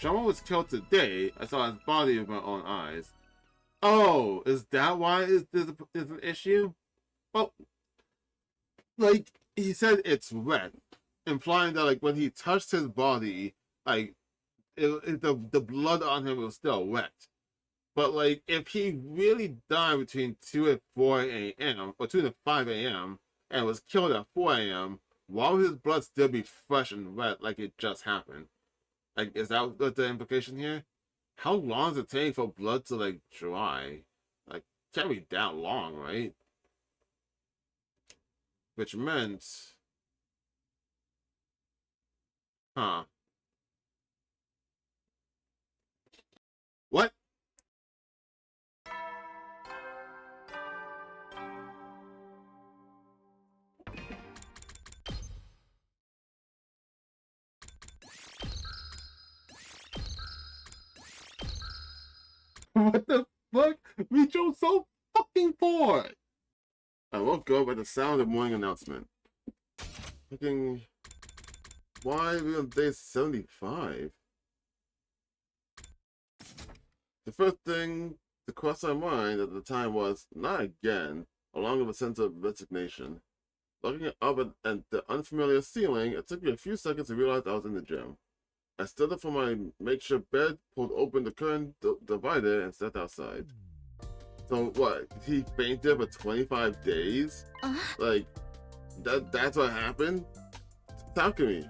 Shoma was killed today. I saw his body with my own eyes. Oh, is that why there's an issue? Well, like, he said it's wet, implying that, like, when he touched his body, like, the blood on him was still wet. But, like, if he really died between 2 and 4 a.m., or 2 and 5 a.m., and was killed at 4 a.m., why would his blood still be fresh and wet like it just happened? Like, is that what the implication here? How long does it take for blood to, like, dry? Can't be that long, right? Which meant... Huh. What? What the fuck? We drove so fucking far! I woke up at the sound of morning announcement. Fucking... Why are we on day 75? The first thing to cross my mind at the time was, not again, along with a sense of resignation. Looking up at the unfamiliar ceiling, it took me a few seconds to realize I was in the gym. I stood up from my makeshift bed, pulled open the curtain divider, and stepped outside. So what? He fainted for 25 days? Like, that's what happened? Talk to me.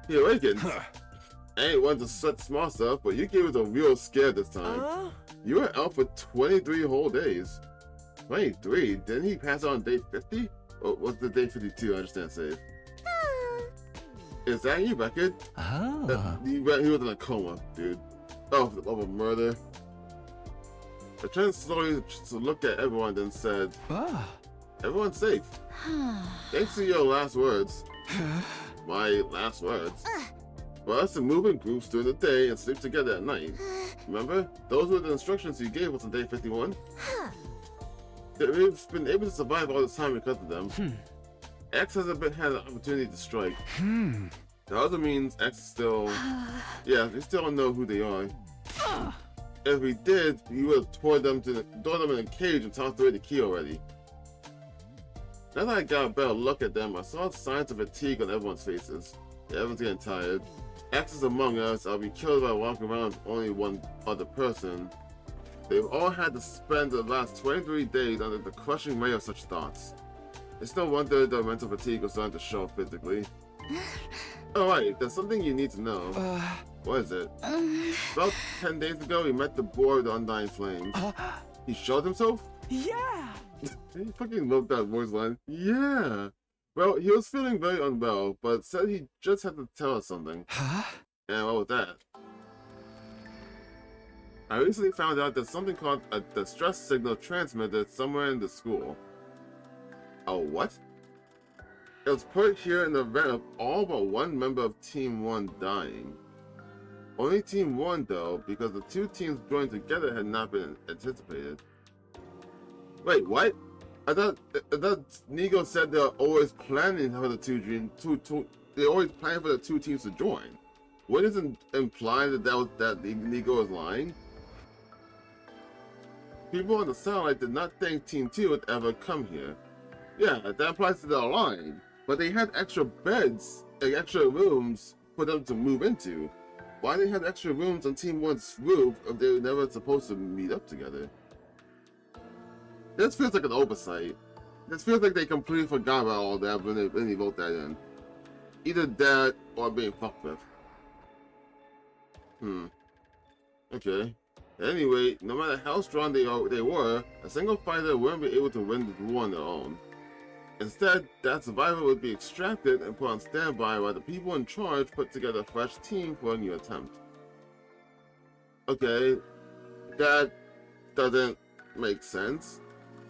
He awakened. I ain't one to sweat small stuff, but you gave us a real scare this time. You were out for 23 whole days. 23? Didn't he pass out on day 50? Or was the day 52? I understand, save. Is that you, Beckett? He was in a coma, dude. Of a murder. I turned slowly to look at everyone, then said, everyone's safe. Thanks to your last words. My last words. For us to move in groups during the day and sleep together at night. Remember? Those were the instructions you gave us on day 51. We've been able to survive all this time because of them. X hasn't had an opportunity to strike. The other means X is still... Yeah, we still don't know who they are. If we did, we would have thrown them in a cage and tossed away the key already. Now that I got a better look at them, I saw signs of fatigue on everyone's faces. Everyone's getting tired. X is among us. I'll be killed if I walk around with only one other person. They've all had to spend the last 23 days under the crushing weight of such thoughts. It's no wonder their mental fatigue was starting to show physically. Alright, there's something you need to know. What is it? About 10 days ago, we met the boy of the Undying Flames. He showed himself? Yeah! He fucking loved that voice line. Yeah! Well, he was feeling very unwell, but said he just had to tell us something. And what was that? I recently found out there's something called a distress signal transmitted somewhere in the school. A what? It was put here in the event of all but one member of Team 1 dying. Only Team 1 though, because the two teams joined together had not been anticipated. Wait, what? I thought Nigo said they're always planning for the they're always planning for the two teams to join. Wouldn't it imply that Nigo was lying? People on the satellite did not think Team 2 would ever come here. Yeah, that applies to their line, but they had extra beds and extra rooms for them to move into. Why did they have extra rooms on Team 1's roof if they were never supposed to meet up together? This feels like an oversight. This feels like they completely forgot about all that when they wrote that in. Either that or being fucked with. Okay. Anyway, no matter how strong they were, a single fighter wouldn't be able to win the war on their own. Instead, that survivor would be extracted and put on standby while the people in charge put together a fresh team for a new attempt. Okay, that doesn't make sense.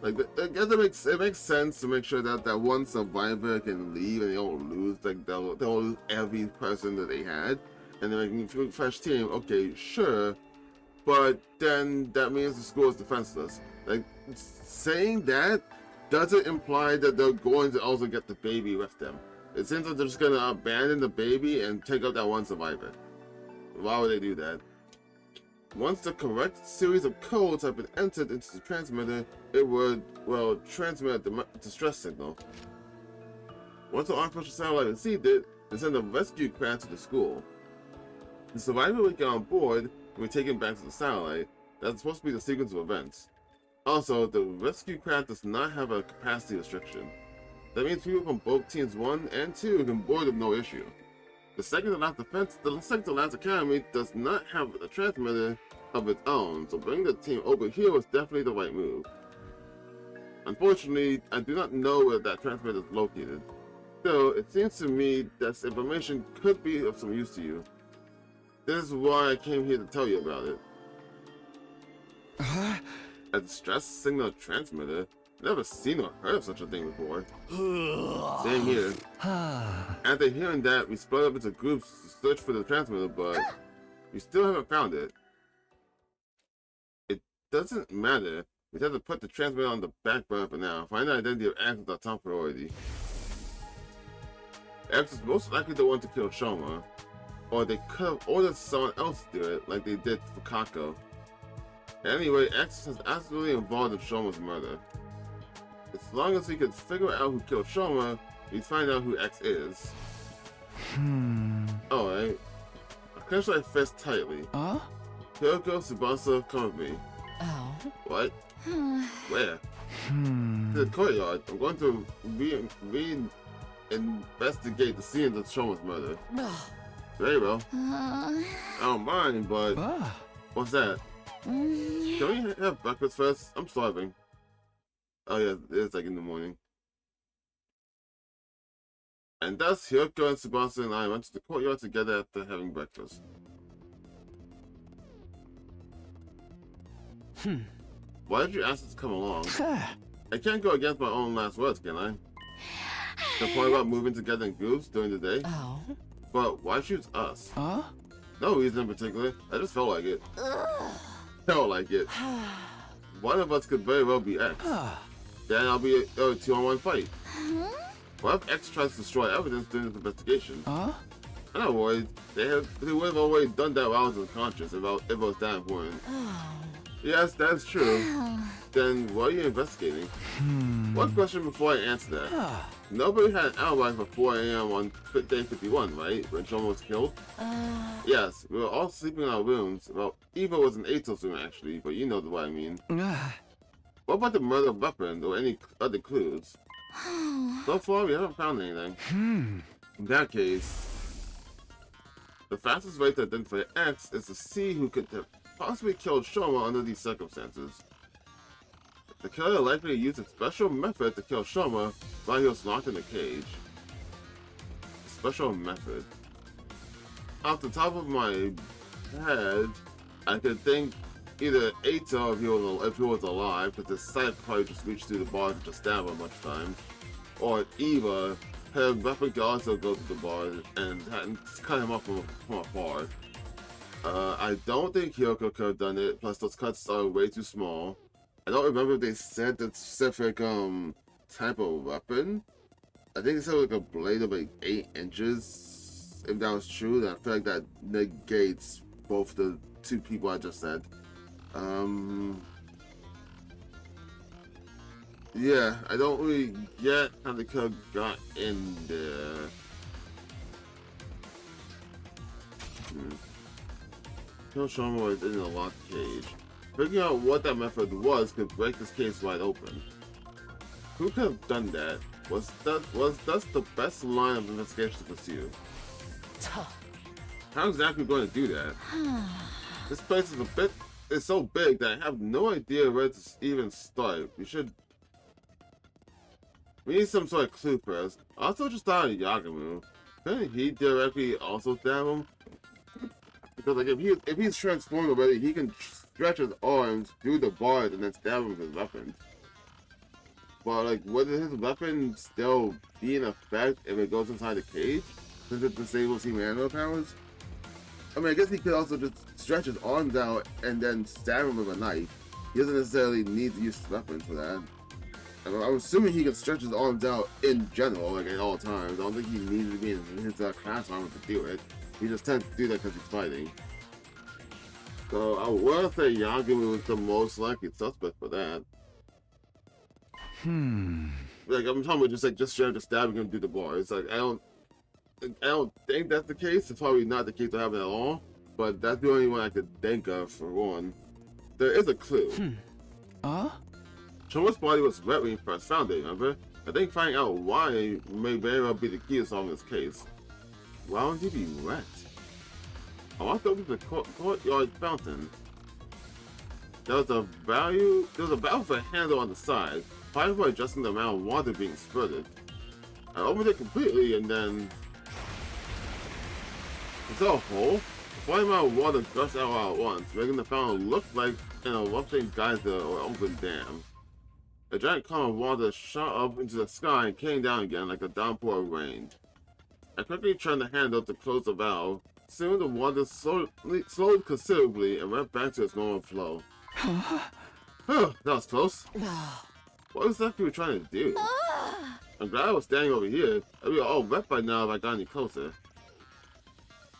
Like, it makes sense to make sure that one survivor can leave and they don't lose, like, they'll lose every person that they had, and they're making a fresh team. Okay, sure, but then that means the school is defenseless. Like, saying that doesn't imply that they're going to also get the baby with them. It seems like they're just gonna abandon the baby and take out that one survivor. Why would they do that? Once the correct series of codes have been entered into the transmitter, it would, well, transmit a distress signal. Once the artificial satellite received it, they send a rescue craft to the school. The survivor would get on board and be taken back to the satellite. That's supposed to be the sequence of events. Also, the rescue craft does not have a capacity restriction. That means people from both teams 1 and 2 can board with no issue. The second to last academy does not have a transmitter of its own, so bringing the team over here was definitely the right move. Unfortunately, I do not know where that transmitter is located. Still, it seems to me that this information could be of some use to you. This is why I came here to tell you about it. A distress signal transmitter? Never seen or heard of such a thing before. Same here. After hearing that, we split up into groups to search for the transmitter, but we still haven't found it. It doesn't matter. We have to put the transmitter on the back burner for now. Find the identity of X is our top priority. X is most likely the one to kill Shoma, or they could have ordered someone else to do it, like they did for Kako. Anyway, X is absolutely involved in Shoma's murder. As long as we could figure out who killed Shoma, we'd find out who X is. Alright. I clench my fist tightly. Kyoko, Tsubasa, come with me. Oh? What? Where? To the courtyard. I'm going to investigate the scene of Shoma's murder. Very well. I don't mind, but... What's that? Can we have breakfast first? I'm starving. Oh yeah, it's like in the morning. And thus, Hyoko and Tsubasa and I went to the courtyard together after having breakfast. Why did you ask us to come along? I can't go against my own last words, can I? The point about moving together in groups during the day? But why choose us? No reason in particular. I just felt like it. Felt like it. One of us could very well be X. Then I'll be a 2-on-1 fight. What if X tries to destroy evidence during this investigation? I'm not worried. They would have already done that while I was unconscious if it was that important. Yes, that's true. Then why are you investigating? One question before I answer that. Nobody had an alibi for 4 AM on day 51, right? When Shoma was killed? Yes, we were all sleeping in our rooms. Well, Eva was in Ato's room actually, but you know what I mean. What about the murder weapon or any other clues? So far, we haven't found anything. In that case, the fastest way to identify X is to see who could have possibly killed Shoma under these circumstances. The killer likely used a special method to kill Shoma while he was locked in a cage. A special method. Off the top of my head, I could think either Ato if he was alive, because his sight probably just reached through the bars and just stab him much time, or Eva, her weapon could also go through the bars and cut him off from afar. I don't think Hyoko could have done it, plus those cuts are way too small. I don't remember if they said the specific type of weapon. I think they said like a blade of like 8 inches. If that was true, then I feel like that negates both the two people I just said. Yeah, I don't really get how they could have got in there. Kill Shoma was in a locked cage. Figuring out what that method was could break this case wide open. Who could have done that? Was thus the best line of investigation to pursue. How exactly are we going to do that? This place is so big that I have no idea where to even start. We need some sort of clue first. I also just thought of Yagamu. Couldn't he directly also stab him? Because like if he's transformed already, he can stretch his arms through the bars and then stab him with his weapon. But like, would his weapon still be in effect if it goes inside the cage? Since it disables human powers? I mean, I guess he could also just stretch his arms out and then stab him with a knife. He doesn't necessarily need to use his weapon for that. I'm assuming he can stretch his arms out in general, like at all times. I don't think he needed to be in his class armor to do it. He just tends to do that because he's fighting. So I would say Yagamu is the most likely suspect for that. Like I'm talking about just straight up stabbing him through the bar. It's like I don't think that's the case. It's probably not the case to happen at all. But that's the only one I could think of for one. There is a clue. Shoma's body was wet when he first found it, remember? I think finding out why may very well be the key to solving this case. Why would he be wet? I walked over to the courtyard fountain. There was a valve with a handle on the side. find for adjusting the amount of water being spurted. I opened it completely and then... Is that a hole? A fine amount of water gushed out all at once, making the fountain look like an erupting geyser or open dam. A giant column of water shot up into the sky and came down again like a downpour of rain. I quickly turned the handle to close the valve. Soon the water slowed considerably and went back to its normal flow. That was close. What exactly were you trying to do? I'm glad I was standing over here. I'd be all wet by now if I got any closer.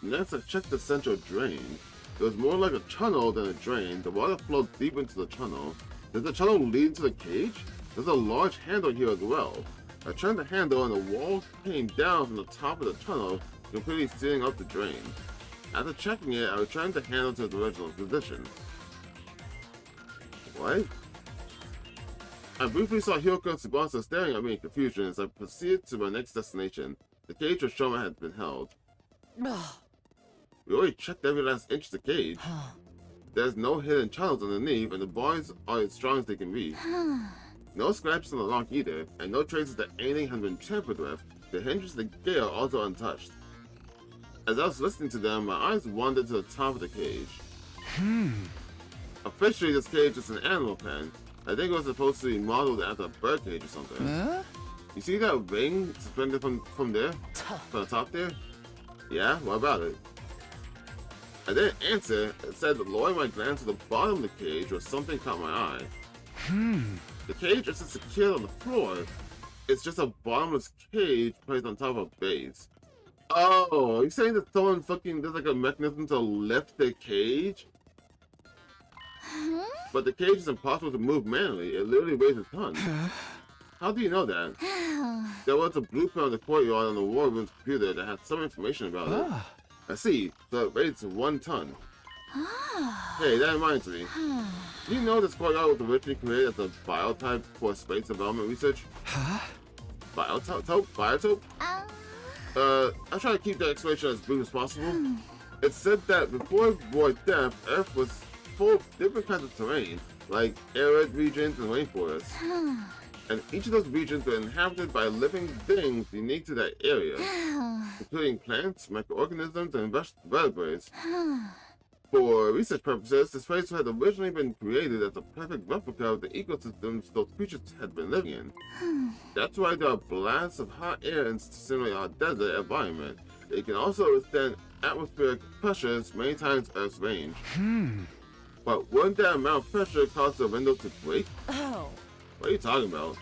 Next, I checked the central drain. It was more like a tunnel than a drain. The water flowed deep into the tunnel. Does the tunnel lead to the cage? There's a large handle here as well. I turned the handle and the wall came down from the top of the tunnel, completely sealing up the drain. After checking it, I returned the handle to its original position. What? I briefly saw Hyoko and Tsubasa staring at me in confusion as I proceeded to my next destination, the cage where Shoma had been held. We already checked every last inch of the cage. There's no hidden channels underneath, and the bars are as strong as they can be. No scratches on the lock either, and no traces that anything has been tampered with. The hinges of the gate are also untouched. As I was listening to them, my eyes wandered to the top of the cage. Officially, this cage is an animal pen. I think it was supposed to be modeled after a bird cage or something. You see that ring suspended from there? From the top there? Yeah, what about it? I didn't answer. Instead, lowering my glance to the bottom of the cage where something caught my eye. The cage isn't secured on the floor. It's just a bottomless cage placed on top of a base. Oh, are you saying that someone there's like a mechanism to lift the cage? But the cage is impossible to move manually. It literally weighs a ton. How do you know that? There was a blueprint on the courtyard on the war room's computer that had some information about it. I see. So it weighs 1 ton. Hey, that reminds me. Do you know this courtyard was originally created as a biotype for space development research? Biotype? Biotype? I try to keep that explanation as brief as possible. It said that before Void Death, Earth was full of different kinds of terrain, like arid regions and rainforests. And each of those regions were inhabited by living things unique to that area, including plants, microorganisms, and vertebrates. For research purposes, this place had originally been created as a perfect replica of the ecosystems those creatures had been living in. That's why there are blasts of hot air and simulate our desert environment. It can also withstand atmospheric pressures many times Earth's range. But wouldn't that amount of pressure cause the windows to break? What are you talking about?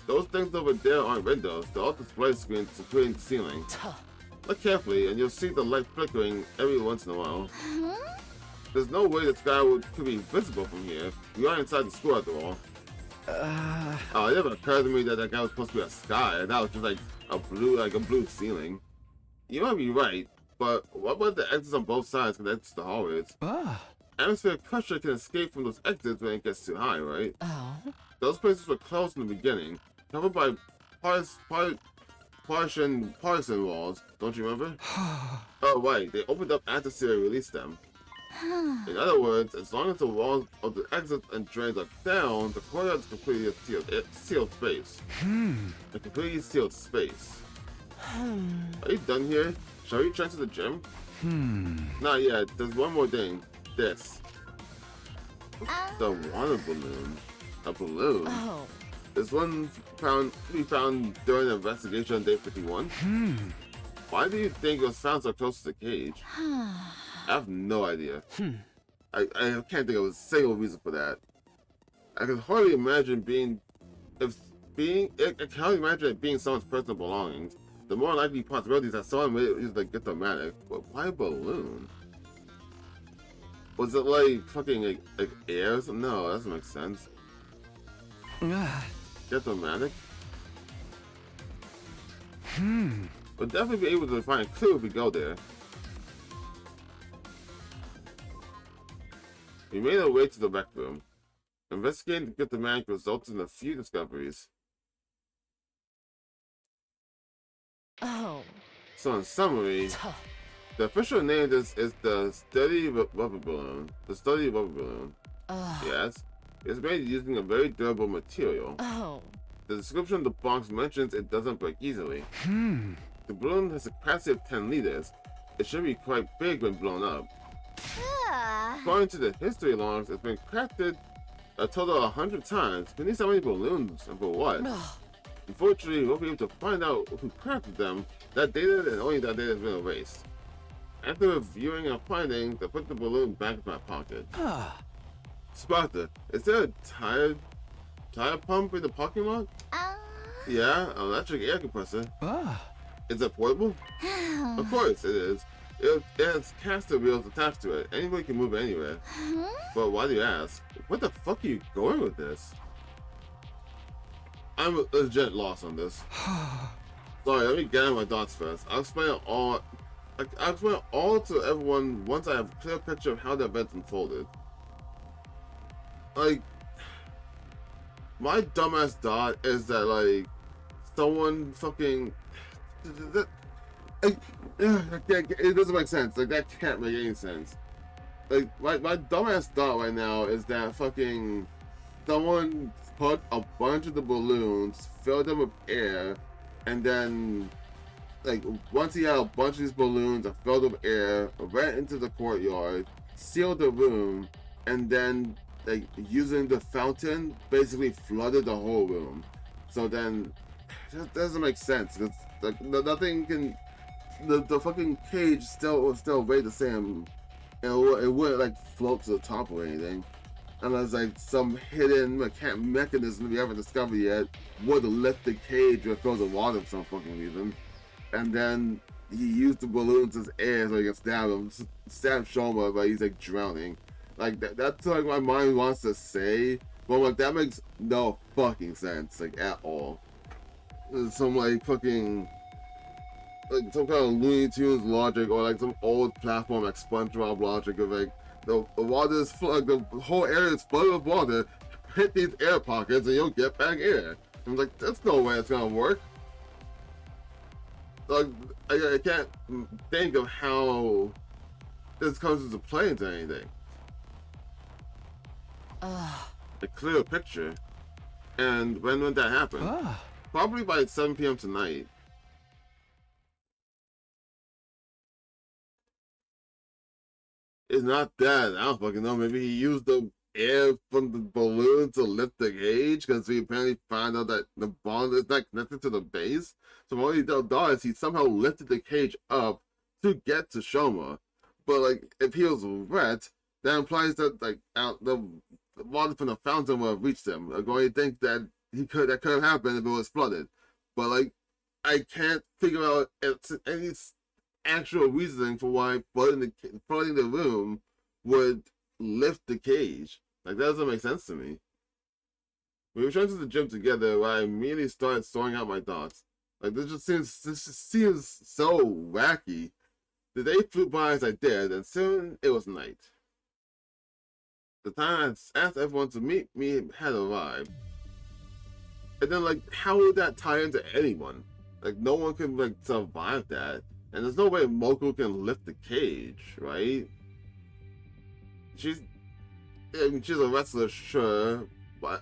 Those things over there aren't windows, they're all display screens securing the ceiling. Look carefully and you'll see the light flickering every once in a while. There's no way the sky could be visible from here. We are inside the school after all. Oh, it never occurred to me that guy was supposed to be a sky, and that was just like a blue ceiling. You might be right, but what about the exits on both sides connected to the hallways? Atmospheric pressure can escape from those exits when it gets too high, right? Those places were closed in the beginning, covered by partisan walls, don't you remember? Oh right, they opened up after Siri released them. In other words, as long as the walls of the exits and drains are down, the courtyard is completely a sealed space. A completely sealed space. Are you done here? Shall we return to the gym? Not yet. There's one more thing. This. The water balloon. A balloon? This one we found during the investigation on day 51. Why do you think it was found so close to the cage? I have no idea. I can't think of a single reason for that. I can hardly imagine it being someone's personal belongings. The more likely possibility is that someone made it to get dramatic. But why a balloon? Was it like fucking like air or something? No, that doesn't make sense. Get dramatic? We'll definitely be able to find a clue if we go there. We made our way to the rec room. Investigating to get the manic results in a few discoveries. So in summary, the official name of this is the Steady Rubber Balloon. The Steady Rubber Balloon. Yes. It's made using a very durable material. Oh. The description of the box mentions it doesn't break easily. The balloon has a capacity of 10 liters. It should be quite big when blown up. According to the history logs, it's been crafted a total of 100 times. Who needs so many balloons and for what? Unfortunately, we won't be able to find out who crafted them. That data and only that data has been erased. After reviewing our findings, I put the balloon back in my pocket. Sparta, is there a tire pump in the parking lot? Yeah, an electric air compressor. Is it portable? Of course it is. It has caster wheels attached to it. Anybody can move it anywhere. But why do you ask? What the fuck are you going with this? I'm legit lost on this. Sorry, let me gather my thoughts first. I'll explain it all. I'll explain it all to everyone once I have a clear picture of how the event unfolded. Like, my dumbass thought is that, like, someone fucking... It doesn't make sense. Like, that can't make any sense. Like, my dumbass thought right now is that fucking someone put a bunch of the balloons, filled them with air, and then, like, once he had a bunch of these balloons and filled with air, went into the courtyard, sealed the room, and then, like, using the fountain, basically flooded the whole room. So then, that doesn't make sense. It's, like, nothing can... The fucking cage was still way the same. And it wouldn't, like, float to the top or anything. Unless, like, some hidden mechanism we haven't discovered yet would lift the cage or fill the water for some fucking reason. And then he used the balloons as air so he can stab Shoma, but he's, like, drowning. Like, that's like my mind wants to say, but like, that makes no fucking sense, like, at all. Some, like, fucking, like, some kind of Looney Tunes logic, or like some old platform like SpongeBob logic of like, the water is like, the whole area is flooded with water, hit these air pockets and you'll get back air. I'm like, that's no way it's gonna work. Like, I can't think of how this comes into play into anything. A clear picture. And when would that happen? Probably by 7 p.m. tonight. It's not that. I don't fucking know. Maybe he used the air from the balloon to lift the cage because he apparently found out that the ball is not connected to the base. So what he does, he somehow lifted the cage up to get to Shoma. But like, if he was wet, that implies that like the water from the fountain would have reached him. Like, well, you think that that could have happened if it was flooded. But like, I can't figure out any actual reasoning for why flooding the room would lift the cage. Like, that doesn't make sense to me. We returned to the gym together where I immediately started sorting out my thoughts. Like, this just seems so wacky. The day flew by as I did, and soon it was night. The time I asked everyone to meet me had arrived. And then, like, how would that tie into anyone? Like, no one can, like, survive that. And there's no way Moko can lift the cage, right? She's a wrestler, sure,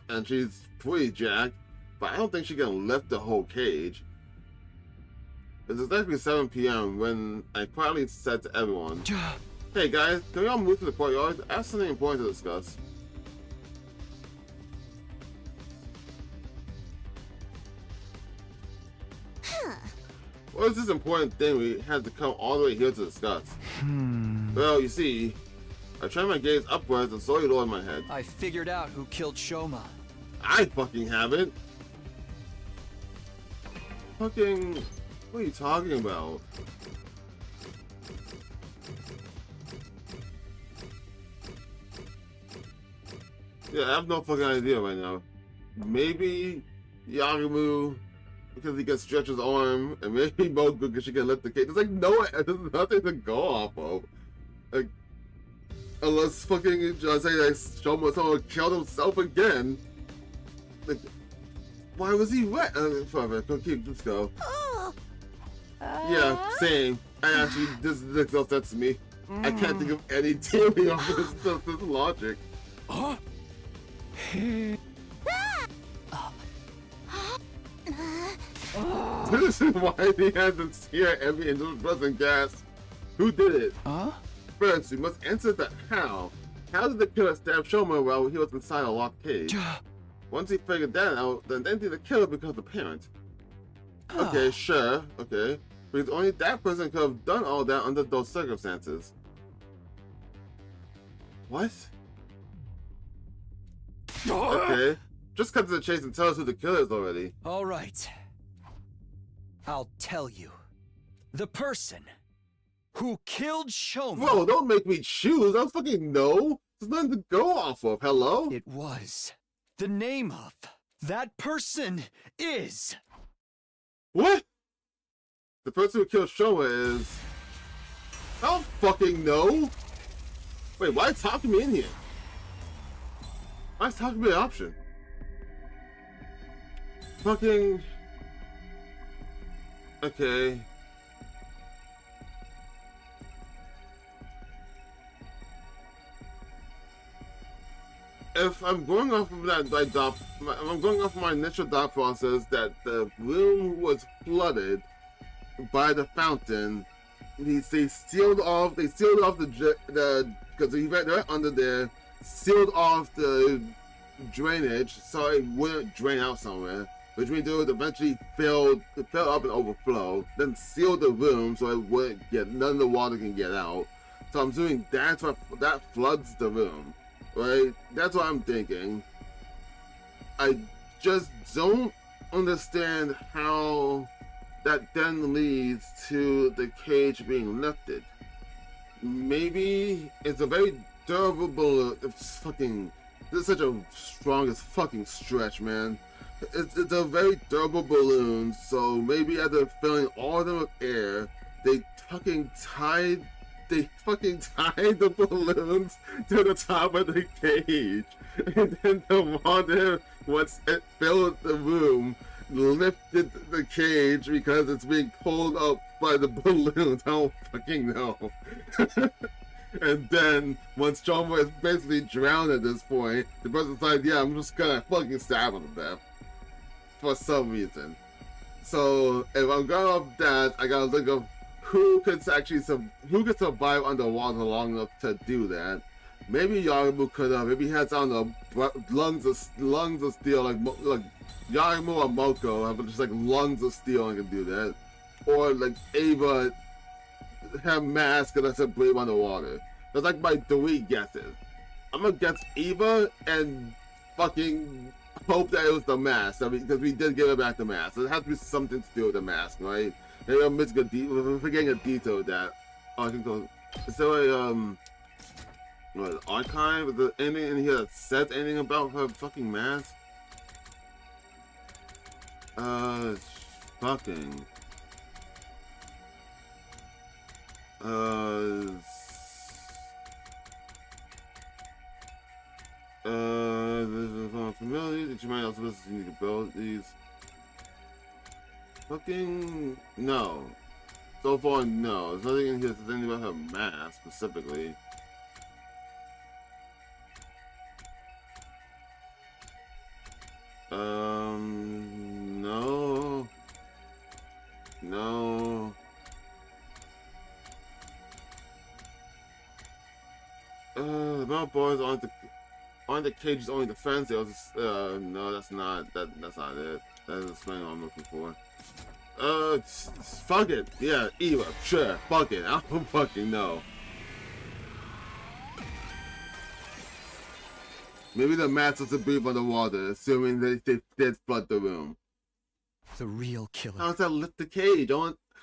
and she's pretty jacked, but I don't think she can lift the whole cage. It's exactly 7 p.m. when I quietly said to everyone, "Hey guys, can we all move to the courtyard? I have something important to discuss." What is this important thing we had to come all the way here to discuss? Well, you see, I turned my gaze upwards and slowly lowered my head. I figured out who killed Shoma. I fucking haven't. Fucking, what are you talking about? Yeah, I have no fucking idea right now. Maybe Yagumu, because he can stretch his arm, and maybe Mogu because she can lift the cage. There's like there's nothing to go off of. Like, unless fucking say like someone killed himself again. Like, why was he wet? Let's go. Yeah, same. This makes no sense to me. I can't think of any theory of this logic. This is why he had to steer every individual gas. Who did it? Huh? First, we must answer the how. How did the killer stab Shoma while he was inside a locked cage? Once he figured that out, then entity the killer becomes apparent. Okay, sure, okay. Because only that person could have done all that under those circumstances. What? Okay. Just cut to the chase and tell us who the killer is already. All right. I'll tell you. The person who killed Shoma. Whoa, don't make me choose. I don't fucking know. There's nothing to go off of. Hello? It was. The name of that person is... What? The person who killed Shoma is... I don't fucking know. Wait, why is talking me in here? Why is talking me an option? Fucking... Okay. If I'm going off of that, I'm going off of my initial thought process that the room was flooded by the fountain. They sealed off the because he right under there, sealed off the drainage so it wouldn't drain out somewhere. Which means it would eventually fill up and overflow. Then seal the room so it wouldn't none of the water can get out. So I'm assuming that floods the room. Right? That's what I'm thinking. I just don't understand how that then leads to the cage being lifted. Maybe it's a very durable this is such a strong as fucking stretch, man. It's a very durable balloon, so maybe after filling all of them with air, they fucking tied the balloons to the top of the cage, and then the water, once it filled the room, lifted the cage because it's being pulled up by the balloons. I don't fucking know. And then, once Shoma is basically drowned at this point, the person's like, yeah, I'm just gonna fucking stab him to death. For some reason. So, if I'm going off that, I gotta look up who could survive underwater long enough to do that. Maybe Yarimu could have. Maybe he has, I don't know, lungs of steel, like Yarimu or Moko have just like lungs of steel and can do that. Or like Ava have mask and that's a breathe underwater. That's like my 3 guesses. I'm gonna guess Eva and fucking hope that it was the mask, because we did give it back the mask. It has to be something to do with the mask, right? Maybe I'm missing we're forgetting a detail of that. Oh, I think is there a archive? Is there anything in here that says anything about her fucking mask? Fucking. This is unfamiliar. That you might also listen to unique abilities. Fucking no. So far, no. There's nothing in here that says anything about her mask specifically. No. No. The Mount Boys aren't the cages only defense? It was no, that's not it. That is explaining what I'm looking for. Fuck it. Yeah, Eva. Sure. Fuck it. I don't fucking know. Maybe the mask was to breathe underwater, assuming that they did flood the room. The real killer. How does that lift the cage?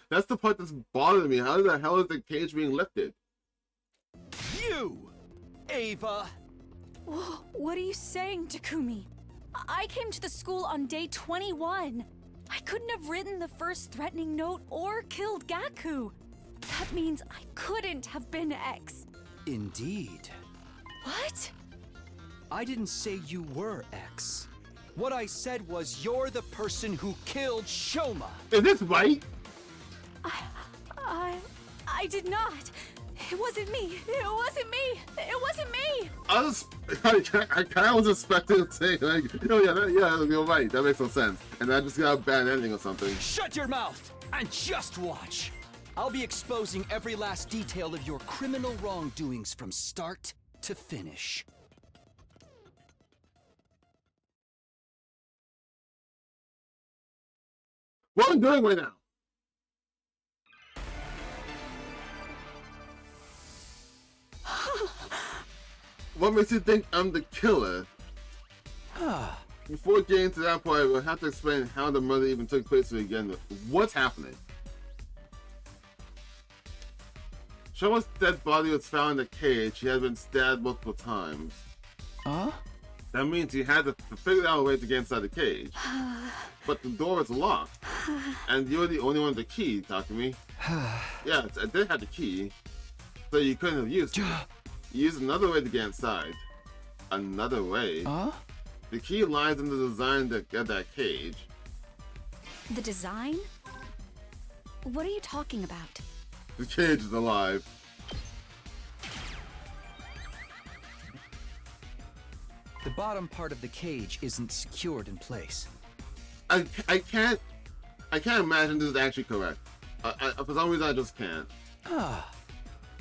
That's the part that's bothering me. How the hell is the cage being lifted? You, Ava. What are you saying, Takumi? I came to the school on day 21. I couldn't have written the first threatening note or killed Gaku. That means I couldn't have been X. Indeed. What? I didn't say you were X. What I said was you're the person who killed Shoma. Is this right? I did not. It wasn't me. It wasn't me. It wasn't me. I kind of was expecting to say, like, oh yeah, you're right. That makes no sense. And I just got a bad ending or something. Shut your mouth and just watch. I'll be exposing every last detail of your criminal wrongdoings from start to finish. What am I doing right now? What makes you think I'm the killer? Before getting to that point, we'll have to explain how the murder even took place to begin with. What's happening? Shoma's dead body was found in a cage. He had been stabbed multiple times. Huh? That means he had to figure out a way to get inside the cage. But the door is locked. And you're the only one with the key, Takumi. Yeah, I did have the key. So you couldn't have used it. You used another way to get inside. Another way? Huh? The key lies in the design of that cage. The design? What are you talking about? The cage is alive. The bottom part of the cage isn't secured in place. I can't imagine this is actually correct. For some reason, I just can't.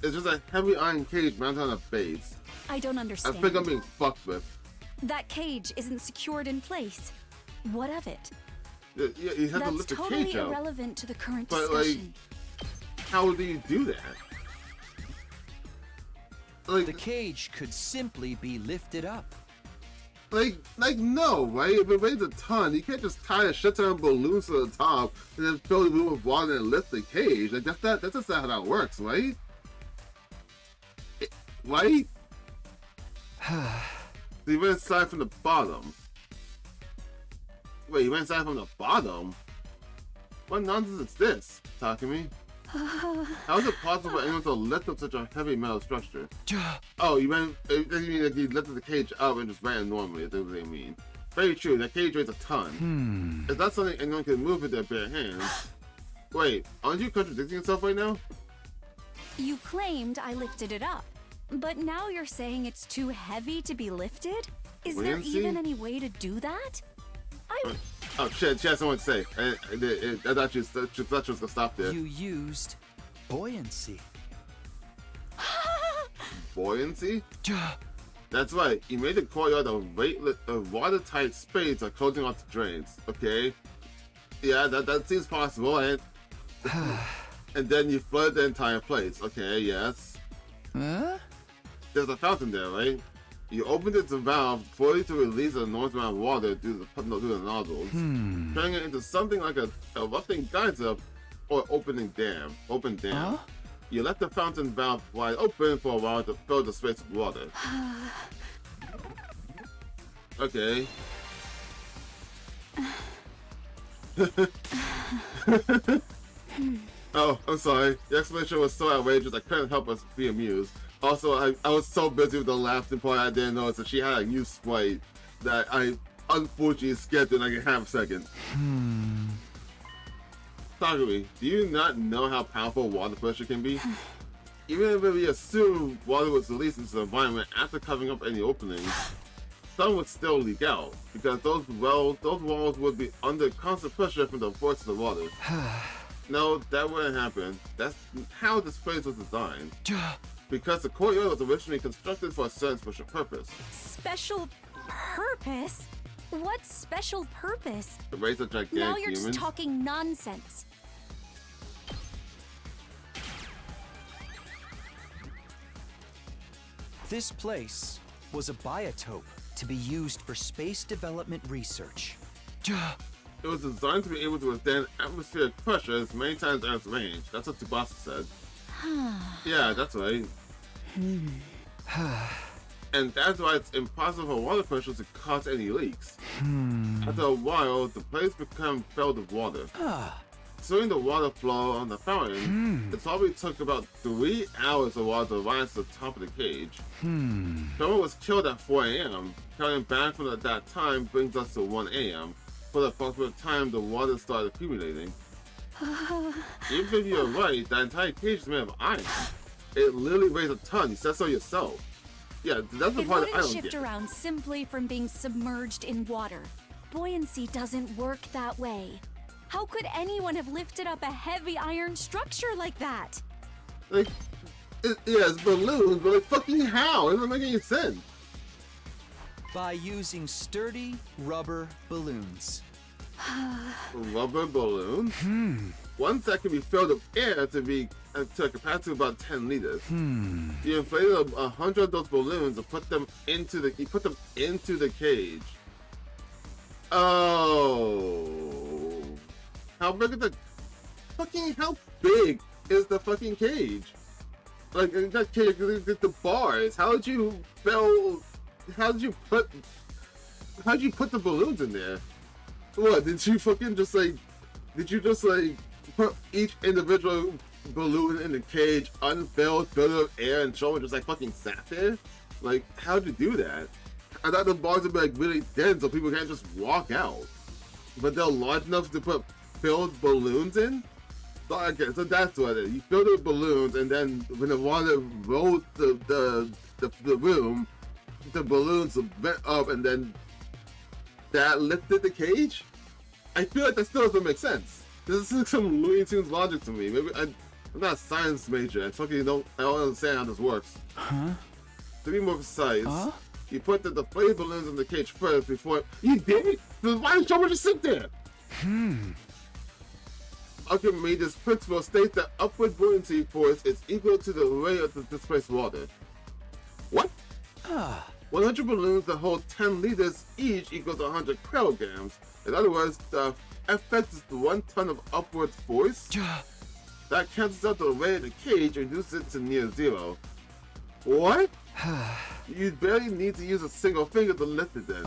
It's just a heavy iron cage mounted on a base. I don't understand. I think I'm being fucked with. That cage isn't secured in place. What of it? Yeah, you have to lift the cage out. That's totally irrelevant to the current but, discussion. Like, how do you do that? Like, the cage could simply be lifted up. Like no, right? If it weighs a ton, you can't just tie a shit ton of balloons to the top and then fill the room with water and lift the cage. Like that's just not how that works, right? Right? So you went inside from the bottom. Wait, you went inside from the bottom? What nonsense is this, Takumi? How is it possible for anyone to lift up such a heavy metal structure? Oh, you mean like he lifted the cage up and just ran normally, that's what they mean. Very true, that cage weighs a ton. It's not something anyone can move with their bare hands. Wait, aren't you contradicting yourself right now? You claimed I lifted it up, but now you're saying it's too heavy to be lifted? Is there even any way to do that? Oh shit, she has something to say. I thought she was gonna stop there. You used buoyancy. Buoyancy? That's right, you made the courtyard a watertight space by closing off the drains, okay? Yeah, that seems possible, and then you flooded the entire place, okay, yes. Huh? There's a fountain there, right? You opened its valve fully to release an enormous amount of water through the nozzles, turning it into something like a erupting geyser or open dam. Huh? You left the fountain valve wide open for a while to fill the space with water. Okay. Oh, I'm sorry. The explanation was so outrageous I couldn't help but be amused. Also, I was so busy with the laughing part I didn't notice that she had a new sprite that I unfortunately skipped in like a half second. Takumi, do you not know how powerful water pressure can be? Even if we assume water was released into the environment after covering up any openings, some would still leak out because those walls would be under constant pressure from the force of the water. No, that wouldn't happen. That's how this place was designed. Because the courtyard was originally constructed for a certain special purpose. Special purpose? What special purpose? To raise the gigantic now you're humans. just talking nonsense. This place was a biotope to be used for space development research. It was designed to be able to withstand atmospheric pressure as many times as Earth's range. That's what Tsubasa said. Yeah, that's right. And that's why it's impossible for water pressure to cause any leaks. After a while, the place became filled with water. During the water flow on the fountain, it probably took about 3 hours for water to rise to the top of the cage. Someone was killed at 4 a.m. Counting back from that time brings us to 1 a.m. for the approximate time the water started accumulating. Even if you're right, that entire cage is made of iron. It literally weighs a ton. You said so yourself. Yeah, that's the part that I don't shift get. around simply from being submerged in water. Buoyancy doesn't work that way. How could anyone have lifted up a heavy iron structure like that? Like, yeah, it's balloons, but like, fucking how? It doesn't make any sense. By using sturdy rubber balloons. Rubber balloons? Ones that can be filled with air to a capacity of about 10 liters. You inflated 100 of those balloons and put them into the cage. Oh. How big is the fucking cage? Like, that cage, the bars. How did you put the balloons in there? What, did you just put each individual balloon in the cage, unfilled, filled with air, and show it just like fucking sat there? Like, how'd you do that? I thought the bars would be like really dense so people can't just walk out. But they're large enough to put filled balloons in? So, okay, so that's what it is. You fill it with balloons, and then when the water rolls the room, the balloons went up, and then that lifted the cage? I feel like that still doesn't make sense. This is like some Looney Tunes logic to me. Maybe I'm not a science major. I don't understand how this works. Huh? To be more precise, you put the deflated balloons in the cage first before you did it. Why did someone just sit there? Archimedes' principle states that upward buoyancy force is equal to the rate of the displaced water. What? 100 balloons that hold 10 liters each equals 100 kilograms. In other words, the effect is 1 ton of upward force. That cancels out the rate of the cage and reduces it to near zero. What? You barely need to use a single finger to lift it then.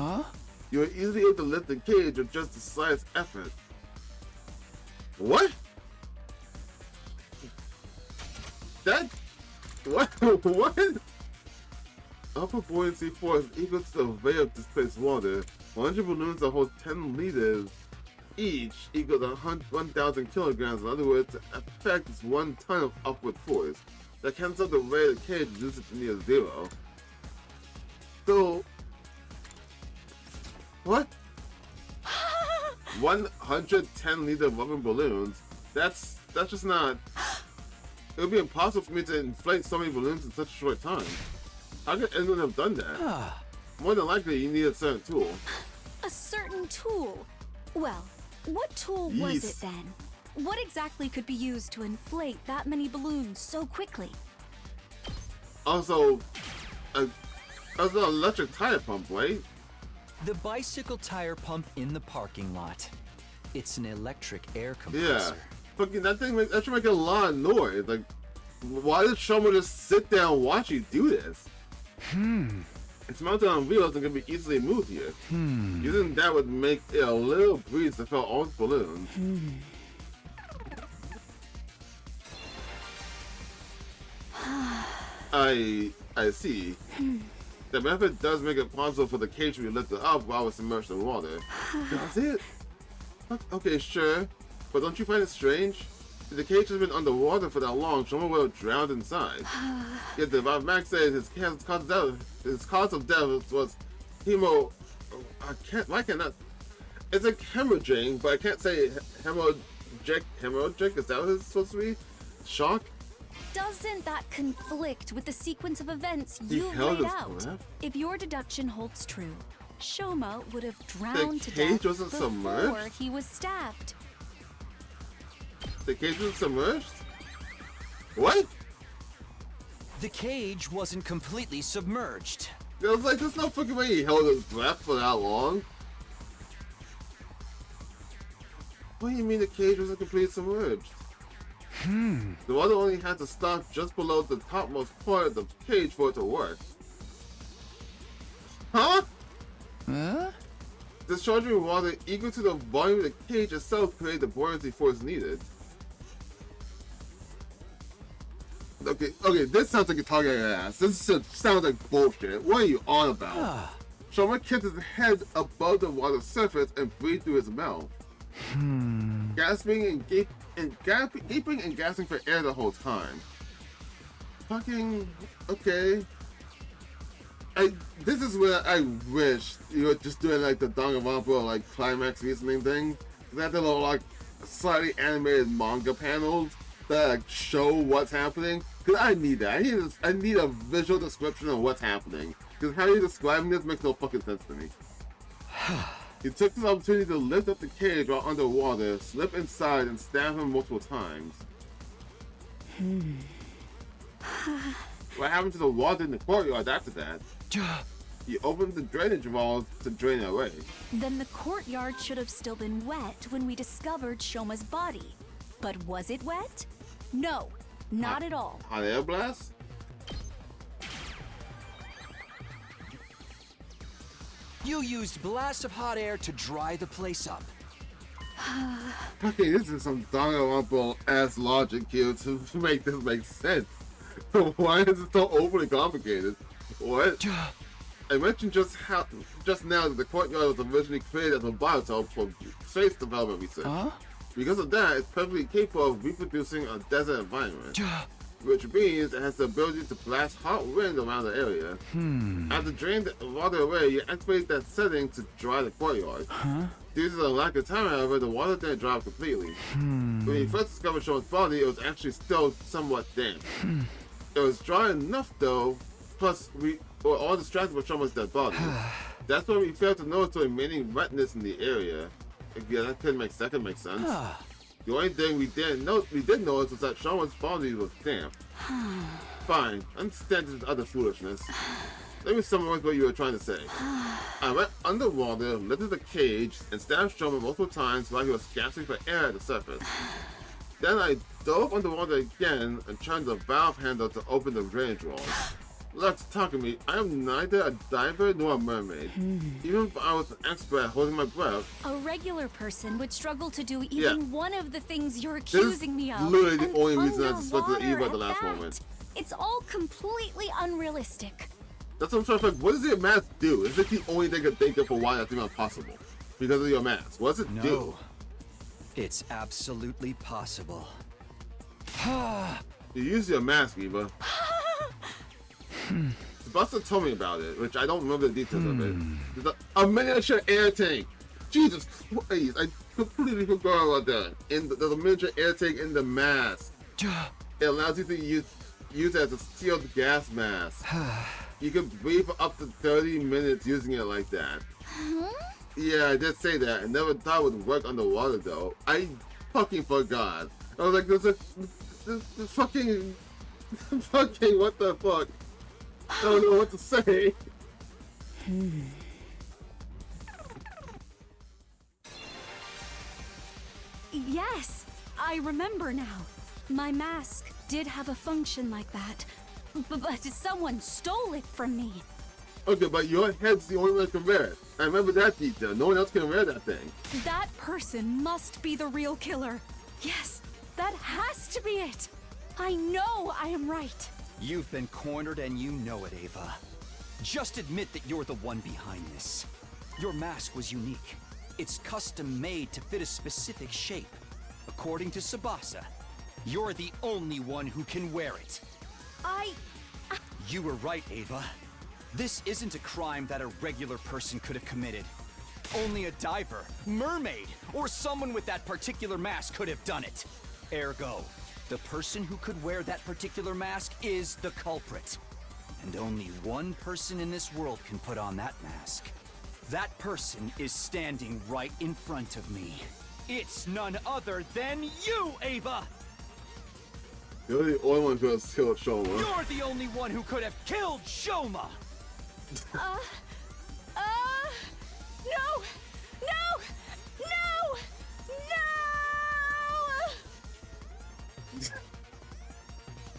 You are easily able to lift the cage with just the slightest effort. What? What? Upper buoyancy force equal to the rate of displaced water. 100 balloons that hold 10 liters each equals 1,000 kilograms. In other words, the effect is 1 ton of upward force. That cancels out the rate of the cage and reduces it to near zero. So, what? 110 liter rubber balloons? That's just not. It would be impossible for me to inflate so many balloons in such a short time. How could anyone have done that? More than likely, you need a certain tool. A certain tool? Well, what tool was it then? What exactly could be used to inflate that many balloons so quickly? Also, an electric tire pump, right? The bicycle tire pump in the parking lot. It's an electric air compressor. Yeah. Fucking that should make a lot of noise. Like, why did someone just sit there and watch you do this? It's mounted on wheels and can be easily moved here. Using that would make it a little breeze to fill all the balloons. I see. The method does make it possible for the cage to be lifted up while it's immersed in water. Does it? Okay, sure. But don't you find it strange? If the cage has been underwater for that long, someone would have drowned inside. Yet the Max said his cause of death was why can't I? It's like hemorrhaging, but I can't say hemorrhagic. Is that what it's supposed to be? Shock? Doesn't that conflict with the sequence of events He you've held laid his out? breath? If your deduction holds true, Shoma would have drowned to cage death wasn't before submerged? he was stabbed. The cage was submerged? What? The cage wasn't completely submerged. It was like, there's no fucking way he held his breath for that long. What do you mean the cage wasn't completely submerged? The water only had to stop just below the topmost part of the cage for it to work. Huh? Discharging water equal to the volume of the cage itself created the buoyancy force needed. Okay, this sounds like you're talking your ass. This sounds like bullshit. What are you on about? Shoma kept his head above the water's surface and breathed through his mouth. Gasping and gaping and gasping for air the whole time. fucking okay. This is where I wish you were just doing like the Danganronpa like climax reasoning thing. They have the little like slightly animated manga panels that like show what's happening. Cause I need that. I need a visual description of what's happening. Cause how you're describing this makes no fucking sense to me. He took this opportunity to lift up the cage while underwater, slip inside, and stab him multiple times. What happened to the water in the courtyard after that? He opened the drainage valves to drain it away. Then the courtyard should have still been wet when we discovered Shoma's body. But was it wet? No, not at all. Hot air blast? You used blasts of hot air to dry the place up. Okay, this is some Danganronpa ass logic here to make this make sense. Why is it so overly complicated? What? I mentioned just now that the courtyard was originally created as a biotope for space development research. Because of that, it's perfectly capable of reproducing a desert environment, which means it has the ability to blast hot wind around the area. After draining the water away, you activate that setting to dry the courtyard. Due to the lack of time, however, the water didn't dry up completely. When you first discovered Shoma's body, it was actually still somewhat damp. It was dry enough though, plus we were all distracted with Shoma's dead body. That's why we failed to notice the remaining wetness in the area. Yeah, that could make sense. The only thing we did notice was that Shoma's body was damp. Fine, understand this other foolishness. Let me summarize what you were trying to say. I went underwater, lifted the cage, and stabbed Shoma multiple times while he was gasping for air at the surface. Then I dove underwater again and turned the valve handle to open the drainage walls. Look, Takumi, I am neither a diver nor a mermaid. Even if I was an expert at holding my breath. A regular person would struggle to do even one of the things you're This accusing me of. is literally the only reason I underwater suspected Eva at the at last that. moment. It's all completely unrealistic. That's what I'm trying to think. What does your mask do? Is it the only thing I can think of for why that's even possible? Because of your mask. What does it do? It's absolutely possible. You use your mask, Eva. Buster told me about it, which I don't remember the details of it. There's a miniature air tank. Jesus Christ, I completely forgot about that. There's a miniature air tank in the mask. It allows you to use it as a sealed gas mask. You can breathe for up to 30 minutes using it like that. Yeah, I did say that. I never thought it would work underwater though. I fucking forgot. I was like, there's fucking, what the fuck? I don't know what to say. Yes, I remember now. My mask did have a function like that. But someone stole it from me. Okay, but your head's the only one that can wear it. I remember that detail. No one else can wear that thing. That person must be the real killer. Yes, that has to be it. I know I am right. You've been cornered and you know it, Ava. Just admit that you're the one behind this. Your mask was unique. It's custom made to fit a specific shape. According to Tsubasa, you're the only one who can wear it. You were right, Ava. This isn't a crime that a regular person could have committed. Only a diver, mermaid, or someone with that particular mask could have done it. Ergo, the person who could wear that particular mask is the culprit. And only one person in this world can put on that mask. That person is standing right in front of me. It's none other than you, Ava! You're the only one who has killed Shoma. You're the only one who could have killed Shoma! No!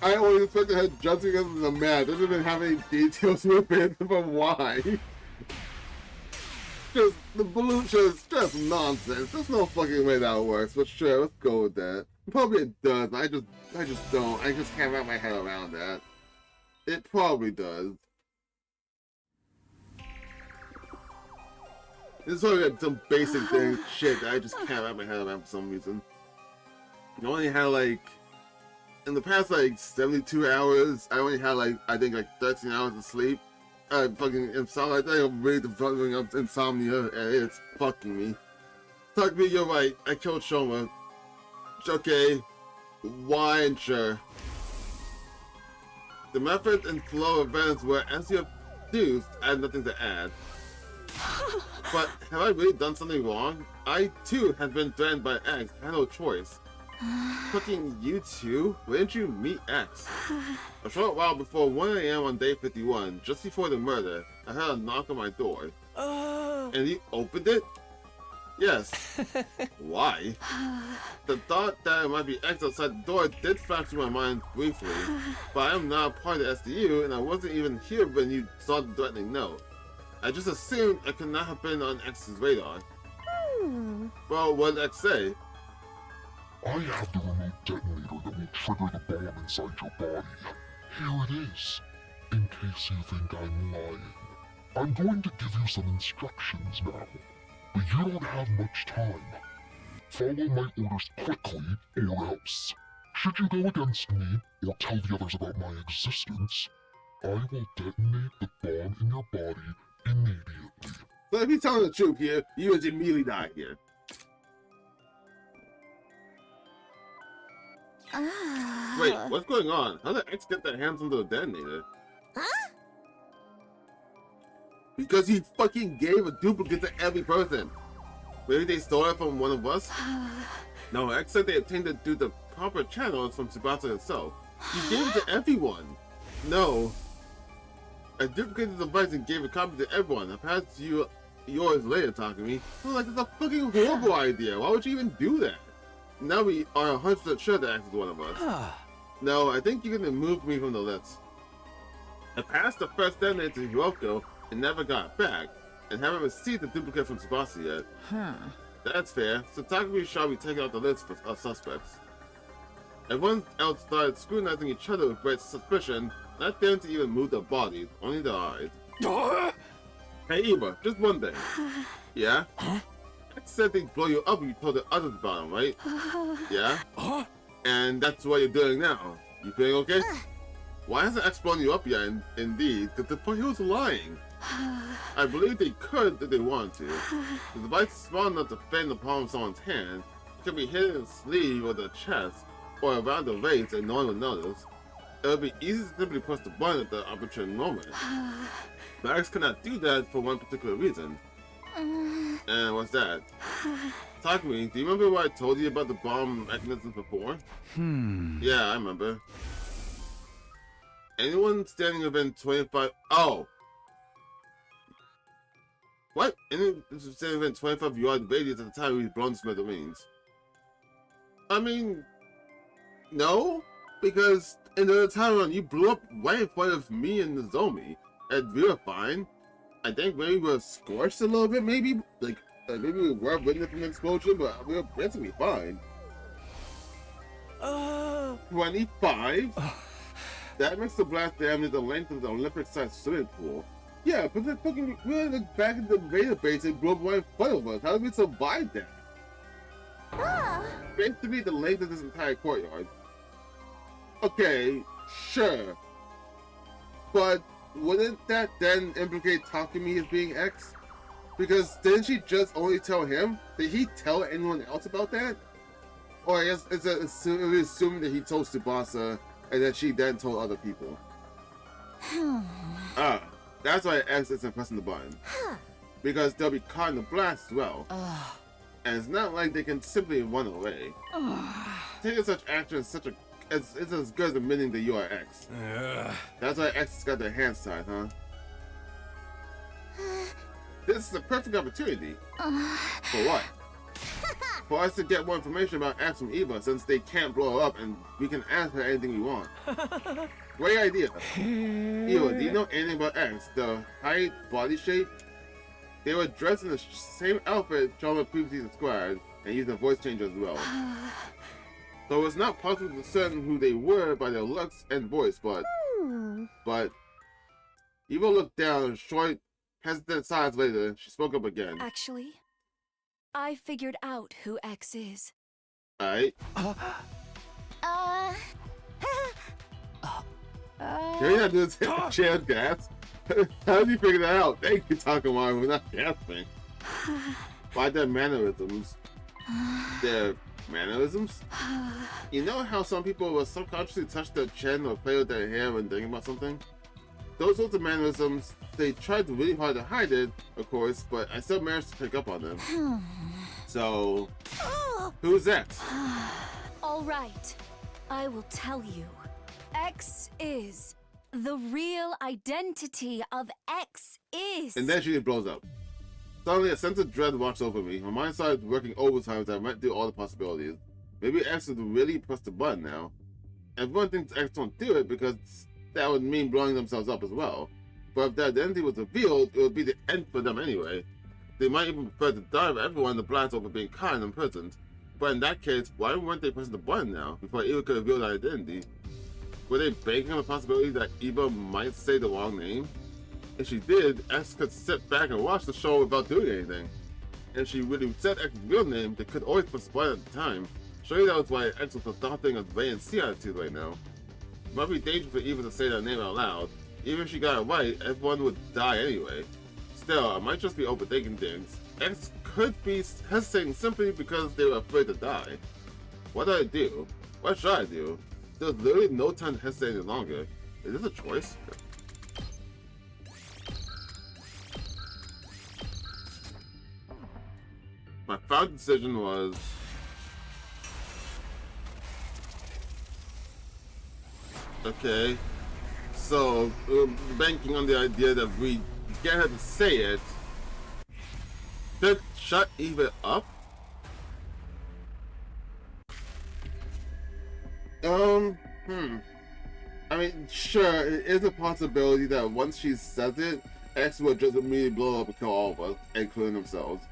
I always expected her just because of the mask. Doesn't even have any details with it, but why? Just, the balloon show is just nonsense. There's no fucking way that works, but sure, let's go with that. Probably it does, I just don't. I just can't wrap my head around that. It probably does. This is probably like some basic thing, shit that I just can't wrap my head around for some reason. You only had like in the past like 72 hours, I only had like I think like 13 hours of sleep. Fucking insomnia. I think I'm really developing up insomnia, and it's fucking me. Talk me, you're right. I killed Shoma. Okay, why and sure. The method and flow of events were as you abused, I had nothing to add. But have I really done something wrong? I too had been threatened by X. I had no choice. Fucking you two? Where did you meet X? A short while before 1 AM on day 51, just before the murder, I heard a knock on my door. And he opened it? Yes. Why? The thought that it might be X outside the door did flash through my mind briefly, but I am not part of the SDU, and I wasn't even here when you saw the threatening note. I just assumed I could not have been on X's radar. Well, what did X say? I have the remote detonator that will trigger the bomb inside your body. Here it is, in case you think I'm lying. I'm going to give you some instructions now, but you don't have much time. Follow my orders quickly, or else. Should you go against me, or tell the others about my existence, I will detonate the bomb in your body immediately. So if you're telling the truth here, you would immediately die here. Wait, what's going on? How did X get their hands on the detonator? Huh? Because he fucking gave a duplicate to every person. Maybe they stole it from one of us? No, X said they obtained it through the proper channels from Tsubasa himself. He gave it to everyone. No. I duplicated the device and gave a copy to everyone. I passed you yours later, Takumi. I'm like, that's a fucking horrible idea. Why would you even do that? Now we are 100% sure that X is one of us. No, I think you're gonna move me from the list. I passed the first detonator to Hiroko and never got back, and haven't received the duplicate from Tsubasa yet. That's fair, so Takumi shall be taken off the list of suspects. Everyone else started scrutinizing each other with great suspicion, not daring to even move their bodies, only their eyes. Hey Eva, just one thing. Yeah? X said they'd blow you up if you told the others about him, right? Yeah? And that's what you're doing now. You feeling okay? Why hasn't X blown you up yet, indeed? Because he was lying. I believe they could if they wanted to. The device is small enough to fit in the palm of someone's hand. It can be hidden in the sleeve or the chest, or around the waist and no one would notice. It would be easy to simply press the button at the opportune moment. But X cannot do that for one particular reason. And what's that? Takumi, do you remember what I told you about the bomb mechanisms before? Yeah, I remember. Anyone standing within 25... Oh! What? Anyone standing within 25 yard radius at the time he's blown to smithereens? I mean... No? Because in the time run, you blew up right in front of me and Nozomi, and we were fine. I think maybe we were scorched a little bit, maybe? Like maybe we were witnessing an explosion, but we were basically fine. 25? That makes the blast damage the length of the Olympic-sized swimming pool. Yeah, but the fucking we were like back in the Invader base and blew up right in front of us. How did we survive that? Basically the length of this entire courtyard. Okay, sure. But wouldn't that then implicate Takumi as being X? Because didn't she just only tell him? Did he tell anyone else about that? Or I guess it's assuming that he told Tsubasa and that she then told other people. That's why X isn't pressing the button. Because they'll be caught in the blast as well. And it's not like they can simply run away. Taking such action is such a it's as good as admitting that you are X. That's why X has got their hands tied, huh? This is a perfect opportunity. For what? For us to get more information about X from Eva, since they can't blow her up and we can ask her anything we want. Great idea. Eva, do you know anything about X? The height, body shape? They were dressed in the same outfit Shoma previously described and used a voice changer as well. So it's not possible to discern who they were by their looks and voice, but Eva looked down and short, hesitant sighs later. She spoke up again. Actually, I figured out who X is. Alright. You're not doing chance gas. How did you figure that out? Thank you, Takamari. We're not gasping. Why their mannerisms? Their mannerisms? You know how some people will subconsciously touch their chin or play with their hair when thinking about something? Those sorts of mannerisms, they tried really hard to hide it, of course, but I still managed to pick up on them. So, who's X? All right, I will tell you. X is. The real identity of X is. And then she just blows up. Suddenly, a sense of dread washed over me. My mind started working overtime as I went through all the possibilities. Maybe X would really press the button now. Everyone thinks X won't do it because that would mean blowing themselves up as well. But if their identity was revealed, it would be the end for them anyway. They might even prefer to die with everyone the blast over being caught and imprisoned. But in that case, why weren't they pressing the button now before Eva could reveal their identity? Were they banking on the possibility that Eva might say the wrong name? If she did, X could sit back and watch the show without doing anything. And if she really said X's real name, they could always press the button at the time. Surely that was why X was adopting a wait-and-see attitude right now. It might be dangerous for Eva to say that name out loud. Even if she got it right, everyone would die anyway. Still, I might just be overthinking things. X could be hesitating simply because they were afraid to die. What do I do? What should I do? There's literally no time to hesitate any longer. Is this a choice? My final decision was... Okay, so banking on the idea that we get her to say it, should shut Eva up? I mean, sure, it is a possibility that once she says it, X will just immediately blow up and kill all of us, including themselves.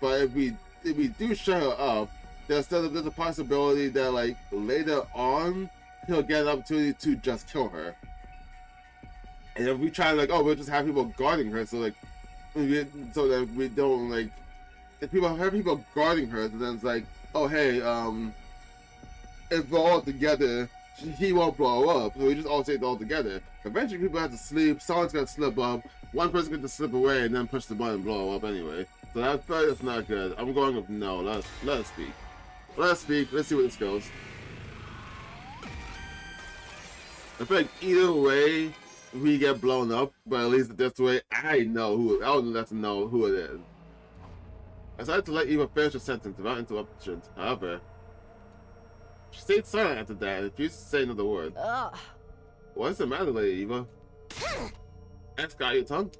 But if we do shut her up, there's a possibility that like later on he'll get an opportunity to just kill her. And if we try like, oh, we'll just have people guarding her, so like, so that we don't like, if people have people guarding her, so then it's like, oh hey, if we're all together, he won't blow up, so we just all stay all together. Eventually people have to sleep, someone's gonna slip up, one person gets to slip away and then push the button and blow up anyway. So that's not good. I'm going with no. Let us speak. Let us speak. Let's see where this goes. I feel like either way we get blown up, but at least this way I would let them know who it is. I decided to let Eva finish her sentence without interruptions. However, she stayed silent after that and refused to say another word. What's the matter, Lady Eva? X got your tongue?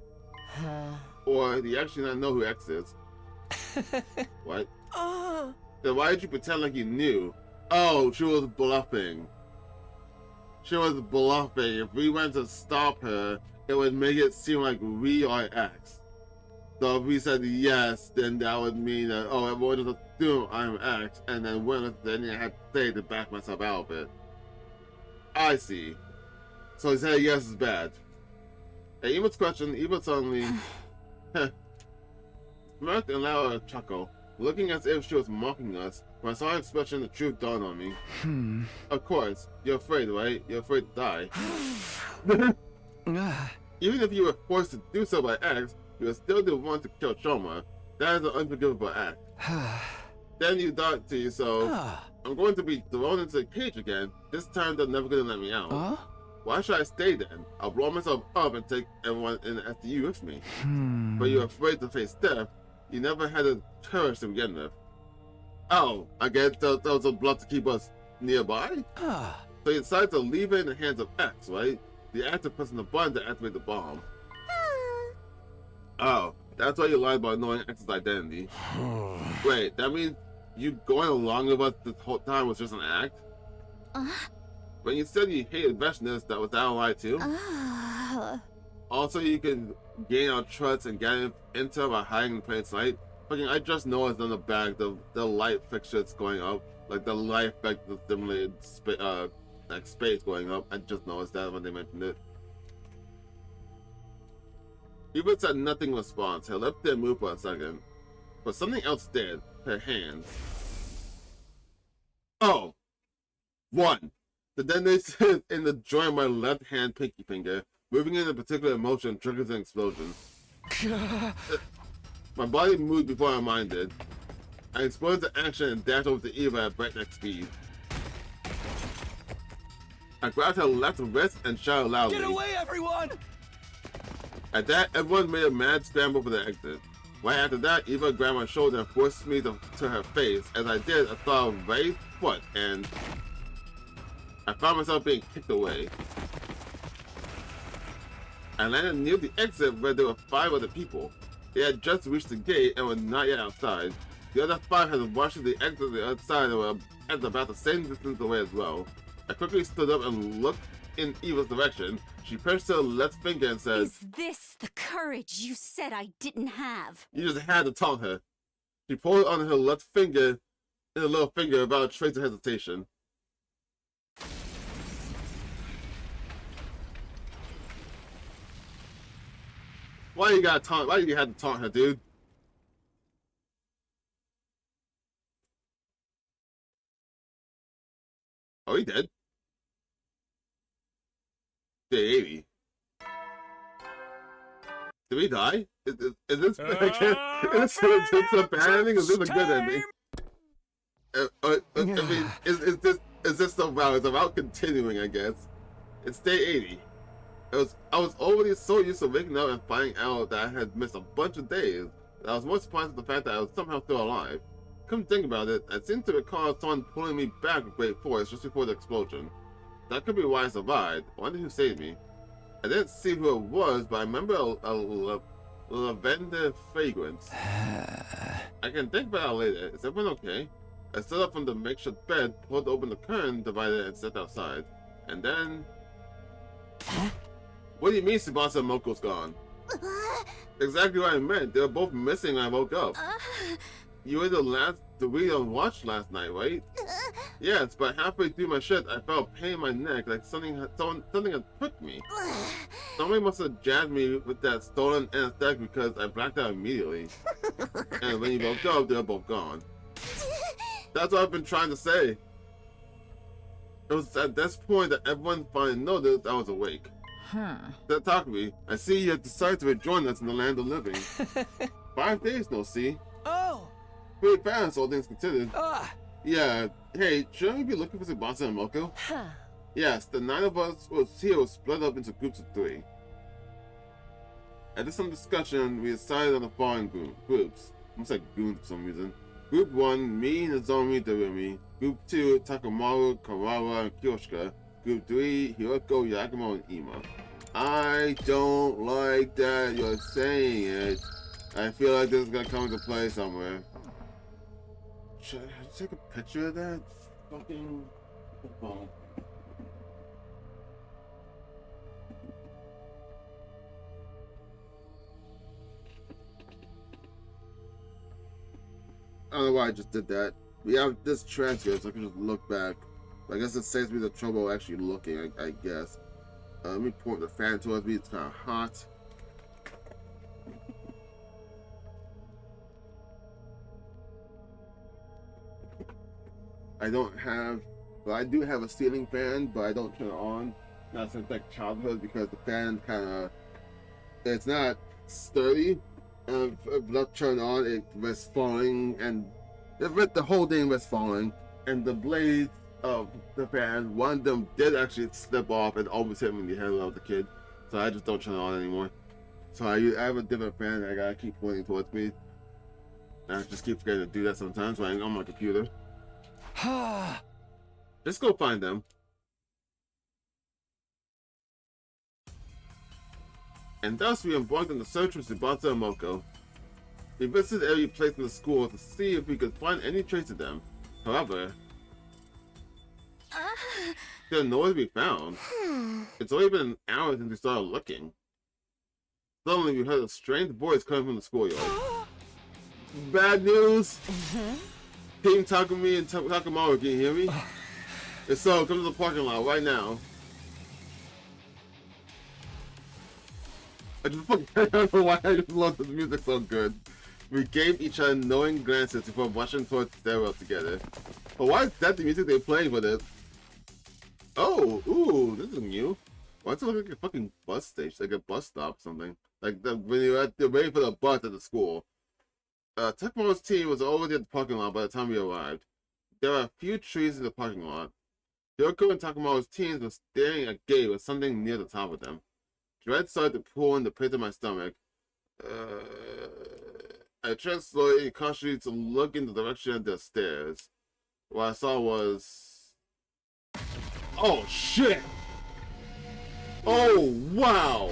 Or do you actually not know who X is? What? Then why did you pretend like you knew? Oh, she was bluffing. She was bluffing. If we went to stop her, it would make it seem like we are X. So if we said yes, then that would mean that, oh, everyone just assume I'm X, and then then I had to say to back myself out of it. I see. So saying yes is bad. At Eva's question, Eva suddenly smirked and allowed a chuckle, looking as if she was mocking us. When I saw her expression, the truth dawned on me. Of course, you're afraid, right? You're afraid to die. Even if you were forced to do so by X, you would still the one to kill Shoma. That is an unforgivable act. Then you thought to yourself, I'm going to be thrown into the cage again. This time they're never going to let me out. Why should I stay then? I'll blow myself up and take everyone in the SDU with me. But you're afraid to face death. You never had the courage to begin with. Oh, I guess that was a bluff to keep us nearby? So you decided to leave it in the hands of X, right? The act of pressing the button to activate the bomb. Oh, that's why you lied about knowing X's identity. Wait, that means you going along with us this whole time was just an act? When you said you hated vegetables, that was that a lie too? Also, you can gain our trust and get intel by hiding in plain sight. Fucking, I just noticed on the back the light fixtures going up, like the light effect of stimulated like space going up. I just noticed that when they mentioned it. Eva said nothing in response. Her lips didn't move for a second, but something else did. Her hands. Oh, one. The detonation in the joint of my left hand pinky finger, moving in a particular motion, triggers an explosion. My body moved before my mind did. I exploded to action and dashed over to Eva at breakneck speed. I grabbed her left wrist and shouted loudly. Get away, everyone! At that, everyone made a mad scramble for the exit. Right after that, Eva grabbed my shoulder and forced me to her face. As I did, I saw a raised foot and I found myself being kicked away. I landed near the exit where there were 5 other people. They had just reached the gate and were not yet outside. The other 5 had rushed to the exit of the other side and were at about the same distance away as well. I quickly stood up and looked in Eva's direction. She pressed her left finger and said, Is this the courage you said I didn't have? You just had to taunt her. She pulled on her left finger and her little finger without a trace of hesitation. Why you have to taunt her, dude? Oh, he dead. Day 80. Did we die? Is this a bad ending? Is this a good ending? I mean, is this about continuing? I guess it's day 80. I was already so used to waking up and finding out that I had missed a bunch of days that I was more surprised at the fact that I was somehow still alive. Come to think about it, I seem to recall someone pulling me back with great force just before the explosion. That could be why I survived. I wonder who saved me. I didn't see who it was, but I remember a lavender fragrance. I can think about it later. Is everyone okay? I stood up from the makeshift bed, pulled open the curtain divider, and stepped outside. And then... What do you mean Tsubasa and Moko's gone? Exactly what I meant. They were both missing when I woke up. You were the read on watch last night, right? Yes, but halfway through my shift, I felt a pain in my neck, like something had pricked me. Somebody must have jabbed me with that stolen anesthetic because I blacked out immediately. And when you woke up, they were both gone. That's what I've been trying to say. It was at this point that everyone finally noticed I was awake. Takumi, I see you have decided to rejoin us in the land of living. 5 days no see. Oh! Pretty fast, all things considered. Yeah, hey, shouldn't we be looking for Tsubasa and Moko? Yes, the 9 of us was here was split up into groups of 3. After some discussion, we decided on the following groups. Almost like goons for some reason. Group 1, me, Nozomi, Doremi. Group 2, Takamaru, Karawa, and Kyoshika. Group 3, Hiroko, Yakumo, and Ima. I don't like that you're saying it. I feel like this is gonna come into play somewhere. Should I take a picture of that? Fucking phone. I don't know why I just did that. We have this transcript, so I can just look back. I guess it saves me the trouble actually looking, I guess. Let me point the fan towards me, it's kind of hot. I do have a ceiling fan, but I don't turn it on. Not since like childhood, because the fan it's not sturdy. And if not turned on, it was falling, and the whole thing was falling. And the blades of the fan, one of them did actually slip off and almost hit me in the head when I was a kid. So I just don't turn it on anymore. So I have a different fan that I gotta keep pointing towards me. And I just keep forgetting to do that sometimes when I'm on my computer. Just go find them. And thus we embarked on the search for Tsubasa and Moko. We visited every place in the school to see if we could find any trace of them. However, they're nowhere to be found. It's only been an hour since we started looking. Suddenly we heard a strange voice coming from the schoolyard. Bad news! Team Takumi and Takamaru, can you hear me? If so, come to the parking lot right now. I don't know why I just love this music so good. We gave each other knowing glances before rushing towards the stairwell together. But why is that the music they're playing for this? Oh! Oh, ooh, this is new. Why does it look like a fucking bus station, like a bus stop or something? Like when you're waiting for the bus at the school. Tecmo's team was already at the parking lot by the time we arrived. There were a few trees in the parking lot. Yoko and Takamo's teams were staring at Gabe with something near the top of them. Dread started to pull in the pit of my stomach. I tried slowly and cautiously to look in the direction of the stairs. What I saw was... Oh, shit! Oh, wow!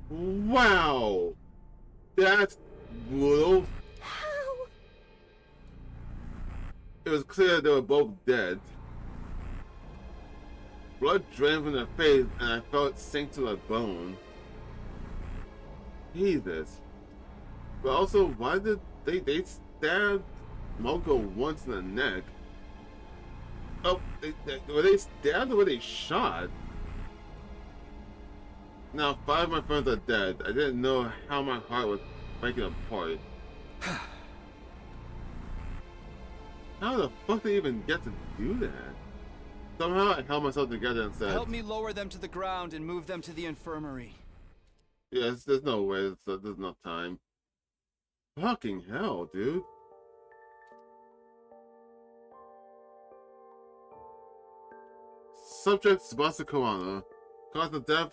No! Wow! That's brutal. How? It was clear they were both dead. Blood drained from their face, and I felt it sink to my bone. Jesus. But also, why did they stabbed Moko once in the neck? Oh, were they stabbed or were they shot? Now, 5 of my friends are dead. I didn't know how my heart was breaking apart. How the fuck did they even get to do that? Somehow I held myself together and said, Help me lower them to the ground and move them to the infirmary. Yes, there's no way. There's no time. Fucking hell, dude. Subject Tsubasa Koano. Cause of death,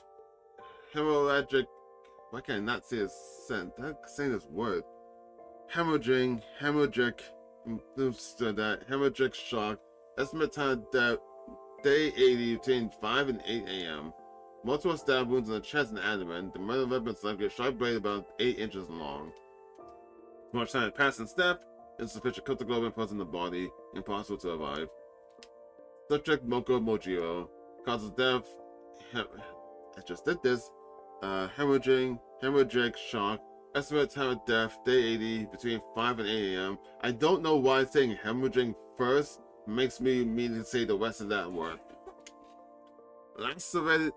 hemorrhagic. Why can I not say this sentence? I'm saying this word. Hemorrhagic, hemorrhagic shock. Estimate time of death, day 80 between 5 and 8 a.m. Multiple stab wounds in the chest and abdomen. The murder weapon selected a sharp blade about 8 inches long. Too much time had passed since death. Insufficient globin present in the body. Impossible to revive. Subject Moko Mojiro. Cause of death. I just did this. Hemorrhagic shock. Estimate time of death, day 80, between 5 and 8 a.m. I don't know why saying hemorrhaging first makes me immediately say the rest of that word. Lacerated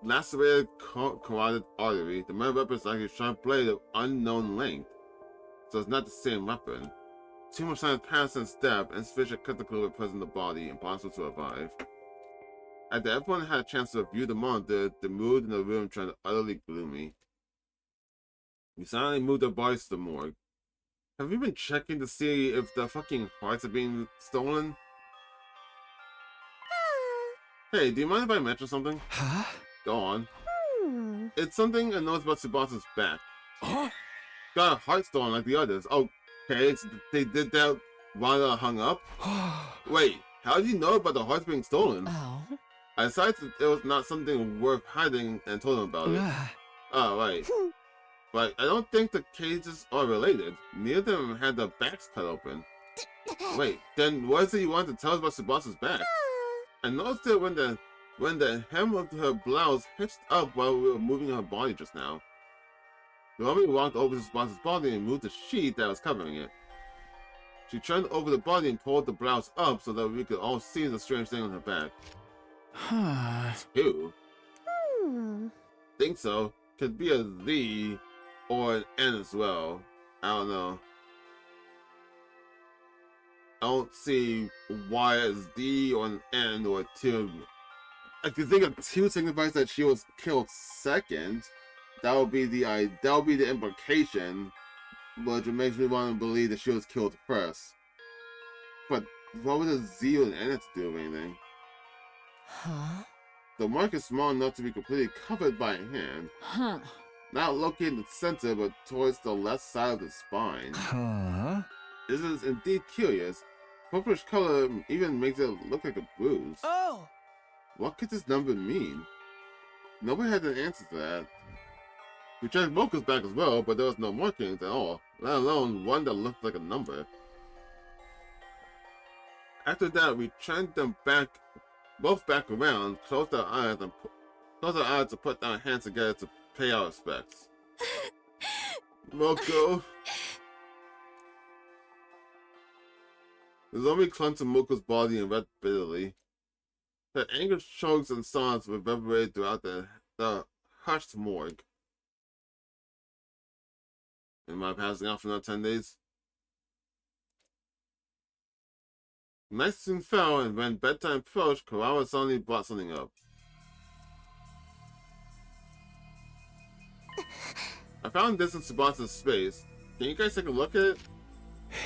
carotid artery. The murder weapon is like a sharp blade of unknown length. So it's not the same weapon. Too much time has passed since death, insufficient critical would present in the body, impossible to revive. After everyone had a chance to review the monitor, the mood in the room turned utterly gloomy. We silently moved our bodies to the morgue. Have you been checking to see if the fucking hearts are being stolen? Hey, do you mind if I mention something? Huh? Go on. It's something I noticed about Tsubasa's back. Huh? Got a heart stolen like the others. Okay, so they did that while they hung up? Wait, how did you know about the hearts being stolen? Oh. I decided it was not something worth hiding and told them about it. Oh, right. But I don't think the cages are related. Neither of them had their backs cut open. Wait, then what is it you wanted to tell us about Tsubasa's back? I noticed it when the hem of her blouse hitched up while we were moving her body just now. The woman walked over to Tsubasa's body and moved the sheet that was covering it. She turned over the body and pulled the blouse up so that we could all see the strange thing on her back. Two? Think so. Could be a Z or an N as well. I don't know. I don't see why a Z or an N or a 2. I could think of 2 signifies that she was killed second. That would be the implication, which makes me want to believe that she was killed first. But what would a Z or an N have to do with anything? Huh? The mark is small enough to be completely covered by a hand. Huh. Not located in the center, but towards the left side of the spine. Huh? This is indeed curious. Purplish color even makes it look like a bruise. Oh! What could this number mean? Nobody had an answer to that. We checked Mocha's back as well, but there was no markings at all, let alone one that looked like a number. After that, we turned them both back around, closed our eyes to put our hands together to pay our respects. Moko. The zombie clung to Moko's body and wept bitterly. Her anger chokes and sobs reverberated throughout the hushed morgue. Am I passing out for another 10 days? Night soon fell, and when bedtime approached, Karawa suddenly brought something up. I found this in Subasa's space. Can you guys take a look at it?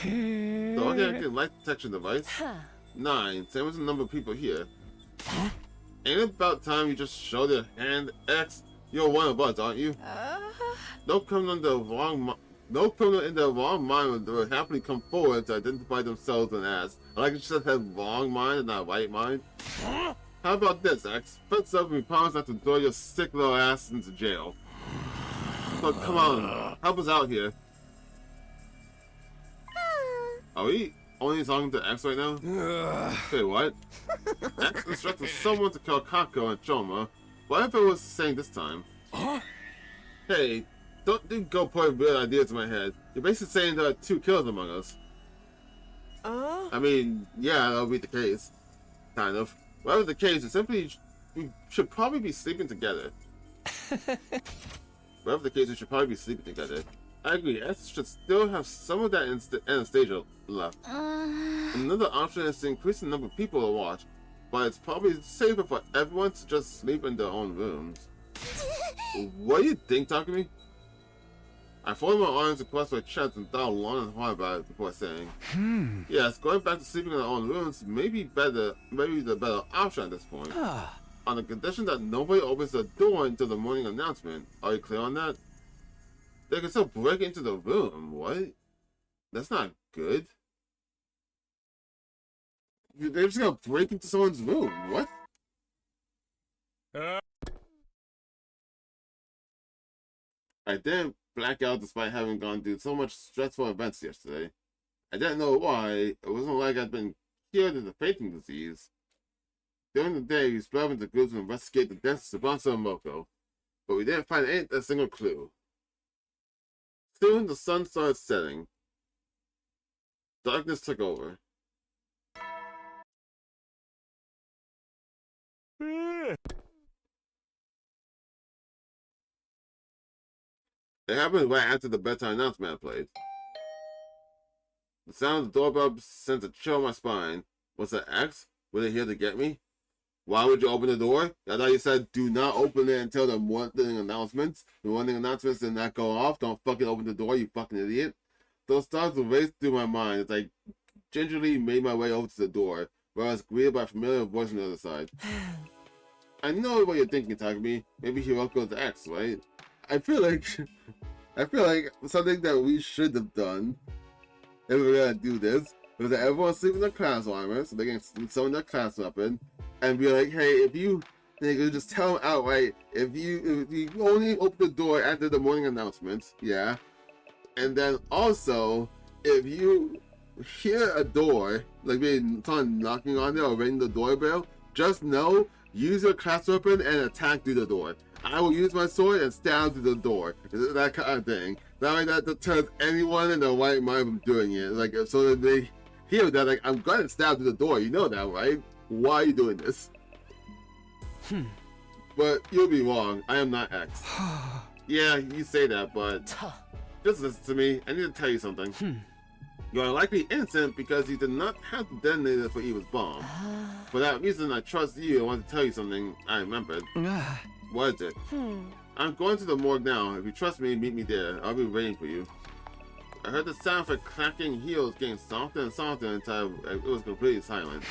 The automatic light detection device. 9, same as the number of people here. Ain't it about time you just showed your hand, X? You're one of us, aren't you? No criminal in the wrong mind would happily come forward to identify themselves and ask. I like you just had wrong mind and not right mind. How about this, X? First up, we promise not to throw your sick little ass into jail. So come on, help us out here. Are we only talking to X right now? Wait, what? X instructed someone to kill Kako and Choma. What if it was the same this time? Hey, don't go putting weird ideas in my head. You're basically saying there are 2 killers among us. I mean, yeah, that'll be the case. Kind of. Whatever the case, we should probably be sleeping together. Whatever the case, we should probably be sleeping together. I agree, S should still have some of that anesthesia left. Another option is to increase the number of people to watch, but it's probably safer for everyone to just sleep in their own rooms. What do you think, Takumi? I folded my arms across my chest and thought long and hard about it before saying, yes, going back to sleeping in our own rooms may be the better option at this point. On the condition that nobody opens the door until the morning announcement. Are you clear on that? They can still break into the room. What? That's not good. They're just gonna break into someone's room. What? I didn't black out despite having gone through so much stressful events yesterday. I didn't know why. It wasn't like I'd been cured of the fainting disease. During the day, we split up into groups and investigate the deaths of Tsubasa and Moko, but we didn't find a single clue. Soon the sun started setting. Darkness took over. It happened right after the bedtime announcement I played. The sound of the doorbell sent a chill on my spine. Was it X? Were they here to get me? Why would you open the door? I thought you said do not open it until the morning announcements. The morning announcements did not go off. Don't fucking open the door, you fucking idiot. Those thoughts would race through my mind as I gingerly made my way over to the door, where I was greeted by a familiar voice on the other side. I know what you're thinking, Takumi. Maybe Hiroko's X, right? I feel like something that we should have done if we were gonna do this was that everyone sleep in their class armor so they can summon their class weapon and be like, hey, if you could just tell them outright, if you only open the door after the morning announcements, yeah. And then also, if you hear a door, like maybe someone knocking on it or ringing the doorbell, just know, use your class weapon and attack through the door. I will use my sword and stab through the door. That kind of thing. That way that deters anyone in their right mind from doing it. Like, so that they hear that, like, I'm gonna stab through the door. You know that, right? Why are you doing this? But you'll be wrong. I am not X. Yeah, you say that, but just listen to me. I need to tell you something. You are likely innocent because you did not have to detonate it for Eva's bomb. For that reason, I trust you and want to tell you something I remembered. What is it? I'm going to the morgue now. If you trust me, meet me there. I'll be waiting for you. I heard the sound of clacking heels getting softer and softer until it was completely silent.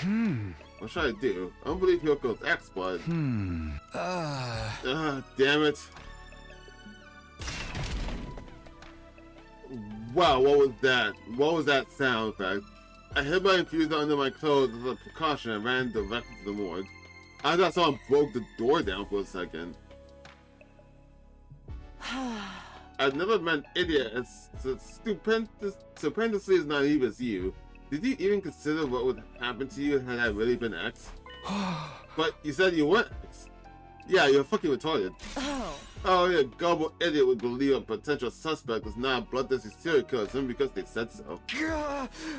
What should I do? I don't believe Hyoko's X, but... damn it. Wow, what was that? What was that sound effect? I hid my infuser under my clothes as a precaution and ran directly to the morgue. I thought someone broke the door down for a second. I've never met an idiot as stupendously as naive as you. Did you even consider what would happen to you had I really been X? But you said you weren't X. Yeah, you're fucking retarded. Oh, yeah, gullible idiot would believe a potential suspect was not a bloodthirsty serial killer simply because they said so.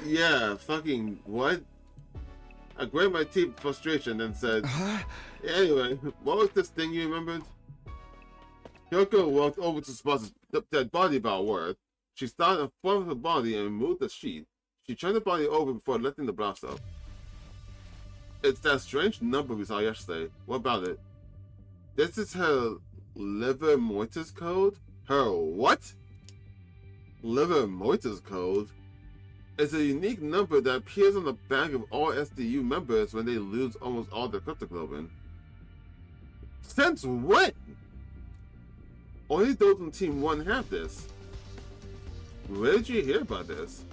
Yeah, fucking what? I grated my teeth with frustration and said, anyway, what was this thing you remembered? Hyoko walked over to Spasa's dead body about a word. She started in front of the body and removed the sheet. She turned the body over before lifting the blouse up. It's that strange number we saw yesterday. What about it? This is her liver mortis code? Her what? Liver mortis code? It's a unique number that appears on the back of all SDU members when they lose almost all their cryptoglobin. Since when? Only those on Team 1 have this. Where did you hear about this?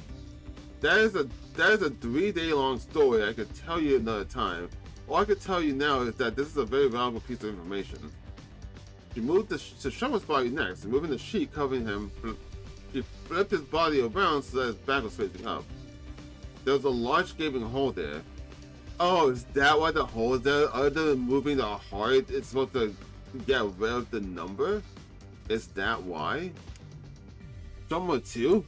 That is a 3-day-long story I could tell you another time. All I could tell you now is that this is a very valuable piece of information. She moved to Shummer's body next, removing the sheet covering him. She flipped his body around so that his back was facing up. There was a large gaping hole there. Oh, is that why the hole is there? Other than moving the heart, it's supposed to get rid of the number? Is that why? Shummer 2?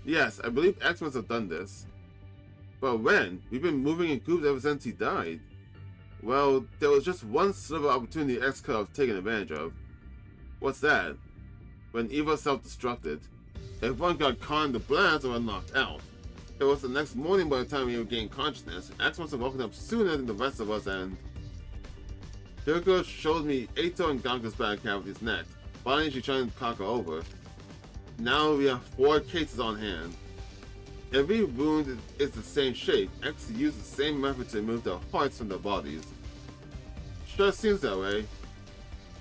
Yes, I believe X must have done this. But when? We've been moving in groups ever since he died. Well, there was just one sliver of opportunity X could have taken advantage of. What's that? When Eva self-destructed. If one got caught in the blast or knocked out. It was the next morning by the time he regained consciousness. X must have woken up sooner than the rest of us and... Hiroko showed me Eito and Ganka's back cavities next. Finally, she turned Kako over. Now we have 4 cases on hand. Every wound is the same shape. X used the same method to remove the hearts from their bodies. Sure seems that way.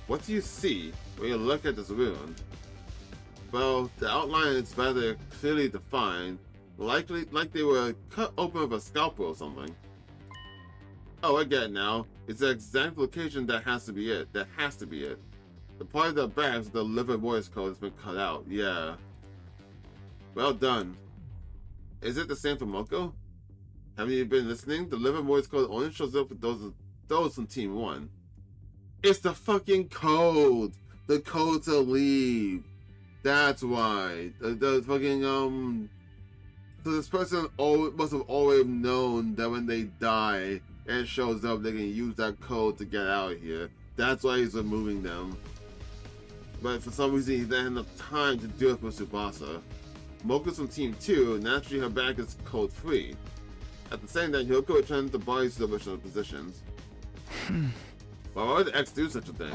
What do you see when you look at this wound? Well, the outline is rather clearly defined, likely like they were cut open with a scalpel or something. Oh, I get it now. It's the exact location that has to be it. The part of the back with the liver voice code has been cut out. Yeah. Well done. Is it the same for Moko? Haven't you been listening? The liver voice code only shows up for those from Team 1. It's the fucking code! The code to leave! That's why. The fucking, So this person must have always known that when they die and it shows up, they can use that code to get out of here. That's why he's removing them. But for some reason, he didn't have enough time to do it with Tsubasa. Moko's from Team 2, and naturally her back is code free. At the same time, Hiroko returned the bodies to their original positions. Why would X do such a thing?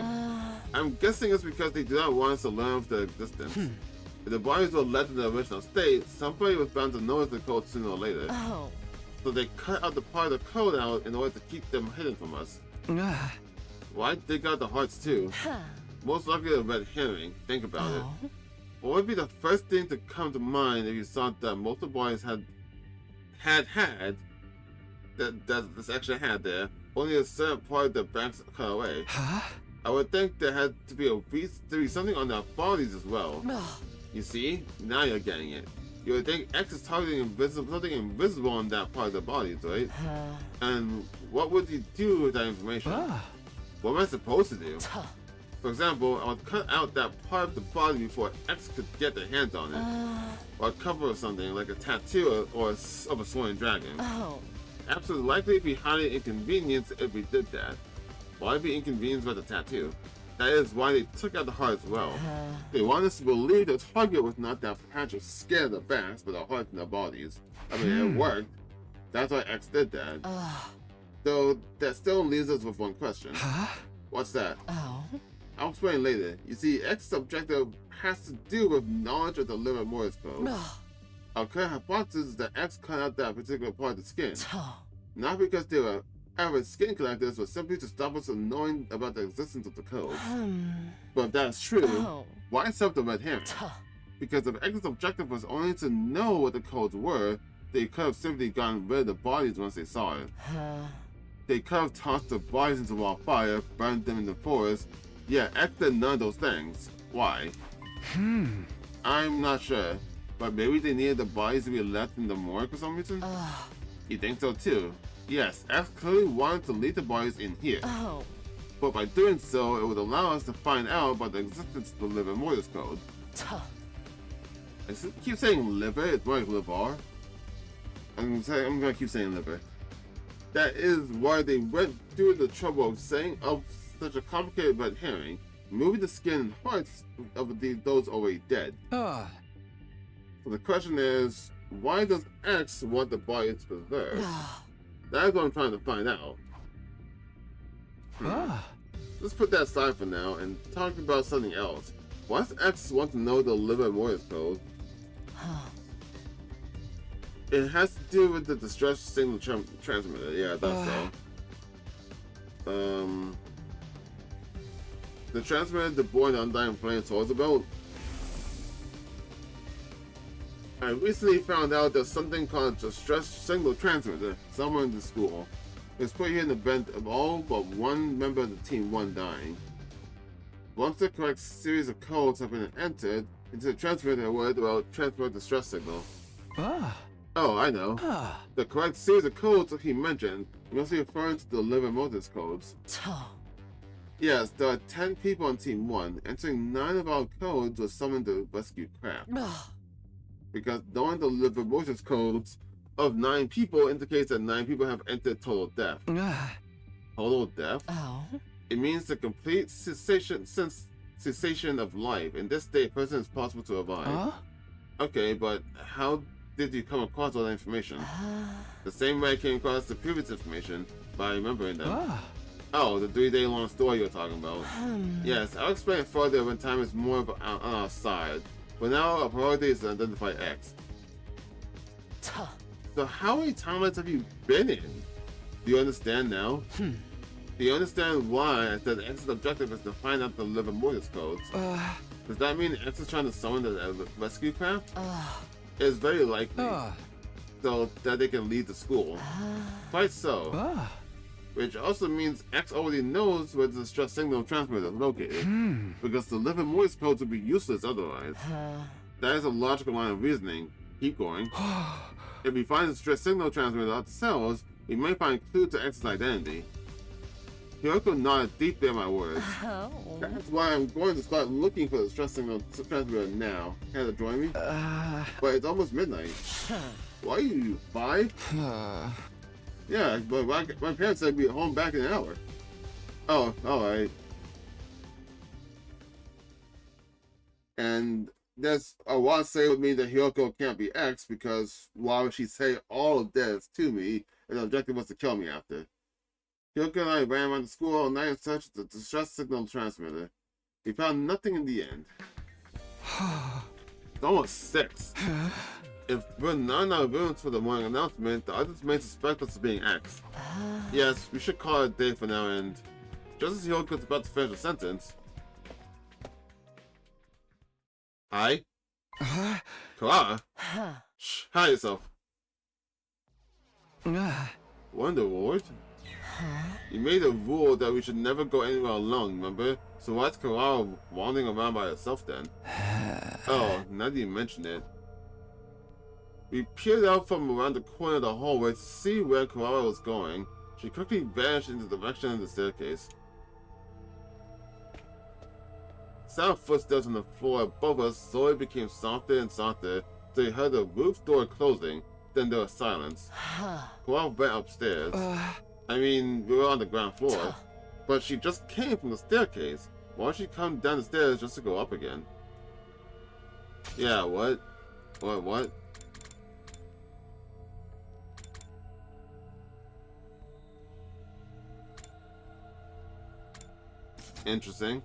I'm guessing it's because they do not want us to learn of their existence. If the bodies were left in their original state, somebody was bound to notice the code sooner or later. So they cut out the part of the code out in order to keep them hidden from us. Why dig out the hearts too? Most likely a red herring. Think about it. What would be the first thing to come to mind if you saw that most of the bodies had this actually had there, only a certain part of the backs cut away? I would think there had to be something on their bodies as well. You see? Now you're getting it. You would think X is targeting something invisible on that part of the bodies, right? And what would you do with that information? What am I supposed to do? For example, I would cut out that part of the body before X could get their hands on it. Or cover of something like a tattoo or of a swollen dragon. Absolutely likely be highly inconvenienced if we did that. Why be inconvenienced with a tattoo? That is why they took out the heart as well. They wanted us to believe the target was not that patch of skin in the backs, but the heart in their bodies. I mean, it worked. That's why X did that. Though that still leaves us with one question. What's that? I'll explain later. You see, X's objective has to do with knowledge of the liver Morse code. Our current hypothesis is that X cut out that particular part of the skin. Not because they were average skin collectors, but simply to stop us from knowing about the existence of the code. But if that's true, why accept the red herring? Because if X's objective was only to know what the codes were, they could have simply gotten rid of the bodies once they saw it. They could have tossed the bodies into wild fire, burned them in the forest. Yeah, X did none of those things. Why? I'm not sure, but maybe they needed the bodies to be left in the morgue for some reason? You think so too? Yes, X clearly wanted to leave the bodies in here. But by doing so, it would allow us to find out about the existence of the liver Mortis code. I keep saying liver, it's more like liver. I'm gonna keep saying liver. That is why they went through the trouble of setting up such a complicated red herring, removing the skin and hearts of those already dead. So the question is, why does X want the bodies preserved? That's what I'm trying to find out. Let's put that aside for now and talk about something else. Why does X want to know the liver Morse code? It has to do with the distress signal transmitter. Yeah, I thought so. The transmitter the boy in the Undying Flame told us about. I recently found out there's something called a distress signal transmitter somewhere in the school. It's put here in the event of all but one member of the Team 1 dying. Once the correct series of codes have been entered into the transmitter, it will transmit the distress signal. Oh, I know. The correct series of codes that he mentioned, he must be referring to the liver Moses codes. Yes, there are 10 people on Team 1. Entering 9 of our codes will summon the rescue craft. Because knowing the liver Moses codes of 9 people indicates that 9 people have entered total death. Total death? It means the complete cessation of life. In this state, a person is possible to revive. Okay, but how did you come across all that information? The same way I came across the previous information, by remembering them. Oh, the 3-day-long story you're talking about. Yes, I'll explain it further when time is more on our side. For now, our priority is to identify X. So how many timelines have you been in? Do you understand now? Do you understand why I said X's objective is to find out the liver Mortis codes? Does that mean X is trying to summon the rescue craft? It's very likely. So that they can leave the school. Quite so. Which also means X already knows where the distress signal transmitter is located. Because the liver Mortis codes would be useless otherwise. That is a logical line of reasoning. Keep going. If we find the distress signal transmitter ourselves, we may find clues to X's identity. Hiroko nodded deeply at my words. That's why I'm going to start looking for the distress signal transmitter now. Care to join me? But it's almost midnight. Why are you 5? Yeah, but my parents said I'd be home back in an hour. Oh, alright. And that's a lot to say with me that Hiroko can't be X because why would she say all of this to me and the objective was to kill me after? Hiroko and I ran around the school all night in search of the distress signal transmitter. We found nothing in the end. It's almost 6. If we're not in our rooms for the morning announcement, the others may suspect us of being X. Yes, we should call it a day for now, and just as Hiroko's about to finish a sentence. Hi? Clara? Shh, hide yourself. Wonderward? You made a rule that we should never go anywhere alone, remember? So why's Clara wandering around by herself then? Oh, now that you mention it. We peered out from around the corner of the hallway to see where Clara was going. She quickly vanished into the direction of the staircase. Sound of footsteps on the floor above us slowly became softer and softer until we heard the roof door closing. Then there was silence. Clara went upstairs. I mean, we were on the ground floor. But she just came from the staircase. Why would she come down the stairs just to go up again? Yeah, what? What? Interesting.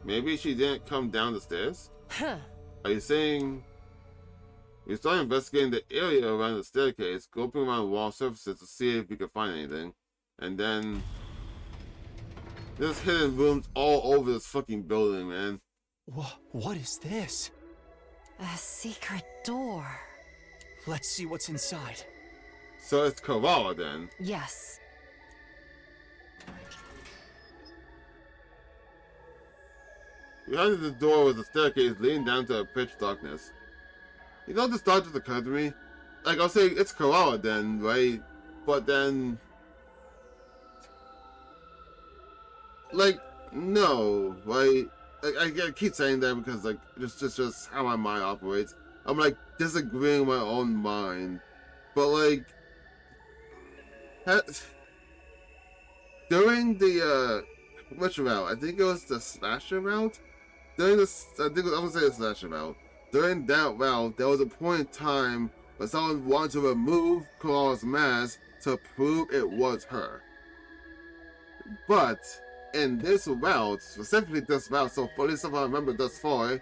Maybe she didn't come down the stairs? Are you saying... We started investigating the area around the staircase, groping around wall surfaces to see if we could find anything. And then... There's hidden rooms all over this fucking building, man. What is this? A secret door. Let's see what's inside. So it's Clara then? Yes. Behind the door was a staircase leading down to a pitch darkness. You know, this thought just occurred to me. Like, I'll say it's Clara then, right? But then... Like, no, right? Like, I keep saying that because, like, it's just how my mind operates. I'm, like, disagreeing with my own mind. But, like... During the, which route? I think it was the slasher route? During this, I was gonna say the slasher route. During that route, there was a point in time but someone wanted to remove Koala's mask to prove it was her. But in this route, specifically this route, so for this stuff I remember thus far,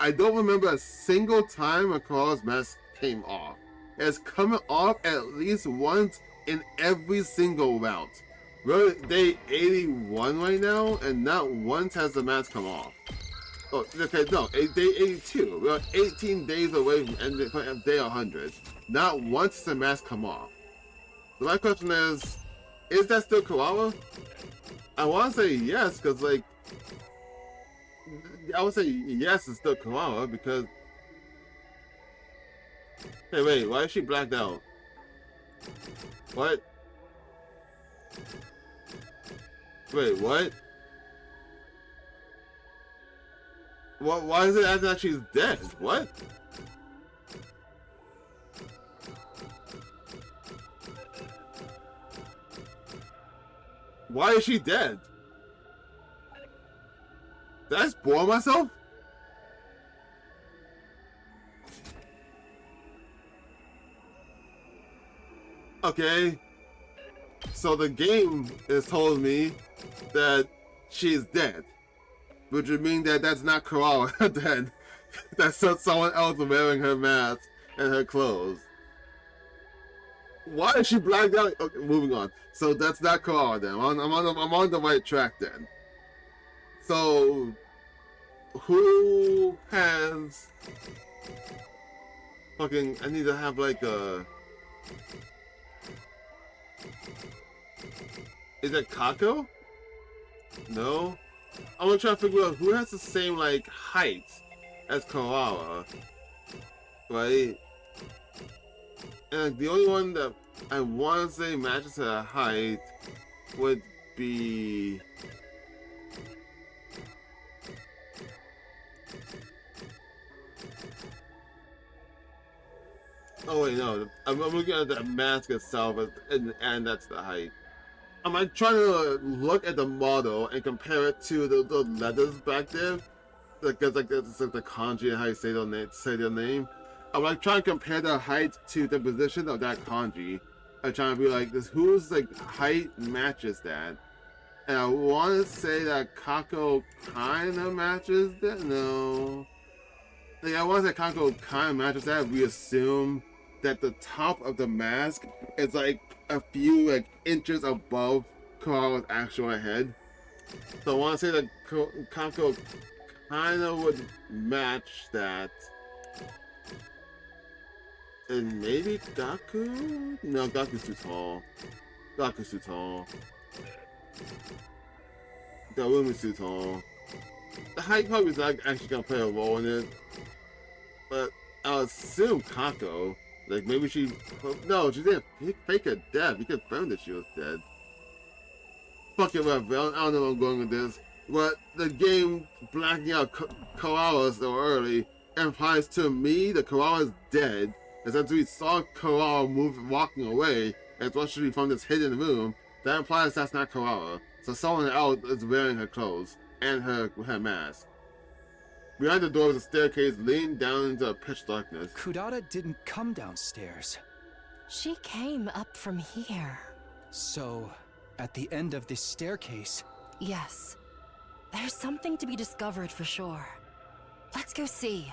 I don't remember a single time a Koala's mask came off. It's coming off at least once in every single route. We're at day 81 right now, and not once has the mask come off. Oh, okay, no, day 82. We're 18 days away from day 100. Not once has the mask come off. So my question is that still Koala? I want to say yes, because, like, I would say yes, it's still Koala, because... Hey, wait, why is she blacked out? What? Wait, what? What? Why is it acting like she's dead? What? Why is she dead? Did I spoil myself? Okay. So the game has told me that she's dead. Which would mean that that's not Koala dead. That's someone else wearing her mask and her clothes. Why is she blacked out? Okay, moving on. So that's not Koala then. I'm on the right track then. So who has fucking? I need to have like a. Is it Kako? No. I'm gonna try to figure out who has the same like height as Koala, right? And the only one that I want to say matches her height would be. Oh wait, no. I'm looking at the mask itself, and that's the height. I'm like trying to look at the model and compare it to the letters back there, because like it's like the kanji and how you say their name. I'm like trying to compare the height to the position of that kanji. I'm trying to be like, whose like height matches that? And I want to say that Kako kind of matches that. No, like I want to say Kako kind of matches that. We assume that the top of the mask is like a few like inches above Koala's actual head. So I want to say that Kako kind of would match that. And maybe Gaku? No, Gaku's too tall. Gaku's too tall. The room is too tall. The height probably is not actually gonna play a role in it. But I'll assume Kako. Like maybe she. No, she didn't fake her death. He confirmed that she was dead. Fuck it, whatever. I don't know where I'm going with this. But the game blacking out Koala so early implies to me that Koala is dead. And since we saw Koala walking away, especially from this hidden room, that implies that's not Koala. So someone else is wearing her clothes and her mask. Behind the door is a staircase leading down into pitch darkness. Kudata didn't come downstairs. She came up from here. So, at the end of this staircase... Yes. There's something to be discovered for sure. Let's go see.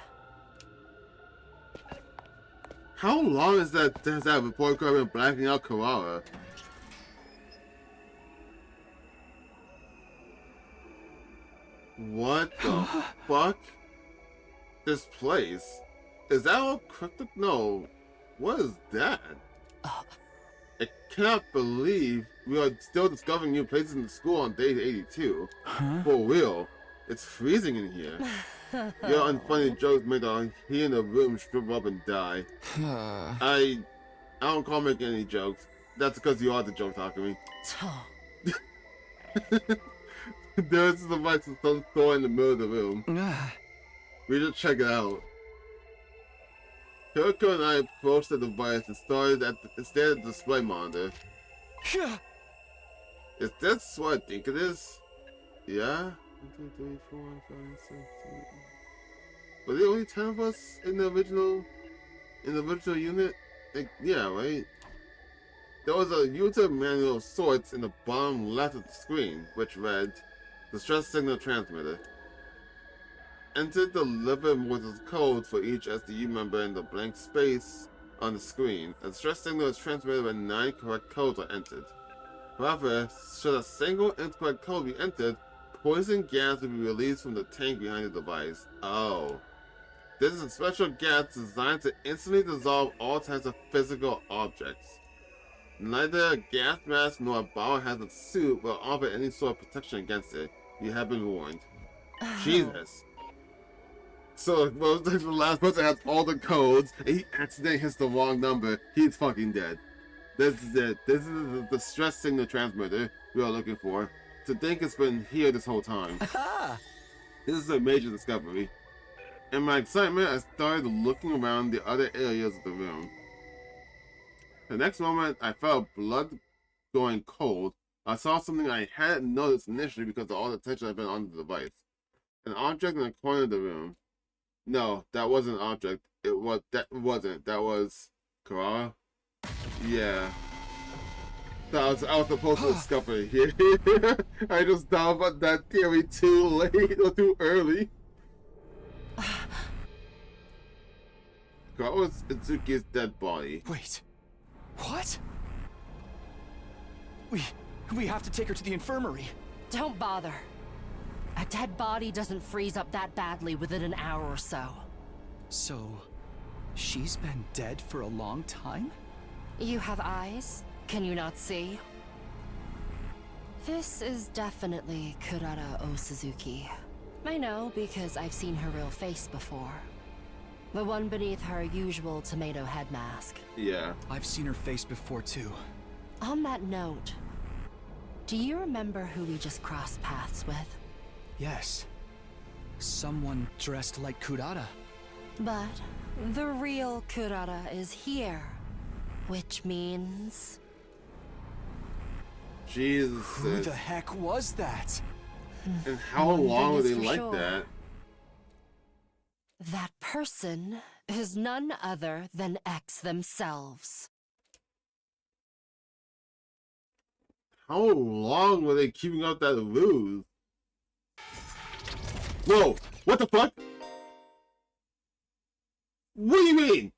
How long has that report card been blacking out Koala? What the fuck? This place? Is that all cryptic? No. What is that? I cannot believe we are still discovering new places in the school on day 82. Huh? For real. It's freezing in here. Your unfunny jokes made the he in the room shrivel up and die. I don't call making any jokes. That's because you are the joke talking to me. There's the device of some store in the middle of the room. We just check it out. Kyoko and I approached the device and stared at the display monitor. Is this what I think it is? Yeah? 1, 2, 3, 4, 5, 6, 7, 8. Were there only 10 of us in the original in the virtual unit? Like, yeah, right? There was a user manual of sorts in the bottom left of the screen, which read, Distress Signal Transmitter. Enter the deliver Morse's code for each SDU member in the blank space on the screen. A distress signal is transmitted when 9 correct codes are entered. However, should a single incorrect code be entered, poison gas will be released from the tank behind the device. Oh. This is a special gas designed to instantly dissolve all types of physical objects. Neither a gas mask nor a biohazard suit will offer any sort of protection against it. You have been warned. Jesus. So, well, the last person has all the codes, and he accidentally hits the wrong number. He's fucking dead. This is it. This is the stress signal transmitter we are looking for. To think it's been here this whole time. This is a major discovery. In my excitement, I started looking around the other areas of the room. The next moment, I felt blood going cold. I saw something I hadn't noticed initially because of all the attention I've been on the device. An object in the corner of the room. No, that wasn't an object. That was Karara? Yeah. I was supposed to discover it here. I just thought about that theory too late or too early. Karara's Itsuki's dead body. Wait. What? We have to take her to the infirmary. Don't bother. A dead body doesn't freeze up that badly within an hour or so. So, she's been dead for a long time? You have eyes? Can you not see? This is definitely Kurara Osuzuki. I know because I've seen her real face before. The one beneath her usual tomato head mask. Yeah. I've seen her face before too. On that note, do you remember who we just crossed paths with? Yes. Someone dressed like Kurara. But the real Kurara is here. Which means... Jesus. Who the heck was that? And how long were they like that? That person is none other than X themselves. How long were they keeping up that ruse? Whoa! What the fuck? What do you mean?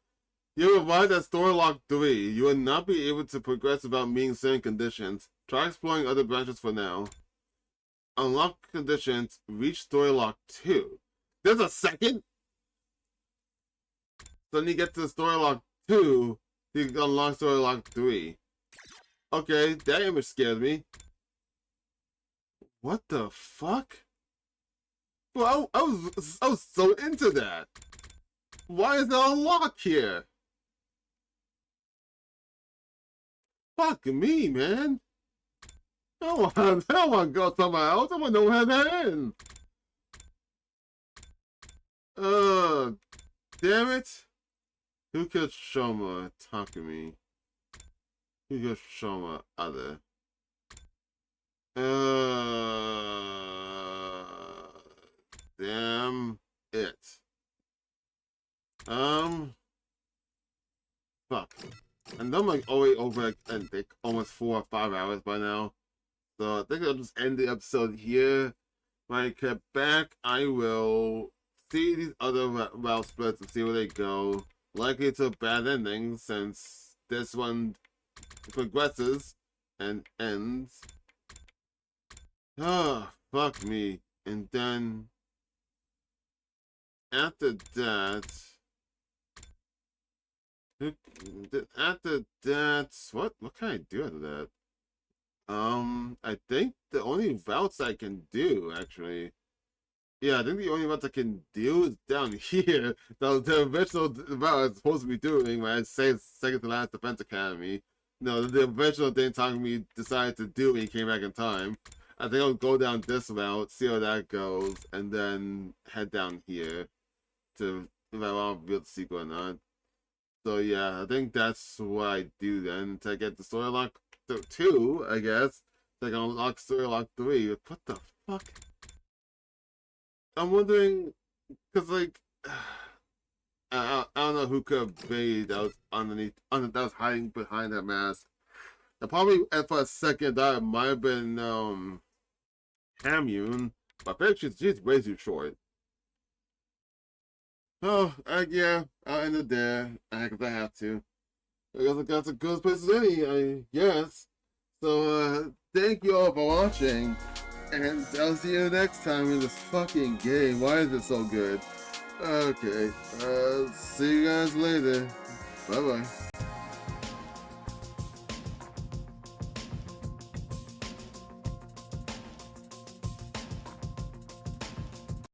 You arrived at Story Lock 3. You will not be able to progress without meeting certain conditions. Try exploring other branches for now. Unlock conditions. Reach Story Lock 2. There's a second? So when you get to Story Lock 2, you can unlock Story Lock 3. Okay, that image scared me. What the fuck? Well, I was so into that. Why is there a lock here? Fuck me, man. I don't want to go somewhere else. I want to know where that ends. Damn it. Who killed Shoma? Takumi. Who killed Shoma? Other. Damn it. Fuck. And I'm like already over like almost 4 or 5 hours by now. So I think I'll just end the episode here. When I get back, I will see these other route splits and see where they go. Likely to a bad ending since this one progresses and ends. Ah, fuck me. And then after that, what can I do after that? I think the only routes I can do, actually. Yeah, I think the only routes I can do is down here. The original route I was supposed to be doing when I say second to last Defense Academy. No, the original thing Takumi decided to do when he came back in time. I think I'll go down this route, see how that goes, and then head down here to if I want to build the sequel or not. So yeah, I think that's what I do then to get the Story Lock 2, I guess. So I can unlock Story Lock 3. What the fuck? I'm wondering, because like, I don't know who could be that was underneath, that was hiding behind that mask. And probably for a second that might have been Hamyun, but I think she's way too short. Oh, yeah, I'll end it there. I guess I have to. I guess that's a good place as any, I guess. So, thank you all for watching, and I'll see you next time in this fucking game. Why is it so good? Okay, see you guys later. Bye-bye.